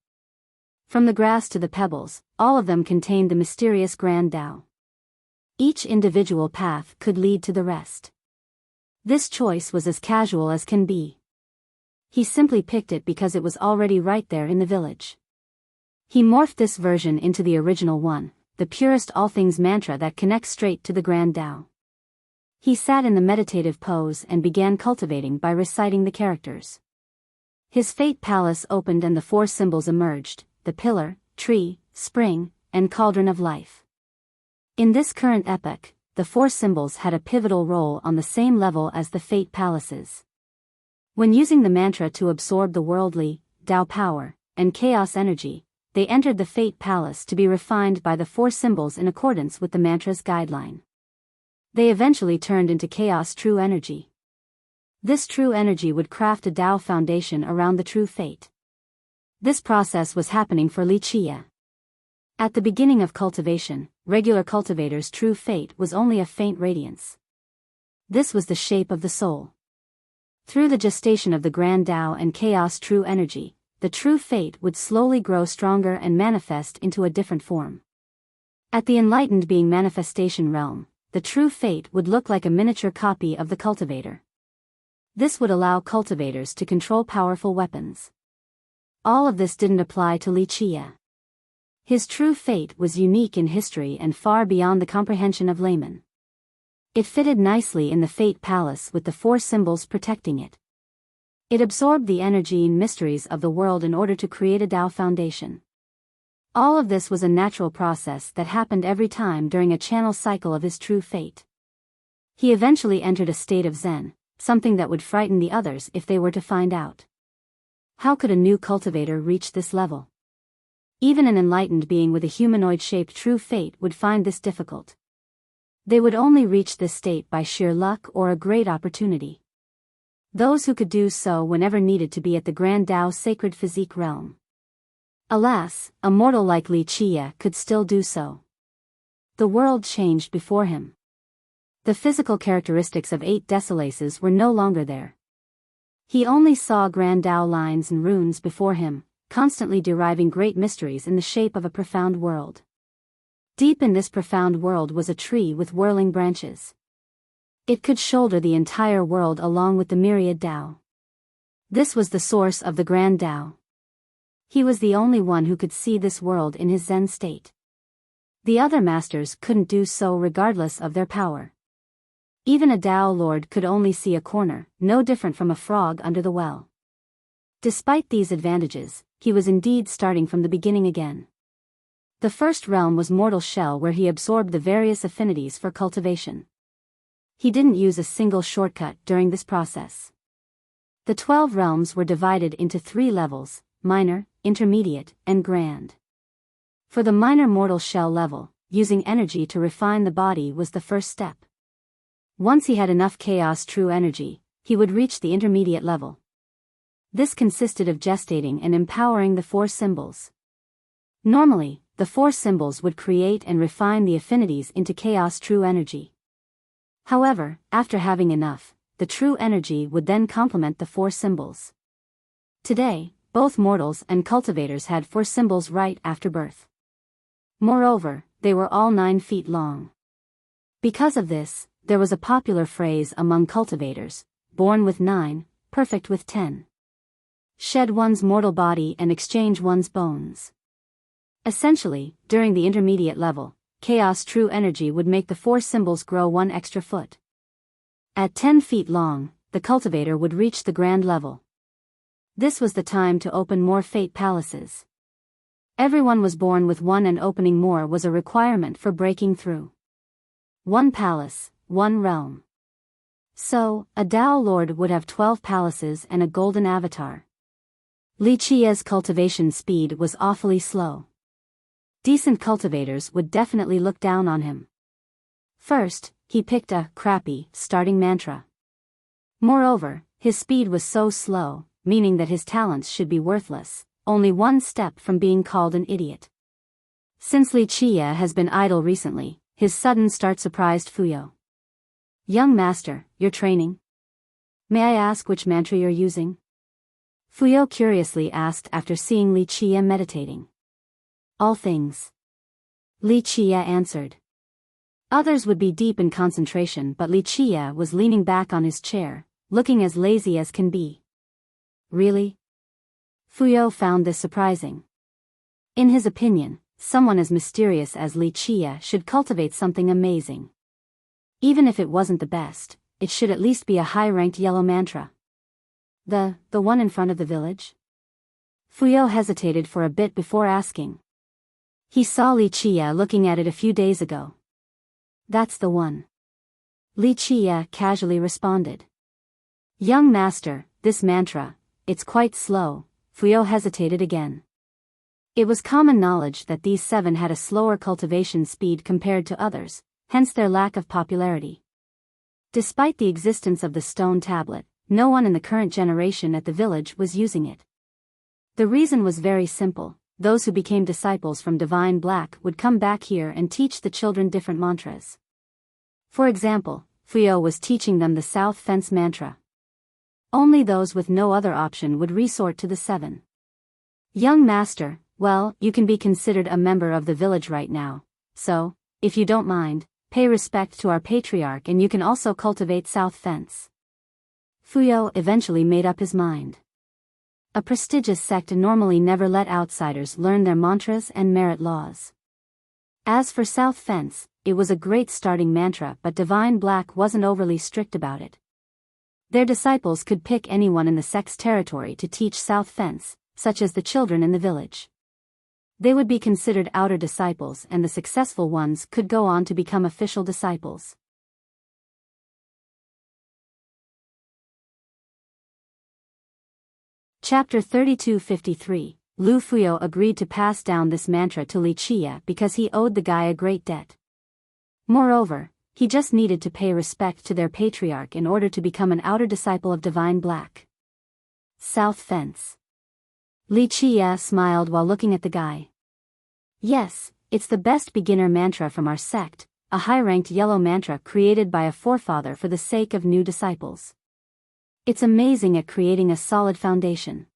From the grass to the pebbles, all of them contained the mysterious Grand Tao. Each individual path could lead to the rest. This choice was as casual as can be. He simply picked it because it was already right there in the village. He morphed this version into the original one, the purest all things mantra that connects straight to the Grand Tao. He sat in the meditative pose and began cultivating by reciting the characters. His fate palace opened and the 4 symbols emerged, the pillar, tree, spring, and cauldron of life. In this current epoch, the 4 symbols had a pivotal role on the same level as the fate palaces. When using the mantra to absorb the worldly, Tao power, and chaos energy, they entered the fate palace to be refined by the 4 symbols in accordance with the mantra's guideline. They eventually turned into chaos true energy. This true energy would craft a Tao foundation around the true fate. This process was happening for Li Qie. At the beginning of cultivation, regular cultivators' true fate was only a faint radiance. This was the shape of the soul. Through the gestation of the Grand Tao and chaos true energy, the true fate would slowly grow stronger and manifest into a different form. At the enlightened being manifestation realm, the true fate would look like a miniature copy of the cultivator. This would allow cultivators to control powerful weapons. All of this didn't apply to Li Qie. His true fate was unique in history and far beyond the comprehension of laymen. It fitted nicely in the fate palace with the 4 symbols protecting it. It absorbed the energy and mysteries of the world in order to create a Tao foundation. All of this was a natural process that happened every time during a channel cycle of his true fate. He eventually entered a state of Zen, something that would frighten the others if they were to find out. How could a new cultivator reach this level? Even an enlightened being with a humanoid-shaped true fate would find this difficult. They would only reach this state by sheer luck or a great opportunity. Those who could do so whenever needed to be at the Grand Tao sacred physique realm. Alas, a mortal like Li Qie could still do so. The world changed before him. The physical characteristics of 8 Desolaces were no longer there. He only saw Grand Tao lines and runes before him, constantly deriving great mysteries in the shape of a profound world. Deep in this profound world was a tree with whirling branches. It could shoulder the entire world along with the myriad Tao. This was the source of the Grand Tao. He was the only one who could see this world in his Zen state. The other masters couldn't do so regardless of their power. Even a Tao Lord could only see a corner, no different from a frog under the well. Despite these advantages, he was indeed starting from the beginning again. The first realm was Mortal Shell, where he absorbed the various affinities for cultivation. He didn't use a single shortcut during this process. The 12 realms were divided into 3 levels: minor, intermediate, and grand. For the minor Mortal Shell level, using energy to refine the body was the first step. Once he had enough chaos true energy, he would reach the intermediate level. This consisted of gestating and empowering the 4 symbols. Normally, the 4 symbols would create and refine the affinities into chaos true energy. However, after having enough, the true energy would then complement the 4 symbols. Today, both mortals and cultivators had 4 symbols right after birth. Moreover, they were all 9 feet long. Because of this, there was a popular phrase among cultivators: born with 9, perfect with 10. Shed one's mortal body and exchange one's bones. Essentially, during the intermediate level, chaos true energy would make the 4 symbols grow 1 extra foot. At 10 feet long, the cultivator would reach the grand level. This was the time to open more fate palaces. Everyone was born with 1, and opening more was a requirement for breaking through. 1 palace, 1 realm. So, a Tao Lord would have 12 palaces and a golden avatar. Li Qie's cultivation speed was awfully slow. Decent cultivators would definitely look down on him. First, he picked a crappy starting mantra. Moreover, his speed was so slow, meaning that his talents should be worthless, only 1 step from being called an idiot. Since Li Qie has been idle recently, his sudden start surprised Fuyo. "Young master, you're training? May I ask which mantra you're using?" Fuyo curiously asked after seeing Li Qie meditating. "All things," Li Qie answered. Others would be deep in concentration, but Li Qie was leaning back on his chair, looking as lazy as can be. Really? Fuyo found this surprising. In his opinion, someone as mysterious as Li Qie should cultivate something amazing. Even if it wasn't the best, it should at least be a high-ranked yellow mantra. The one in front of the village? Fuyo hesitated for a bit before asking. He saw Li Qie looking at it a few days ago. "That's the one," Li Qie casually responded. "Young master, this mantra, it's quite slow." Fuyo hesitated again. It was common knowledge that these 7 had a slower cultivation speed compared to others, hence their lack of popularity. Despite the existence of the stone tablet, no one in the current generation at the village was using it. The reason was very simple: those who became disciples from Divine Black would come back here and teach the children different mantras. For example, Fuyo was teaching them the South Fence mantra. Only those with no other option would resort to the 7. "Young master, well, you can be considered a member of the village right now, so, if you don't mind, pay respect to our patriarch and you can also cultivate South Fence." Fuyo eventually made up his mind. A prestigious sect normally never let outsiders learn their mantras and merit laws. As for South Fence, it was a great starting mantra, but Divine Black wasn't overly strict about it. Their disciples could pick anyone in the sect's territory to teach South Fence, such as the children in the village. They would be considered outer disciples, and the successful ones could go on to become official disciples. Chapter 3253. Lu Fuyo agreed to pass down this mantra to Li Qia because he owed the guy a great debt. Moreover, he just needed to pay respect to their patriarch in order to become an outer disciple of Divine Black. South Fence. Li Qia smiled while looking at the guy. Yes, it's the best beginner mantra from our sect, a high-ranked yellow mantra created by a forefather for the sake of new disciples. It's amazing at creating a solid foundation.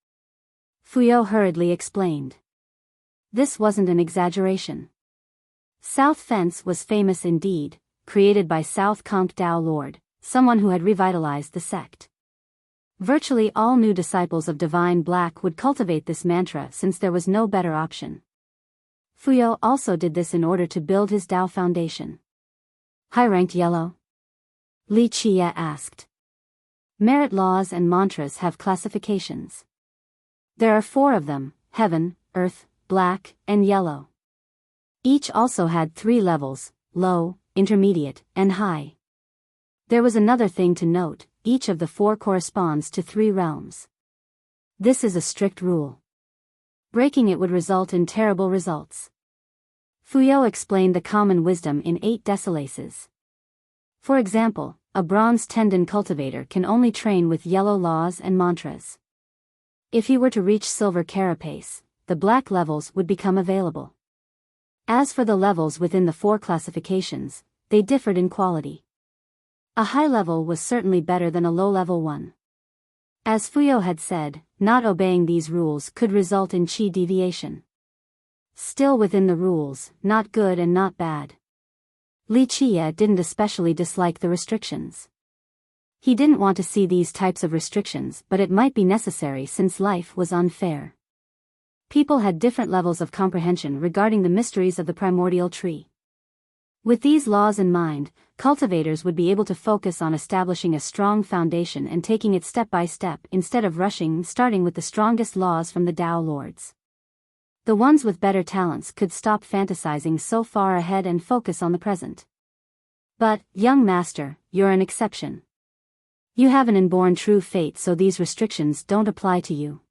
Fuyo hurriedly explained. This wasn't an exaggeration. South Fence was famous indeed, created by South Conk Dao Lord, someone who had revitalized the sect. Virtually all new disciples of Divine Black would cultivate this mantra since there was no better option. Fuyo also did this in order to build his Dao foundation. High-ranked yellow? Li Qia asked. Merit laws and mantras have classifications. There are 4 of them: heaven, earth, black, and yellow. Each also had 3 levels: low, intermediate, and high. There was another thing to note: each of the 4 corresponds to 3 realms. This is a strict rule. Breaking it would result in terrible results. Fuyo explained the common wisdom in 8 decilaces. For example, a bronze tendon cultivator can only train with yellow laws and mantras. If he were to reach silver carapace, the black levels would become available. As for the levels within the 4 classifications, they differed in quality. A high level was certainly better than a low-level one. As Fuyo had said, not obeying these rules could result in chi deviation. Still within the rules, not good and not bad. Li Qia didn't especially dislike the restrictions. He didn't want to see these types of restrictions, but it might be necessary since life was unfair. People had different levels of comprehension regarding the mysteries of the primordial tree. With these laws in mind, cultivators would be able to focus on establishing a strong foundation and taking it step by step instead of rushing, starting with the strongest laws from the Dao Lords. The ones with better talents could stop fantasizing so far ahead and focus on the present. But, young master, you're an exception. You have an inborn true fate, so these restrictions don't apply to you.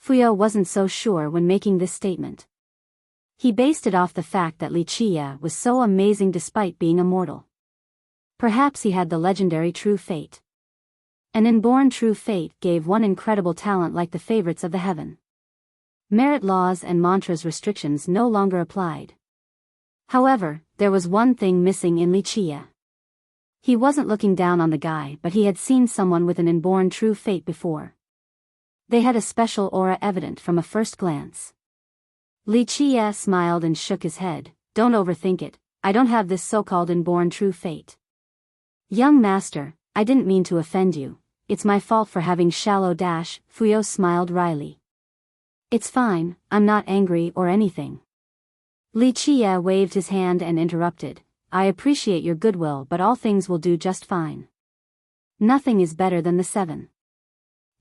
Fuyo wasn't so sure when making this statement. He based it off the fact that Li Qia was so amazing despite being a mortal. Perhaps he had the legendary true fate. An inborn true fate gave one incredible talent like the favorites of the heaven. Merit laws and mantras restrictions no longer applied. However, there was one thing missing in Li Qia. He wasn't looking down on the guy, but he had seen someone with an inborn true fate before. They had a special aura evident from a first glance. Li Qia smiled and shook his head. Don't overthink it, I don't have this so-called inborn true fate. Young master, I didn't mean to offend you, it's my fault for having shallow dash. Fuyo smiled wryly. It's fine, I'm not angry or anything. Li Qia waved his hand and interrupted. I appreciate your goodwill, but all things will do just fine. Nothing is better than the 7.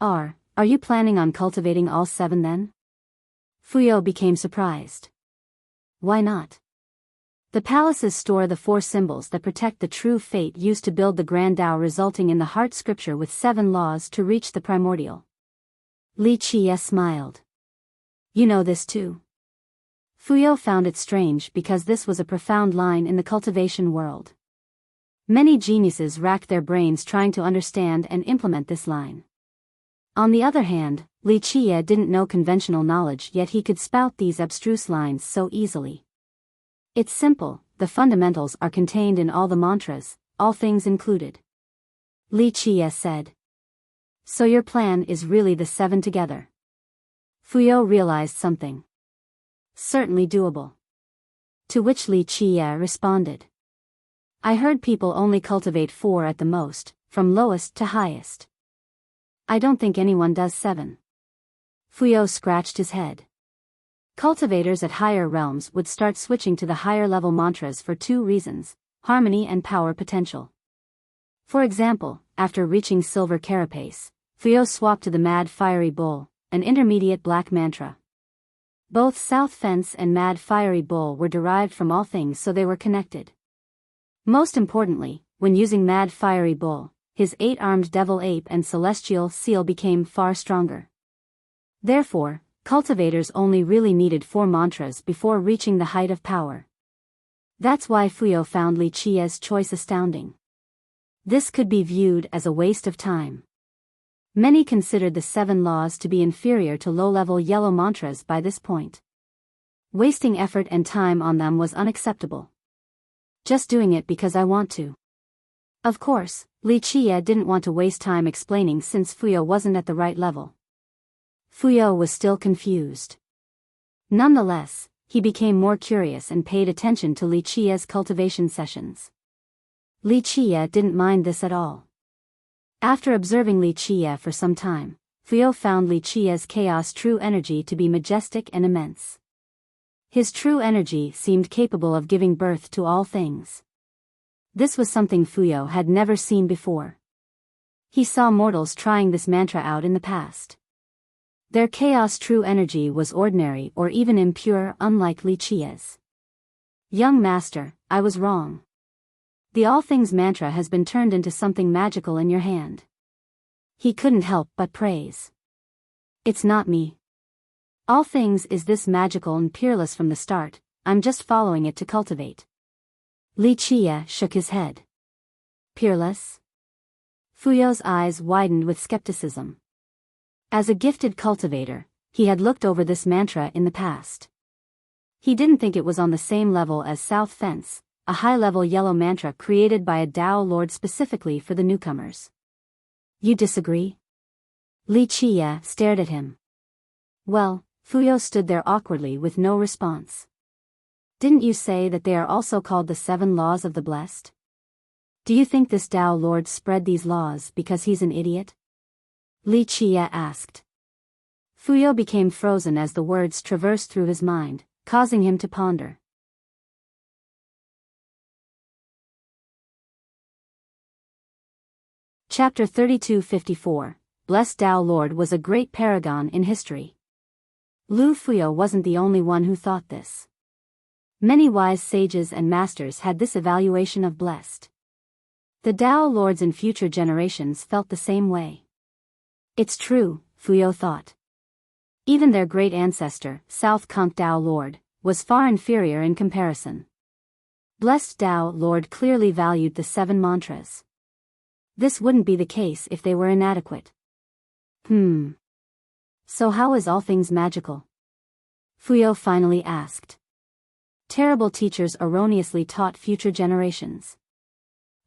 Are you planning on cultivating all 7 then? Fuyo became surprised. Why not? The palaces store the 4 symbols that protect the true fate used to build the Grand Tao, resulting in the heart scripture with 7 laws to reach the primordial. Li Qia smiled. You know this too. Fuyo found it strange because this was a profound line in the cultivation world. Many geniuses racked their brains trying to understand and implement this line. On the other hand, Li Qia didn't know conventional knowledge, yet he could spout these abstruse lines so easily. It's simple, the fundamentals are contained in all the mantras, all things included. Li Qia said. So your plan is really the 7 together. Fuyo realized something. Certainly doable. To which Li Qia responded. I heard people only cultivate 4 at the most, from lowest to highest. I don't think anyone does 7. Fuyo scratched his head. Cultivators at higher realms would start switching to the higher level mantras for 2 reasons, harmony and power potential. For example, after reaching silver carapace, Fuyo swapped to the Mad Fiery Bull, an intermediate black mantra. Both South Fence and Mad Fiery Bull were derived from all things, so they were connected. Most importantly, when using Mad Fiery Bull, his 8-armed devil ape and celestial seal became far stronger. Therefore, cultivators only really needed 4 mantras before reaching the height of power. That's why Fuyao found Li Qiye's choice astounding. This could be viewed as a waste of time. Many considered the 7 laws to be inferior to low-level yellow mantras by this point. Wasting effort and time on them was unacceptable. Just doing it because I want to. Of course, Li Qiye didn't want to waste time explaining since Fuyao wasn't at the right level. Fuyao was still confused. Nonetheless, he became more curious and paid attention to Li Qiye's cultivation sessions. Li Qiye didn't mind this at all. After observing Li Qiye for some time, Fuyao found Li Qiye's chaos true energy to be majestic and immense. His true energy seemed capable of giving birth to all things. This was something Fuyao had never seen before. He saw mortals trying this mantra out in the past. Their chaos true energy was ordinary or even impure, unlike Li Qiye's. Young master, I was wrong. The all things mantra has been turned into something magical in your hand. He couldn't help but praise. It's not me. All things is this magical and peerless from the start, I'm just following it to cultivate. Li Qiye shook his head. Peerless? Fuyao's eyes widened with skepticism. As a gifted cultivator, he had looked over this mantra in the past. He didn't think it was on the same level as South Fence, a high-level yellow mantra created by a Tao Lord specifically for the newcomers. You disagree? Li Qiye stared at him. Well, Fuyao stood there awkwardly with no response. Didn't you say that they are also called the 7 laws of the blessed? Do you think this Tao Lord spread these laws because he's an idiot? Li Qiye asked. Fuyao became frozen as the words traversed through his mind, causing him to ponder. Chapter 3254, Blessed Tao Lord was a great paragon in history. Lu Fuyao wasn't the only one who thought this. Many wise sages and masters had this evaluation of blessed. The Tao Lords in future generations felt the same way. It's true, Fuyao thought. Even their great ancestor, South Conqueror Tao Lord, was far inferior in comparison. Blessed Tao Lord clearly valued the 7 mantras. This wouldn't be the case if they were inadequate. So how is all things magical? Fuyao finally asked. Terrible teachers erroneously taught future generations.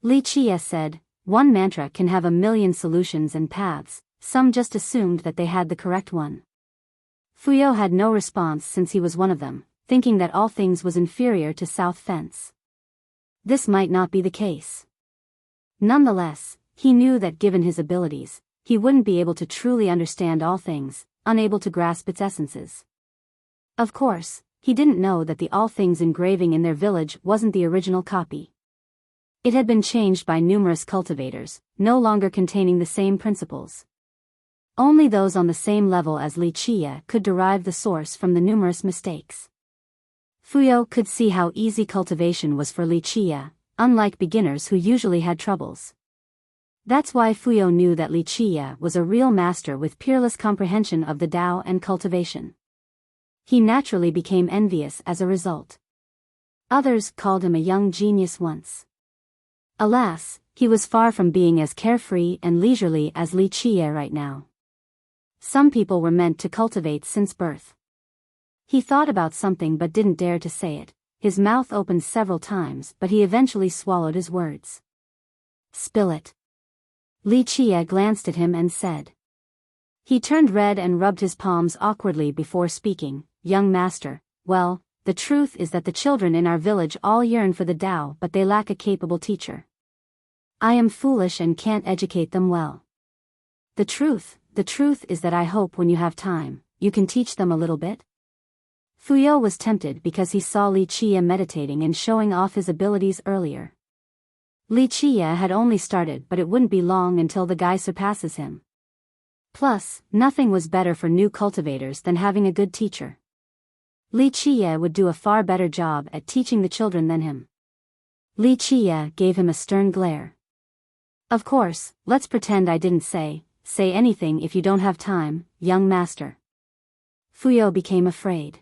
Li Qiye said, one mantra can have a million solutions and paths, some just assumed that they had the correct one. Fuyao had no response since he was one of them, thinking that all things was inferior to South Fence. This might not be the case. Nonetheless, he knew that given his abilities, he wouldn't be able to truly understand all things, unable to grasp its essences. Of course, he didn't know that the all things engraving in their village wasn't the original copy. It had been changed by numerous cultivators, no longer containing the same principles. Only those on the same level as Li Qiye could derive the source from the numerous mistakes. Fuyao could see how easy cultivation was for Li Qiye, unlike beginners who usually had troubles. That's why Fuyao knew that Li Qiye was a real master with peerless comprehension of the Tao and cultivation. He naturally became envious as a result. Others called him a young genius once. Alas, he was far from being as carefree and leisurely as Li Qiye right now. Some people were meant to cultivate since birth. He thought about something but didn't dare to say it. His mouth opened several times but he eventually swallowed his words. Spill it. Li Qiye glanced at him and said. He turned red and rubbed his palms awkwardly before speaking, Young master, well, the truth is that the children in our village all yearn for the Tao but they lack a capable teacher. I am foolish and can't educate them well. The truth is that I hope when you have time, you can teach them a little bit. Fuyao was tempted because he saw Li Qiye meditating and showing off his abilities earlier. Li Qiye had only started but it wouldn't be long until the guy surpasses him. Plus, nothing was better for new cultivators than having a good teacher. Li Qiye would do a far better job at teaching the children than him. Li Qiye gave him a stern glare. Of course, let's pretend I didn't say anything if you don't have time, young master. Fuyao became afraid.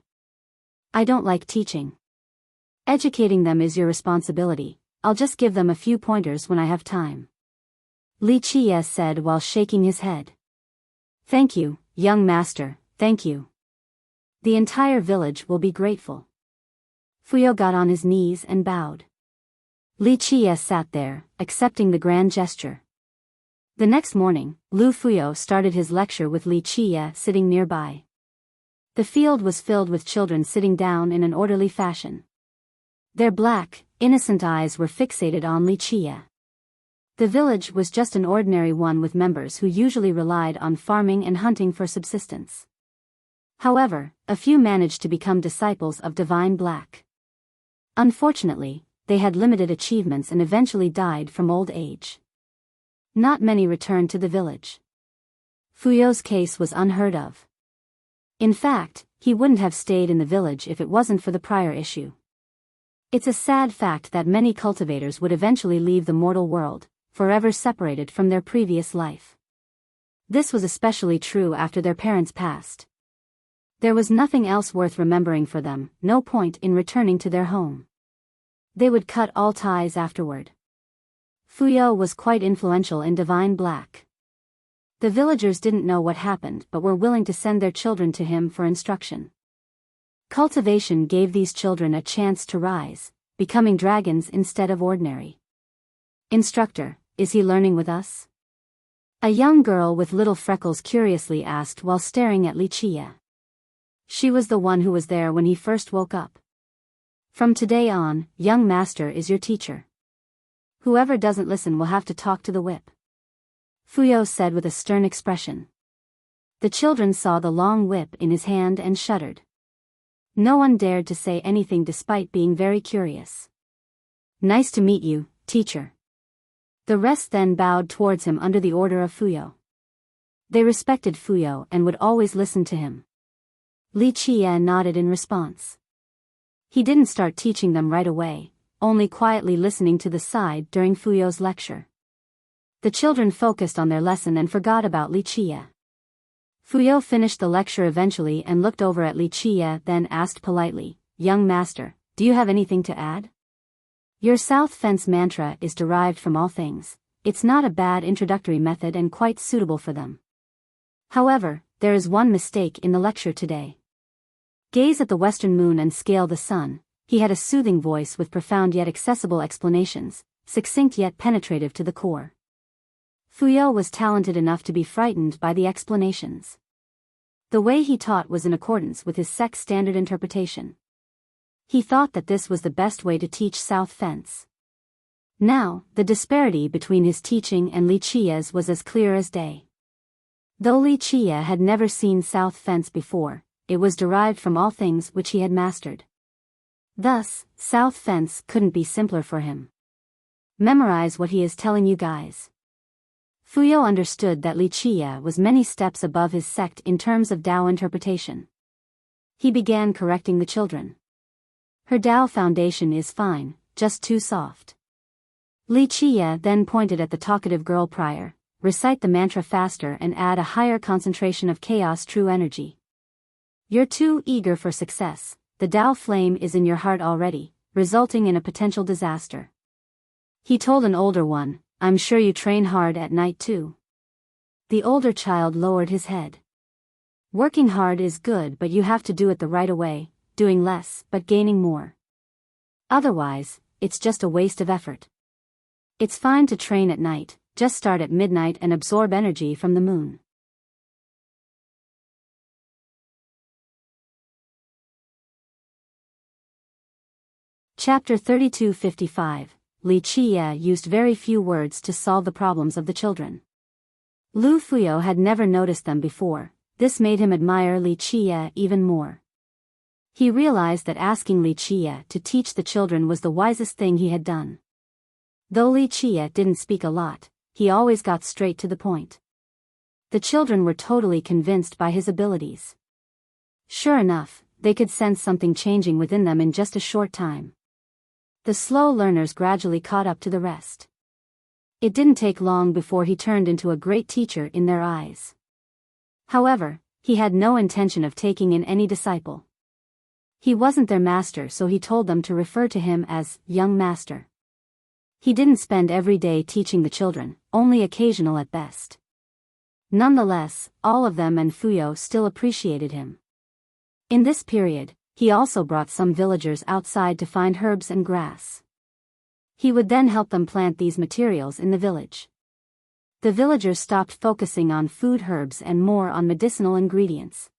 I don't like teaching. Educating them is your responsibility. I'll just give them a few pointers when I have time. Li Qie said while shaking his head. Thank you, young master, thank you. The entire village will be grateful. Fuyao got on his knees and bowed. Li Qie sat there, accepting the grand gesture. The next morning, Lu Fuyao started his lecture with Li Qie sitting nearby. The field was filled with children sitting down in an orderly fashion. Their black, innocent eyes were fixated on Li Qie. The village was just an ordinary one with members who usually relied on farming and hunting for subsistence. However, a few managed to become disciples of Divine Black. Unfortunately, they had limited achievements and eventually died from old age. Not many returned to the village. Fuyao's case was unheard of. In fact, he wouldn't have stayed in the village if it wasn't for the prior issue. It's a sad fact that many cultivators would eventually leave the mortal world, forever separated from their previous life. This was especially true after their parents passed. There was nothing else worth remembering for them, no point in returning to their home. They would cut all ties afterward. Fuyao was quite influential in Divine Black. The villagers didn't know what happened but were willing to send their children to him for instruction. Cultivation gave these children a chance to rise, becoming dragons instead of ordinary. Instructor, is he learning with us? A young girl with little freckles curiously asked while staring at Li Qie. She was the one who was there when he first woke up. From today on, young master is your teacher. Whoever doesn't listen will have to talk to the whip. Fuyao said with a stern expression. The children saw the long whip in his hand and shuddered. No one dared to say anything despite being very curious. Nice to meet you, teacher. The rest then bowed towards him under the order of Fuyao. They respected Fuyao and would always listen to him. Li Qie nodded in response. He didn't start teaching them right away, only quietly listening to the side during Fuyao's lecture. The children focused on their lesson and forgot about Li Qie. Fuyao finished the lecture eventually and looked over at Li Qie, then asked politely, Young master, do you have anything to add? Your South Fence mantra is derived from all things. It's not a bad introductory method and quite suitable for them. However, there is one mistake in the lecture today. Gaze at the western moon and scale the sun. He had a soothing voice with profound yet accessible explanations, succinct yet penetrative to the core. Fuyao was talented enough to be frightened by the explanations. The way he taught was in accordance with his sect's standard interpretation. He thought that this was the best way to teach South Fence. Now, the disparity between his teaching and Li Qie's was as clear as day. Though Li Qie had never seen South Fence before, it was derived from all things which he had mastered. Thus, South Fence couldn't be simpler for him. Memorize what he is telling you guys. Fuyao understood that Li Qie was many steps above his sect in terms of Dao interpretation. He began correcting the children. Her Dao foundation is fine, just too soft. Li Qie then pointed at the talkative girl prior, recite the mantra faster and add a higher concentration of chaos true energy. You're too eager for success, the Dao flame is in your heart already, resulting in a potential disaster. He told an older one, I'm sure you train hard at night too. The older child lowered his head. Working hard is good but you have to do it the right way, doing less but gaining more. Otherwise, it's just a waste of effort. It's fine to train at night, just start at midnight and absorb energy from the moon. Chapter 3255. Li Qie used very few words to solve the problems of the children. Lu Fuyao had never noticed them before, this made him admire Li Qie even more. He realized that asking Li Qie to teach the children was the wisest thing he had done. Though Li Qie didn't speak a lot, he always got straight to the point. The children were totally convinced by his abilities. Sure enough, they could sense something changing within them in just a short time. The slow learners gradually caught up to the rest. It didn't take long before he turned into a great teacher in their eyes. However, He had no intention of taking in any disciple. He wasn't their master, so he told them to refer to him as young master. He didn't spend every day teaching the children, only occasional at best. Nonetheless, all of them and Fuyo still appreciated him. In this period, he also brought some villagers outside to find herbs and grass. He would then help them plant these materials in the village. The villagers stopped focusing on food, herbs, and more on medicinal ingredients.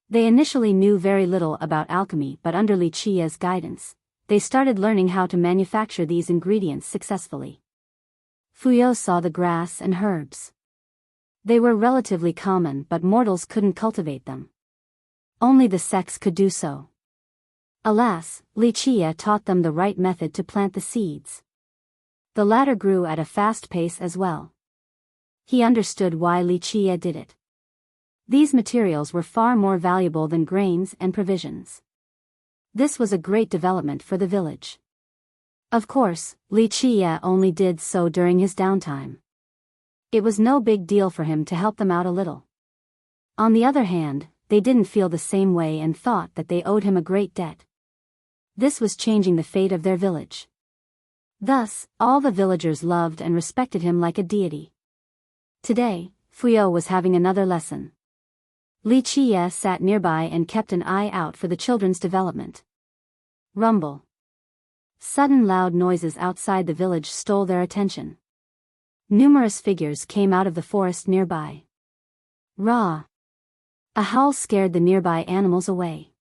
They initially knew very little about alchemy, but under Li Qia's guidance, they started learning how to manufacture these ingredients successfully. Fuyo saw the grass and herbs. They were relatively common, but mortals couldn't cultivate them. Only the sects could do so. Alas, Li Qia taught them the right method to plant the seeds. The latter grew at a fast pace as well. He understood why Li Qia did it. These materials were far more valuable than grains and provisions. This was a great development for the village. Of course, Li Qia only did so during his downtime. It was no big deal for him to help them out a little. On the other hand, they didn't feel the same way and thought that they owed him a great debt. This was changing the fate of their village. Thus, all the villagers loved and respected him like a deity. Today, Fuyo was having another lesson. Li Qia sat nearby and kept an eye out for the children's development. Rumble. Sudden loud noises outside the village stole their attention. Numerous figures came out of the forest nearby. Rah! A howl scared the nearby animals away.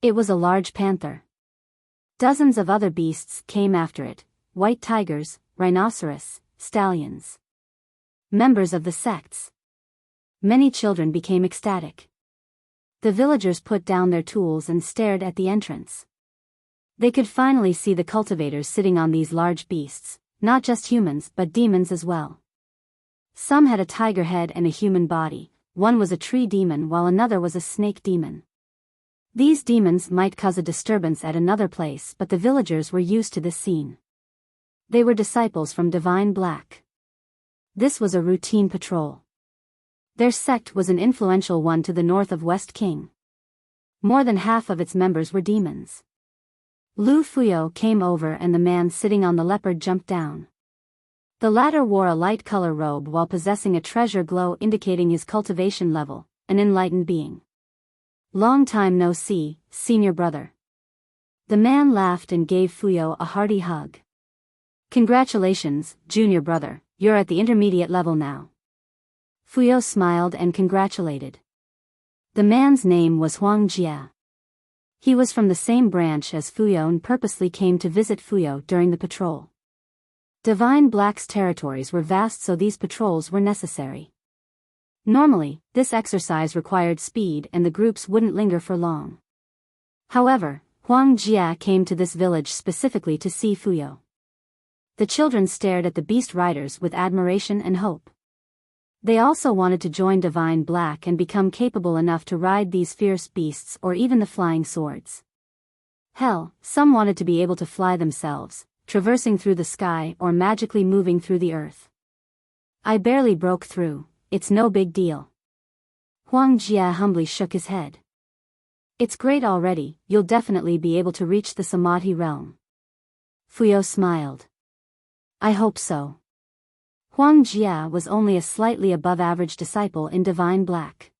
It was a large panther. Dozens of other beasts came after it, white tigers, rhinoceros, stallions. Members of the sects. Many children became ecstatic. The villagers put down their tools and stared at the entrance. They could finally see the cultivators sitting on these large beasts, not just humans but demons as well. Some had a tiger head and a human body, one was a tree demon while another was a snake demon. These demons might cause a disturbance at another place, but the villagers were used to this scene. They were disciples from Divine Black. This was a routine patrol. Their sect was an influential one to the north of West King. More than half of its members were demons. Lu Fuyo came over and the man sitting on the leopard jumped down. The latter wore a light color robe while possessing a treasure glow indicating his cultivation level, an enlightened being. Long time no see, senior brother. The man laughed and gave Fuyo a hearty hug. Congratulations, junior brother, you're at the intermediate level now. Fuyo smiled and congratulated. The man's name was Huang Jia. He was from the same branch as Fuyo and purposely came to visit Fuyo during the patrol. Divine Black's territories were vast, so these patrols were necessary. Normally, this exercise required speed and the groups wouldn't linger for long. However, Huang Jia came to this village specifically to see Fuyo. The children stared at the beast riders with admiration and hope. They also wanted to join Divine Black and become capable enough to ride these fierce beasts or even the flying swords. Hell, some wanted to be able to fly themselves, traversing through the sky or magically moving through the earth. I barely broke through, it's no big deal. Huang Jia humbly shook his head. It's great already, you'll definitely be able to reach the Samadhi realm. Fuyo smiled. I hope so. Huang Jia was only a slightly above average disciple in Divine Black.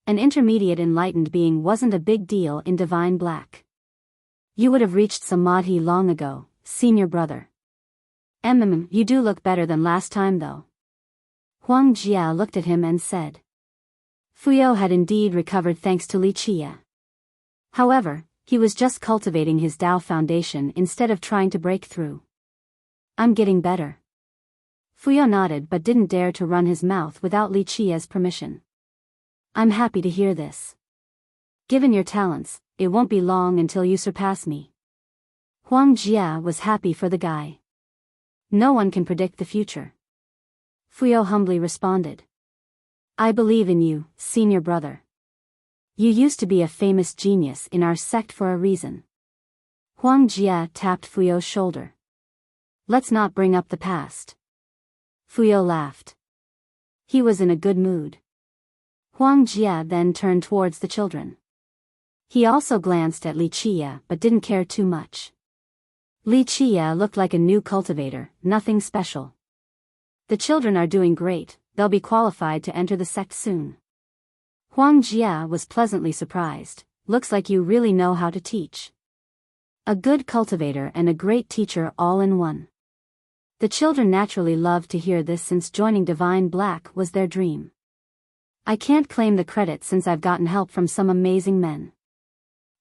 An intermediate enlightened being wasn't a big deal in Divine Black. You would have reached Samadhi long ago, senior brother. You do look better than last time though. Huang Jia looked at him and said. Fuyo had indeed recovered thanks to Li Qia. However, he was just cultivating his Tao foundation instead of trying to break through. I'm getting better. Fuyo nodded but didn't dare to run his mouth without Li Qia's permission. I'm happy to hear this. Given your talents, it won't be long until you surpass me. Huang Jia was happy for the guy. No one can predict the future. Fuyo humbly responded. I believe in you, senior brother. You used to be a famous genius in our sect for a reason. Huang Jia tapped Fuyo's shoulder. Let's not bring up the past. Fuyo laughed. He was in a good mood. Huang Jie then turned towards the children. He also glanced at Li Qia but didn't care too much. Li Qia looked like a new cultivator, nothing special. The children are doing great, they'll be qualified to enter the sect soon. Huang Jie was pleasantly surprised. Looks like you really know how to teach. A good cultivator and a great teacher all in one. The children naturally loved to hear this since joining Divine Black was their dream. I can't claim the credit since I've gotten help from some amazing men.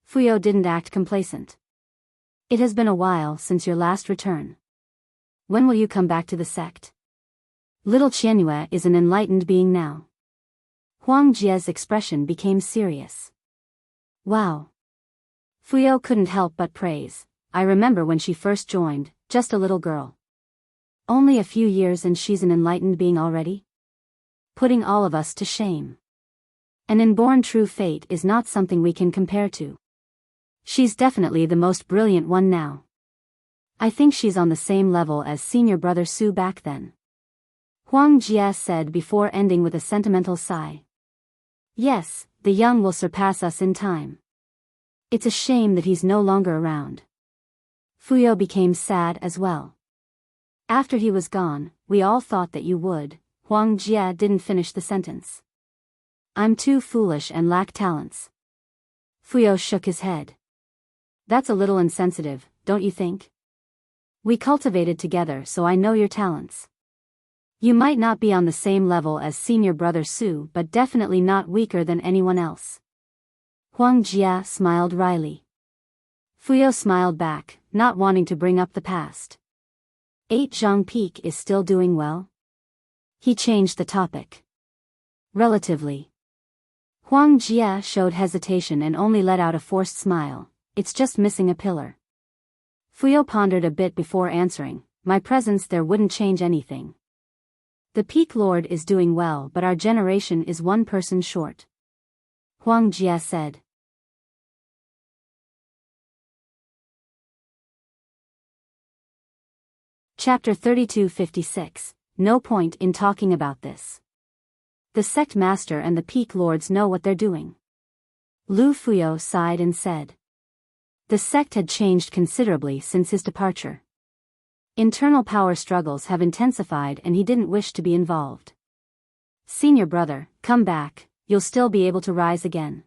Fuyo didn't act complacent. It has been a while since your last return. When will you come back to the sect? Little Qianyue is an enlightened being now. Huang Jie's expression became serious. Wow. Fuyo couldn't help but praise. I remember when she first joined, just a little girl. Only a few years and she's an enlightened being already? Putting all of us to shame. An inborn true fate is not something we can compare to. She's definitely the most brilliant one now. I think she's on the same level as senior brother Su back then. Huang Jie said before ending with a sentimental sigh. Yes, the young will surpass us in time. It's a shame that he's no longer around. Fuyo became sad as well. After he was gone, we all thought that you would. Huang Jie didn't finish the sentence. I'm too foolish and lack talents. Fuyo shook his head. That's a little insensitive, don't you think? We cultivated together so I know your talents. You might not be on the same level as senior brother Su but definitely not weaker than anyone else. Huang Jie smiled wryly. Fuyo smiled back, not wanting to bring up the past. 8 Zhang Peak is still doing well? He changed the topic. Relatively. Huang Jie showed hesitation and only let out a forced smile. It's just missing a pillar. Fuyo pondered a bit before answering. My presence there wouldn't change anything. The Peak Lord is doing well but our generation is one person short. Huang Jie said. Chapter 3256. No point in talking about this. The sect master and the Peak Lords know what they're doing. Lu Fuyo sighed and said. The sect had changed considerably since his departure. Internal power struggles have intensified and he didn't wish to be involved. Senior brother, come back, you'll still be able to rise again.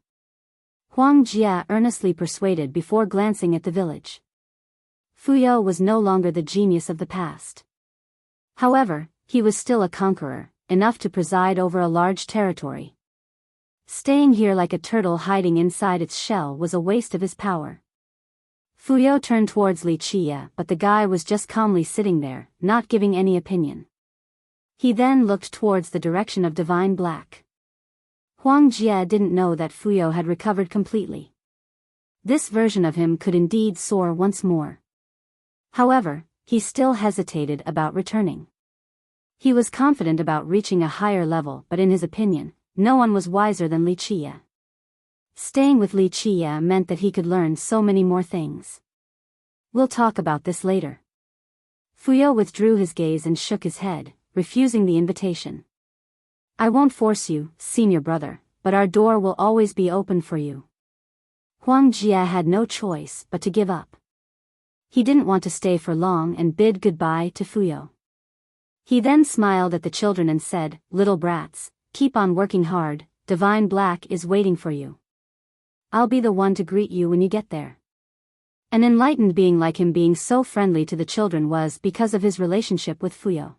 Huang Jie earnestly persuaded before glancing at the village. Fuyo was no longer the genius of the past. However, he was still a conqueror, enough to preside over a large territory. Staying here like a turtle hiding inside its shell was a waste of his power. Fuyo turned towards Li Qia but the guy was just calmly sitting there, not giving any opinion. He then looked towards the direction of Divine Black. Huang Jie didn't know that Fuyo had recovered completely. This version of him could indeed soar once more. However, he still hesitated about returning. He was confident about reaching a higher level but in his opinion, no one was wiser than Li Qia. Staying with Li Qia meant that he could learn so many more things. We'll talk about this later. Fuyo withdrew his gaze and shook his head, refusing the invitation. I won't force you, senior brother, but our door will always be open for you. Huang Jie had no choice but to give up. He didn't want to stay for long and bid goodbye to Fuyo. He then smiled at the children and said, little brats, keep on working hard, Divine Black is waiting for you. I'll be the one to greet you when you get there. An enlightened being like him being so friendly to the children was because of his relationship with Fuyo.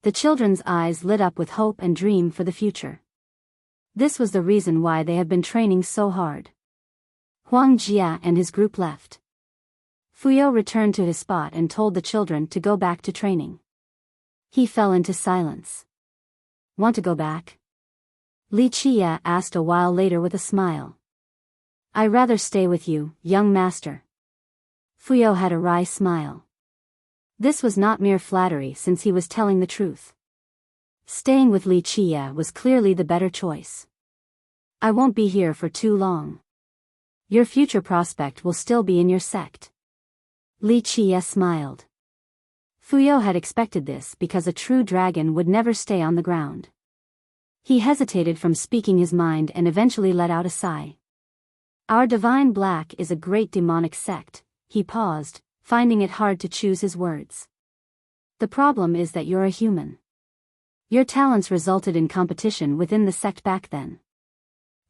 The children's eyes lit up with hope and dream for the future. This was the reason why they had been training so hard. Huang Jie and his group left. Fuyo returned to his spot and told the children to go back to training. He fell into silence. Want to go back? Li Qia asked a while later with a smile. I'd rather stay with you, young master. Fuyo had a wry smile. This was not mere flattery since he was telling the truth. Staying with Li Qia was clearly the better choice. I won't be here for too long. Your future prospect will still be in your sect. Li Qia smiled. Fuyo had expected this because a true dragon would never stay on the ground. He hesitated from speaking his mind and eventually let out a sigh. Our divine black is a great demonic sect. He paused, finding it hard to choose his words. The problem is that you're a human. Your talents resulted in competition within the sect back then.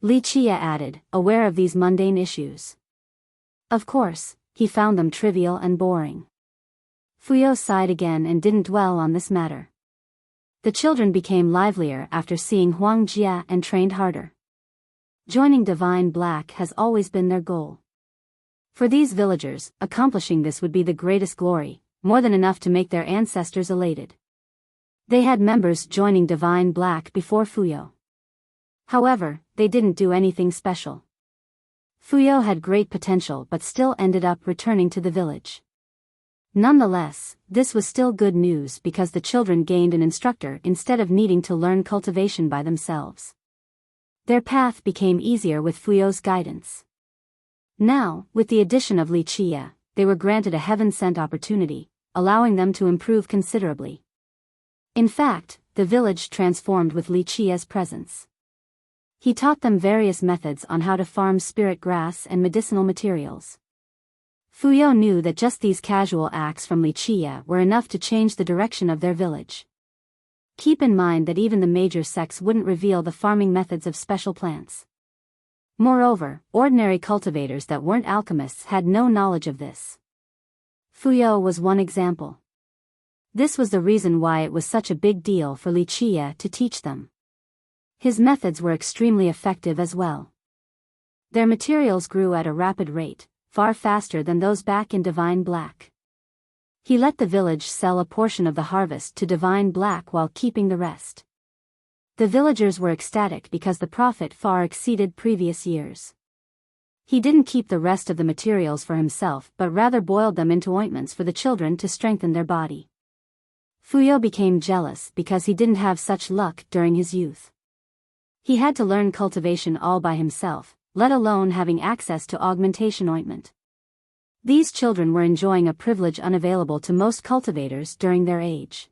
Li Chia added, aware of these mundane issues. Of course, he found them trivial and boring. Fuyao sighed again and didn't dwell on this matter. The children became livelier after seeing Huang Jia and trained harder. Joining Divine Black has always been their goal. For these villagers, accomplishing this would be the greatest glory, more than enough to make their ancestors elated. They had members joining Divine Black before Fuyao. However, they didn't do anything special. Fuyao had great potential but still ended up returning to the village. Nonetheless, this was still good news because the children gained an instructor instead of needing to learn cultivation by themselves. Their path became easier with Fuyao's guidance. Now, with the addition of Li Chia, they were granted a heaven-sent opportunity, allowing them to improve considerably. In fact, the village transformed with Li Chia's presence. He taught them various methods on how to farm spirit grass and medicinal materials. Fuyao knew that just these casual acts from Li Chia were enough to change the direction of their village. Keep in mind that even the major sects wouldn't reveal the farming methods of special plants. Moreover, ordinary cultivators that weren't alchemists had no knowledge of this. Fuyao was one example. This was the reason why it was such a big deal for Li Chia to teach them. His methods were extremely effective as well. Their materials grew at a rapid rate, far faster than those back in Divine Black. He let the village sell a portion of the harvest to Divine Black while keeping the rest. The villagers were ecstatic because the profit far exceeded previous years. He didn't keep the rest of the materials for himself but rather boiled them into ointments for the children to strengthen their body. Fuyao became jealous because he didn't have such luck during his youth. He had to learn cultivation all by himself, let alone having access to augmentation ointment. These children were enjoying a privilege unavailable to most cultivators during their age.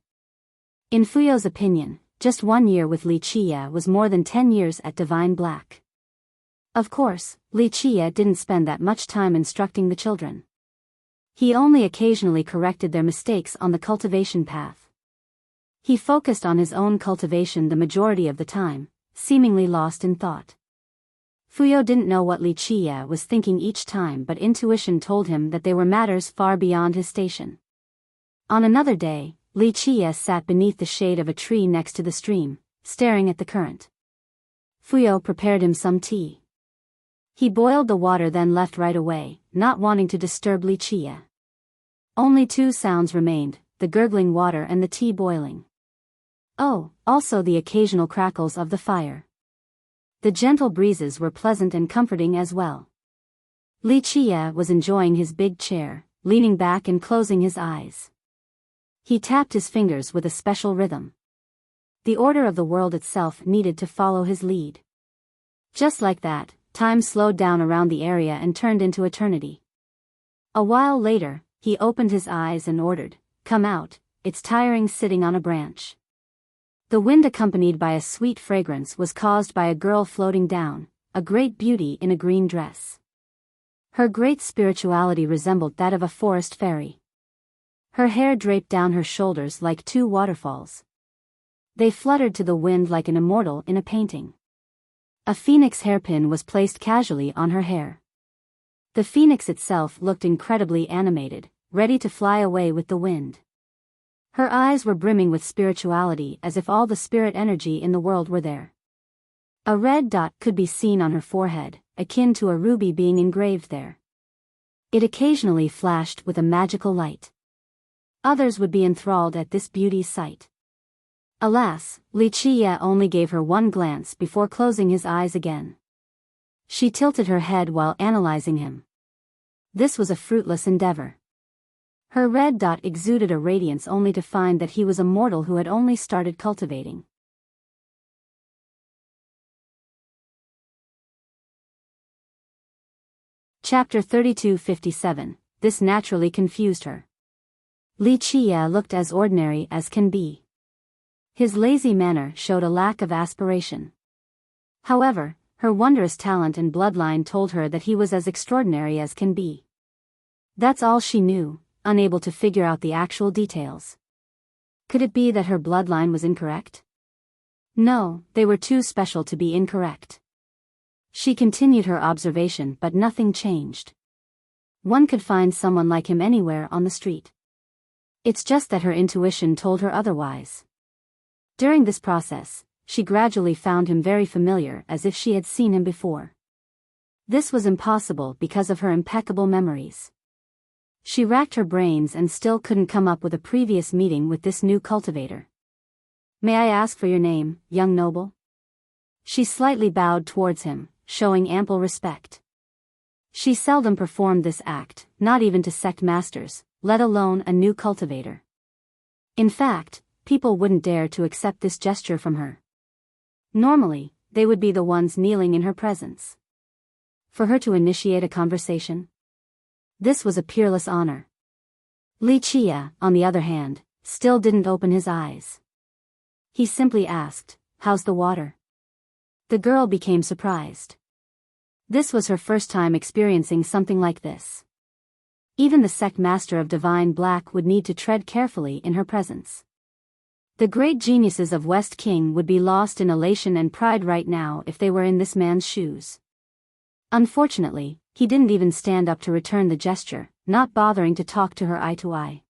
In Fuyao's opinion, just 1 year with Li Chia was more than 10 years at Divine Black. Of course, Li Chia didn't spend that much time instructing the children. He only occasionally corrected their mistakes on the cultivation path. He focused on his own cultivation the majority of the time, seemingly lost in thought. Fuyao didn't know what Li Chia was thinking each time, but intuition told him that they were matters far beyond his station. On another day, Li Chia sat beneath the shade of a tree next to the stream, staring at the current. Fuyao prepared him some tea. He boiled the water then left right away, not wanting to disturb Li Chia. Only 2 sounds remained, the gurgling water and the tea boiling. Oh, also the occasional crackles of the fire. The gentle breezes were pleasant and comforting as well. Li Chia was enjoying his big chair, leaning back and closing his eyes. He tapped his fingers with a special rhythm. The order of the world itself needed to follow his lead. Just like that, time slowed down around the area and turned into eternity. A while later, he opened his eyes and ordered, "Come out, it's tiring sitting on a branch." The wind, accompanied by a sweet fragrance, was caused by a girl floating down, a great beauty in a green dress. Her great spirituality resembled that of a forest fairy. Her hair draped down her shoulders like 2 waterfalls. They fluttered to the wind like an immortal in a painting. A phoenix hairpin was placed casually on her hair. The phoenix itself looked incredibly animated, ready to fly away with the wind. Her eyes were brimming with spirituality, as if all the spirit energy in the world were there. A red dot could be seen on her forehead, akin to a ruby being engraved there. It occasionally flashed with a magical light. Others would be enthralled at this beauty's sight. Alas, Li Chia only gave her one glance before closing his eyes again. She tilted her head while analyzing him. This was a fruitless endeavor. Her red dot exuded a radiance only to find that he was a mortal who had only started cultivating. Chapter 3257. This naturally confused her. Li Chia looked as ordinary as can be. His lazy manner showed a lack of aspiration. However, her wondrous talent and bloodline told her that he was as extraordinary as can be. That's all she knew, unable to figure out the actual details. Could it be that her bloodline was incorrect? No, they were too special to be incorrect. She continued her observation, but nothing changed. One could find someone like him anywhere on the street. It's just that her intuition told her otherwise. During this process, she gradually found him very familiar, as if she had seen him before. This was impossible because of her impeccable memories. She racked her brains and still couldn't come up with a previous meeting with this new cultivator. May I ask for your name, young noble? She slightly bowed towards him, showing ample respect. She seldom performed this act, not even to sect masters, let alone a new cultivator. In fact, people wouldn't dare to accept this gesture from her. Normally, they would be the ones kneeling in her presence. For her to initiate a conversation? This was a peerless honor. Li Chia, on the other hand, still didn't open his eyes. He simply asked, "How's the water?" The girl became surprised. This was her first time experiencing something like this. Even the sect master of Divine Black would need to tread carefully in her presence. The great geniuses of West King would be lost in elation and pride right now if they were in this man's shoes. Unfortunately, he didn't even stand up to return the gesture, not bothering to talk to her eye to eye.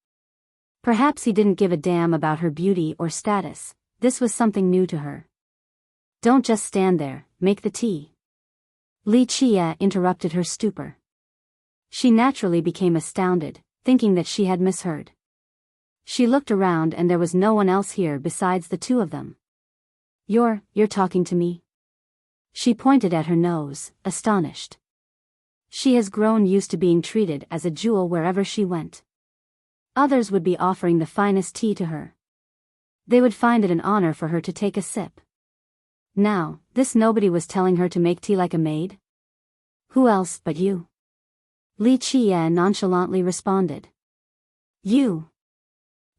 Perhaps he didn't give a damn about her beauty or status. This was something new to her. Don't just stand there, make the tea. Li Chia interrupted her stupor. She naturally became astounded, thinking that she had misheard. She looked around and there was no one else here besides the two of them. You're talking to me?" She pointed at her nose, astonished. She has grown used to being treated as a jewel wherever she went. Others would be offering the finest tea to her. They would find it an honor for her to take a sip. Now, this nobody was telling her to make tea like a maid? Who else but you? Li Chia nonchalantly responded. You.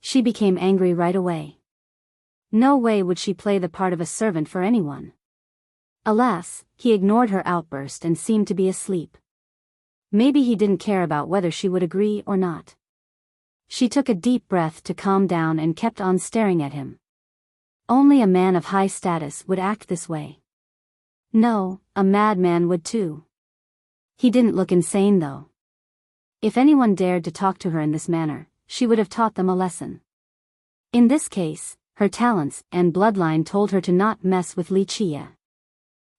She became angry right away. No way would she play the part of a servant for anyone. Alas, he ignored her outburst and seemed to be asleep. Maybe he didn't care about whether she would agree or not. She took a deep breath to calm down and kept on staring at him. Only a man of high status would act this way. No, a madman would too. He didn't look insane though. If anyone dared to talk to her in this manner, she would have taught them a lesson. In this case, her talents and bloodline told her to not mess with Li Chia.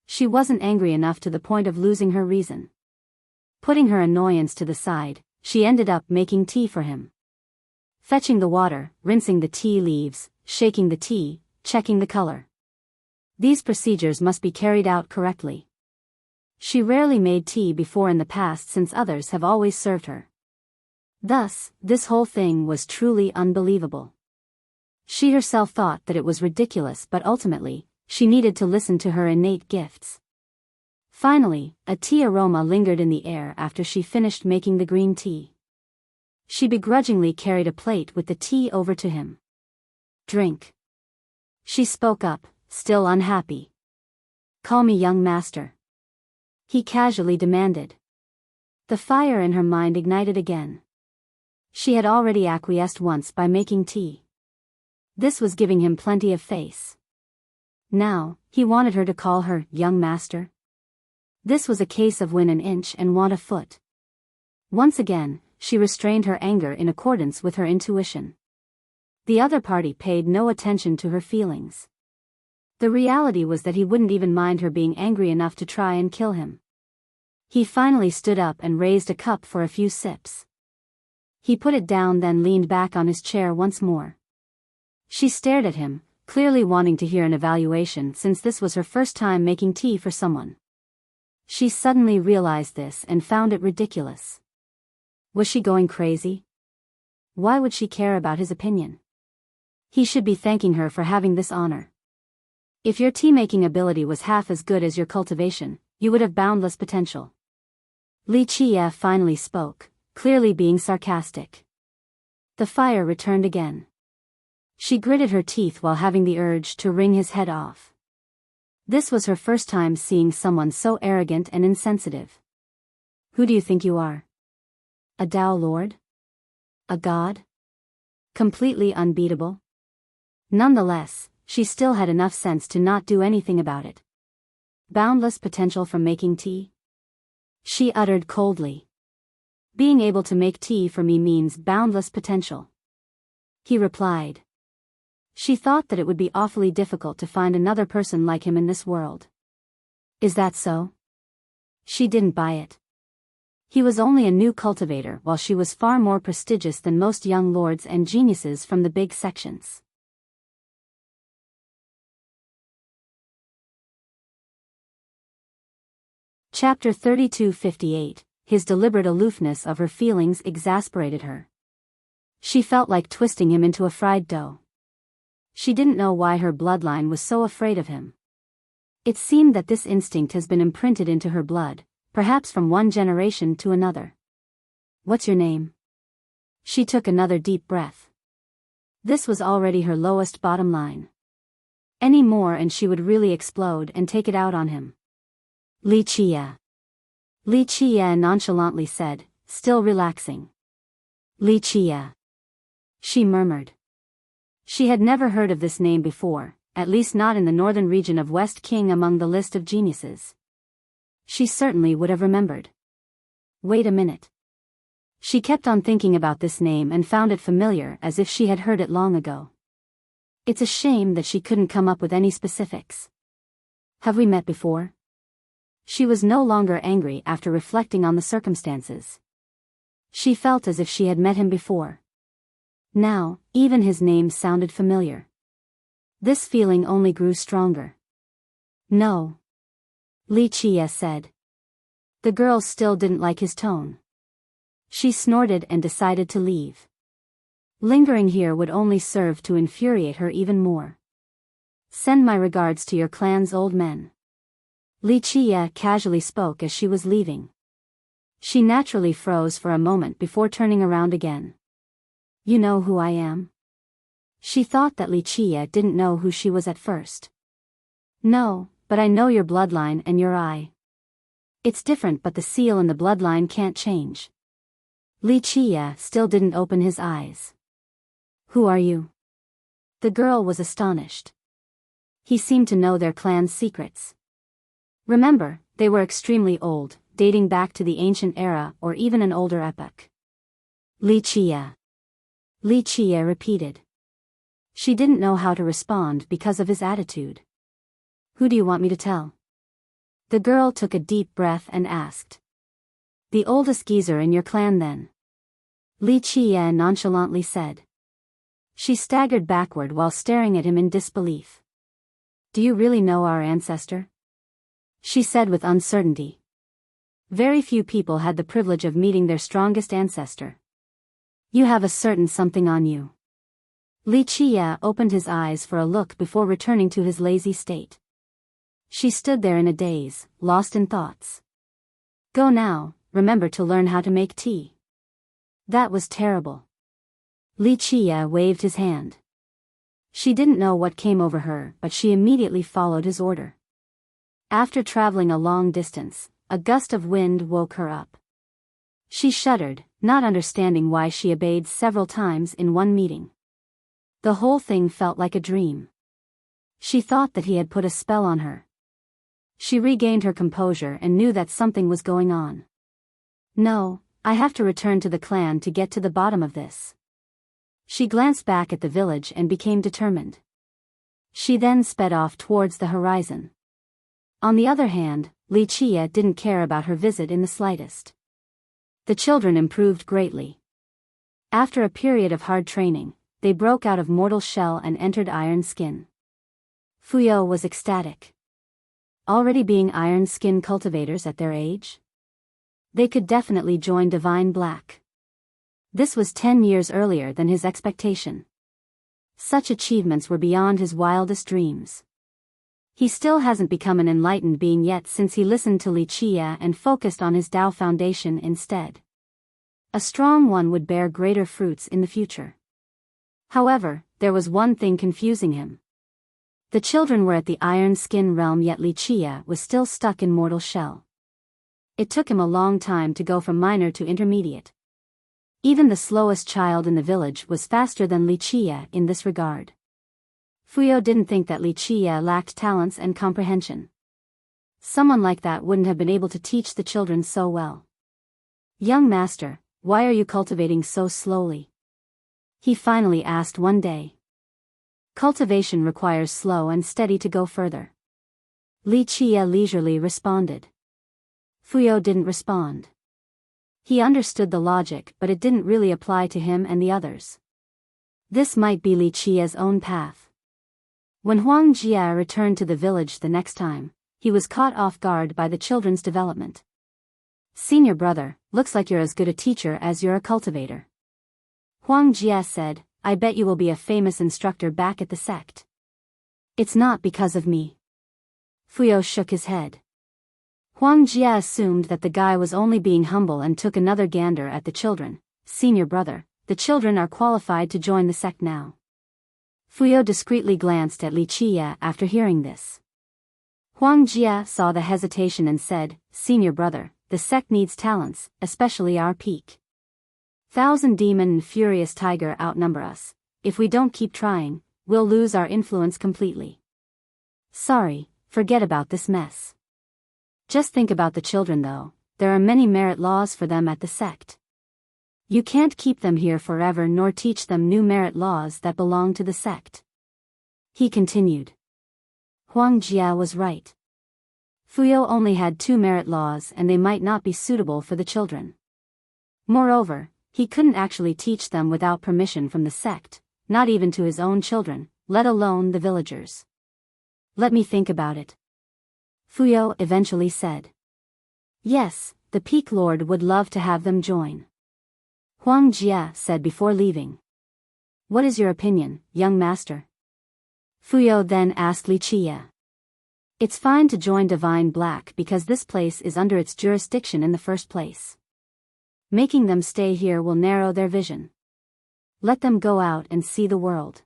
She wasn't angry enough to the point of losing her reason. Putting her annoyance to the side, she ended up making tea for him. Fetching the water, rinsing the tea leaves, shaking the tea, checking the color. These procedures must be carried out correctly. She rarely made tea before in the past since others have always served her. Thus, this whole thing was truly unbelievable. She herself thought that it was ridiculous, but ultimately, she needed to listen to her innate gifts. Finally, a tea aroma lingered in the air after she finished making the green tea. She begrudgingly carried a plate with the tea over to him. "Drink." She spoke up, still unhappy. "Call me young master," he casually demanded. The fire in her mind ignited again. She had already acquiesced once by making tea. This was giving him plenty of face. Now, he wanted her to call her young master. This was a case of win an inch and want a foot. Once again, she restrained her anger in accordance with her intuition. The other party paid no attention to her feelings. The reality was that he wouldn't even mind her being angry enough to try and kill him. He finally stood up and raised a cup for a few sips. He put it down, then leaned back on his chair once more. She stared at him, clearly wanting to hear an evaluation since this was her first time making tea for someone. She suddenly realized this and found it ridiculous. Was she going crazy? Why would she care about his opinion? He should be thanking her for having this honor. If your tea-making ability was half as good as your cultivation, you would have boundless potential. Li Chia finally spoke, clearly being sarcastic. The fire returned again. She gritted her teeth while having the urge to wring his head off. This was her first time seeing someone so arrogant and insensitive. Who do you think you are? A Tao Lord? A god? Completely unbeatable? Nonetheless, she still had enough sense to not do anything about it. Boundless potential from making tea? She uttered coldly. Being able to make tea for me means boundless potential. He replied. She thought that it would be awfully difficult to find another person like him in this world. Is that so? She didn't buy it. He was only a new cultivator while she was far more prestigious than most young lords and geniuses from the big sections. Chapter 32:58. His deliberate aloofness of her feelings exasperated her. She felt like twisting him into a fried dough. She didn't know why her bloodline was so afraid of him. It seemed that this instinct has been imprinted into her blood, perhaps from one generation to another. What's your name? She took another deep breath. This was already her lowest bottom line. Any more and she would really explode and take it out on him. Li Chia. Li Chia nonchalantly said, still relaxing. Li Chia. She murmured. She had never heard of this name before, at least not in the northern region of West King among the list of geniuses. She certainly would have remembered. Wait a minute. She kept on thinking about this name and found it familiar as if she had heard it long ago. It's a shame that she couldn't come up with any specifics. Have we met before? She was no longer angry after reflecting on the circumstances. She felt as if she had met him before. Now, even his name sounded familiar. This feeling only grew stronger. No. Li Chia said. The girl still didn't like his tone. She snorted and decided to leave. Lingering here would only serve to infuriate her even more. Send my regards to your clan's old men. Li Chia casually spoke as she was leaving. She naturally froze for a moment before turning around again. You know who I am? She thought that Li Chia didn't know who she was at first. No, but I know your bloodline and your eye. It's different, but the seal in the bloodline can't change. Li Chia still didn't open his eyes. Who are you? The girl was astonished. He seemed to know their clan's secrets. Remember, they were extremely old, dating back to the ancient era or even an older epoch. Li Chia. Li Chia repeated. She didn't know how to respond because of his attitude. Who do you want me to tell? The girl took a deep breath and asked. The oldest geezer in your clan then. Li Chia nonchalantly said. She staggered backward while staring at him in disbelief. Do you really know our ancestor? She said with uncertainty. Very few people had the privilege of meeting their strongest ancestor. You have a certain something on you. Li Chia opened his eyes for a look before returning to his lazy state. She stood there in a daze, lost in thoughts. Go now, remember to learn how to make tea. That was terrible. Li Chia waved his hand. She didn't know what came over her, but she immediately followed his order. After traveling a long distance, a gust of wind woke her up. She shuddered, not understanding why she obeyed several times in one meeting. The whole thing felt like a dream. She thought that he had put a spell on her. She regained her composure and knew that something was going on. No, I have to return to the clan to get to the bottom of this. She glanced back at the village and became determined. She then sped off towards the horizon. On the other hand, Li Chia didn't care about her visit in the slightest. The children improved greatly. After a period of hard training, they broke out of mortal shell and entered iron skin. Fuyo was ecstatic. Already being iron skin cultivators at their age? They could definitely join Divine Black. This was 10 years earlier than his expectation. Such achievements were beyond his wildest dreams. He still hasn't become an enlightened being yet since he listened to Li Chia and focused on his Tao foundation instead. A strong one would bear greater fruits in the future. However, there was one thing confusing him. The children were at the Iron Skin realm, yet Wuxia was still stuck in mortal shell. It took him a long time to go from minor to intermediate. Even the slowest child in the village was faster than Wuxia in this regard. Fuyo didn't think that Wuxia lacked talents and comprehension. Someone like that wouldn't have been able to teach the children so well. "Young master, why are you cultivating so slowly?" he finally asked one day. "Cultivation requires slow and steady to go further," Wuxia leisurely responded. Fuyo didn't respond. He understood the logic, but it didn't really apply to him and the others. This might be Wuxia's own path. When Huang Jia returned to the village the next time, he was caught off guard by the children's development. "Senior brother, looks like you're as good a teacher as you're a cultivator," Huang Jia said. "I bet you will be a famous instructor back at the sect." "It's not because of me." Fuyo shook his head. Huang Jia assumed that the guy was only being humble and took another gander at the children. "Senior brother, the children are qualified to join the sect now." Fuyo discreetly glanced at Wuxia after hearing this. Huang Jia saw the hesitation and said, "Senior brother, the sect needs talents, especially our peak. 1,000 demon and furious tiger outnumber us. If we don't keep trying, we'll lose our influence completely. Sorry, forget about this mess. Just think about the children though, there are many merit laws for them at the sect. You can't keep them here forever nor teach them new merit laws that belong to the sect," he continued. Huang Jia was right. Fuyo only had 2 merit laws and they might not be suitable for the children. Moreover, he couldn't actually teach them without permission from the sect, not even to his own children, let alone the villagers. "Let me think about it," Fuyo eventually said. "Yes, the Peak Lord would love to have them join," Huang Jia said before leaving. "What is your opinion, young master?" Fuyo then asked Wuxia. "It's fine to join Divine Black because this place is under its jurisdiction in the first place. Making them stay here will narrow their vision. Let them go out and see the world."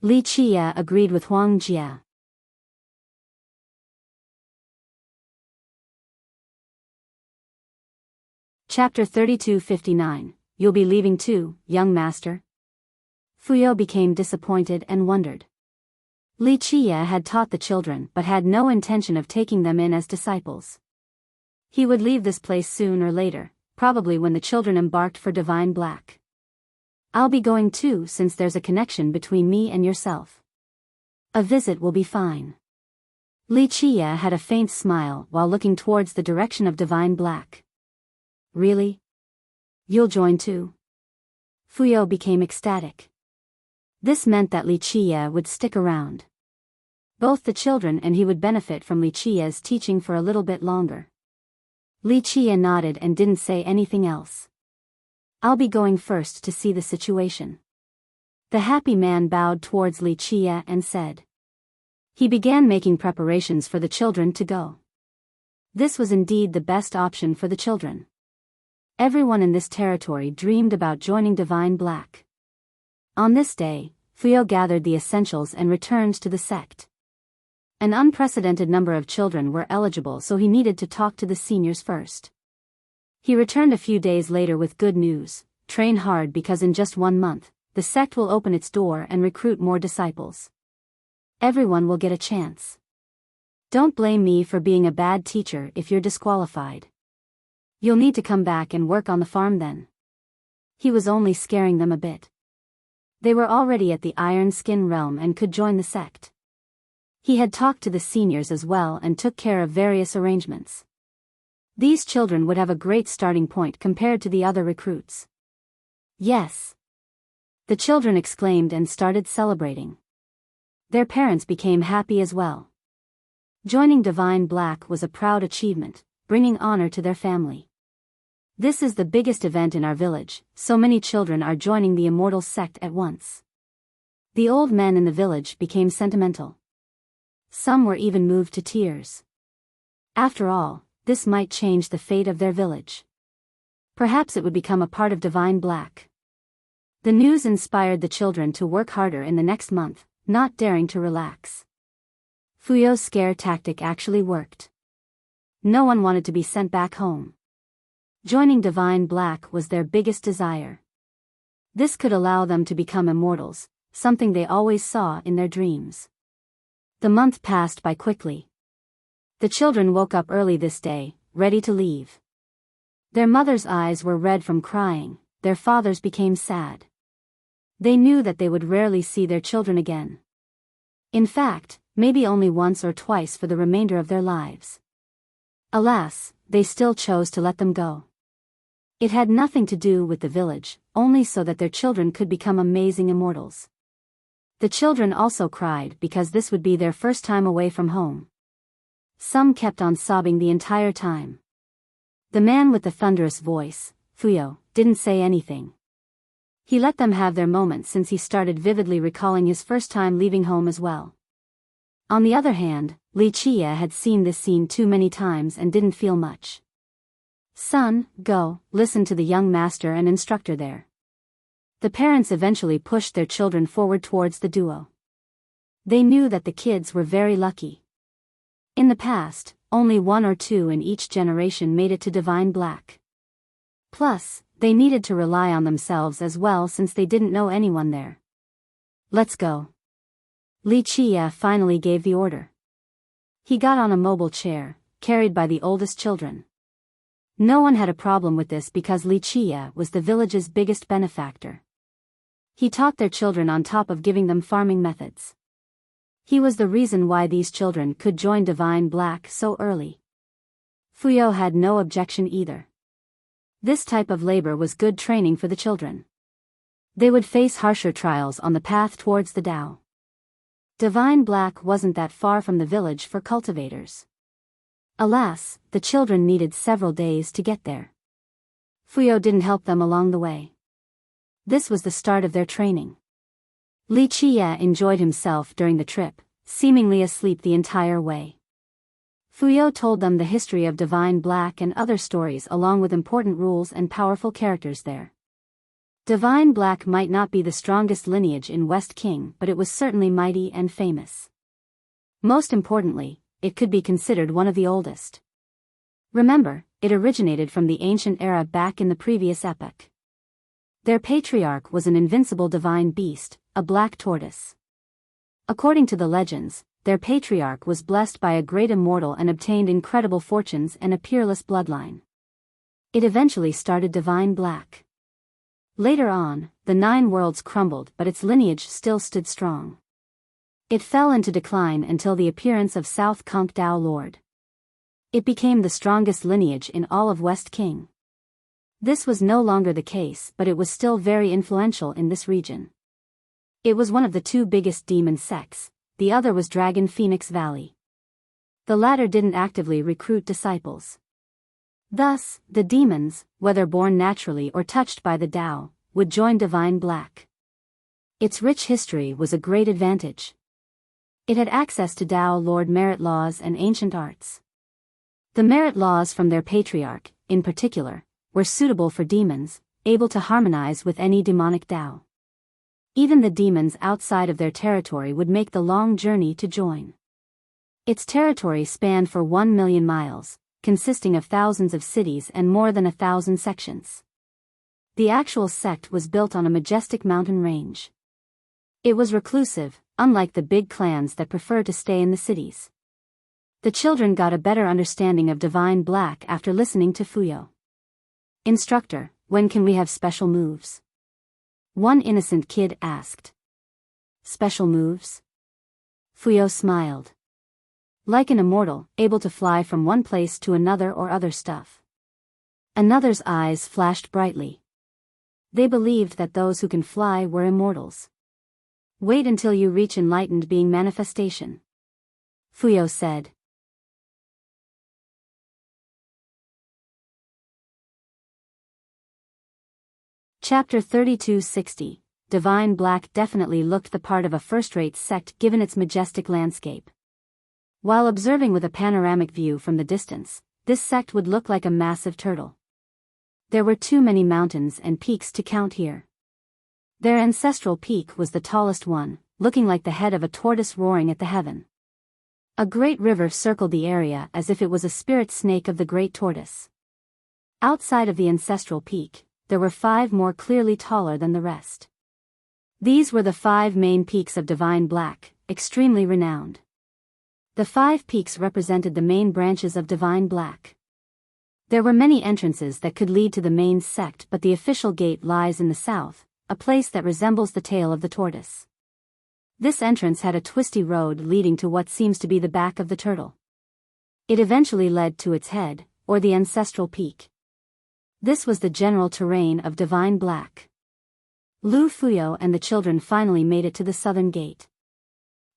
Wuxia agreed with Huang Jia. Chapter 3259, You'll be leaving too, young master? Fuyo became disappointed and wondered. Wuxia had taught the children but had no intention of taking them in as disciples. He would leave this place soon or later, probably when the children embarked for Divine Black. "I'll be going too since there's a connection between me and yourself. A visit will be fine." Wuxia had a faint smile while looking towards the direction of Divine Black. "Really? You'll join too?" Fuyo became ecstatic. This meant that Wuxia would stick around. Both the children and he would benefit from Wuxia's teaching for a little bit longer. Wuxia nodded and didn't say anything else. "I'll be going first to see the situation." The happy man bowed towards Wuxia and said. He began making preparations for the children to go. This was indeed the best option for the children. Everyone in this territory dreamed about joining Divine Black. On this day, Fuyo gathered the essentials and returned to the sect. An unprecedented number of children were eligible, so he needed to talk to the seniors first. He returned a few days later with good news: train hard because in just 1 month, the sect will open its door and recruit more disciples. Everyone will get a chance. Don't blame me for being a bad teacher if you're disqualified. You'll need to come back and work on the farm then. He was only scaring them a bit. They were already at the Iron Skin realm and could join the sect. He had talked to the seniors as well and took care of various arrangements. These children would have a great starting point compared to the other recruits. Yes! The children exclaimed and started celebrating. Their parents became happy as well. Joining Divine Black was a proud achievement, bringing honor to their family. This is the biggest event in our village, so many children are joining the immortal sect at once. The old men in the village became sentimental. Some were even moved to tears. After all, this might change the fate of their village. Perhaps it would become a part of Divine Black. The news inspired the children to work harder in the next month, not daring to relax. Fuyo's scare tactic actually worked. No one wanted to be sent back home. Joining Divine Black was their biggest desire. This could allow them to become immortals, something they always saw in their dreams. The month passed by quickly. The children woke up early this day, ready to leave. Their mother's eyes were red from crying, their fathers became sad. They knew that they would rarely see their children again. In fact, maybe only once or twice for the remainder of their lives. Alas, they still chose to let them go. It had nothing to do with the village, only so that their children could become amazing immortals. The children also cried because this would be their first time away from home. Some kept on sobbing the entire time. The man with the thunderous voice, Fuyo, didn't say anything. He let them have their moment since he started vividly recalling his first time leaving home as well. On the other hand, Wuxia had seen this scene too many times and didn't feel much. Son, go, listen to the young master and instructor there. The parents eventually pushed their children forward towards the duo. They knew that the kids were very lucky. In the past, only one or two in each generation made it to Divine Black. Plus, they needed to rely on themselves as well since they didn't know anyone there. Let's go. Wuxia finally gave the order. He got on a mobile chair, carried by the oldest children. No one had a problem with this because Wuxia was the village's biggest benefactor. He taught their children on top of giving them farming methods. He was the reason why these children could join Divine Black so early. Fuyo had no objection either. This type of labor was good training for the children. They would face harsher trials on the path towards the Tao. Divine Black wasn't that far from the village for cultivators. Alas, the children needed several days to get there. Fuyo didn't help them along the way. This was the start of their training. Wuxia enjoyed himself during the trip, seemingly asleep the entire way. Fuyo told them the history of Divine Black and other stories along with important rules and powerful characters there. Divine Black might not be the strongest lineage in West King, but it was certainly mighty and famous. Most importantly, it could be considered one of the oldest. Remember, it originated from the ancient era back in the previous epoch. Their patriarch was an invincible divine beast, a black tortoise. According to the legends, their patriarch was blessed by a great immortal and obtained incredible fortunes and a peerless bloodline. It eventually started Divine Black. Later on, the 9 worlds crumbled but its lineage still stood strong. It fell into decline until the appearance of South Conk Dao Lord. It became the strongest lineage in all of West King. This was no longer the case, but it was still very influential in this region. It was one of the 2 biggest demon sects, the other was Dragon Phoenix Valley. The latter didn't actively recruit disciples. Thus, the demons, whether born naturally or touched by the Tao, would join Divine Black. Its rich history was a great advantage. It had access to Tao Lord merit laws and ancient arts. The merit laws from their patriarch, in particular, were suitable for demons, able to harmonize with any demonic Tao. Even the demons outside of their territory would make the long journey to join. Its territory spanned for 1 million miles, consisting of thousands of cities and more than 1,000 sections. The actual sect was built on a majestic mountain range. It was reclusive, unlike the big clans that prefer to stay in the cities. The children got a better understanding of Divine Black after listening to Fuyo. Instructor, when can we have special moves? One innocent kid asked. Special moves? Fuyo smiled. Like an immortal, able to fly from one place to another or other stuff. Another's eyes flashed brightly. They believed that those who can fly were immortals. Wait until you reach enlightened being manifestation. Fuyo said. Chapter 3260. Divine Black definitely looked the part of a first-rate sect given its majestic landscape. While observing with a panoramic view from the distance, this sect would look like a massive turtle. There were too many mountains and peaks to count here. Their ancestral peak was the tallest one, looking like the head of a tortoise roaring at the heaven. A great river circled the area as if it was a spirit snake of the great tortoise. Outside of the ancestral peak, there were 5 more clearly taller than the rest. These were the 5 main peaks of Divine Black, extremely renowned. The 5 peaks represented the main branches of Divine Black. There were many entrances that could lead to the main sect, but the official gate lies in the south, a place that resembles the tail of the tortoise. This entrance had a twisty road leading to what seems to be the back of the turtle. It eventually led to its head, or the ancestral peak. This was the general terrain of Divine Black. Lu Fuyo and the children finally made it to the southern gate.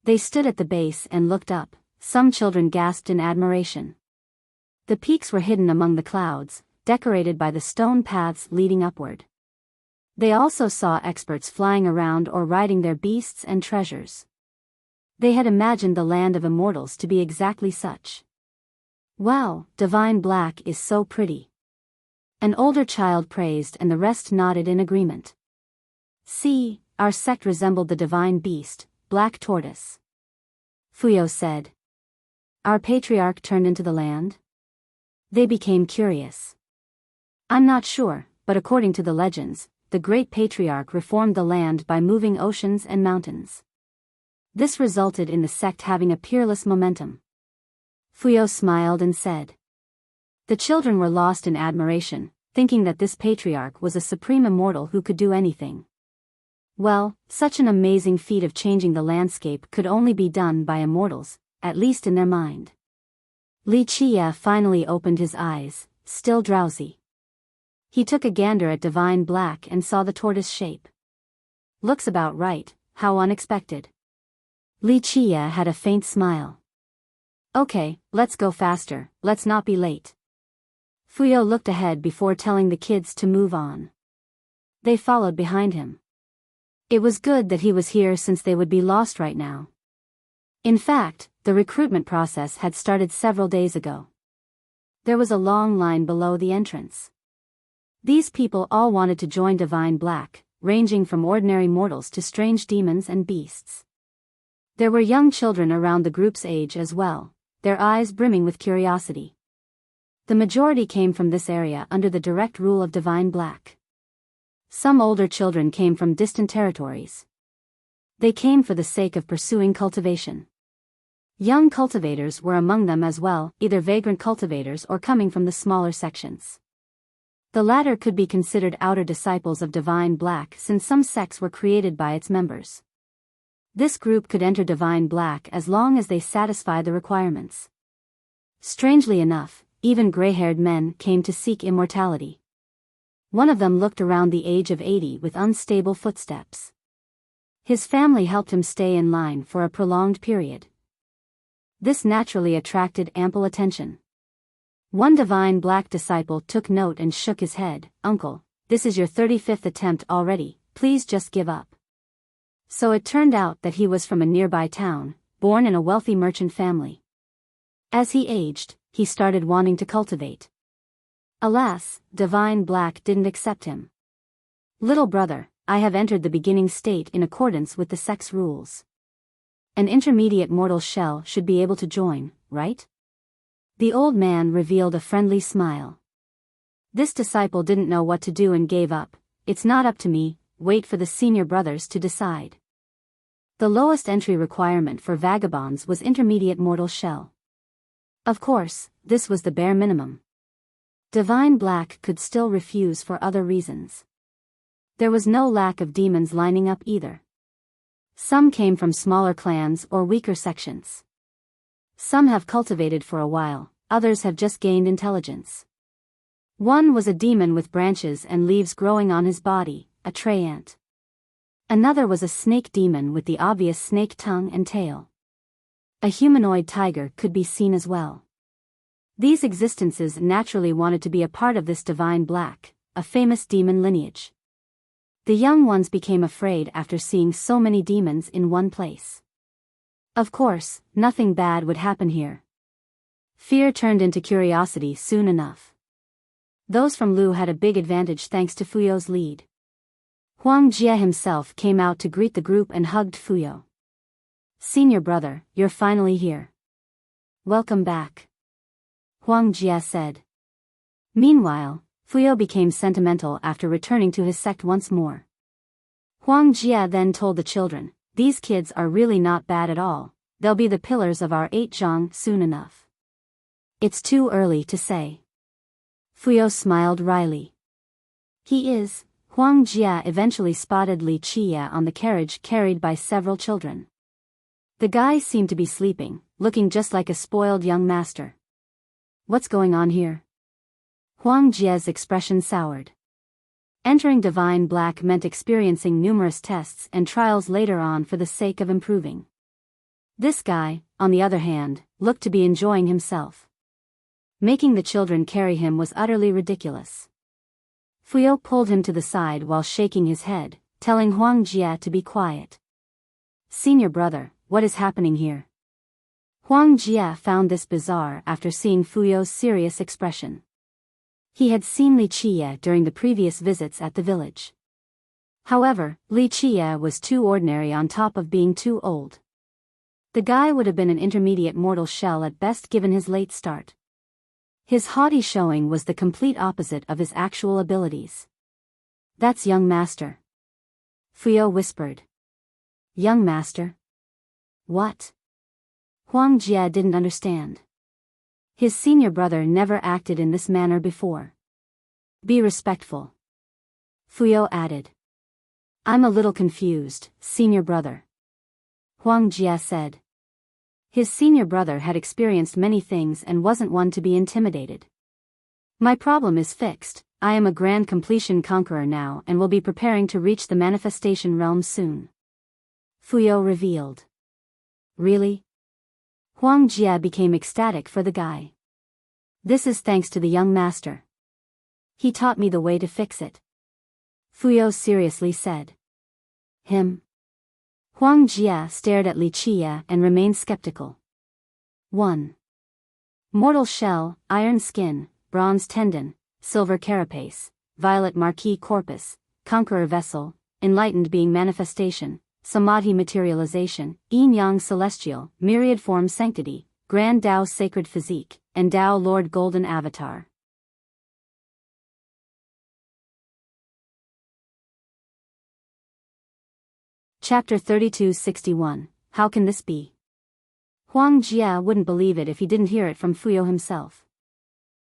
They stood at the base and looked up. Some children gasped in admiration. The peaks were hidden among the clouds, decorated by the stone paths leading upward. They also saw experts flying around or riding their beasts and treasures. They had imagined the land of immortals to be exactly such. Wow, Divine Black is so pretty. An older child praised and the rest nodded in agreement. See, our sect resembled the divine beast, Black Tortoise. Fuyo said. Our patriarch turned into the land? They became curious. I'm not sure, but according to the legends, the great patriarch reformed the land by moving oceans and mountains. This resulted in the sect having a peerless momentum. Fuyo smiled and said. The children were lost in admiration, thinking that this patriarch was a supreme immortal who could do anything. Well, such an amazing feat of changing the landscape could only be done by immortals, at least in their mind. Li Chia finally opened his eyes, still drowsy. He took a gander at Divine Black and saw the tortoise shape. Looks about right, how unexpected. Li Chia had a faint smile. Okay, let's go faster, let's not be late. Fuyo looked ahead before telling the kids to move on. They followed behind him. It was good that he was here since they would be lost right now. In fact, the recruitment process had started several days ago. There was a long line below the entrance. These people all wanted to join Divine Black, ranging from ordinary mortals to strange demons and beasts. There were young children around the group's age as well, their eyes brimming with curiosity. The majority came from this area under the direct rule of Divine Black. Some older children came from distant territories. They came for the sake of pursuing cultivation. Young cultivators were among them as well, either vagrant cultivators or coming from the smaller sections. The latter could be considered outer disciples of Divine Black since some sects were created by its members. This group could enter Divine Black as long as they satisfied the requirements. Strangely enough, even gray-haired men came to seek immortality. One of them looked around the age of 80 with unstable footsteps. His family helped him stay in line for a prolonged period. This naturally attracted ample attention. One Divine Black disciple took note and shook his head. Uncle, this is your 35th attempt already, please just give up. So it turned out that he was from a nearby town, born in a wealthy merchant family. As he aged, he started wanting to cultivate. Alas, Divine Black didn't accept him. Little brother, I have entered the beginning state in accordance with the sect's rules. An intermediate mortal shell should be able to join, right? The old man revealed a friendly smile. This disciple didn't know what to do and gave up. It's not up to me, wait for the senior brothers to decide. The lowest entry requirement for vagabonds was intermediate mortal shell. Of course, this was the bare minimum. Divine Black could still refuse for other reasons. There was no lack of demons lining up either. Some came from smaller clans or weaker sections. Some have cultivated for a while, others have just gained intelligence. One was a demon with branches and leaves growing on his body, a tree ant. Another was a snake demon with the obvious snake tongue and tail. A humanoid tiger could be seen as well. These existences naturally wanted to be a part of this Divine Black, a famous demon lineage. The young ones became afraid after seeing so many demons in one place. Of course, nothing bad would happen here. Fear turned into curiosity soon enough. Those from Lu had a big advantage thanks to Fuyo's lead. Huang Jie himself came out to greet the group and hugged Fuyo. "Senior brother, you're finally here. Welcome back," Huang Jie said. Meanwhile, Fuyo became sentimental after returning to his sect once more. Huang Jie then told the children, "These kids are really not bad at all, they'll be the pillars of our 8 zhang soon enough." "It's too early to say." Fuyo smiled wryly. "He is." Huang Jie eventually spotted Li Qie on the carriage carried by several children. The guy seemed to be sleeping, looking just like a spoiled young master. "What's going on here?" Huang Jie's expression soured. Entering Divine Black meant experiencing numerous tests and trials later on for the sake of improving. This guy, on the other hand, looked to be enjoying himself. Making the children carry him was utterly ridiculous. Fuyo pulled him to the side while shaking his head, telling Huang Jie to be quiet. "Senior brother, what is happening here?" Huang Jie found this bizarre after seeing Fuyo's serious expression. He had seen Li Qie during the previous visits at the village. However, Li Qie was too ordinary on top of being too old. The guy would have been an intermediate mortal shell at best given his late start. His haughty showing was the complete opposite of his actual abilities. "That's young master," Fuyo whispered. "Young master? What?" Huang Jie didn't understand. His senior brother never acted in this manner before. "Be respectful," Fuyo added. "I'm a little confused, senior brother," Huang Jie said. His senior brother had experienced many things and wasn't one to be intimidated. "My problem is fixed. I am a grand completion conqueror now and will be preparing to reach the manifestation realm soon," Fuyo revealed. "Really?" Huang Jie became ecstatic for the guy. "This is thanks to the young master. He taught me the way to fix it," Fuyo seriously said. "Him?" Huang Jie stared at Li Qie and remained skeptical. 1. Mortal shell, iron skin, bronze tendon, silver carapace, violet marquis corpus, conqueror vessel, enlightened being manifestation, samadhi materialization, yin-yang celestial, myriad form sanctity, grand Tao sacred physique, and Tao Lord golden avatar. Chapter 3261, How Can This Be? Huang Jie wouldn't believe it if he didn't hear it from Fuyo himself.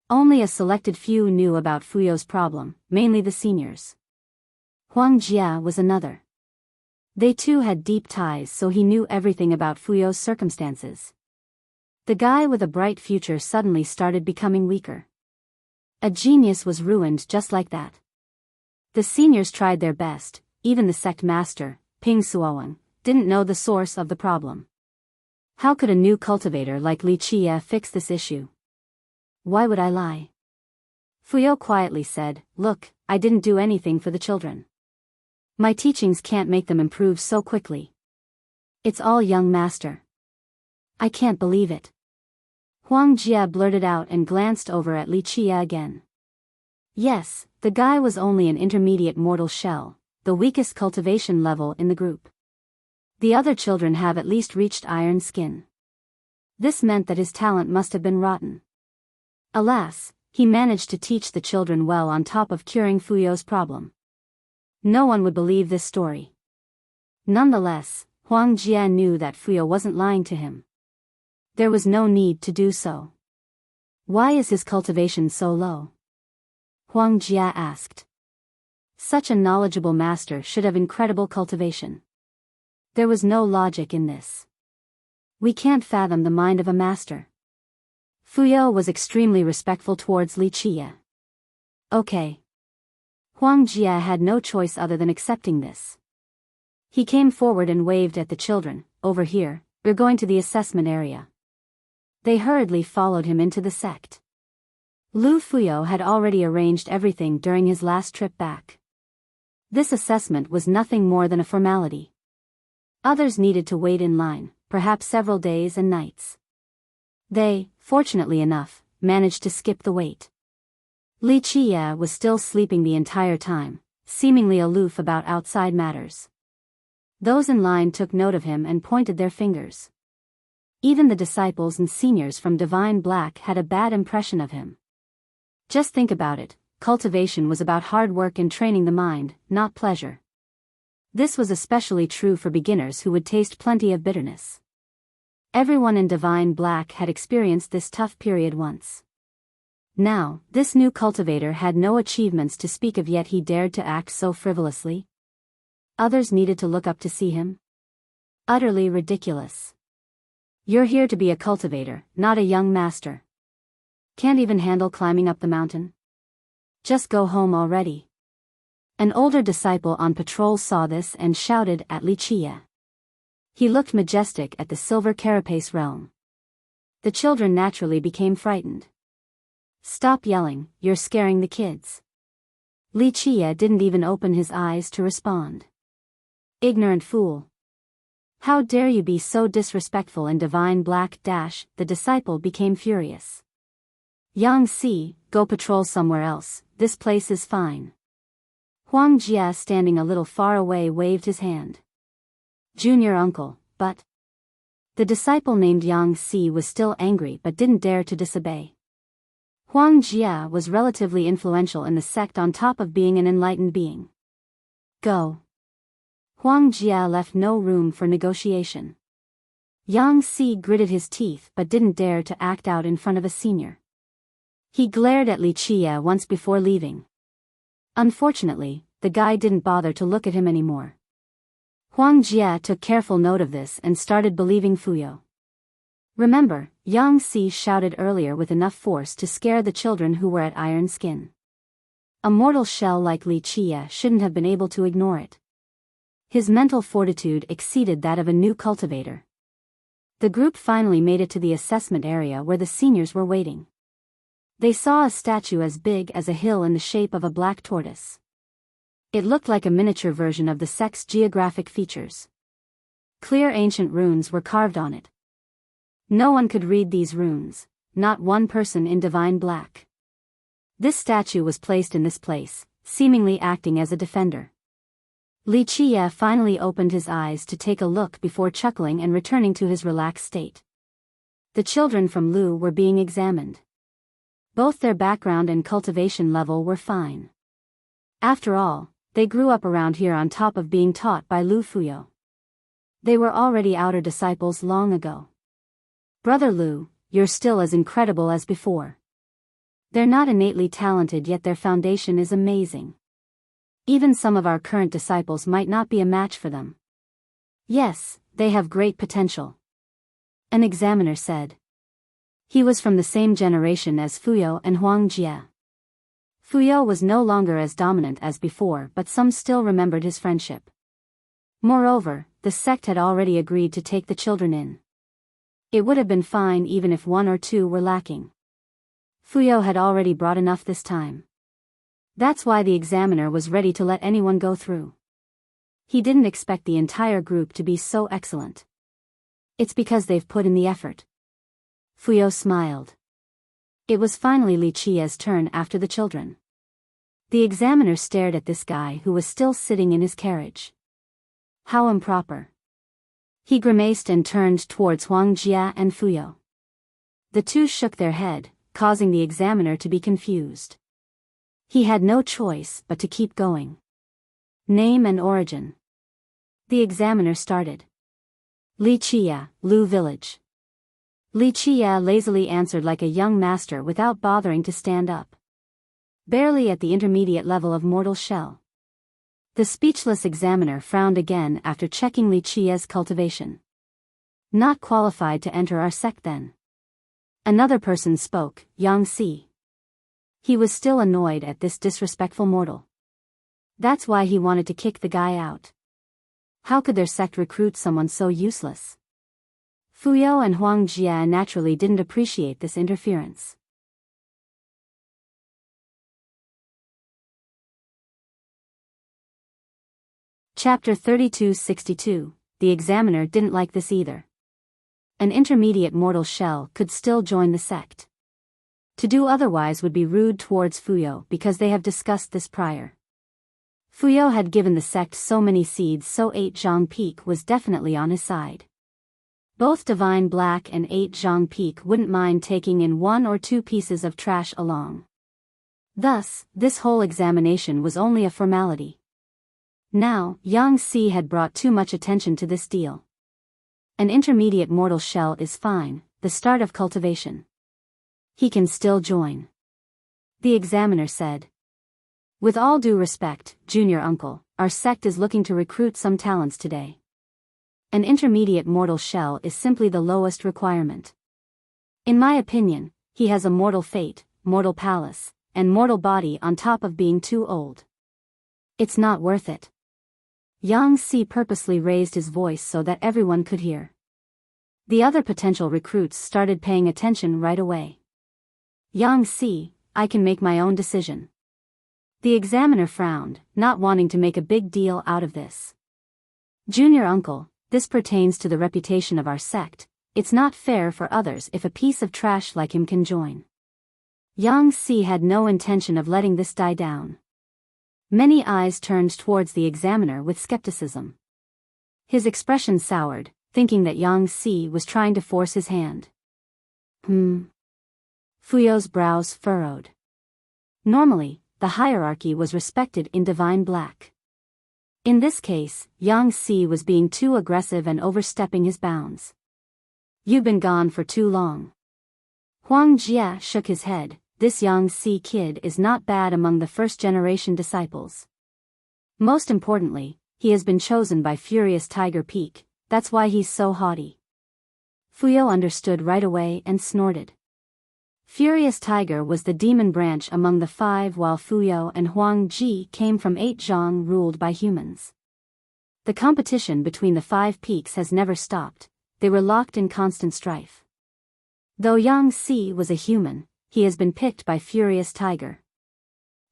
Only a selected few knew about Fuyo's problem, mainly the seniors. Huang Jie was another. They too had deep ties, so he knew everything about Fuyo's circumstances. The guy with a bright future suddenly started becoming weaker. A genius was ruined just like that. The seniors tried their best, even the sect master, Ping Suowen, didn't know the source of the problem. How could a new cultivator like Li Qie fix this issue? "Why would I lie?" Fuyo quietly said, "Look, I didn't do anything for the children. My teachings can't make them improve so quickly. It's all young master." "I can't believe it." Huang Jie blurted out and glanced over at Li Qie again. Yes, the guy was only an intermediate mortal shell, the weakest cultivation level in the group. The other children have at least reached iron skin. This meant that his talent must have been rotten. Alas, he managed to teach the children well on top of curing Fuyo's problem. No one would believe this story. Nonetheless, Huang Jie knew that Fuyo wasn't lying to him. There was no need to do so. "Why is his cultivation so low?" Huang Jie asked. Such a knowledgeable master should have incredible cultivation. There was no logic in this. "We can't fathom the mind of a master." Fuyo was extremely respectful towards Li Qie. "Okay." Huang Jie had no choice other than accepting this. He came forward and waved at the children. "Over here, we're going to the assessment area." They hurriedly followed him into the sect. Lu Fuyo had already arranged everything during his last trip back. This assessment was nothing more than a formality. Others needed to wait in line, perhaps several days and nights. They, fortunately enough, managed to skip the wait. Li Qie was still sleeping the entire time, seemingly aloof about outside matters. Those in line took note of him and pointed their fingers. Even the disciples and seniors from Divine Black had a bad impression of him. Just think about it, cultivation was about hard work and training the mind, not pleasure. This was especially true for beginners who would taste plenty of bitterness. Everyone in Divine Black had experienced this tough period once. Now, this new cultivator had no achievements to speak of, yet he dared to act so frivolously. Others needed to look up to see him. Utterly ridiculous. You're here to be a cultivator, not a young master. Can't even handle climbing up the mountain? Just go home already. An older disciple on patrol saw this and shouted at Wuxia. He looked majestic at the silver carapace realm. The children naturally became frightened. Stop yelling, you're scaring the kids. Wuxia didn't even open his eyes to respond. Ignorant fool. How dare you be so disrespectful in Divine Black dash, the disciple became furious. Yang Si, go patrol somewhere else, this place is fine. Huang Jia, standing a little far away, waved his hand. Junior uncle, but... The disciple named Yang Si was still angry but didn't dare to disobey. Huang Jia was relatively influential in the sect on top of being an enlightened being. Go. Huang Jia left no room for negotiation. Yang Si gritted his teeth but didn't dare to act out in front of a senior. He glared at Wuxia once before leaving. Unfortunately, the guy didn't bother to look at him anymore. Huang Jia took careful note of this and started believing Fuyo. Remember, Yang Si shouted earlier with enough force to scare the children who were at iron skin. A mortal shell like Wuxia shouldn't have been able to ignore it. His mental fortitude exceeded that of a new cultivator. The group finally made it to the assessment area where the seniors were waiting. They saw a statue as big as a hill in the shape of a black tortoise. It looked like a miniature version of the sect's geographic features. Clear ancient runes were carved on it. No one could read these runes, not one person in Divine Black. This statue was placed in this place, seemingly acting as a defender. Wuxia finally opened his eyes to take a look before chuckling and returning to his relaxed state. The children from Lu were being examined. Both their background and cultivation level were fine. After all, they grew up around here on top of being taught by Lu Fuyo. They were already outer disciples long ago. Brother Lu, you're still as incredible as before. They're not innately talented, yet their foundation is amazing. Even some of our current disciples might not be a match for them. Yes, they have great potential. An examiner said. He was from the same generation as Fuyo and Huang Jia. Fuyo was no longer as dominant as before, but some still remembered his friendship. Moreover, the sect had already agreed to take the children in. It would have been fine even if one or two were lacking. Fuyo had already brought enough this time. That's why the examiner was ready to let anyone go through. He didn't expect the entire group to be so excellent. It's because they've put in the effort. Fuyo smiled. It was finally Wuxia's turn after the children. The examiner stared at this guy who was still sitting in his carriage. How improper. He grimaced and turned towards Huang Jia and Fuyo. The two shook their head, causing the examiner to be confused. He had no choice but to keep going. Name and origin. The examiner started. Wuxia, Lu Village. Wuxia lazily answered like a young master without bothering to stand up. Barely at the intermediate level of mortal shell. The speechless examiner frowned again after checking Wuxia's cultivation. Not qualified to enter our sect then. Another person spoke, Yang Si. He was still annoyed at this disrespectful mortal. That's why he wanted to kick the guy out. How could their sect recruit someone so useless? Fuyo and Huang Jia naturally didn't appreciate this interference. Chapter 3262, The examiner didn't like this either. An intermediate mortal shell could still join the sect. To do otherwise would be rude towards Fuyo because they have discussed this prior. Fuyao had given the sect so many seeds, so 8 Zhang Peak was definitely on his side. Both Divine Black and 8 Zhang Peak wouldn't mind taking in 1 or 2 pieces of trash along. Thus, this whole examination was only a formality. Now, Yang Si had brought too much attention to this deal. An intermediate mortal shell is fine, the start of cultivation. He can still join. The examiner said. With all due respect, junior uncle, our sect is looking to recruit some talents today. An intermediate mortal shell is simply the lowest requirement. In my opinion, he has a mortal fate, mortal palace, and mortal body on top of being too old. It's not worth it. Yang Si purposely raised his voice so that everyone could hear. The other potential recruits started paying attention right away. Yang Si, I can make my own decision. The examiner frowned, not wanting to make a big deal out of this. Junior uncle, this pertains to the reputation of our sect. It's not fair for others if a piece of trash like him can join. Yang Si had no intention of letting this die down. Many eyes turned towards the examiner with skepticism. His expression soured, thinking that Yang Si was trying to force his hand. Fuyao's brows furrowed. Normally, the hierarchy was respected in Divine Black. In this case, Yang Si was being too aggressive and overstepping his bounds. You've been gone for too long. Huang Jia shook his head. This Yang Si kid is not bad among the first-generation disciples. Most importantly, he has been chosen by Furious Tiger Peak, that's why he's so haughty. Fuyao understood right away and snorted. Furious Tiger was the demon branch among the 5, while Fuyao and Huang Ji came from 8 Zhang ruled by humans. The competition between the 5 peaks has never stopped, they were locked in constant strife. Though Yang Si was a human, he has been picked by Furious Tiger.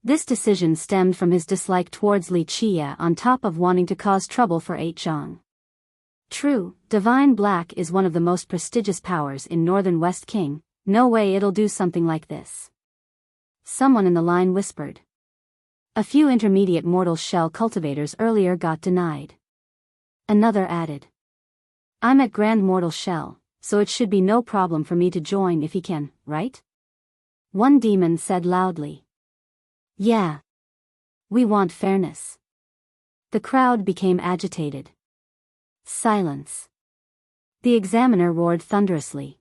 This decision stemmed from his dislike towards Li Qia on top of wanting to cause trouble for 8 Zhang. True, Divine Black is one of the most prestigious powers in Northern West King, no way it'll do something like this. Someone in the line whispered. A few intermediate mortal shell cultivators earlier got denied. Another added. I'm at Grand Mortal Shell, so it should be no problem for me to join if he can, right? One demon said loudly. Yeah. We want fairness. The crowd became agitated. Silence. The examiner roared thunderously.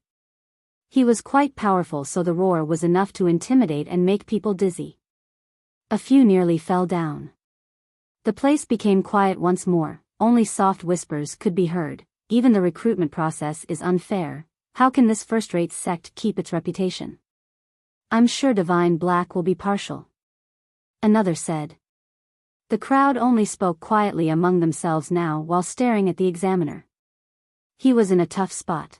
He was quite powerful, so the roar was enough to intimidate and make people dizzy. A few nearly fell down. The place became quiet once more, only soft whispers could be heard. Even the recruitment process is unfair. How can this first-rate sect keep its reputation? I'm sure Divine Black will be partial. Another said. The crowd only spoke quietly among themselves now while staring at the examiner. He was in a tough spot.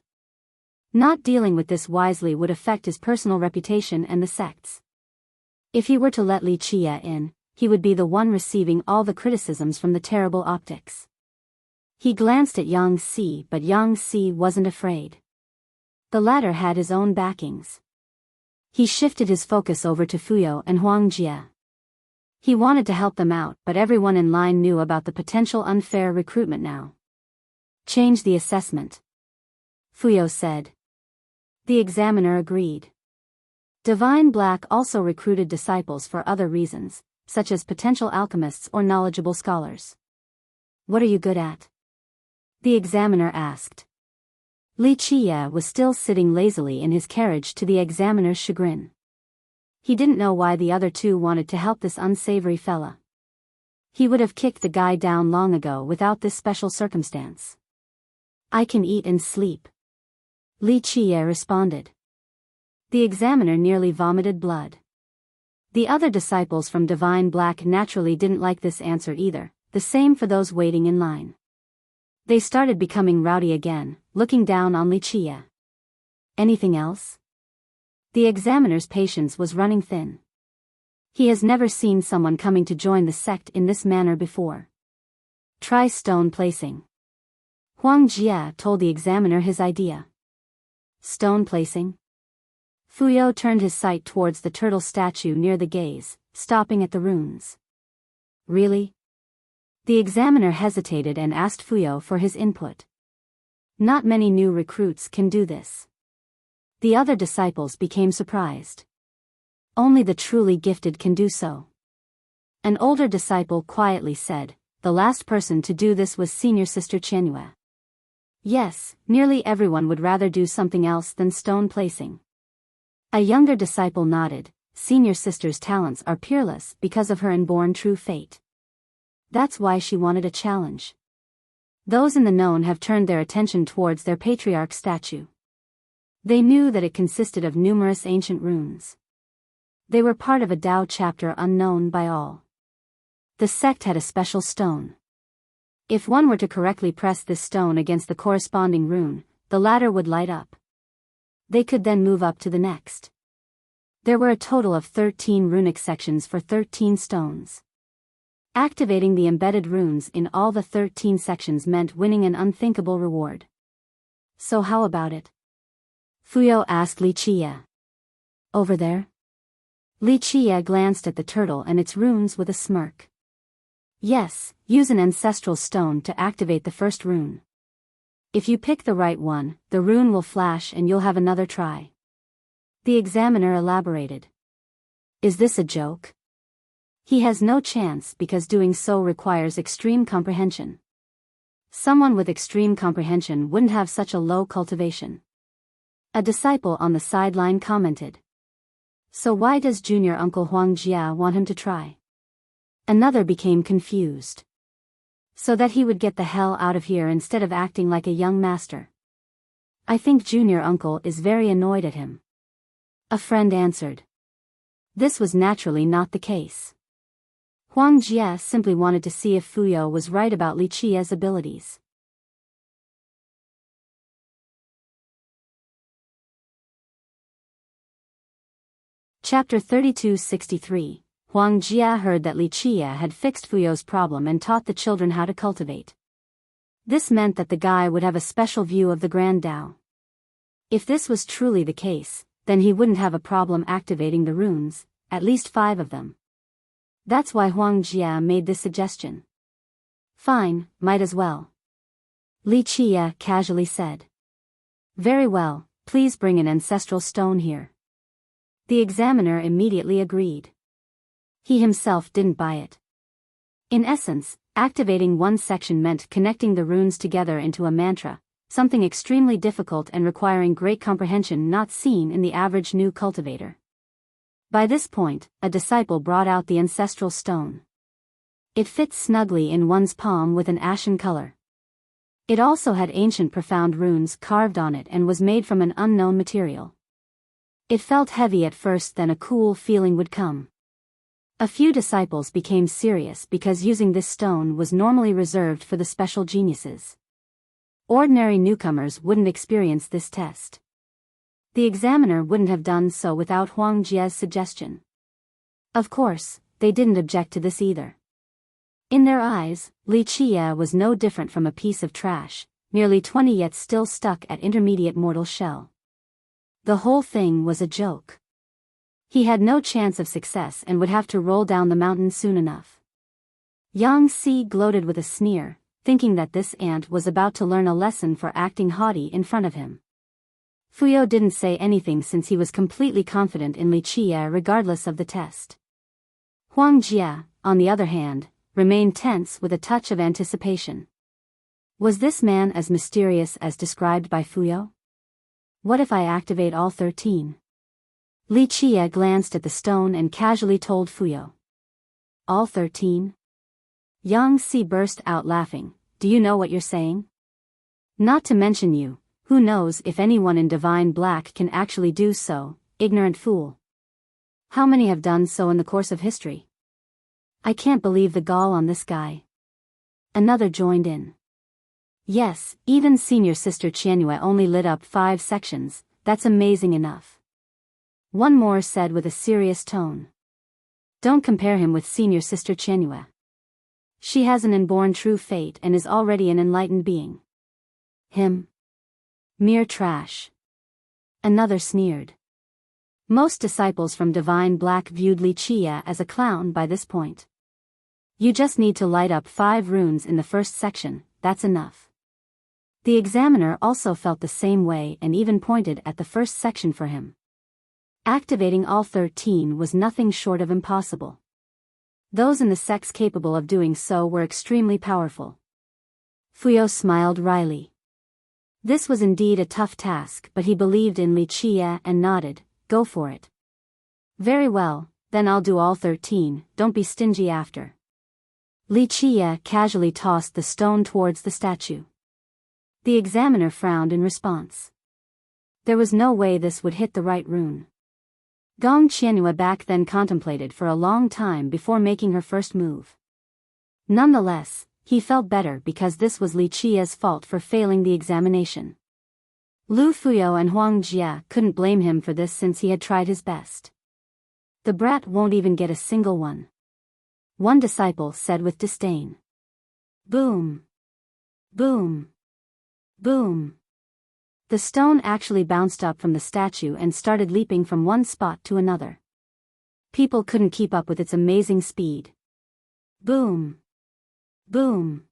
Not dealing with this wisely would affect his personal reputation and the sect's. If he were to let Li Qia in, he would be the one receiving all the criticisms from the terrible optics. He glanced at Yang Si, but Yang Si wasn't afraid. The latter had his own backings. He shifted his focus over to Fuyao and Huang Jia. He wanted to help them out, but everyone in line knew about the potential unfair recruitment now. Change the assessment. Fuyao said. The examiner agreed. Divine Black also recruited disciples for other reasons, such as potential alchemists or knowledgeable scholars. What are you good at? The examiner asked. Li Qia was still sitting lazily in his carriage to the examiner's chagrin. He didn't know why the other two wanted to help this unsavory fella. He would have kicked the guy down long ago without this special circumstance. I can eat and sleep. Li Qia responded. The examiner nearly vomited blood. The other disciples from Divine Black naturally didn't like this answer either, the same for those waiting in line. They started becoming rowdy again, looking down on Li Qia. Anything else? The examiner's patience was running thin. He has never seen someone coming to join the sect in this manner before. Try stone placing. Huang Jia told the examiner his idea. Stone placing? Fuyao turned his sight towards the turtle statue near the gaze, stopping at the runes. Really? The examiner hesitated and asked Fuyo for his input. Not many new recruits can do this. The other disciples became surprised. Only the truly gifted can do so. An older disciple quietly said, the last person to do this was senior sister Qianyue. Yes, nearly everyone would rather do something else than stone placing. A younger disciple nodded, senior sister's talents are peerless because of her inborn true fate. That's why she wanted a challenge. Those in the known have turned their attention towards their patriarch statue. They knew that it consisted of numerous ancient runes. They were part of a Tao chapter unknown by all. The sect had a special stone. If one were to correctly press this stone against the corresponding rune, the latter would light up. They could then move up to the next. There were a total of 13 runic sections for 13 stones. Activating the embedded runes in all the 13 sections meant winning an unthinkable reward. So how about it? Fuyo asked Li Qiye. Over there? Li Qiye glanced at the turtle and its runes with a smirk. Yes, use an ancestral stone to activate the first rune. If you pick the right one, the rune will flash and you'll have another try. The examiner elaborated. Is this a joke? He has no chance because doing so requires extreme comprehension. Someone with extreme comprehension wouldn't have such a low cultivation. A disciple on the sideline commented. So why does junior uncle Huang Jia want him to try? Another became confused. So that he would get the hell out of here instead of acting like a young master. I think junior uncle is very annoyed at him. A friend answered. This was naturally not the case. Huang Jia simply wanted to see if Fuyo was right about Li Qiye's abilities. Chapter 3263. Huang Jia heard that Li Qiye had fixed Fuyo's problem and taught the children how to cultivate. This meant that the guy would have a special view of the Grand Tao. If this was truly the case, then he wouldn't have a problem activating the runes, at least 5 of them. That's why Huang Jia made this suggestion. Fine, might as well. Li Qiye casually said. Very well, please bring an ancestral stone here. The examiner immediately agreed. He himself didn't buy it. In essence, activating one section meant connecting the runes together into a mantra, something extremely difficult and requiring great comprehension not seen in the average new cultivator. By this point, a disciple brought out the ancestral stone. It fit snugly in one's palm with an ashen color. It also had ancient profound runes carved on it and was made from an unknown material. It felt heavy at first, then a cool feeling would come. A few disciples became serious because using this stone was normally reserved for the special geniuses. Ordinary newcomers wouldn't experience this test. The examiner wouldn't have done so without Huang Jia's suggestion. Of course, they didn't object to this either. In their eyes, Li Qiye was no different from a piece of trash, nearly 20 yet still stuck at intermediate mortal shell. The whole thing was a joke. He had no chance of success and would have to roll down the mountain soon enough. Yang Si gloated with a sneer, thinking that this ant was about to learn a lesson for acting haughty in front of him. Fuyo didn't say anything since he was completely confident in Li Qiye regardless of the test. Huang Jia, on the other hand, remained tense with a touch of anticipation. Was this man as mysterious as described by Fuyo? What if I activate all 13? Li Qiye glanced at the stone and casually told Fuyo. All 13? Yang Si burst out laughing. Do you know what you're saying? Not to mention you, who knows if anyone in Divine Black can actually do so, ignorant fool. How many have done so in the course of history? I can't believe the gall on this guy. Another joined in. Yes, even senior sister Qianyue only lit up 5 sections, that's amazing enough. One more said with a serious tone. Don't compare him with senior sister Qianyue. She has an inborn true fate and is already an enlightened being. Him? Mere trash. Another sneered. Most disciples from Divine Black viewed Li Qiye as a clown by this point. You just need to light up 5 runes in the first section, that's enough. The examiner also felt the same way and even pointed at the first section for him. Activating all 13 was nothing short of impossible. Those in the sects capable of doing so were extremely powerful. Fuyo smiled wryly. This was indeed a tough task, but he believed in Li Qie and nodded, go for it. Very well, then I'll do all 13, don't be stingy after. Li Qie casually tossed the stone towards the statue. The examiner frowned in response. There was no way this would hit the right rune. Gong Qianhua back then contemplated for a long time before making her first move. Nonetheless, he felt better because this was Li Qie's fault for failing the examination. Lu Fuyo and Huang Jia couldn't blame him for this since he had tried his best. The brat won't even get a single one. One disciple said with disdain. Boom. Boom. Boom. The stone actually bounced up from the statue and started leaping from one spot to another. People couldn't keep up with its amazing speed. Boom. Boom.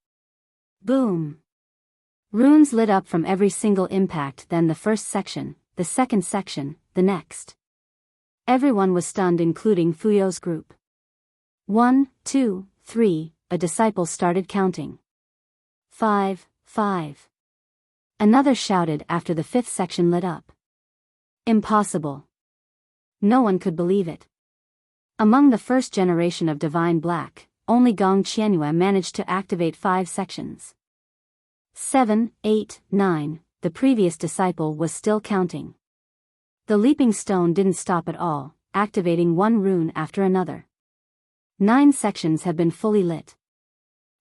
Boom. Runes lit up from every single impact, then the first section, the second section, the next. Everyone was stunned, including Fuyo's group. 1, 2, 3, a disciple started counting. 5, 5. Another shouted after the 5th section lit up. Impossible. No one could believe it. Among the first generation of Divine Black, only Gong Qianhua managed to activate 5 sections. 7, 8, 9, the previous disciple was still counting. The leaping stone didn't stop at all, activating one rune after another. 9 sections had been fully lit.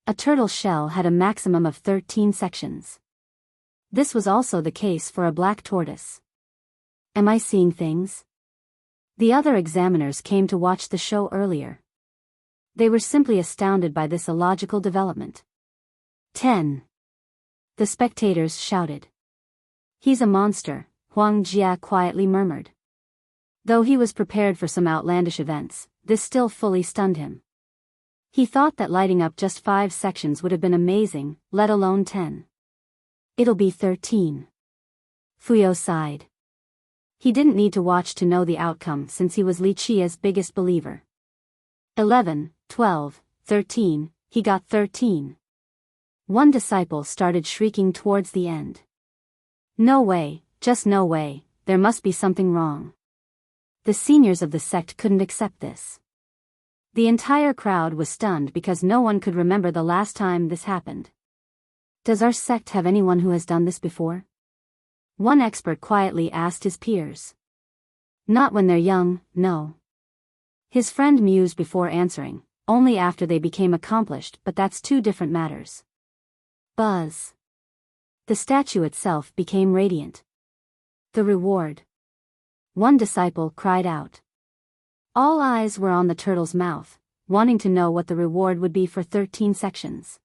A turtle shell had a maximum of 13 sections. This was also the case for a black tortoise. Am I seeing things? The other examiners came to watch the show earlier. They were simply astounded by this illogical development. 10. The spectators shouted. He's a monster, Huang Jia quietly murmured. Though he was prepared for some outlandish events, this still fully stunned him. He thought that lighting up just 5 sections would have been amazing, let alone 10. It'll be 13. Fuyo sighed. He didn't need to watch to know the outcome since he was Li Qie's biggest believer. 11, 12, 13, he got 13. One disciple started shrieking towards the end. No way, just no way, there must be something wrong. The seniors of the sect couldn't accept this. The entire crowd was stunned because no one could remember the last time this happened. Does our sect have anyone who has done this before? One expert quietly asked his peers. Not when they're young, no. His friend mused before answering, only after they became accomplished, but that's 2 different matters. Buzz. The statue itself became radiant. The reward. One disciple cried out. All eyes were on the turtle's mouth, wanting to know what the reward would be for 13 sections.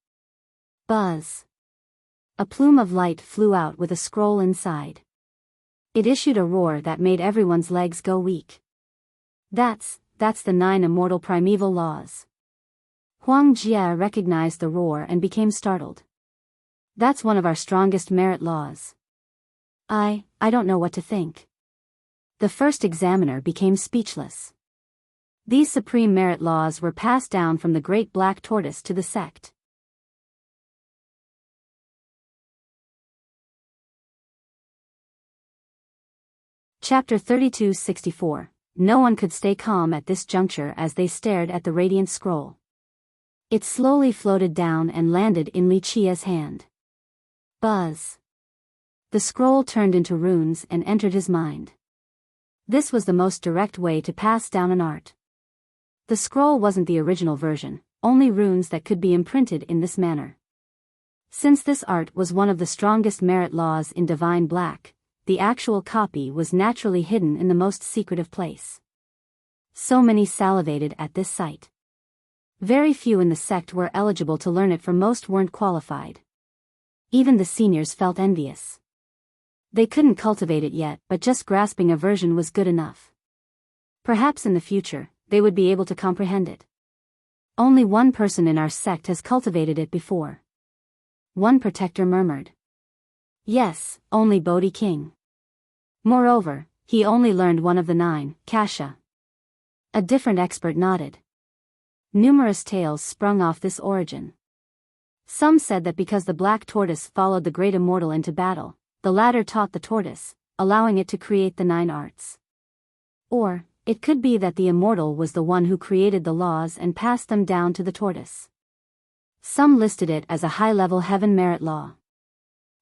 Buzz. A plume of light flew out with a scroll inside. It issued a roar that made everyone's legs go weak. That's the 9 immortal primeval laws. Huang Jia recognized the roar and became startled. That's one of our strongest merit laws. I don't know what to think. The first examiner became speechless. These supreme merit laws were passed down from the Great Black Tortoise to the sect. Chapter 32-64. No one could stay calm at this juncture as they stared at the radiant scroll. It slowly floated down and landed in Li Qie's hand. Buzz. The scroll turned into runes and entered his mind. This was the most direct way to pass down an art. The scroll wasn't the original version, only runes that could be imprinted in this manner. Since this art was one of the strongest merit laws in Divine Black, the actual copy was naturally hidden in the most secretive place. So many salivated at this sight. Very few in the sect were eligible to learn it, for most weren't qualified. Even the seniors felt envious. They couldn't cultivate it yet, but just grasping a version was good enough. Perhaps in the future, they would be able to comprehend it. Only one person in our sect has cultivated it before. One protector murmured. Yes, only Bodhi King. Moreover, he only learned one of the 9, Kasha. A different expert nodded. Numerous tales sprung off this origin. Some said that because the black tortoise followed the great immortal into battle, the latter taught the tortoise, allowing it to create the 9 arts. Or, it could be that the immortal was the one who created the laws and passed them down to the tortoise. Some listed it as a high-level heaven merit law.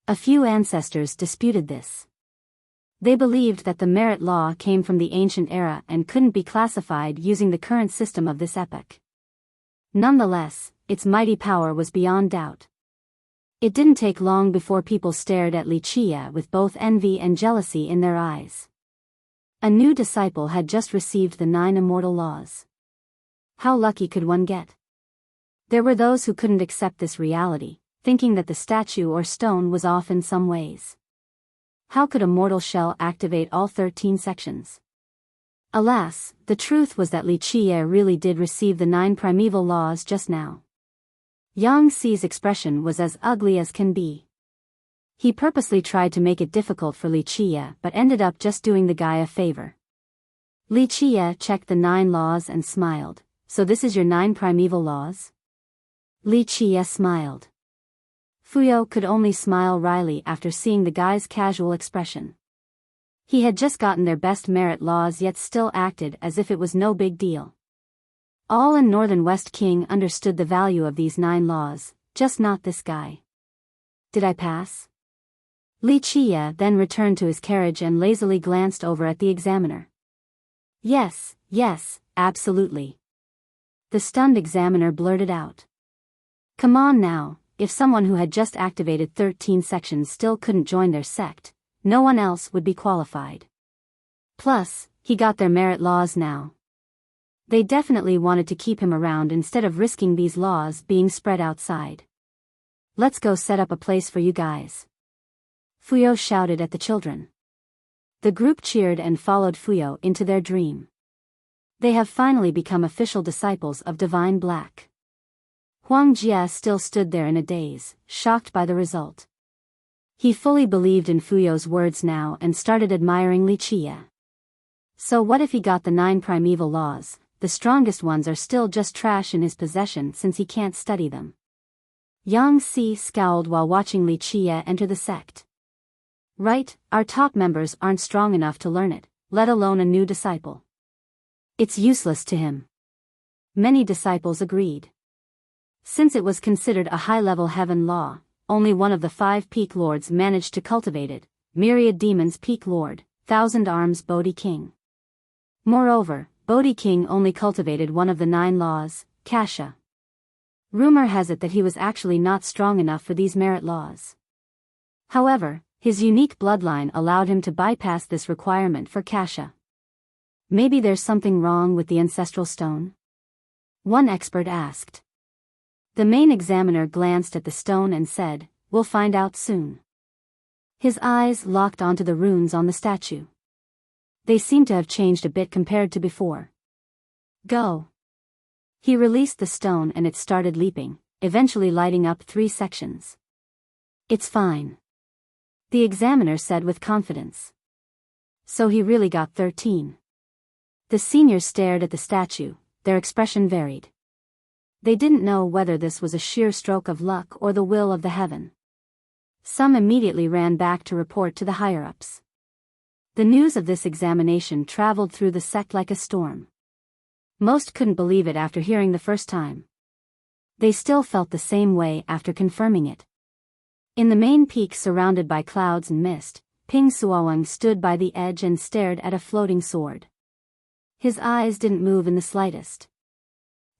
A few ancestors disputed this. They believed that the merit law came from the ancient era and couldn't be classified using the current system of this epoch. Nonetheless, its mighty power was beyond doubt. It didn't take long before people stared at Wuxia with both envy and jealousy in their eyes. A new disciple had just received the 9 immortal laws. How lucky could one get? There were those who couldn't accept this reality, thinking that the statue or stone was off in some ways. How could a mortal shell activate all 13 sections? Alas, the truth was that Wuxia really did receive the 9 primeval laws just now. Yang Xi's expression was as ugly as can be. He purposely tried to make it difficult for Wuxia but ended up just doing the guy a favor. Wuxia checked the 9 laws and smiled. So this is your 9 primeval laws? Wuxia smiled. Fuyo could only smile wryly after seeing the guy's casual expression. He had just gotten their best merit laws yet still acted as if it was no big deal. All in Northern West King understood the value of these 9 laws, just not this guy. Did I pass? Wuxia then returned to his carriage and lazily glanced over at the examiner. Yes, absolutely. The stunned examiner blurted out. Come on now, if someone who had just activated 13 sections still couldn't join their sect, no one else would be qualified. Plus, he got their merit laws now. They definitely wanted to keep him around instead of risking these laws being spread outside. Let's go set up a place for you guys. Fuyo shouted at the children. The group cheered and followed Fuyo into their dream. They have finally become official disciples of Divine Black. Huang Jia still stood there in a daze, shocked by the result. He fully believed in Fuyo's words now and started admiring Wuxia. So what if he got the 9 primeval laws? The strongest ones are still just trash in his possession since he can't study them. Yang Xi scowled while watching Wuxia enter the sect. Right, our top members aren't strong enough to learn it, let alone a new disciple. It's useless to him. Many disciples agreed. Since it was considered a high-level heaven law, only one of the 5 peak lords managed to cultivate it, Myriad Demons Peak Lord, Thousand Arms Bodhi King. Moreover, Bodhi King only cultivated one of the 9 laws, Kasha. Rumor has it that he was actually not strong enough for these merit laws. However, his unique bloodline allowed him to bypass this requirement for Kasha. Maybe there's something wrong with the ancestral stone? One expert asked. The main examiner glanced at the stone and said, "We'll find out soon." His eyes locked onto the runes on the statue. They seemed to have changed a bit compared to before. Go. He released the stone and it started leaping, eventually lighting up 3 sections. It's fine. The examiner said with confidence. So he really got 13. The seniors stared at the statue, their expression varied. They didn't know whether this was a sheer stroke of luck or the will of the heaven. Some immediately ran back to report to the higher-ups. The news of this examination traveled through the sect like a storm. Most couldn't believe it after hearing the first time. They still felt the same way after confirming it. In the main peak surrounded by clouds and mist, Ping Suowang stood by the edge and stared at a floating sword. His eyes didn't move in the slightest.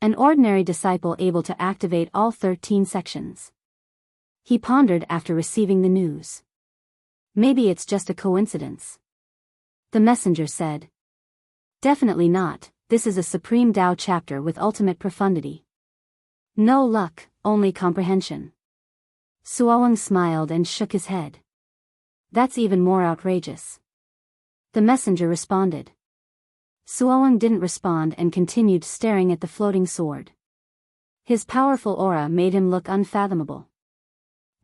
An ordinary disciple able to activate all 13 sections. He pondered after receiving the news. Maybe it's just a coincidence. The messenger said. Definitely not, this is a Supreme Tao chapter with ultimate profundity. No luck, only comprehension. Suowang smiled and shook his head. That's even more outrageous. The messenger responded. Suowang didn't respond and continued staring at the floating sword. His powerful aura made him look unfathomable.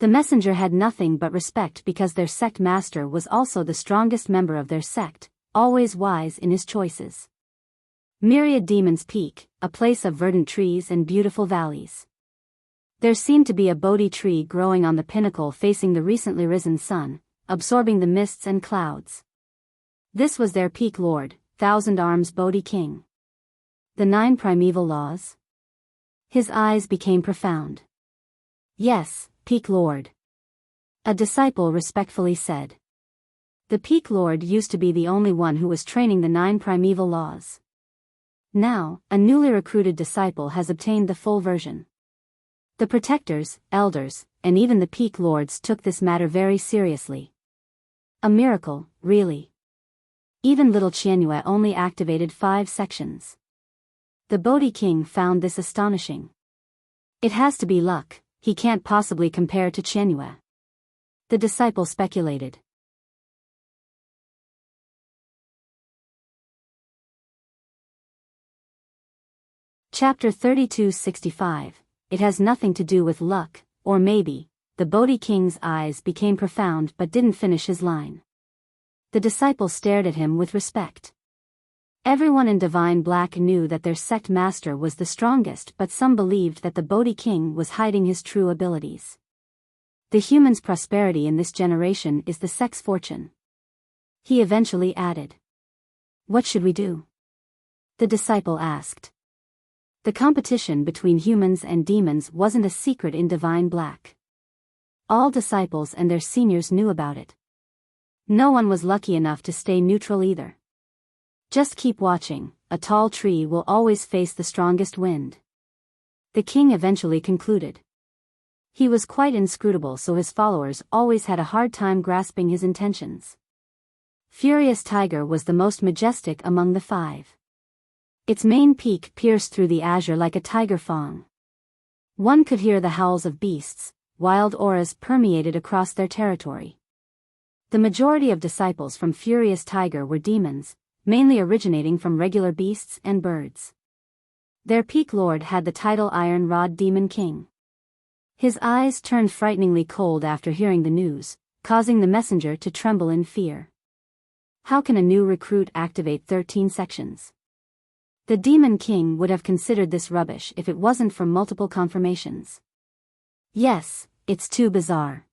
The messenger had nothing but respect because their sect master was also the strongest member of their sect, always wise in his choices. Myriad Demons Peak, a place of verdant trees and beautiful valleys. There seemed to be a Bodhi tree growing on the pinnacle facing the recently risen sun, absorbing the mists and clouds. This was their peak lord, Thousand Arms Bodhi King. The 9 primeval laws? His eyes became profound. Yes, peak lord. A disciple respectfully said. The peak lord used to be the only one who was training the 9 primeval laws. Now, a newly recruited disciple has obtained the full version. The protectors, elders, and even the peak lords took this matter very seriously. A miracle, really. Even little Qianyue only activated 5 sections. The Bodhi King found this astonishing. It has to be luck, he can't possibly compare to Qianyue. The disciple speculated. Chapter 3265. It has nothing to do with luck, or maybe. The Bodhi King's eyes became profound but didn't finish his line. The disciple stared at him with respect. Everyone in Divine Black knew that their sect master was the strongest, but some believed that the Bodhi King was hiding his true abilities. The human's prosperity in this generation is the sect's fortune. He eventually added. What should we do? The disciple asked. The competition between humans and demons wasn't a secret in Divine Black. All disciples and their seniors knew about it. No one was lucky enough to stay neutral either. Just keep watching, a tall tree will always face the strongest wind. The king eventually concluded. He was quite inscrutable, so his followers always had a hard time grasping his intentions. Furious Tiger was the most majestic among the 5. Its main peak pierced through the azure like a tiger fang. One could hear the howls of beasts, wild auras permeated across their territory. The majority of disciples from Furious Tiger were demons, mainly originating from regular beasts and birds. Their peak lord had the title Iron Rod Demon King. His eyes turned frighteningly cold after hearing the news, causing the messenger to tremble in fear. How can a new recruit activate 13 sections? The Demon King would have considered this rubbish if it wasn't for multiple confirmations. Yes, it's too bizarre.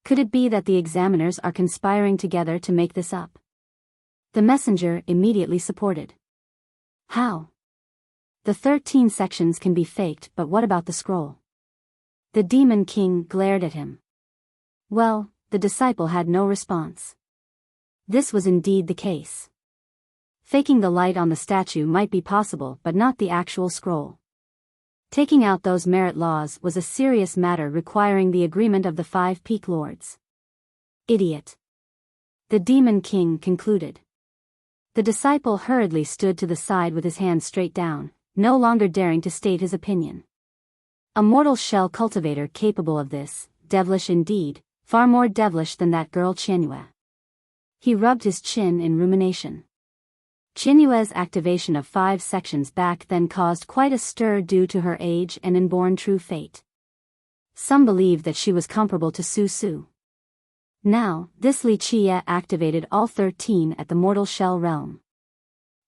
Could it be that the examiners are conspiring together to make this up? The messenger immediately supported. How? The 13 sections can be faked, but what about the scroll? The Demon King glared at him. Well, the disciple had no response. This was indeed the case. Faking the light on the statue might be possible, but not the actual scroll. Taking out those merit laws was a serious matter requiring the agreement of the 5 peak lords. Idiot. The Demon King concluded. The disciple hurriedly stood to the side with his hands straight down, no longer daring to state his opinion. A mortal shell cultivator capable of this, devilish indeed, far more devilish than that girl Qianyue. He rubbed his chin in rumination. Qianyue's activation of 5 sections back then caused quite a stir due to her age and inborn true fate. Some believed that she was comparable to Su Su. Now, this Li Qie activated all 13 at the mortal shell realm.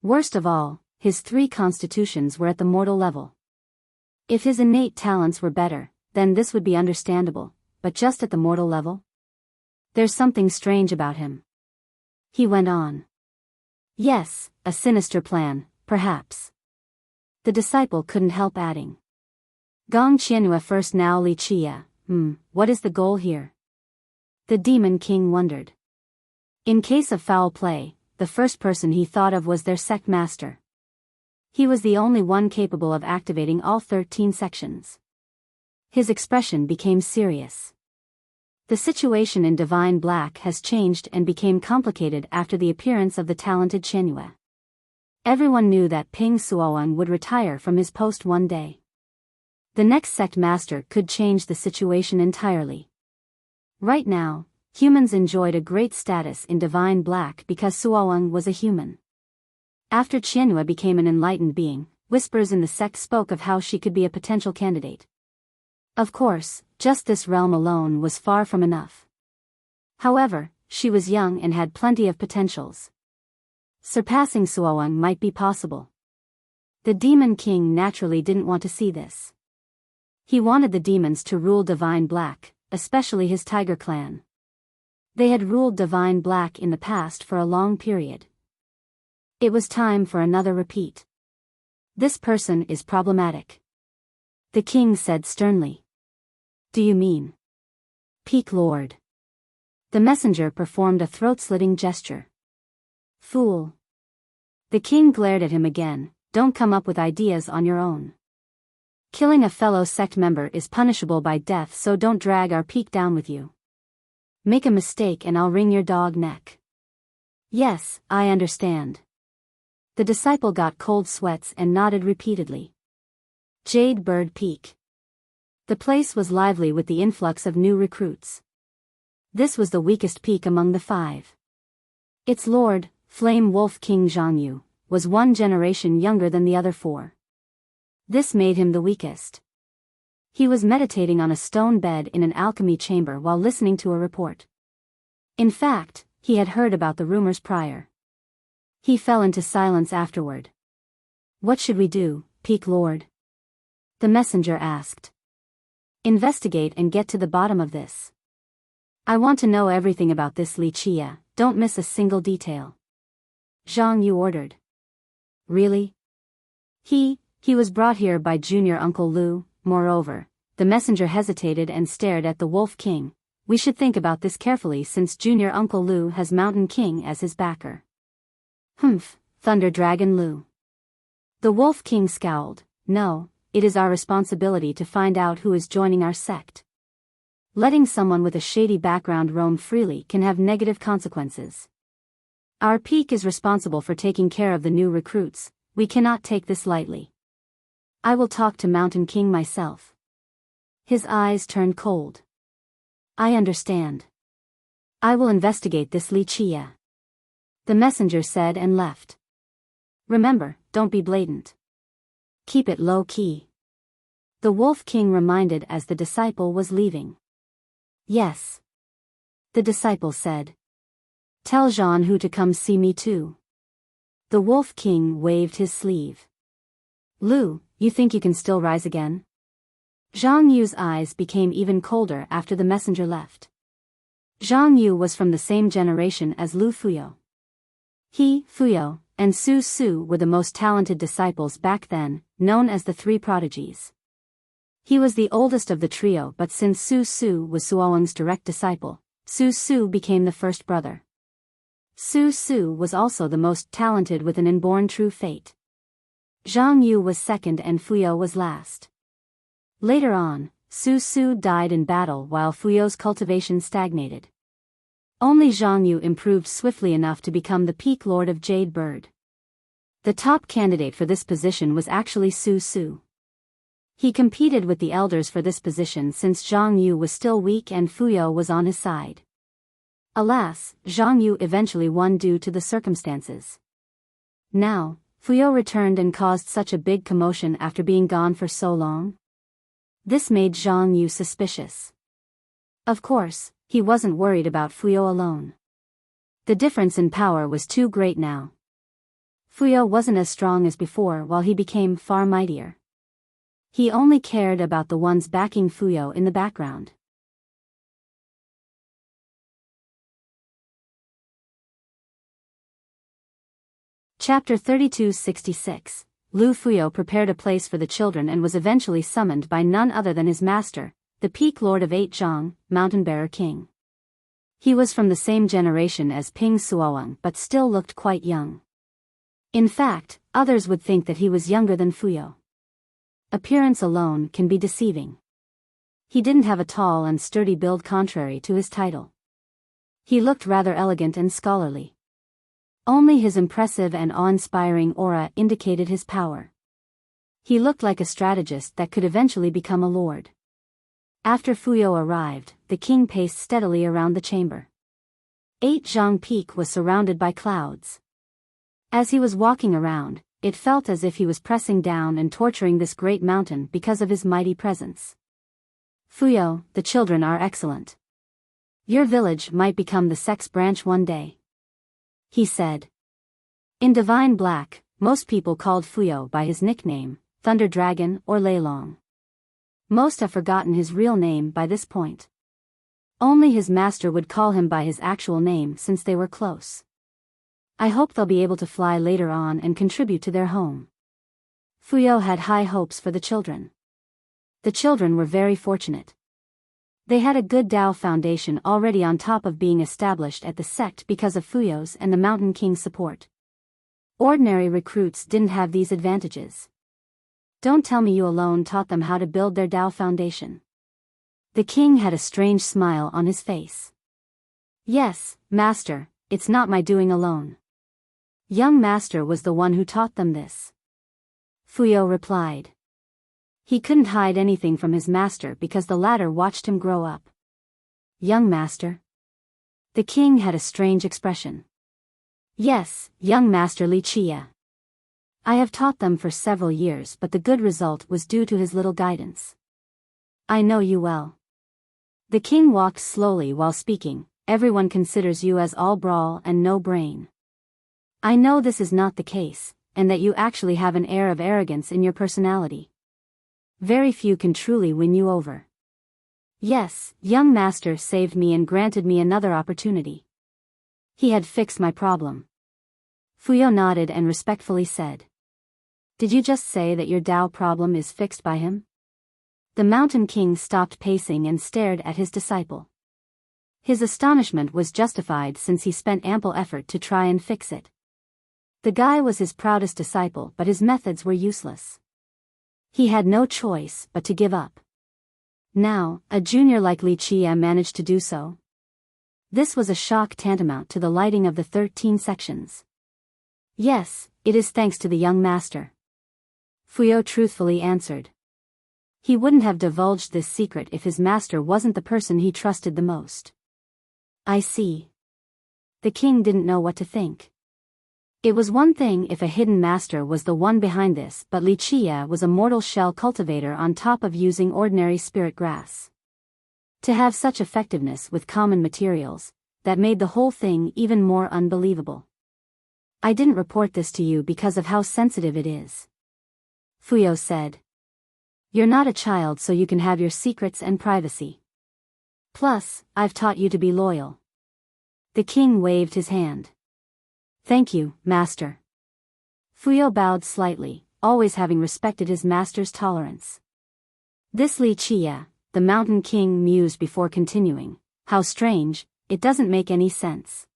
Worst of all, his 3 constitutions were at the mortal level. If his innate talents were better, then this would be understandable, but just at the mortal level? There's something strange about him. He went on. Yes, a sinister plan, perhaps. The disciple couldn't help adding. Gong Qianyue first, now Li Qie. What is the goal here? The Demon King wondered. In case of foul play, the first person he thought of was their sect master. He was the only one capable of activating all 13 sections. His expression became serious. The situation in Divine Black has changed and became complicated after the appearance of the talented Qianyue. Everyone knew that Ping Suoang would retire from his post one day. The next sect master could change the situation entirely. Right now, humans enjoyed a great status in Divine Black because Suoang was a human. After Qianyue became an enlightened being, whispers in the sect spoke of how she could be a potential candidate. Of course, just this realm alone was far from enough. However, she was young and had plenty of potentials. Surpassing Suoang might be possible. The Demon King naturally didn't want to see this. He wanted the demons to rule Divine Black, especially his Tiger clan. They had ruled Divine Black in the past for a long period. It was time for another repeat. This person is problematic. The king said sternly. Do you mean? Peak Lord. The messenger performed a throat-slitting gesture. Fool. The king glared at him again. Don't come up with ideas on your own. Killing a fellow sect member is punishable by death, so don't drag our peak down with you. Make a mistake and I'll wring your dog neck. Yes, I understand. The disciple got cold sweats and nodded repeatedly. Jade Bird Peak. The place was lively with the influx of new recruits. This was the weakest peak among the 5. Its lord, Flame Wolf King Zhangyu, was 1 generation younger than the other 4. This made him the weakest. He was meditating on a stone bed in an alchemy chamber while listening to a report. In fact, he had heard about the rumors prior. He fell into silence afterward. What should we do, Peak Lord? The messenger asked. Investigate and get to the bottom of this. I want to know everything about this Li Chia, don't miss a single detail. Zhang Yu ordered. Really? He was brought here by Junior Uncle Lu. Moreover, the messenger hesitated and stared at the Wolf King. We should think about this carefully since Junior Uncle Lu has Mountain King as his backer. Humph, Thunder Dragon Lu. The Wolf King scowled. No, it is our responsibility to find out who is joining our sect. Letting someone with a shady background roam freely can have negative consequences. Our peak is responsible for taking care of the new recruits. We cannot take this lightly. I will talk to Mountain King myself. His eyes turned cold. I understand. I will investigate this Li Chia. The messenger said and left. Remember, don't be blatant. Keep it low-key. The Wolf King reminded as the disciple was leaving. Yes. The disciple said. Tell Zhan Hu to come see me too. The Wolf King waved his sleeve. Lu, you think you can still rise again? Zhang Yu's eyes became even colder after the messenger left. Zhang Yu was from the same generation as Lu Fuyo. He, Fuyo, and Su Su were the most talented disciples back then, known as the 3 prodigies. He was the oldest of the trio, but since Su Su was Suoang's direct disciple, Su Su became the first brother. Su Su was also the most talented with an inborn true fate. Zhang Yu was second and Fuyo was last. Later on, Su Su died in battle while Fuyo's cultivation stagnated. Only Zhang Yu improved swiftly enough to become the peak lord of Jade Bird. The top candidate for this position was actually Su Su. He competed with the elders for this position since Zhang Yu was still weak and Fuyo was on his side. Alas, Zhang Yu eventually won due to the circumstances. Now, Fuyo returned and caused such a big commotion after being gone for so long. This made Zhang Yu suspicious. Of course, he wasn't worried about Fuyo alone. The difference in power was too great now. Fuyo wasn't as strong as before while he became far mightier. He only cared about the ones backing Fuyo in the background. Chapter 3266. Lu Fuyo prepared a place for the children and was eventually summoned by none other than his master, the peak lord of 8 Zhang, Mountain Bearer King. He was from the same generation as Ping Suoang but still looked quite young. In fact, others would think that he was younger than Fuyo. Appearance alone can be deceiving. He didn't have a tall and sturdy build contrary to his title. He looked rather elegant and scholarly. Only his impressive and awe-inspiring aura indicated his power. He looked like a strategist that could eventually become a lord. After Fuyo arrived, the king paced steadily around the chamber. 8 Zhang Peak was surrounded by clouds. As he was walking around, it felt as if he was pressing down and torturing this great mountain because of his mighty presence. Fuyo, the children are excellent. Your village might become the sect's branch one day, he said. In Divine Black, most people called Fuyo by his nickname, Thunder Dragon or Leilong. Most have forgotten his real name by this point. Only his master would call him by his actual name since they were close. I hope they'll be able to fly later on and contribute to their home. Fuyo had high hopes for the children. The children were very fortunate. They had a good Dao foundation already on top of being established at the sect because of Fuyo's and the Mountain King's support. Ordinary recruits didn't have these advantages. Don't tell me you alone taught them how to build their Dao foundation. The king had a strange smile on his face. Yes, master, it's not my doing alone. Young master was the one who taught them this. Fuyo replied. He couldn't hide anything from his master because the latter watched him grow up. Young master? The king had a strange expression. Yes, young master Li Chia. I have taught them for several years, but the good result was due to his little guidance. I know you well. The king walked slowly while speaking. Everyone considers you as all brawl and no brain. I know this is not the case, and that you actually have an air of arrogance in your personality. Very few can truly win you over. Yes, young master saved me and granted me another opportunity. He had fixed my problem. Fuyo nodded and respectfully said. Did you just say that your Dao problem is fixed by him? The Mountain King stopped pacing and stared at his disciple. His astonishment was justified since he spent ample effort to try and fix it. The guy was his proudest disciple, but his methods were useless. He had no choice but to give up. Now, a junior like Li Chia managed to do so. This was a shock tantamount to the lighting of the 13 sections. Yes, it is thanks to the young master. Fuyo truthfully answered. He wouldn't have divulged this secret if his master wasn't the person he trusted the most. I see. The king didn't know what to think. It was one thing if a hidden master was the one behind this, but Li Chia was a mortal shell cultivator on top of using ordinary spirit grass. To have such effectiveness with common materials, that made the whole thing even more unbelievable. I didn't report this to you because of how sensitive it is. Fuyo said. You're not a child, so you can have your secrets and privacy. Plus, I've taught you to be loyal. The king waved his hand. Thank you, master. Fuyo bowed slightly, always having respected his master's tolerance. This Li Chia, the Mountain King mused before continuing. How strange, it doesn't make any sense.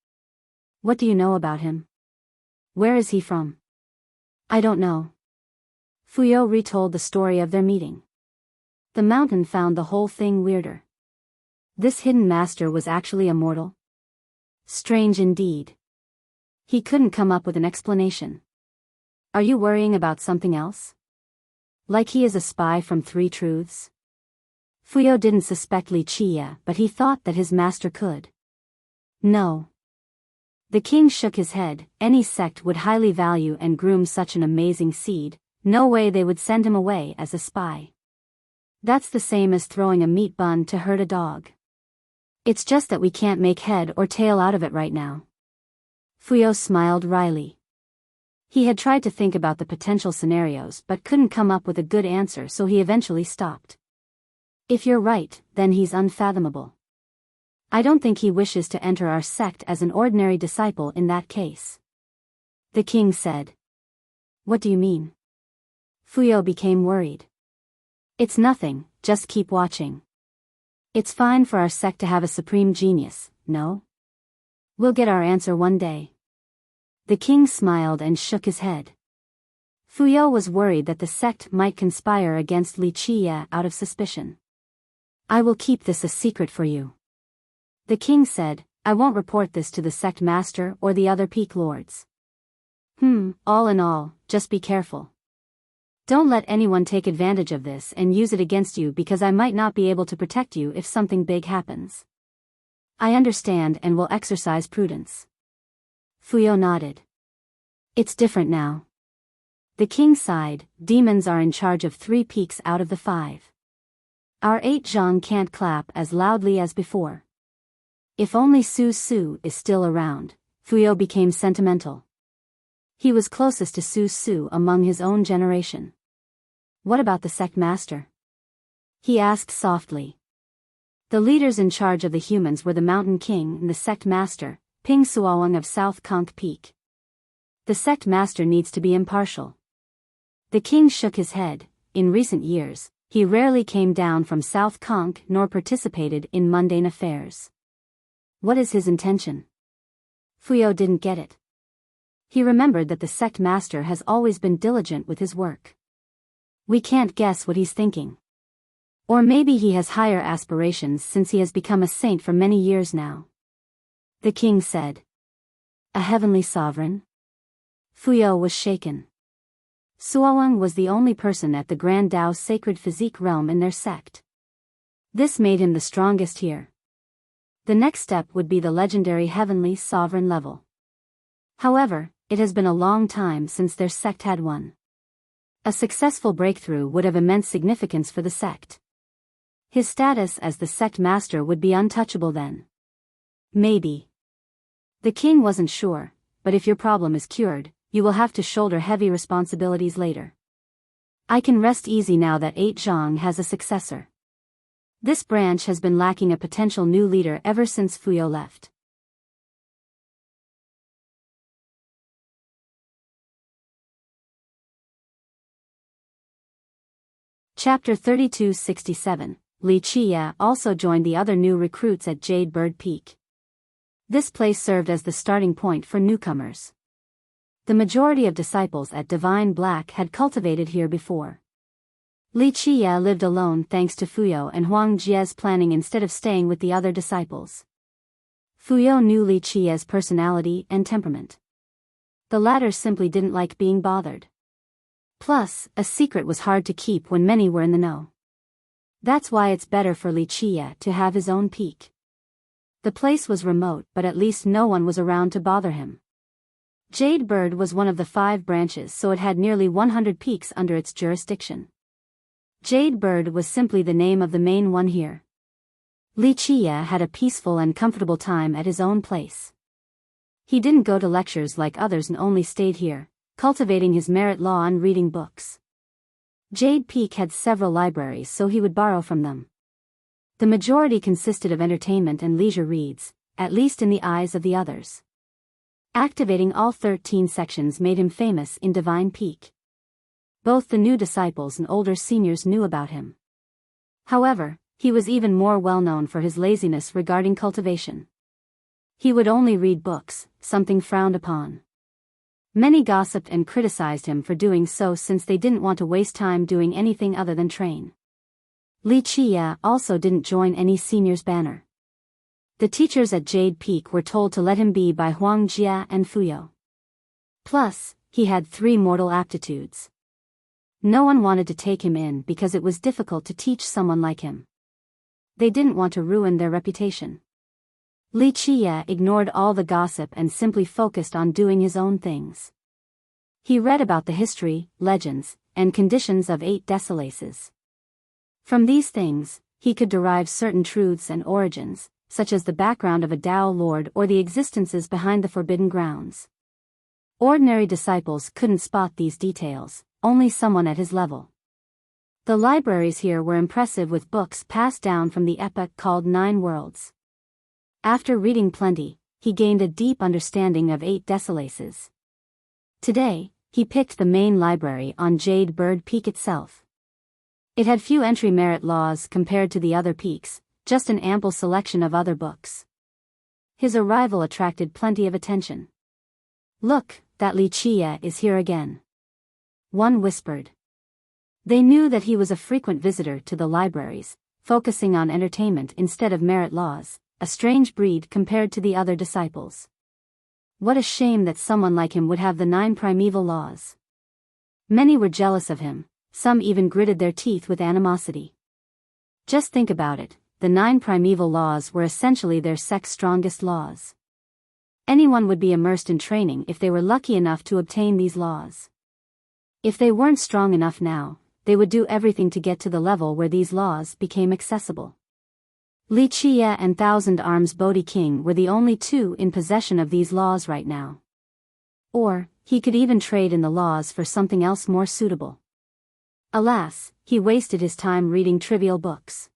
What do you know about him? Where is he from? I don't know. Fuyo retold the story of their meeting. The mountain found the whole thing weirder. This hidden master was actually a mortal? Strange indeed. He couldn't come up with an explanation. Are you worrying about something else? Like he is a spy from Three Truths? Fuyo didn't suspect Li Chia, but he thought that his master could. No. The king shook his head. Any sect would highly value and groom such an amazing seed. No way they would send him away as a spy. That's the same as throwing a meat bun to hurt a dog. It's just that we can't make head or tail out of it right now. Fuyo smiled wryly. He had tried to think about the potential scenarios but couldn't come up with a good answer, so he eventually stopped. If you're right, then he's unfathomable. I don't think he wishes to enter our sect as an ordinary disciple in that case. The king said. What do you mean? Fuyo became worried. It's nothing, just keep watching. It's fine for our sect to have a supreme genius, no? We'll get our answer one day. The king smiled and shook his head. Fuyo was worried that the sect might conspire against Li Chia out of suspicion. I will keep this a secret for you. The king said, I won't report this to the sect master or the other peak lords. All in all, just be careful. Don't let anyone take advantage of this and use it against you, because I might not be able to protect you if something big happens. I understand and will exercise prudence. Fuyo nodded. It's different now. The king sighed, demons are in charge of 3 peaks out of the 5. Our 8 zhang can't clap as loudly as before. If only Su Su is still around. Fuyao became sentimental. He was closest to Su Su among his own generation. What about the sect master? He asked softly. The leaders in charge of the humans were the Mountain King and the sect master, Ping Suawang of South Conch Peak. The sect master needs to be impartial. The king shook his head. In recent years, he rarely came down from South Conch nor participated in mundane affairs. What is his intention? Fuyao didn't get it. He remembered that the sect master has always been diligent with his work. We can't guess what he's thinking. Or maybe he has higher aspirations since he has become a saint for many years now. The king said. A heavenly sovereign? Fuyao was shaken. Suawang was the only person at the Grand Dao sacred physique realm in their sect. This made him the strongest here. The next step would be the legendary heavenly sovereign level. However, it has been a long time since their sect had one. A successful breakthrough would have immense significance for the sect. His status as the sect master would be untouchable then. Maybe. The king wasn't sure, but if your problem is cured, you will have to shoulder heavy responsibilities later. I can rest easy now that 8 zhang has a successor. This branch has been lacking a potential new leader ever since Fuyao left. Chapter 3267. Li Qia also joined the other new recruits at Jade Bird Peak. This place served as the starting point for newcomers. The majority of disciples at Divine Black had cultivated here before. Li Qia lived alone thanks to Fuyao and Huang Jie's planning instead of staying with the other disciples. Fuyao knew Li Qia's personality and temperament. The latter simply didn't like being bothered. Plus, a secret was hard to keep when many were in the know. That's why it's better for Li Qia to have his own peak. The place was remote, but at least no one was around to bother him. Jade Bird was one of the 5 branches, so it had nearly 100 peaks under its jurisdiction. Jade Bird was simply the name of the main one here. Li Qia had a peaceful and comfortable time at his own place. He didn't go to lectures like others and only stayed here, cultivating his merit law and reading books. Jade Peak had several libraries, so he would borrow from them. The majority consisted of entertainment and leisure reads, at least in the eyes of the others. Activating all 13 sections made him famous in Divine Peak. Both the new disciples and older seniors knew about him. However, he was even more well known for his laziness regarding cultivation. He would only read books, something frowned upon. Many gossiped and criticized him for doing so since they didn't want to waste time doing anything other than train. Li Qia also didn't join any seniors banner. The teachers at Jade Peak were told to let him be by Huang Jia and Fuyao. Plus, he had 3 mortal aptitudes. No one wanted to take him in because it was difficult to teach someone like him. They didn't want to ruin their reputation. Li Qia ignored all the gossip and simply focused on doing his own things. He read about the history, legends, and conditions of 8 desolaces. From these things, he could derive certain truths and origins, such as the background of a Dao Lord or the existences behind the forbidden grounds. Ordinary disciples couldn't spot these details, only someone at his level. The libraries here were impressive with books passed down from the epoch called 9 Worlds. After reading plenty, he gained a deep understanding of 8 desolaces. Today, he picked the main library on Jade Bird Peak itself. It had few entry merit laws compared to the other peaks, just an ample selection of other books. His arrival attracted plenty of attention. Look, that Li Qia is here again. One whispered. They knew that he was a frequent visitor to the libraries, focusing on entertainment instead of merit laws, a strange breed compared to the other disciples. What a shame that someone like him would have the 9 primeval laws. Many were jealous of him, some even gritted their teeth with animosity. Just think about it, the 9 primeval laws were essentially their sect's strongest laws. Anyone would be immersed in training if they were lucky enough to obtain these laws. If they weren't strong enough now, they would do everything to get to the level where these laws became accessible. Li Qie and Thousand Arms Bodhi King were the only two in possession of these laws right now. Or, he could even trade in the laws for something else more suitable. Alas, he wasted his time reading trivial books.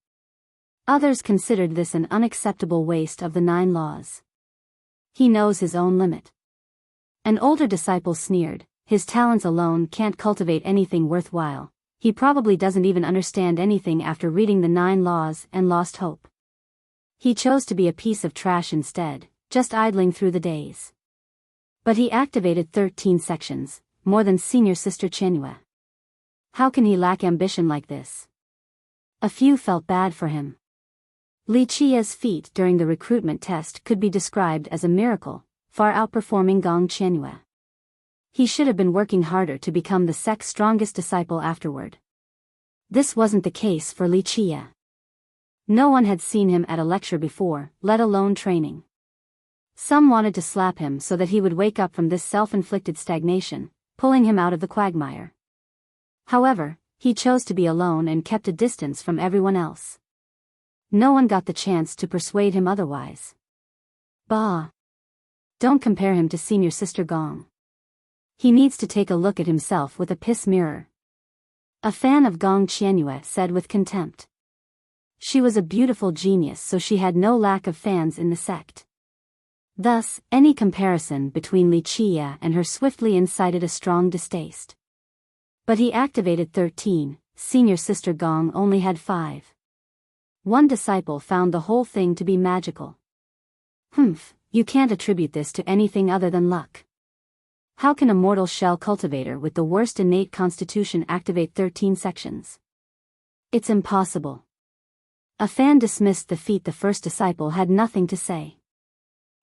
Others considered this an unacceptable waste of the 9 laws. He knows his own limit. An older disciple sneered, his talents alone can't cultivate anything worthwhile. He probably doesn't even understand anything after reading the 9 laws and lost hope. He chose to be a piece of trash instead, just idling through the days. But he activated 13 sections, more than senior sister Qianyue. How can he lack ambition like this? A few felt bad for him. Li Qie's feat during the recruitment test could be described as a miracle, far outperforming Gong Qianyue. He should have been working harder to become the sect's strongest disciple afterward. This wasn't the case for Li Qie. No one had seen him at a lecture before, let alone training. Some wanted to slap him so that he would wake up from this self-inflicted stagnation, pulling him out of the quagmire. However, he chose to be alone and kept a distance from everyone else. No one got the chance to persuade him otherwise. Bah! Don't compare him to senior sister Gong. He needs to take a look at himself with a piss mirror. A fan of Gong Qianyue said with contempt. She was a beautiful genius, so she had no lack of fans in the sect. Thus, any comparison between Li Qie and her swiftly incited a strong distaste. But he activated 13, senior sister Gong only had 5. One disciple found the whole thing to be magical. You can't attribute this to anything other than luck. How can a mortal shell cultivator with the worst innate constitution activate 13 sections? It's impossible. A fan dismissed the feat. The first disciple had nothing to say.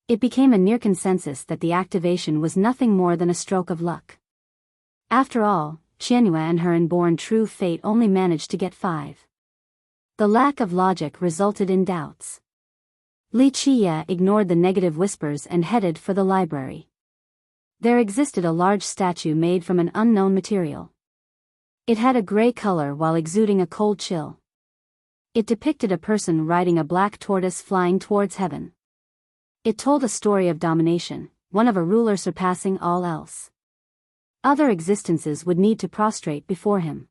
It became a near consensus that the activation was nothing more than a stroke of luck. After all, Qianyue and her inborn true fate only managed to get 5. The lack of logic resulted in doubts. Li Qie ignored the negative whispers and headed for the library. There existed a large statue made from an unknown material. It had a gray color while exuding a cold chill. It depicted a person riding a black tortoise flying towards heaven. It told a story of domination, one of a ruler surpassing all else. Other existences would need to prostrate before him.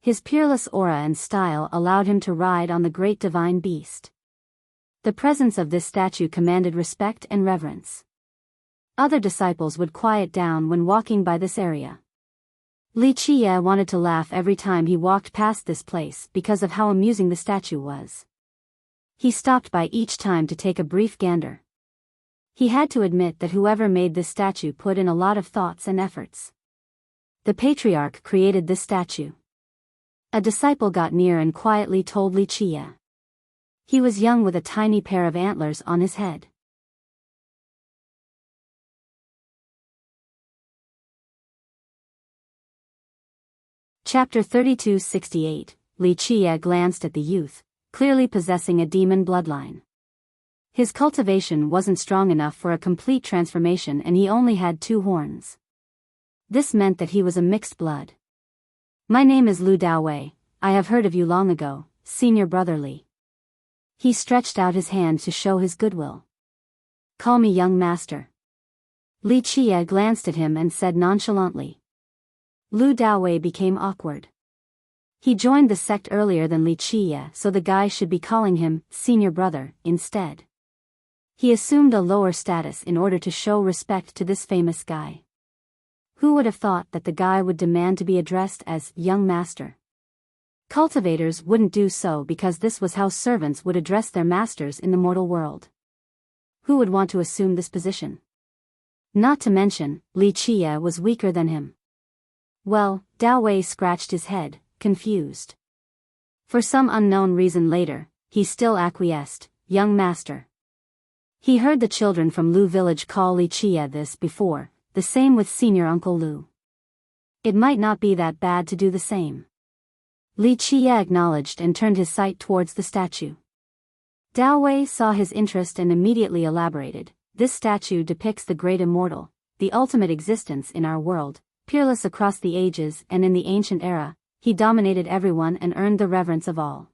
His peerless aura and style allowed him to ride on the great divine beast. The presence of this statue commanded respect and reverence. Other disciples would quiet down when walking by this area. Li Qie wanted to laugh every time he walked past this place because of how amusing the statue was. He stopped by each time to take a brief gander. He had to admit that whoever made this statue put in a lot of thoughts and efforts. The patriarch created this statue. A disciple got near and quietly told Li Qie. He was young with a tiny pair of antlers on his head. Chapter 3268, Li Qie glanced at the youth, clearly possessing a demon bloodline. His cultivation wasn't strong enough for a complete transformation and he only had 2 horns. This meant that he was a mixed blood. My name is Lu Daowei, I have heard of you long ago, senior brother Li. He stretched out his hand to show his goodwill. Call me young master. Li Qie glanced at him and said nonchalantly. Lu Daowei became awkward. He joined the sect earlier than Li Qie, so the guy should be calling him senior brother instead. He assumed a lower status in order to show respect to this famous guy. Who would have thought that the guy would demand to be addressed as young master? Cultivators wouldn't do so because this was how servants would address their masters in the mortal world. Who would want to assume this position? Not to mention, Li Qie was weaker than him. Well, Daowei scratched his head, confused. For some unknown reason later, he still acquiesced, young master. He heard the children from Lu village call Li Qie this before, the same with senior uncle Lu. It might not be that bad to do the same. Li Qie acknowledged and turned his sight towards the statue. Daowei saw his interest and immediately elaborated. This statue depicts the great immortal, the ultimate existence in our world, Peerless across the ages and in the ancient era, he dominated everyone and earned the reverence of all.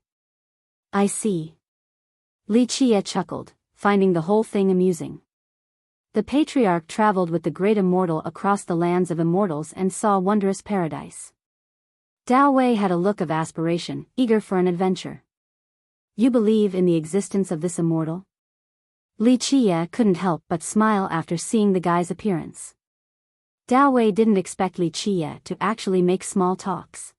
I see. Li Qie chuckled, finding the whole thing amusing. The patriarch traveled with the great immortal across the lands of immortals and saw wondrous paradise. Dao Wei had a look of aspiration, eager for an adventure. You believe in the existence of this immortal? Li Qie couldn't help but smile after seeing the guy's appearance. Dao Wei didn't expect Li Qie to actually make small talks.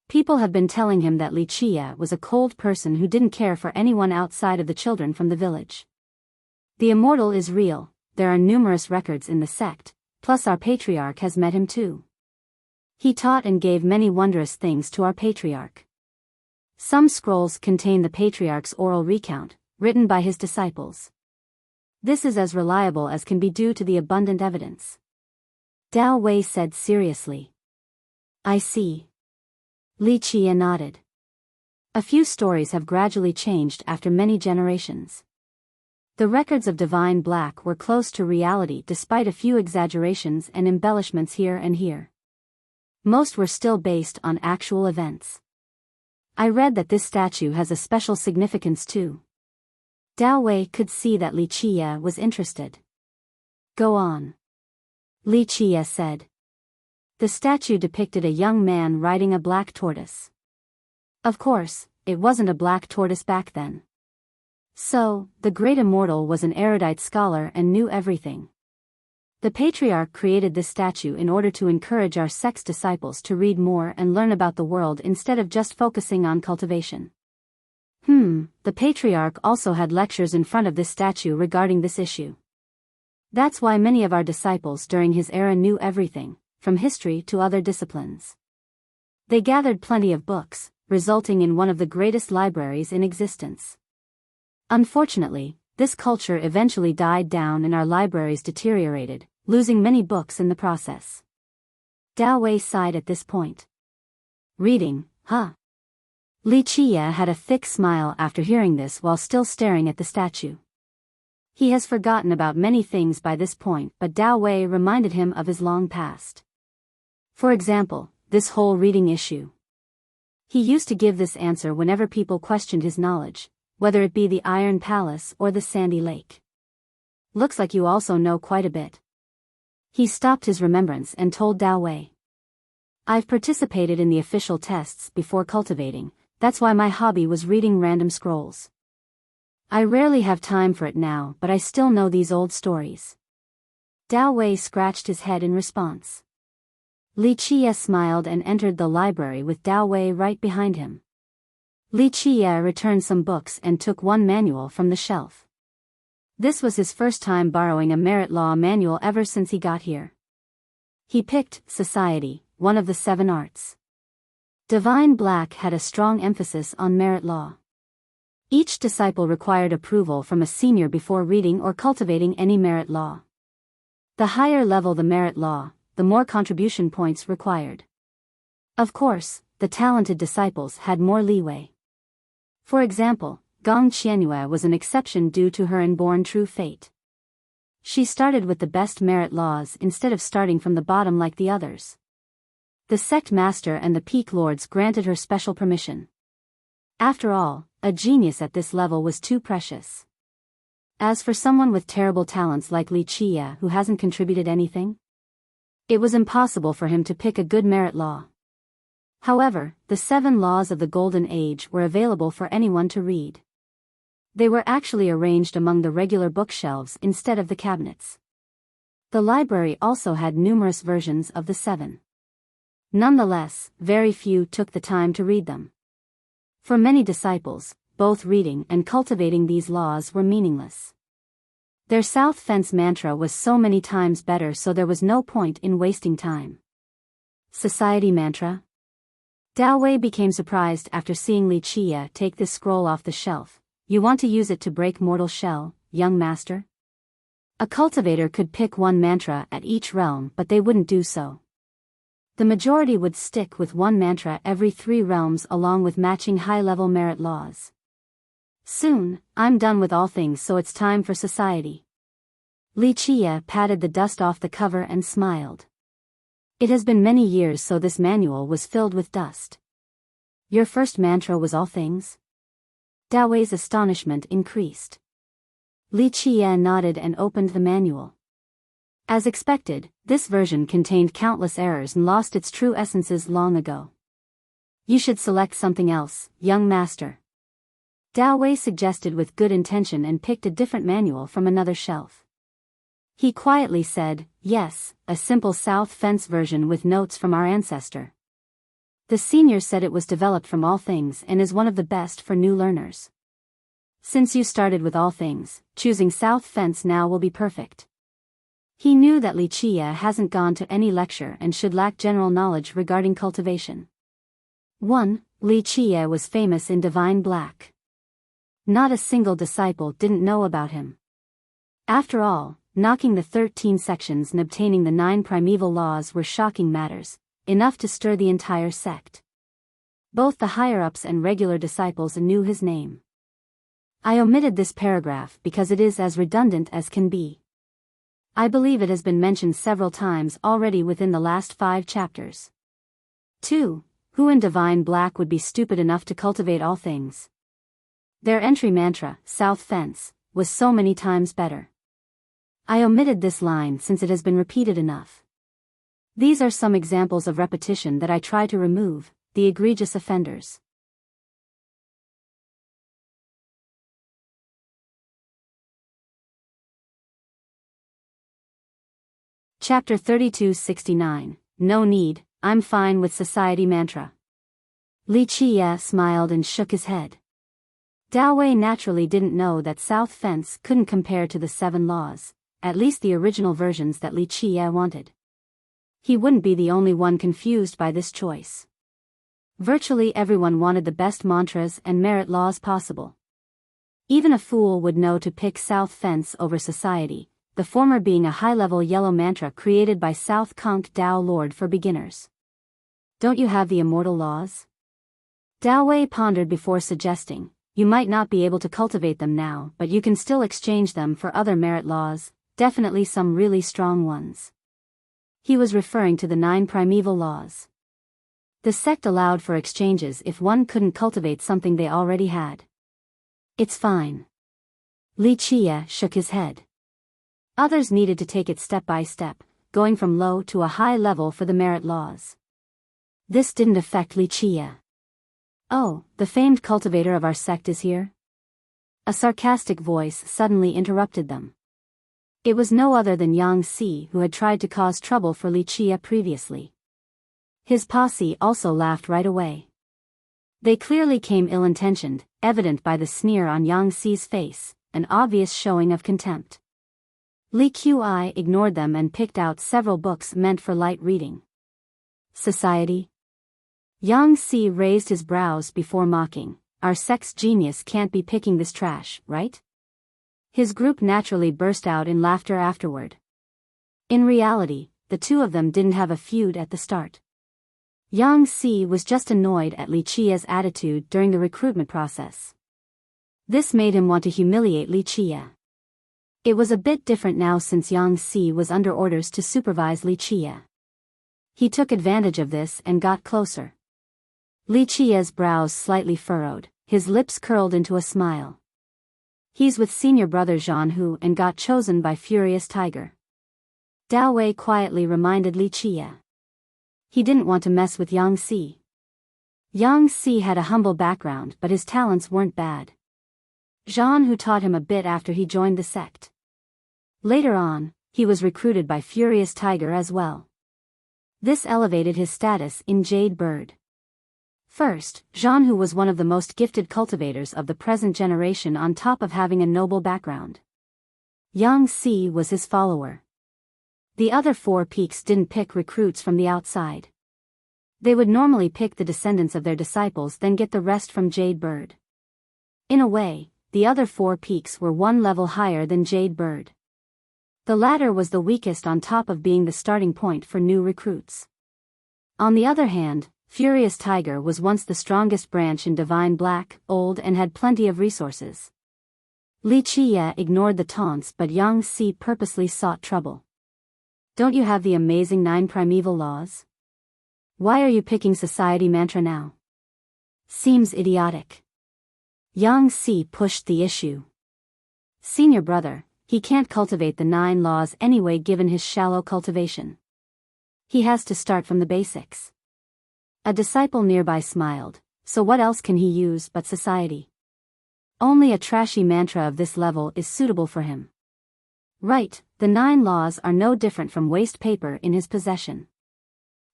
People have been telling him that Li Qie was a cold person who didn't care for anyone outside of the children from the village. The immortal is real, there are numerous records in the sect, plus our patriarch has met him too. He taught and gave many wondrous things to our patriarch. Some scrolls contain the patriarch's oral recount, written by his disciples. This is as reliable as can be due to the abundant evidence. Dao Wei said seriously. I see. Li Qie nodded. A few stories have gradually changed after many generations. The records of Divine Black were close to reality despite a few exaggerations and embellishments here and here. Most were still based on actual events. I read that this statue has a special significance too. Dao Wei could see that Li Qie was interested. Go on. Li Qie said. The statue depicted a young man riding a black tortoise. Of course, it wasn't a black tortoise back then. So, the great immortal was an erudite scholar and knew everything. The patriarch created this statue in order to encourage our sect's disciples to read more and learn about the world instead of just focusing on cultivation. The patriarch also had lectures in front of this statue regarding this issue. That's why many of our disciples during his era knew everything, from history to other disciplines. They gathered plenty of books, resulting in one of the greatest libraries in existence. Unfortunately, this culture eventually died down and our libraries deteriorated, losing many books in the process. Dao Wei sighed at this point. Reading, huh? Li Qie had a thick smile after hearing this while still staring at the statue. He has forgotten about many things by this point, but Dao Wei reminded him of his long past. For example, this whole reading issue. He used to give this answer whenever people questioned his knowledge, whether it be the Iron Palace or the Sandy Lake. Looks like you also know quite a bit. He stopped his remembrance and told Dao Wei. I've participated in the official tests before cultivating, that's why my hobby was reading random scrolls. I rarely have time for it now, but I still know these old stories. Dao Wei scratched his head in response. Li Qie smiled and entered the library with Dao Wei right behind him. Li Qie returned some books and took one manual from the shelf. This was his first time borrowing a merit law manual ever since he got here. He picked Society, one of the 7 arts. Divine Black had a strong emphasis on merit law. Each disciple required approval from a senior before reading or cultivating any merit law. The higher level the merit law, the more contribution points required. Of course, the talented disciples had more leeway. For example, Gong Qianyue was an exception due to her inborn true fate. She started with the best merit laws instead of starting from the bottom like the others. The sect master and the peak lords granted her special permission. After all, a genius at this level was too precious. As for someone with terrible talents like Li Qie who hasn't contributed anything, it was impossible for him to pick a good merit law. However, the 7 laws of the Golden Age were available for anyone to read. They were actually arranged among the regular bookshelves instead of the cabinets. The library also had numerous versions of the 7. Nonetheless, very few took the time to read them. For many disciples, both reading and cultivating these laws were meaningless. Their South Fence mantra was so many times better, so there was no point in wasting time. Society mantra? Dao Wei became surprised after seeing Li Qie take this scroll off the shelf. You want to use it to break mortal shell, young master? A cultivator could pick one mantra at each realm, but they wouldn't do so. The majority would stick with one mantra every 3 realms along with matching high-level merit laws. Soon, I'm done with all things, so it's time for society. Li Qie patted the dust off the cover and smiled. It has been many years, so this manual was filled with dust. Your first mantra was all things? Dao Wei's astonishment increased. Li Qiye nodded and opened the manual. As expected, this version contained countless errors and lost its true essences long ago. You should select something else, young master. Dao Wei suggested with good intention and picked a different manual from another shelf. He quietly said, yes, a simple south fence version with notes from our ancestor. The senior said it was developed from all things and is one of the best for new learners. Since you started with all things, choosing south fence now will be perfect. He knew that Li Qiye hasn't gone to any lecture and should lack general knowledge regarding cultivation. 1. Li Qiye was famous in divine black. Not a single disciple didn't know about him. After all, knocking the 13 sections and obtaining the 9 primeval laws were shocking matters, enough to stir the entire sect. Both the higher-ups and regular disciples knew his name. I omitted this paragraph because it is as redundant as can be. I believe it has been mentioned several times already within the last 5 chapters. 2. Who in divine black would be stupid enough to cultivate all things? Their entry mantra, South Fence, was so many times better. I omitted this line since it has been repeated enough. These are some examples of repetition that I try to remove, the egregious offenders. Chapter 3269, No Need, I'm Fine with Society Mantra. Li Qiye smiled and shook his head. Dao Wei naturally didn't know that South Fence couldn't compare to the 7 laws, at least the original versions that Li Qiye wanted. He wouldn't be the only one confused by this choice. Virtually everyone wanted the best mantras and merit laws possible. Even a fool would know to pick South Fence over Society, the former being a high-level yellow mantra created by South Conk Dao Lord for beginners. Don't you have the immortal laws? Dao Wei pondered before suggesting, you might not be able to cultivate them now, but you can still exchange them for other merit laws, definitely some really strong ones. He was referring to the 9 primeval laws. The sect allowed for exchanges if one couldn't cultivate something they already had. It's fine. Li Qiye shook his head. Others needed to take it step by step, going from low to a high level for the merit laws. This didn't affect Li Qiye. Oh, the famed cultivator of our sect is here? A sarcastic voice suddenly interrupted them. It was no other than Yang Si, who had tried to cause trouble for Li Qiye previously. His posse also laughed right away. They clearly came ill-intentioned, evident by the sneer on Yang Si's face, an obvious showing of contempt. Li Qi ignored them and picked out several books meant for light reading. Society? Yang Si raised his brows before mocking, our sect's genius can't be picking this trash, right? His group naturally burst out in laughter afterward. In reality, the two of them didn't have a feud at the start. Yang Si was just annoyed at Li Qiye's attitude during the recruitment process. This made him want to humiliate Li Qiye. It was a bit different now since Yang Si was under orders to supervise Li Qiye. He took advantage of this and got closer. Li Qiye's brows slightly furrowed, his lips curled into a smile. He's with senior brother Zhan Hu and got chosen by Furious Tiger. Dao Wei quietly reminded Li Qiye. He didn't want to mess with Yang Si. Yang Si had a humble background, but his talents weren't bad. Zhan Hu taught him a bit after he joined the sect. Later on, he was recruited by Furious Tiger as well. This elevated his status in Jade Bird. First, Zhan Hu was one of the most gifted cultivators of the present generation on top of having a noble background. Yang Si was his follower. The other 4 peaks didn't pick recruits from the outside. They would normally pick the descendants of their disciples, then get the rest from Jade Bird. In a way, the other 4 peaks were one level higher than Jade Bird. The latter was the weakest on top of being the starting point for new recruits. On the other hand, Furious Tiger was once the strongest branch in Divine Black, old and had plenty of resources. Li Qiye ignored the taunts, but Yang Si purposely sought trouble. Don't you have the amazing 9 primeval laws? Why are you picking society mantra now? Seems idiotic. Yang Si pushed the issue. Senior brother, he can't cultivate the 9 laws anyway given his shallow cultivation. He has to start from the basics. A disciple nearby smiled, so what else can he use but society? Only a trashy mantra of this level is suitable for him. Right, the 9 laws are no different from waste paper in his possession.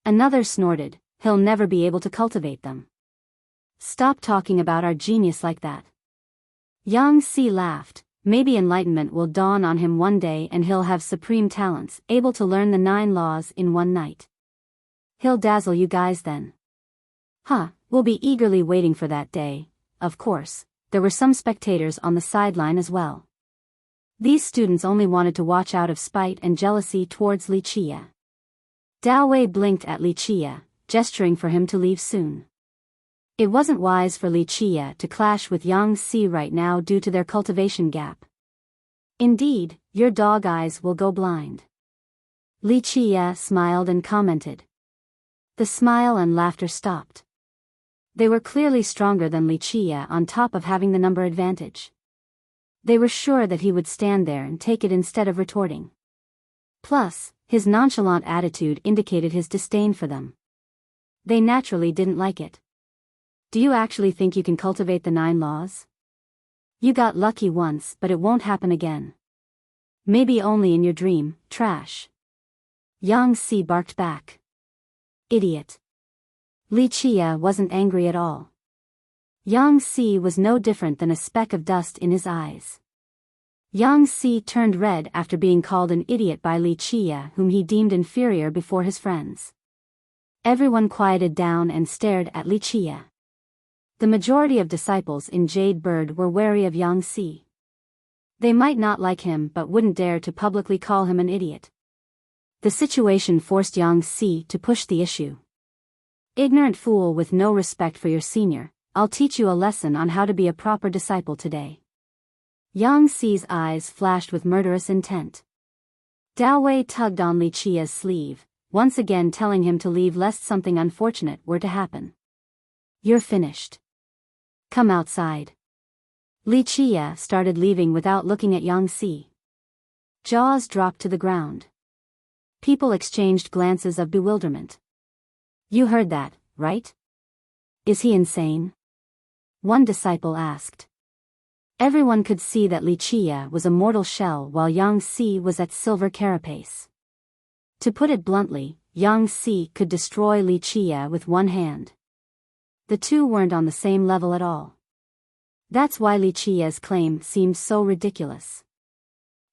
Another snorted, he'll never be able to cultivate them. Stop talking about our genius like that. Yang Si laughed, maybe enlightenment will dawn on him one day and he'll have supreme talents, able to learn the 9 laws in one night. He'll dazzle you guys then. Huh, we'll be eagerly waiting for that day. Of course, there were some spectators on the sideline as well. These students only wanted to watch out of spite and jealousy towards Li Chia. Dao Wei blinked at Li Chia, gesturing for him to leave soon. It wasn't wise for Li Chia to clash with Yang Si right now due to their cultivation gap. Indeed, your dog eyes will go blind. Li Chia smiled and commented. The smile and laughter stopped. They were clearly stronger than Li Chia on top of having the number advantage. They were sure that he would stand there and take it instead of retorting. Plus, his nonchalant attitude indicated his disdain for them. They naturally didn't like it. Do you actually think you can cultivate the 9 laws? You got lucky once, but it won't happen again. Maybe only in your dream, trash. Yang Si barked back. Idiot. Li Chia wasn't angry at all. Yang Si was no different than a speck of dust in his eyes. Yang Si turned red after being called an idiot by Li Chia, whom he deemed inferior before his friends. Everyone quieted down and stared at Li Chia. The majority of disciples in Jade Bird were wary of Yang Si. They might not like him but wouldn't dare to publicly call him an idiot. The situation forced Yang Si to push the issue. Ignorant fool with no respect for your senior, I'll teach you a lesson on how to be a proper disciple today. Yang Si's eyes flashed with murderous intent. Dao Wei tugged on Li Chia's sleeve, once again telling him to leave lest something unfortunate were to happen. You're finished. Come outside. Li Chia started leaving without looking at Yang Si. Jaws dropped to the ground. People exchanged glances of bewilderment. You heard that, right? Is he insane? One disciple asked. Everyone could see that Li Chia was a mortal shell while Yang Si was at silver carapace. To put it bluntly, Yang Si could destroy Li Chia with one hand. The two weren't on the same level at all. That's why Li Chia's claim seemed so ridiculous.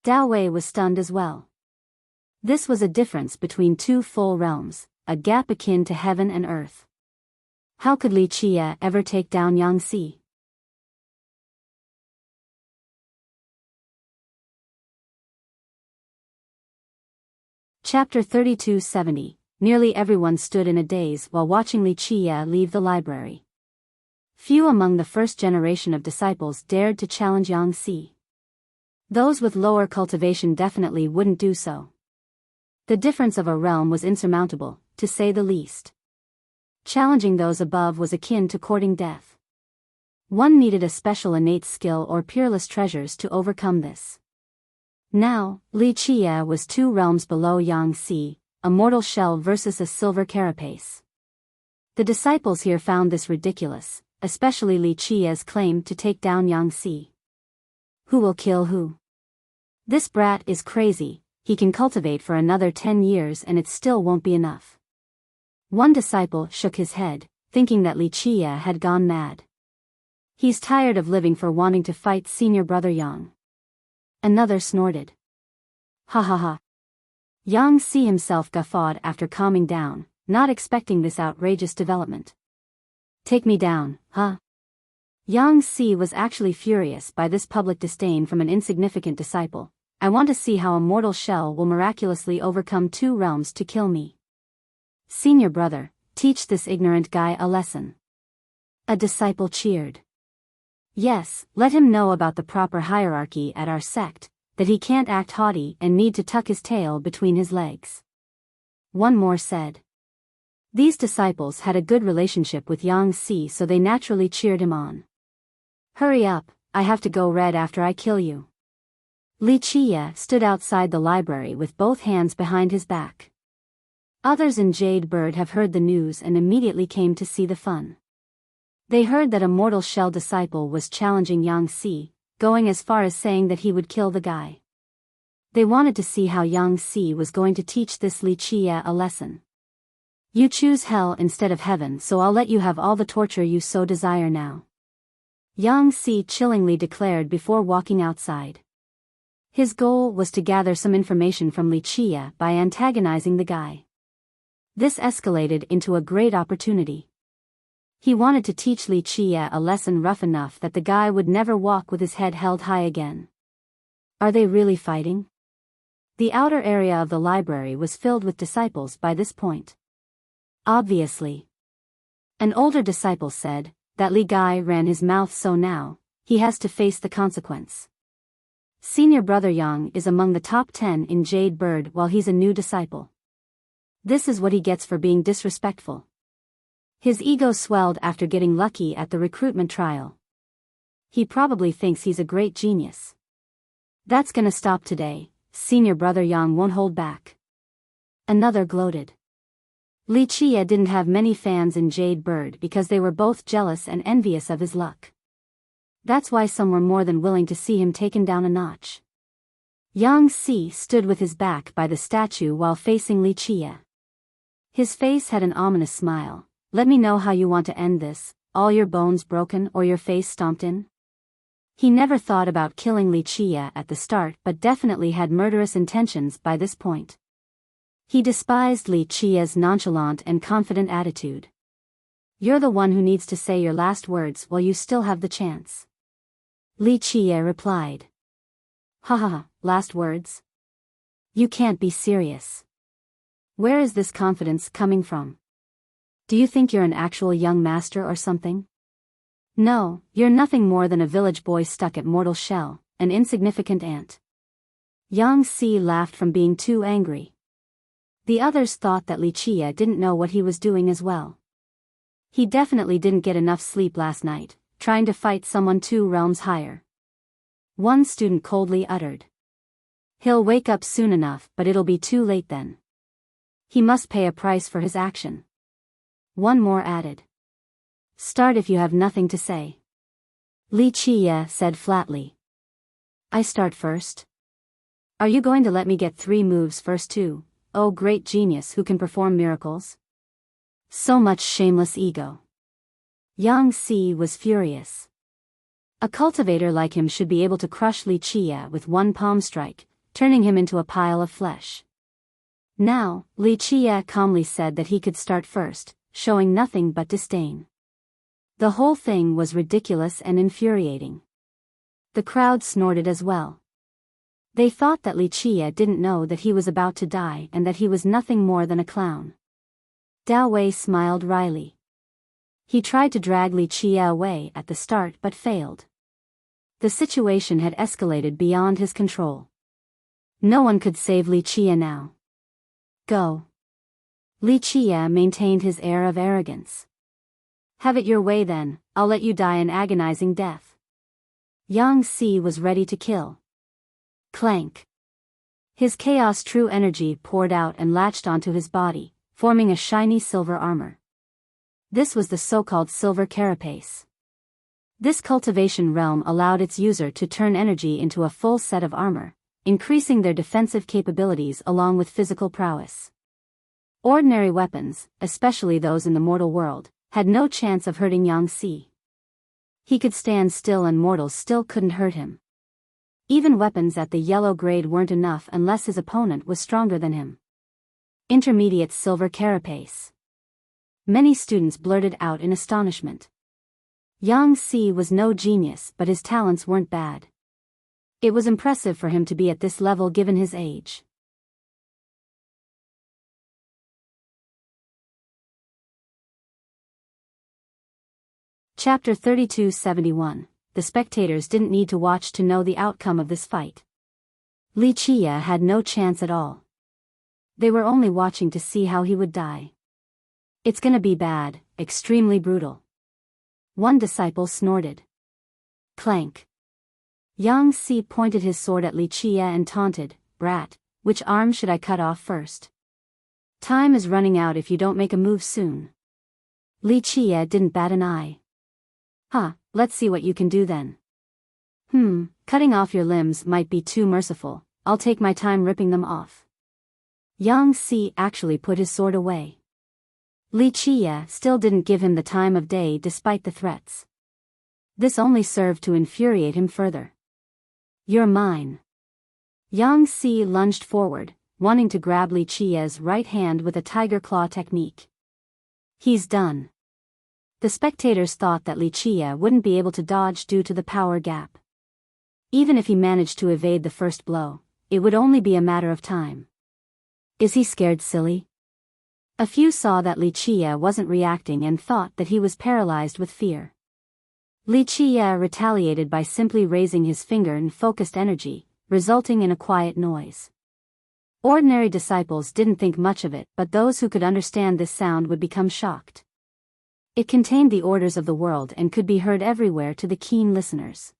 Dao Wei was stunned as well. This was a difference between 2 full realms, a gap akin to heaven and earth. How could Li Chia ever take down Yang Si? Chapter 3270. Nearly everyone stood in a daze while watching Li Chia leave the library. Few among the first generation of disciples dared to challenge Yang Si. Those with lower cultivation definitely wouldn't do so. The difference of a realm was insurmountable, to say the least. Challenging those above was akin to courting death. One needed a special innate skill or peerless treasures to overcome this. Now, Li Chia was 2 realms below Yang Si, a mortal shell versus a silver carapace. The disciples here found this ridiculous, especially Li Chia's claim to take down Yang Si. Who will kill who? This brat is crazy, he can cultivate for another 10 years and it still won't be enough. One disciple shook his head, thinking that Li Chia had gone mad. He's tired of living for wanting to fight senior brother Yang. Another snorted. Ha ha ha. Yang Si himself guffawed after calming down, not expecting this outrageous development. Take me down, huh? Yang Si was actually furious by this public disdain from an insignificant disciple. I want to see how a mortal shell will miraculously overcome 2 realms to kill me. Senior brother, teach this ignorant guy a lesson. A disciple cheered. Yes, let him know about the proper hierarchy at our sect, that he can't act haughty and need to tuck his tail between his legs. One more said. These disciples had a good relationship with Yang Si, so they naturally cheered him on. Hurry up, I have to go red after I kill you. Li Qie stood outside the library with both hands behind his back. Others in Jade Bird have heard the news and immediately came to see the fun. They heard that a mortal shell disciple was challenging Yang Si, going as far as saying that he would kill the guy. They wanted to see how Yang Si was going to teach this Li Qie a lesson. You choose hell instead of heaven, so I'll let you have all the torture you so desire now. Yang Si chillingly declared before walking outside. His goal was to gather some information from Li Qie by antagonizing the guy. This escalated into a great opportunity. He wanted to teach Li Qie a lesson rough enough that the guy would never walk with his head held high again. Are they really fighting? The outer area of the library was filled with disciples by this point. Obviously. An older disciple said, that Li guy ran his mouth, so now, he has to face the consequence. Senior brother Yang is among the top 10 in Jade Bird while he's a new disciple. This is what he gets for being disrespectful. His ego swelled after getting lucky at the recruitment trial. He probably thinks he's a great genius. That's gonna stop today, senior brother Yang won't hold back. Another gloated. Li Qie didn't have many fans in Jade Bird because they were both jealous and envious of his luck. That's why some were more than willing to see him taken down a notch. Yang Si stood with his back by the statue while facing Li Qie. His face had an ominous smile. Let me know how you want to end this, all your bones broken or your face stomped in? He never thought about killing Li Qie at the start, but definitely had murderous intentions by this point. He despised Li Qie's nonchalant and confident attitude. You're the one who needs to say your last words while you still have the chance. Li Qie replied. Ha, last words? You can't be serious. Where is this confidence coming from? Do you think you're an actual young master or something? No, you're nothing more than a village boy stuck at mortal shell, an insignificant ant. Yang Si laughed from being too angry. The others thought that Li Qie didn't know what he was doing as well. He definitely didn't get enough sleep last night, trying to fight someone 2 realms higher. One student coldly uttered. He'll wake up soon enough, but it'll be too late then. He must pay a price for his action. One more added. Start if you have nothing to say. Li Qie said flatly. I start first? Are you going to let me get 3 moves first too? Oh, great genius who can perform miracles? So much shameless ego. Yang Si was furious. A cultivator like him should be able to crush Li Qie with one palm strike, turning him into a pile of flesh. Now, Li Qie calmly said that he could start first, showing nothing but disdain. The whole thing was ridiculous and infuriating. The crowd snorted as well. They thought that Li Qie didn't know that he was about to die and that he was nothing more than a clown. Dao Wei smiled wryly. He tried to drag Li Qie away at the start but failed. The situation had escalated beyond his control. No one could save Li Qie now. Go. Li Qie maintained his air of arrogance. Have it your way then, I'll let you die an agonizing death. Yang Si was ready to kill. Clank. His chaos true energy poured out and latched onto his body, forming a shiny silver armor. This was the so-called silver carapace. This cultivation realm allowed its user to turn energy into a full set of armor, increasing their defensive capabilities along with physical prowess. Ordinary weapons, especially those in the mortal world, had no chance of hurting Yang Si. He could stand still and mortals still couldn't hurt him. Even weapons at the yellow grade weren't enough unless his opponent was stronger than him. Intermediate silver carapace. Many students blurted out in astonishment. Yang Si was no genius, but his talents weren't bad. It was impressive for him to be at this level given his age. Chapter 3271. The spectators didn't need to watch to know the outcome of this fight. Li Qia had no chance at all. They were only watching to see how he would die. It's gonna be bad, extremely brutal. One disciple snorted. Clank. Yang Si pointed his sword at Li Qia and taunted, "Brat, which arm should I cut off first? Time is running out if you don't make a move soon." Li Qia didn't bat an eye. Let's see what you can do then. Cutting off your limbs might be too merciful, I'll take my time ripping them off. Yang Si actually put his sword away. Li Qia still didn't give him the time of day despite the threats. This only served to infuriate him further. "You're mine." Yang Si lunged forward, wanting to grab Li Qia's right hand with a tiger claw technique. He's done. The spectators thought that Li Qia wouldn't be able to dodge due to the power gap. Even if he managed to evade the first blow, it would only be a matter of time. Is he scared silly? A few saw that Li Qia wasn't reacting and thought that he was paralyzed with fear. Li Qia retaliated by simply raising his finger in focused energy, resulting in a quiet noise. Ordinary disciples didn't think much of it, but those who could understand this sound would become shocked. It contained the orders of the world and could be heard everywhere to the keen listeners.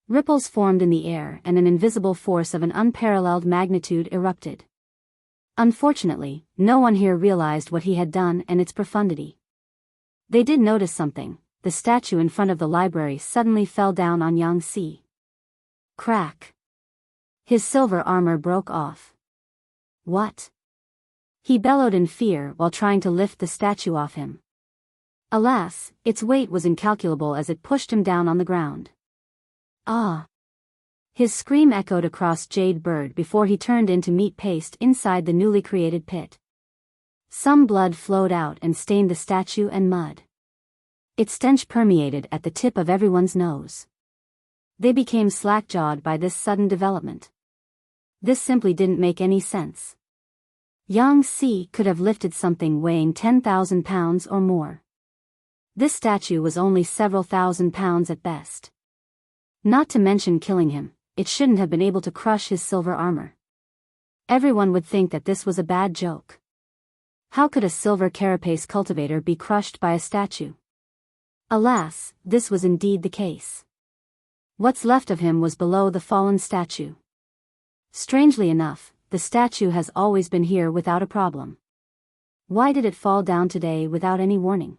Ripples formed in the air and an invisible force of an unparalleled magnitude erupted. Unfortunately, no one here realized what he had done and its profundity. They did notice something. The statue in front of the library suddenly fell down on Yang Si. Crack. His silver armor broke off. What? He bellowed in fear while trying to lift the statue off him. Alas, its weight was incalculable as it pushed him down on the ground. Ah! His scream echoed across Jade Bird before he turned into meat paste inside the newly created pit. Some blood flowed out and stained the statue and mud. Its stench permeated at the tip of everyone's nose. They became slack-jawed by this sudden development. This simply didn't make any sense. Yang Si could have lifted something weighing 10,000 pounds or more. This statue was only several thousand pounds at best. Not to mention killing him, it shouldn't have been able to crush his silver armor. Everyone would think that this was a bad joke. How could a silver carapace cultivator be crushed by a statue? Alas, this was indeed the case. What's left of him was below the fallen statue. Strangely enough, the statue has always been here without a problem. Why did it fall down today without any warning?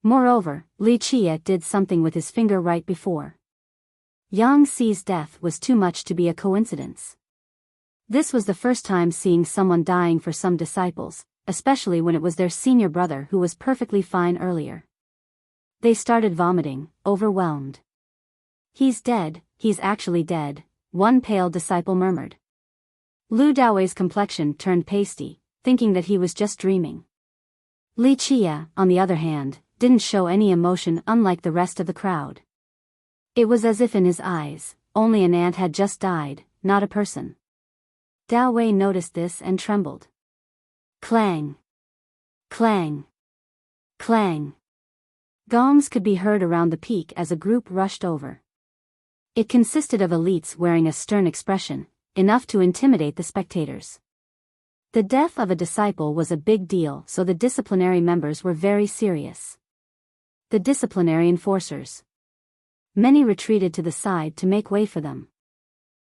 Moreover, Li Qia did something with his finger right before. Yang Si's death was too much to be a coincidence. This was the first time seeing someone dying for some disciples, especially when it was their senior brother who was perfectly fine earlier. They started vomiting, overwhelmed. "He's dead, he's actually dead," one pale disciple murmured. Lu Daoi's complexion turned pasty, thinking that he was just dreaming. Li Qia, on the other hand, didn't show any emotion unlike the rest of the crowd. It was as if in his eyes, only an ant had just died, not a person. Dao Wei noticed this and trembled. Clang! Clang! Clang! Gongs could be heard around the peak as a group rushed over. It consisted of elites wearing a stern expression, enough to intimidate the spectators. The death of a disciple was a big deal, so the disciplinary members were very serious. The disciplinary enforcers. Many retreated to the side to make way for them.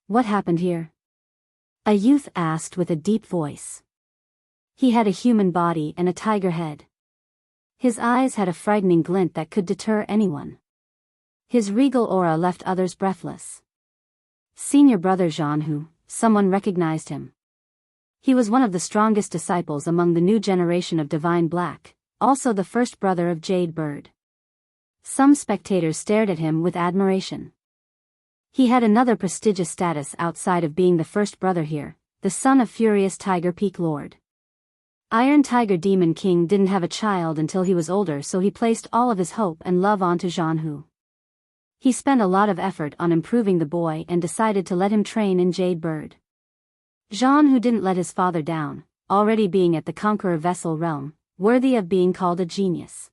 What happened here? A youth asked with a deep voice. He had a human body and a tiger head. His eyes had a frightening glint that could deter anyone. His regal aura left others breathless. Senior brother Zhanhu, someone recognized him. He was one of the strongest disciples among the new generation of Divine Black, also the first brother of Jade Bird. Some spectators stared at him with admiration. He had another prestigious status outside of being the first brother here, the son of Furious Tiger Peak Lord. Iron Tiger Demon King didn't have a child until he was older, so he placed all of his hope and love onto Zhanhu. He spent a lot of effort on improving the boy and decided to let him train in Jade Bird. Zhanhu didn't let his father down, already being at the Conqueror vessel realm, worthy of being called a genius.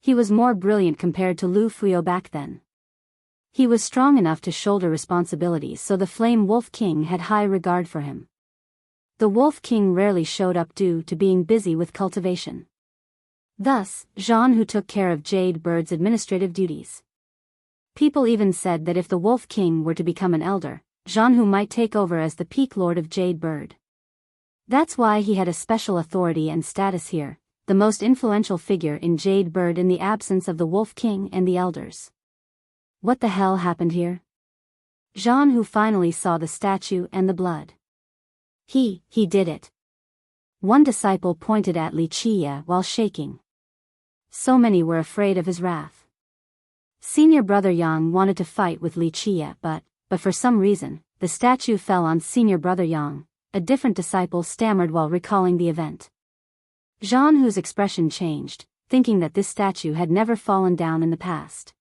He was more brilliant compared to Lu Fuyo back then. He was strong enough to shoulder responsibilities, so the Flame Wolf King had high regard for him. The Wolf King rarely showed up due to being busy with cultivation. Thus, Zhan Hu took care of Jade Bird's administrative duties. People even said that if the Wolf King were to become an elder, Zhan Hu might take over as the peak lord of Jade Bird. That's why he had a special authority and status here, the most influential figure in Jade Bird in the absence of the Wolf King and the elders. What the hell happened here? Zhan Hu finally saw the statue and the blood. He did it. One disciple pointed at Li Qie while shaking. So many were afraid of his wrath. Senior brother Yang wanted to fight with Li Qie, but for some reason, the statue fell on senior brother Yang. A different disciple stammered while recalling the event. Zhan Hu's expression changed, thinking that this statue had never fallen down in the past.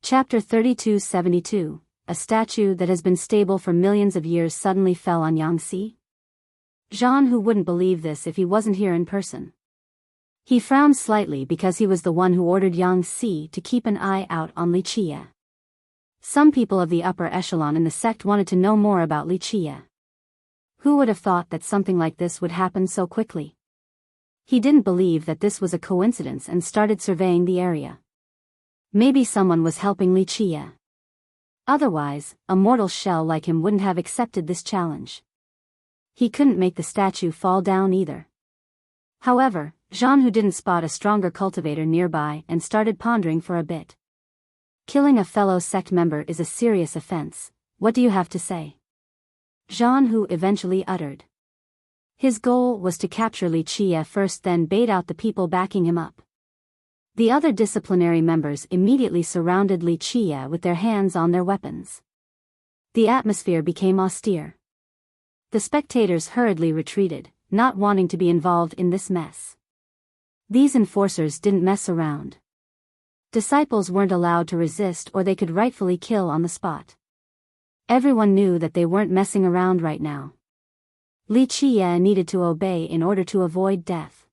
Chapter 3272, a statue that has been stable for millions of years suddenly fell on Yangtze? Zhan Hu wouldn't believe this if he wasn't here in person. He frowned slightly because he was the one who ordered Yangtze to keep an eye out on Li Qie. Some people of the upper echelon in the sect wanted to know more about Li Qie. Who would have thought that something like this would happen so quickly? He didn't believe that this was a coincidence and started surveying the area. Maybe someone was helping Li Qie. Otherwise, a mortal shell like him wouldn't have accepted this challenge. He couldn't make the statue fall down either. However, Zhan Hu didn't spot a stronger cultivator nearby and started pondering for a bit. Killing a fellow sect member is a serious offense. What do you have to say? Zhan Hu eventually uttered. His goal was to capture Li Qie first, then bait out the people backing him up. The other disciplinary members immediately surrounded Li Qie with their hands on their weapons. The atmosphere became austere. The spectators hurriedly retreated, not wanting to be involved in this mess. These enforcers didn't mess around. Disciples weren't allowed to resist, or they could rightfully kill on the spot. Everyone knew that they weren't messing around right now. Li Qie needed to obey in order to avoid death.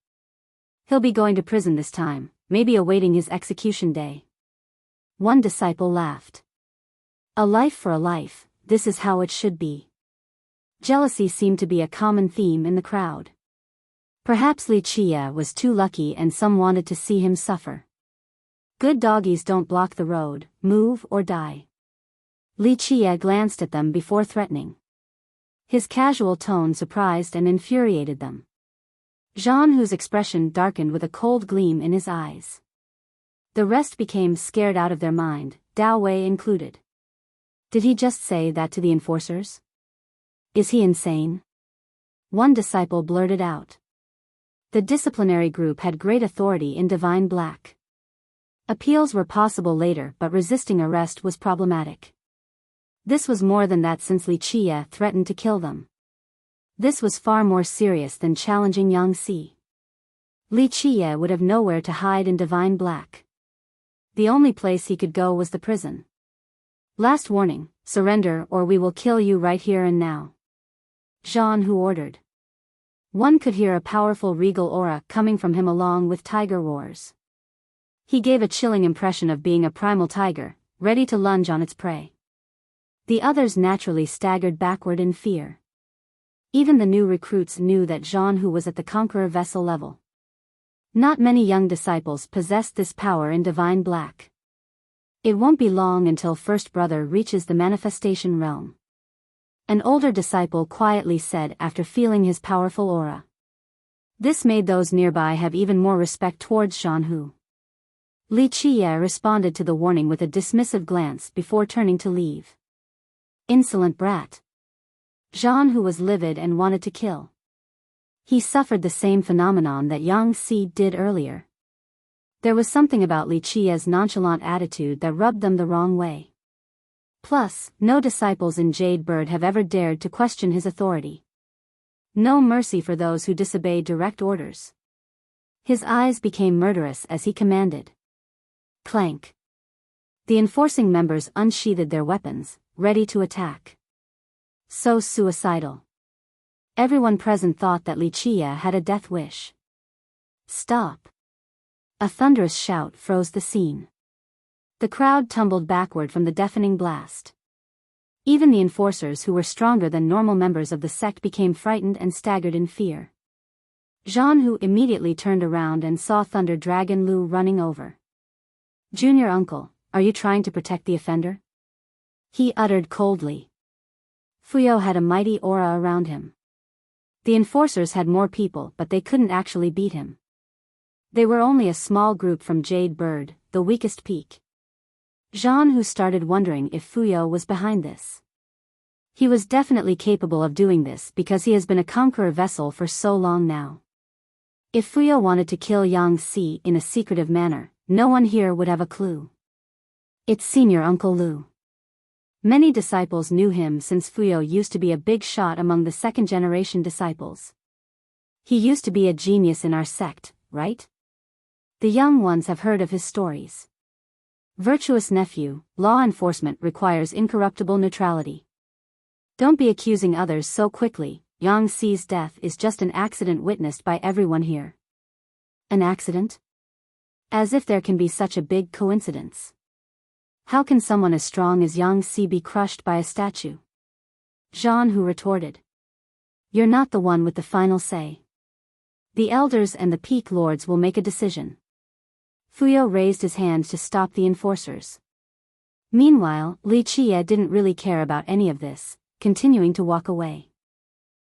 He'll be going to prison this time, maybe awaiting his execution day. One disciple laughed. A life for a life, this is how it should be. Jealousy seemed to be a common theme in the crowd. Perhaps Li Qie was too lucky and some wanted to see him suffer. Good doggies don't block the road, move or die. Li Qie glanced at them before threatening. His casual tone surprised and infuriated them. Zhan Hu's expression darkened with a cold gleam in his eyes. The rest became scared out of their mind, Dao Wei included. Did he just say that to the enforcers? Is he insane? One disciple blurted out. The disciplinary group had great authority in Divine Black. Appeals were possible later, but resisting arrest was problematic. This was more than that, since Li Qie threatened to kill them. This was far more serious than challenging Yangtze. Li Qie would have nowhere to hide in Divine Black. The only place he could go was the prison. Last warning, surrender or we will kill you right here and now. Zhan Hu ordered. One could hear a powerful regal aura coming from him along with tiger roars. He gave a chilling impression of being a primal tiger, ready to lunge on its prey. The others naturally staggered backward in fear. Even the new recruits knew that Zhan Hu was at the Conqueror vessel level. Not many young disciples possessed this power in Divine Black. It won't be long until First Brother reaches the manifestation realm. An older disciple quietly said after feeling his powerful aura. This made those nearby have even more respect towards Zhan Hu. Li Qie responded to the warning with a dismissive glance before turning to leave. Insolent brat. Zhan Hu was livid and wanted to kill. He suffered the same phenomenon that Yangtze did earlier. There was something about Li Qie's nonchalant attitude that rubbed them the wrong way. Plus, no disciples in Jade Bird have ever dared to question his authority. No mercy for those who disobeyed direct orders. His eyes became murderous as he commanded. Clank. The enforcing members unsheathed their weapons, ready to attack. So suicidal. Everyone present thought that Li Qie had a death wish. Stop! A thunderous shout froze the scene. The crowd tumbled backward from the deafening blast. Even the enforcers who were stronger than normal members of the sect became frightened and staggered in fear. Zhan Hu immediately turned around and saw Thunder Dragon Lu running over. "Junior uncle, are you trying to protect the offender?" he uttered coldly. Fuyao had a mighty aura around him. The enforcers had more people, but they couldn't actually beat him. They were only a small group from Jade Bird, the weakest peak. Zhan Hu started wondering if Fuyao was behind this. He was definitely capable of doing this because he has been a Conqueror vessel for so long now. If Fuyao wanted to kill Yang Si in a secretive manner, no one here would have a clue. It's Senior Uncle Lu. Many disciples knew him since Fuyao used to be a big shot among the second-generation disciples. He used to be a genius in our sect, right? The young ones have heard of his stories. Virtuous nephew, law enforcement requires incorruptible neutrality. Don't be accusing others so quickly. Yang Si's death is just an accident witnessed by everyone here. An accident? As if there can be such a big coincidence. How can someone as strong as Yang Si be crushed by a statue? Zhan Hu retorted. You're not the one with the final say. The elders and the peak lords will make a decision. Fuyao raised his hand to stop the enforcers. Meanwhile, Li Qie didn't really care about any of this, continuing to walk away.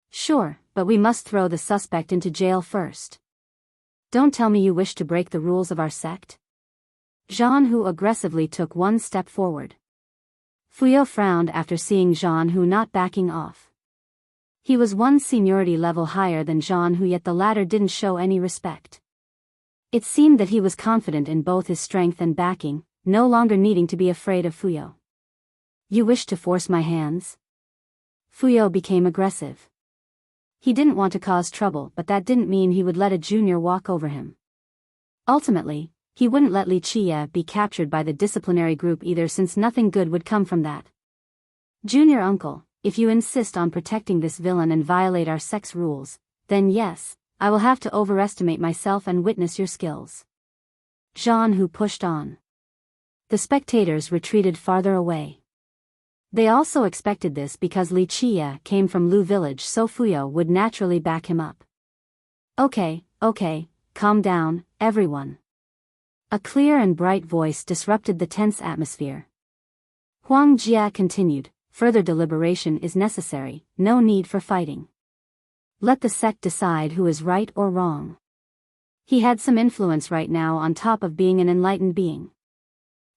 Sure, but we must throw the suspect into jail first. Don't tell me you wish to break the rules of our sect? Zhan Hu aggressively took one step forward. Fuyao frowned after seeing Zhan Hu not backing off. He was one seniority level higher than Zhan Hu, yet the latter didn't show any respect. It seemed that he was confident in both his strength and backing, no longer needing to be afraid of Fuyao. You wish to force my hands? Fuyao became aggressive. He didn't want to cause trouble, but that didn't mean he would let a junior walk over him. Ultimately, he wouldn't let Li Qie be captured by the disciplinary group either, since nothing good would come from that. Junior uncle, if you insist on protecting this villain and violate our sect's rules, then yes, I will have to overestimate myself and witness your skills. Zhan Hu pushed on. The spectators retreated farther away. They also expected this because Li Qie came from Lu village, so Fuyao would naturally back him up. Okay, calm down, everyone. A clear and bright voice disrupted the tense atmosphere. Huang Jia continued, further deliberation is necessary, no need for fighting. Let the sect decide who is right or wrong. He had some influence right now on top of being an enlightened being.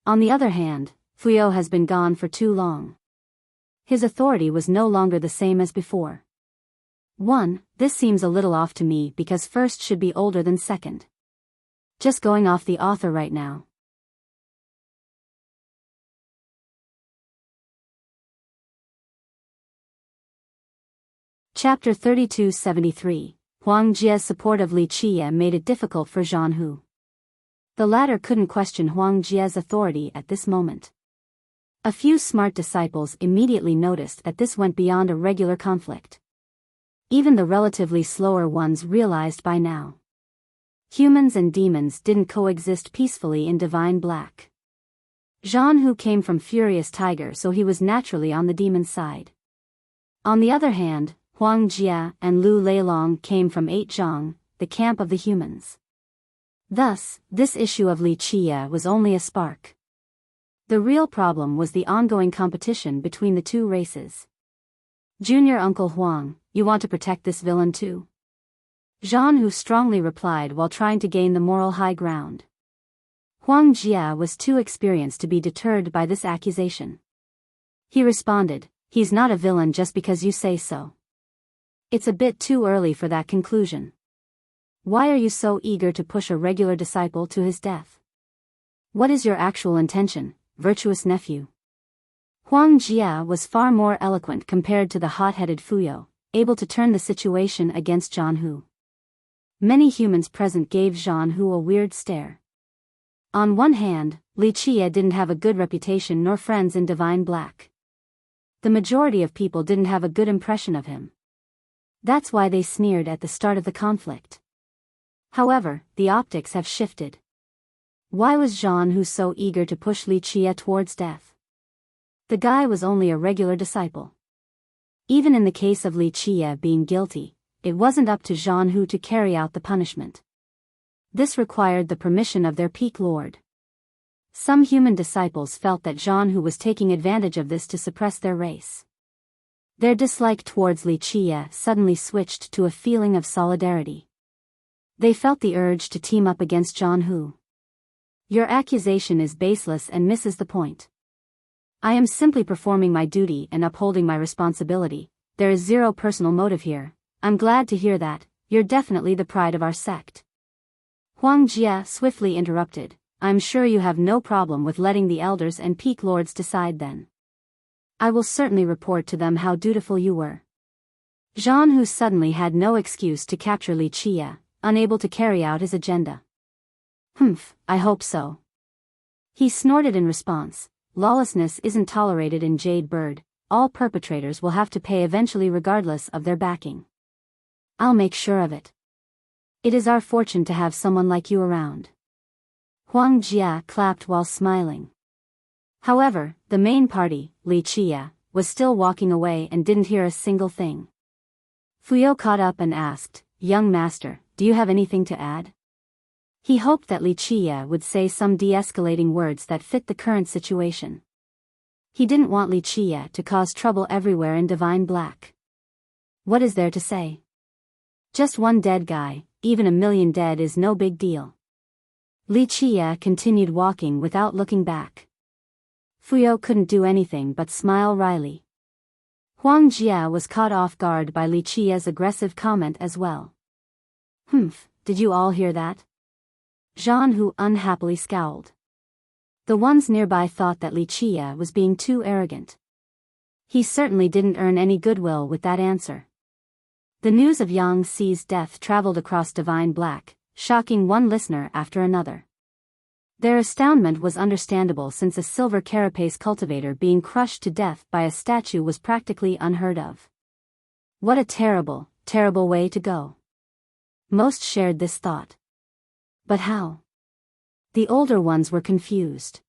On the other hand, Fuyao has been gone for too long. His authority was no longer the same as before. 1. This seems a little off to me because first should be older than second. Just going off the author right now. Chapter 3273, Huang Jia's support of Li Qie made it difficult for Zhan Hu. The latter couldn't question Huang Jia's authority at this moment. A few smart disciples immediately noticed that this went beyond a regular conflict. Even the relatively slower ones realized by now. Humans and demons didn't coexist peacefully in Divine Black. Zhan Hu came from Furious Tiger, so he was naturally on the demon side. On the other hand, Huang Jia and Lu Leilong came from 8 Zhang, the camp of the humans. Thus, this issue of Li Qie was only a spark. The real problem was the ongoing competition between the two races. Junior Uncle Huang, you want to protect this villain too? Zhan Hu strongly replied while trying to gain the moral high ground. Huang Jia was too experienced to be deterred by this accusation. He responded, he's not a villain just because you say so. It's a bit too early for that conclusion. Why are you so eager to push a regular disciple to his death? What is your actual intention, virtuous nephew? Huang Jia was far more eloquent compared to the hot-headed Fuyao, able to turn the situation against Zhan Hu. Many humans present gave Zhan Hu a weird stare. On one hand, Li Qie didn't have a good reputation nor friends in Divine Black. The majority of people didn't have a good impression of him. That's why they sneered at the start of the conflict. However, the optics have shifted. Why was Zhang Hu so eager to push Li Qie towards death? The guy was only a regular disciple. Even in the case of Li Qie being guilty, it wasn't up to Zhang Hu to carry out the punishment. This required the permission of their peak lord. Some human disciples felt that Zhang Hu was taking advantage of this to suppress their race. Their dislike towards Li Qie suddenly switched to a feeling of solidarity. They felt the urge to team up against Zhang Hu. Your accusation is baseless and misses the point. I am simply performing my duty and upholding my responsibility. There is zero personal motive here. I'm glad to hear that. You're definitely the pride of our sect. Huang Jie swiftly interrupted. I'm sure you have no problem with letting the elders and peak lords decide then. I will certainly report to them how dutiful you were. Zhang Hu suddenly had no excuse to capture Li Qie, unable to carry out his agenda. Humph, I hope so. He snorted in response. Lawlessness isn't tolerated in Jade Bird. All perpetrators will have to pay eventually regardless of their backing. I'll make sure of it. It is our fortune to have someone like you around. Huang Jie clapped while smiling. However, the main party, Li Qie, was still walking away and didn't hear a single thing. Fuyao caught up and asked, Young master, do you have anything to add? He hoped that Li Qie would say some de-escalating words that fit the current situation. He didn't want Li Qie to cause trouble everywhere in Divine Black. What is there to say? Just one dead guy, even 1,000,000 dead is no big deal. Li Qie continued walking without looking back. Fuyao couldn't do anything but smile wryly. Huang Jie was caught off guard by Li Qie's aggressive comment as well. Humph, did you all hear that? Zhang Hu unhappily scowled. The ones nearby thought that Li Qie was being too arrogant. He certainly didn't earn any goodwill with that answer. The news of Yang Xi's death traveled across Divine Black, shocking one listener after another. Their astoundment was understandable since a silver carapace cultivator being crushed to death by a statue was practically unheard of. What a terrible, terrible way to go. Most shared this thought. But how? The older ones were confused.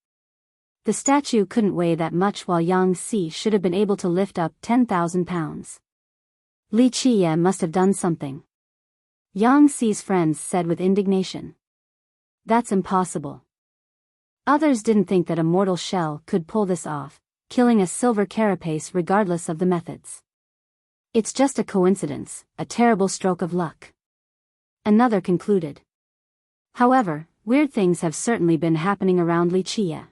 The statue couldn't weigh that much while Yang Xi should have been able to lift up 10,000 pounds. Li Qie must have done something. Yang Xi's friends said with indignation. That's impossible. Others didn't think that a mortal shell could pull this off, killing a silver carapace regardless of the methods. It's just a coincidence, a terrible stroke of luck. Another concluded. However, weird things have certainly been happening around Li Qie.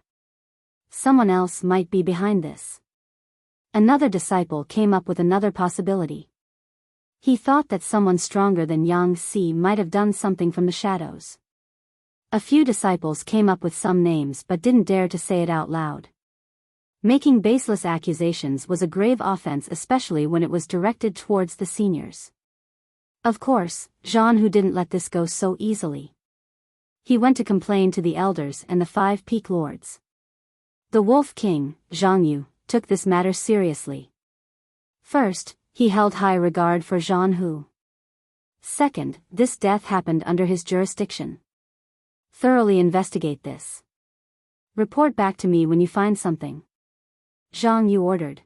Someone else might be behind this. Another disciple came up with another possibility. He thought that someone stronger than Yang Xi might have done something from the shadows. A few disciples came up with some names but didn't dare to say it out loud. Making baseless accusations was a grave offense, especially when it was directed towards the seniors. Of course, Zhang Hu didn't let this go so easily. He went to complain to the elders and the 5 peak lords. The Wolf King, Zhang Yu, took this matter seriously. First, he held high regard for Zhang Hu. Second, this death happened under his jurisdiction. Thoroughly investigate this. Report back to me when you find something. Zhang Yu ordered.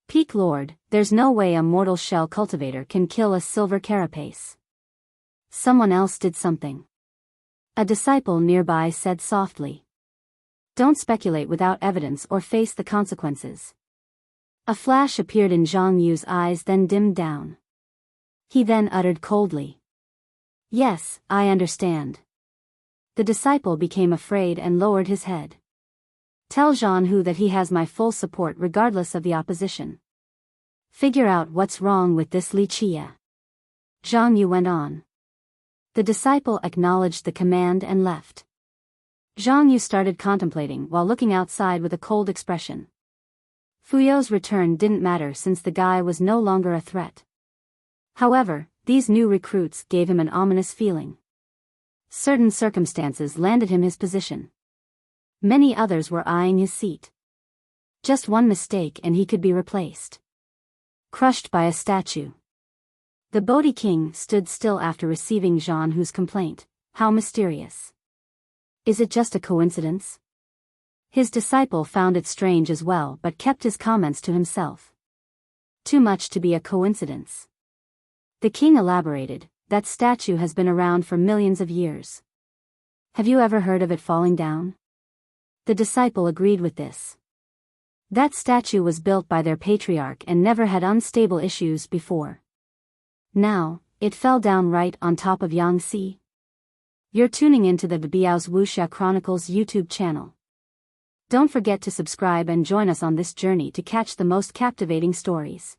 Peak Lord, there's no way a mortal shell cultivator can kill a silver carapace. Someone else did something. A disciple nearby said softly. Don't speculate without evidence or face the consequences. A flash appeared in Zhang Yu's eyes, then dimmed down. He then uttered coldly. Yes, I understand. The disciple became afraid and lowered his head. Tell Zhang Hu that he has my full support regardless of the opposition. Figure out what's wrong with this Li Qie. Zhang Yu went on. The disciple acknowledged the command and left. Zhang Yu started contemplating while looking outside with a cold expression. Fuyao's return didn't matter since the guy was no longer a threat. However, these new recruits gave him an ominous feeling. Certain circumstances landed him his position. Many others were eyeing his seat. Just one mistake and he could be replaced. Crushed by a statue. The Bodhi king stood still after receiving Zhang Hu's complaint. How mysterious. Is it just a coincidence? His disciple found it strange as well but kept his comments to himself. Too much to be a coincidence. The king elaborated, that statue has been around for millions of years. Have you ever heard of it falling down? The disciple agreed with this. That statue was built by their patriarch and never had unstable issues before. Now, it fell down right on top of Yangtze. You're tuning into the Biyao's Wuxia Chronicles YouTube channel. Don't forget to subscribe and join us on this journey to catch the most captivating stories.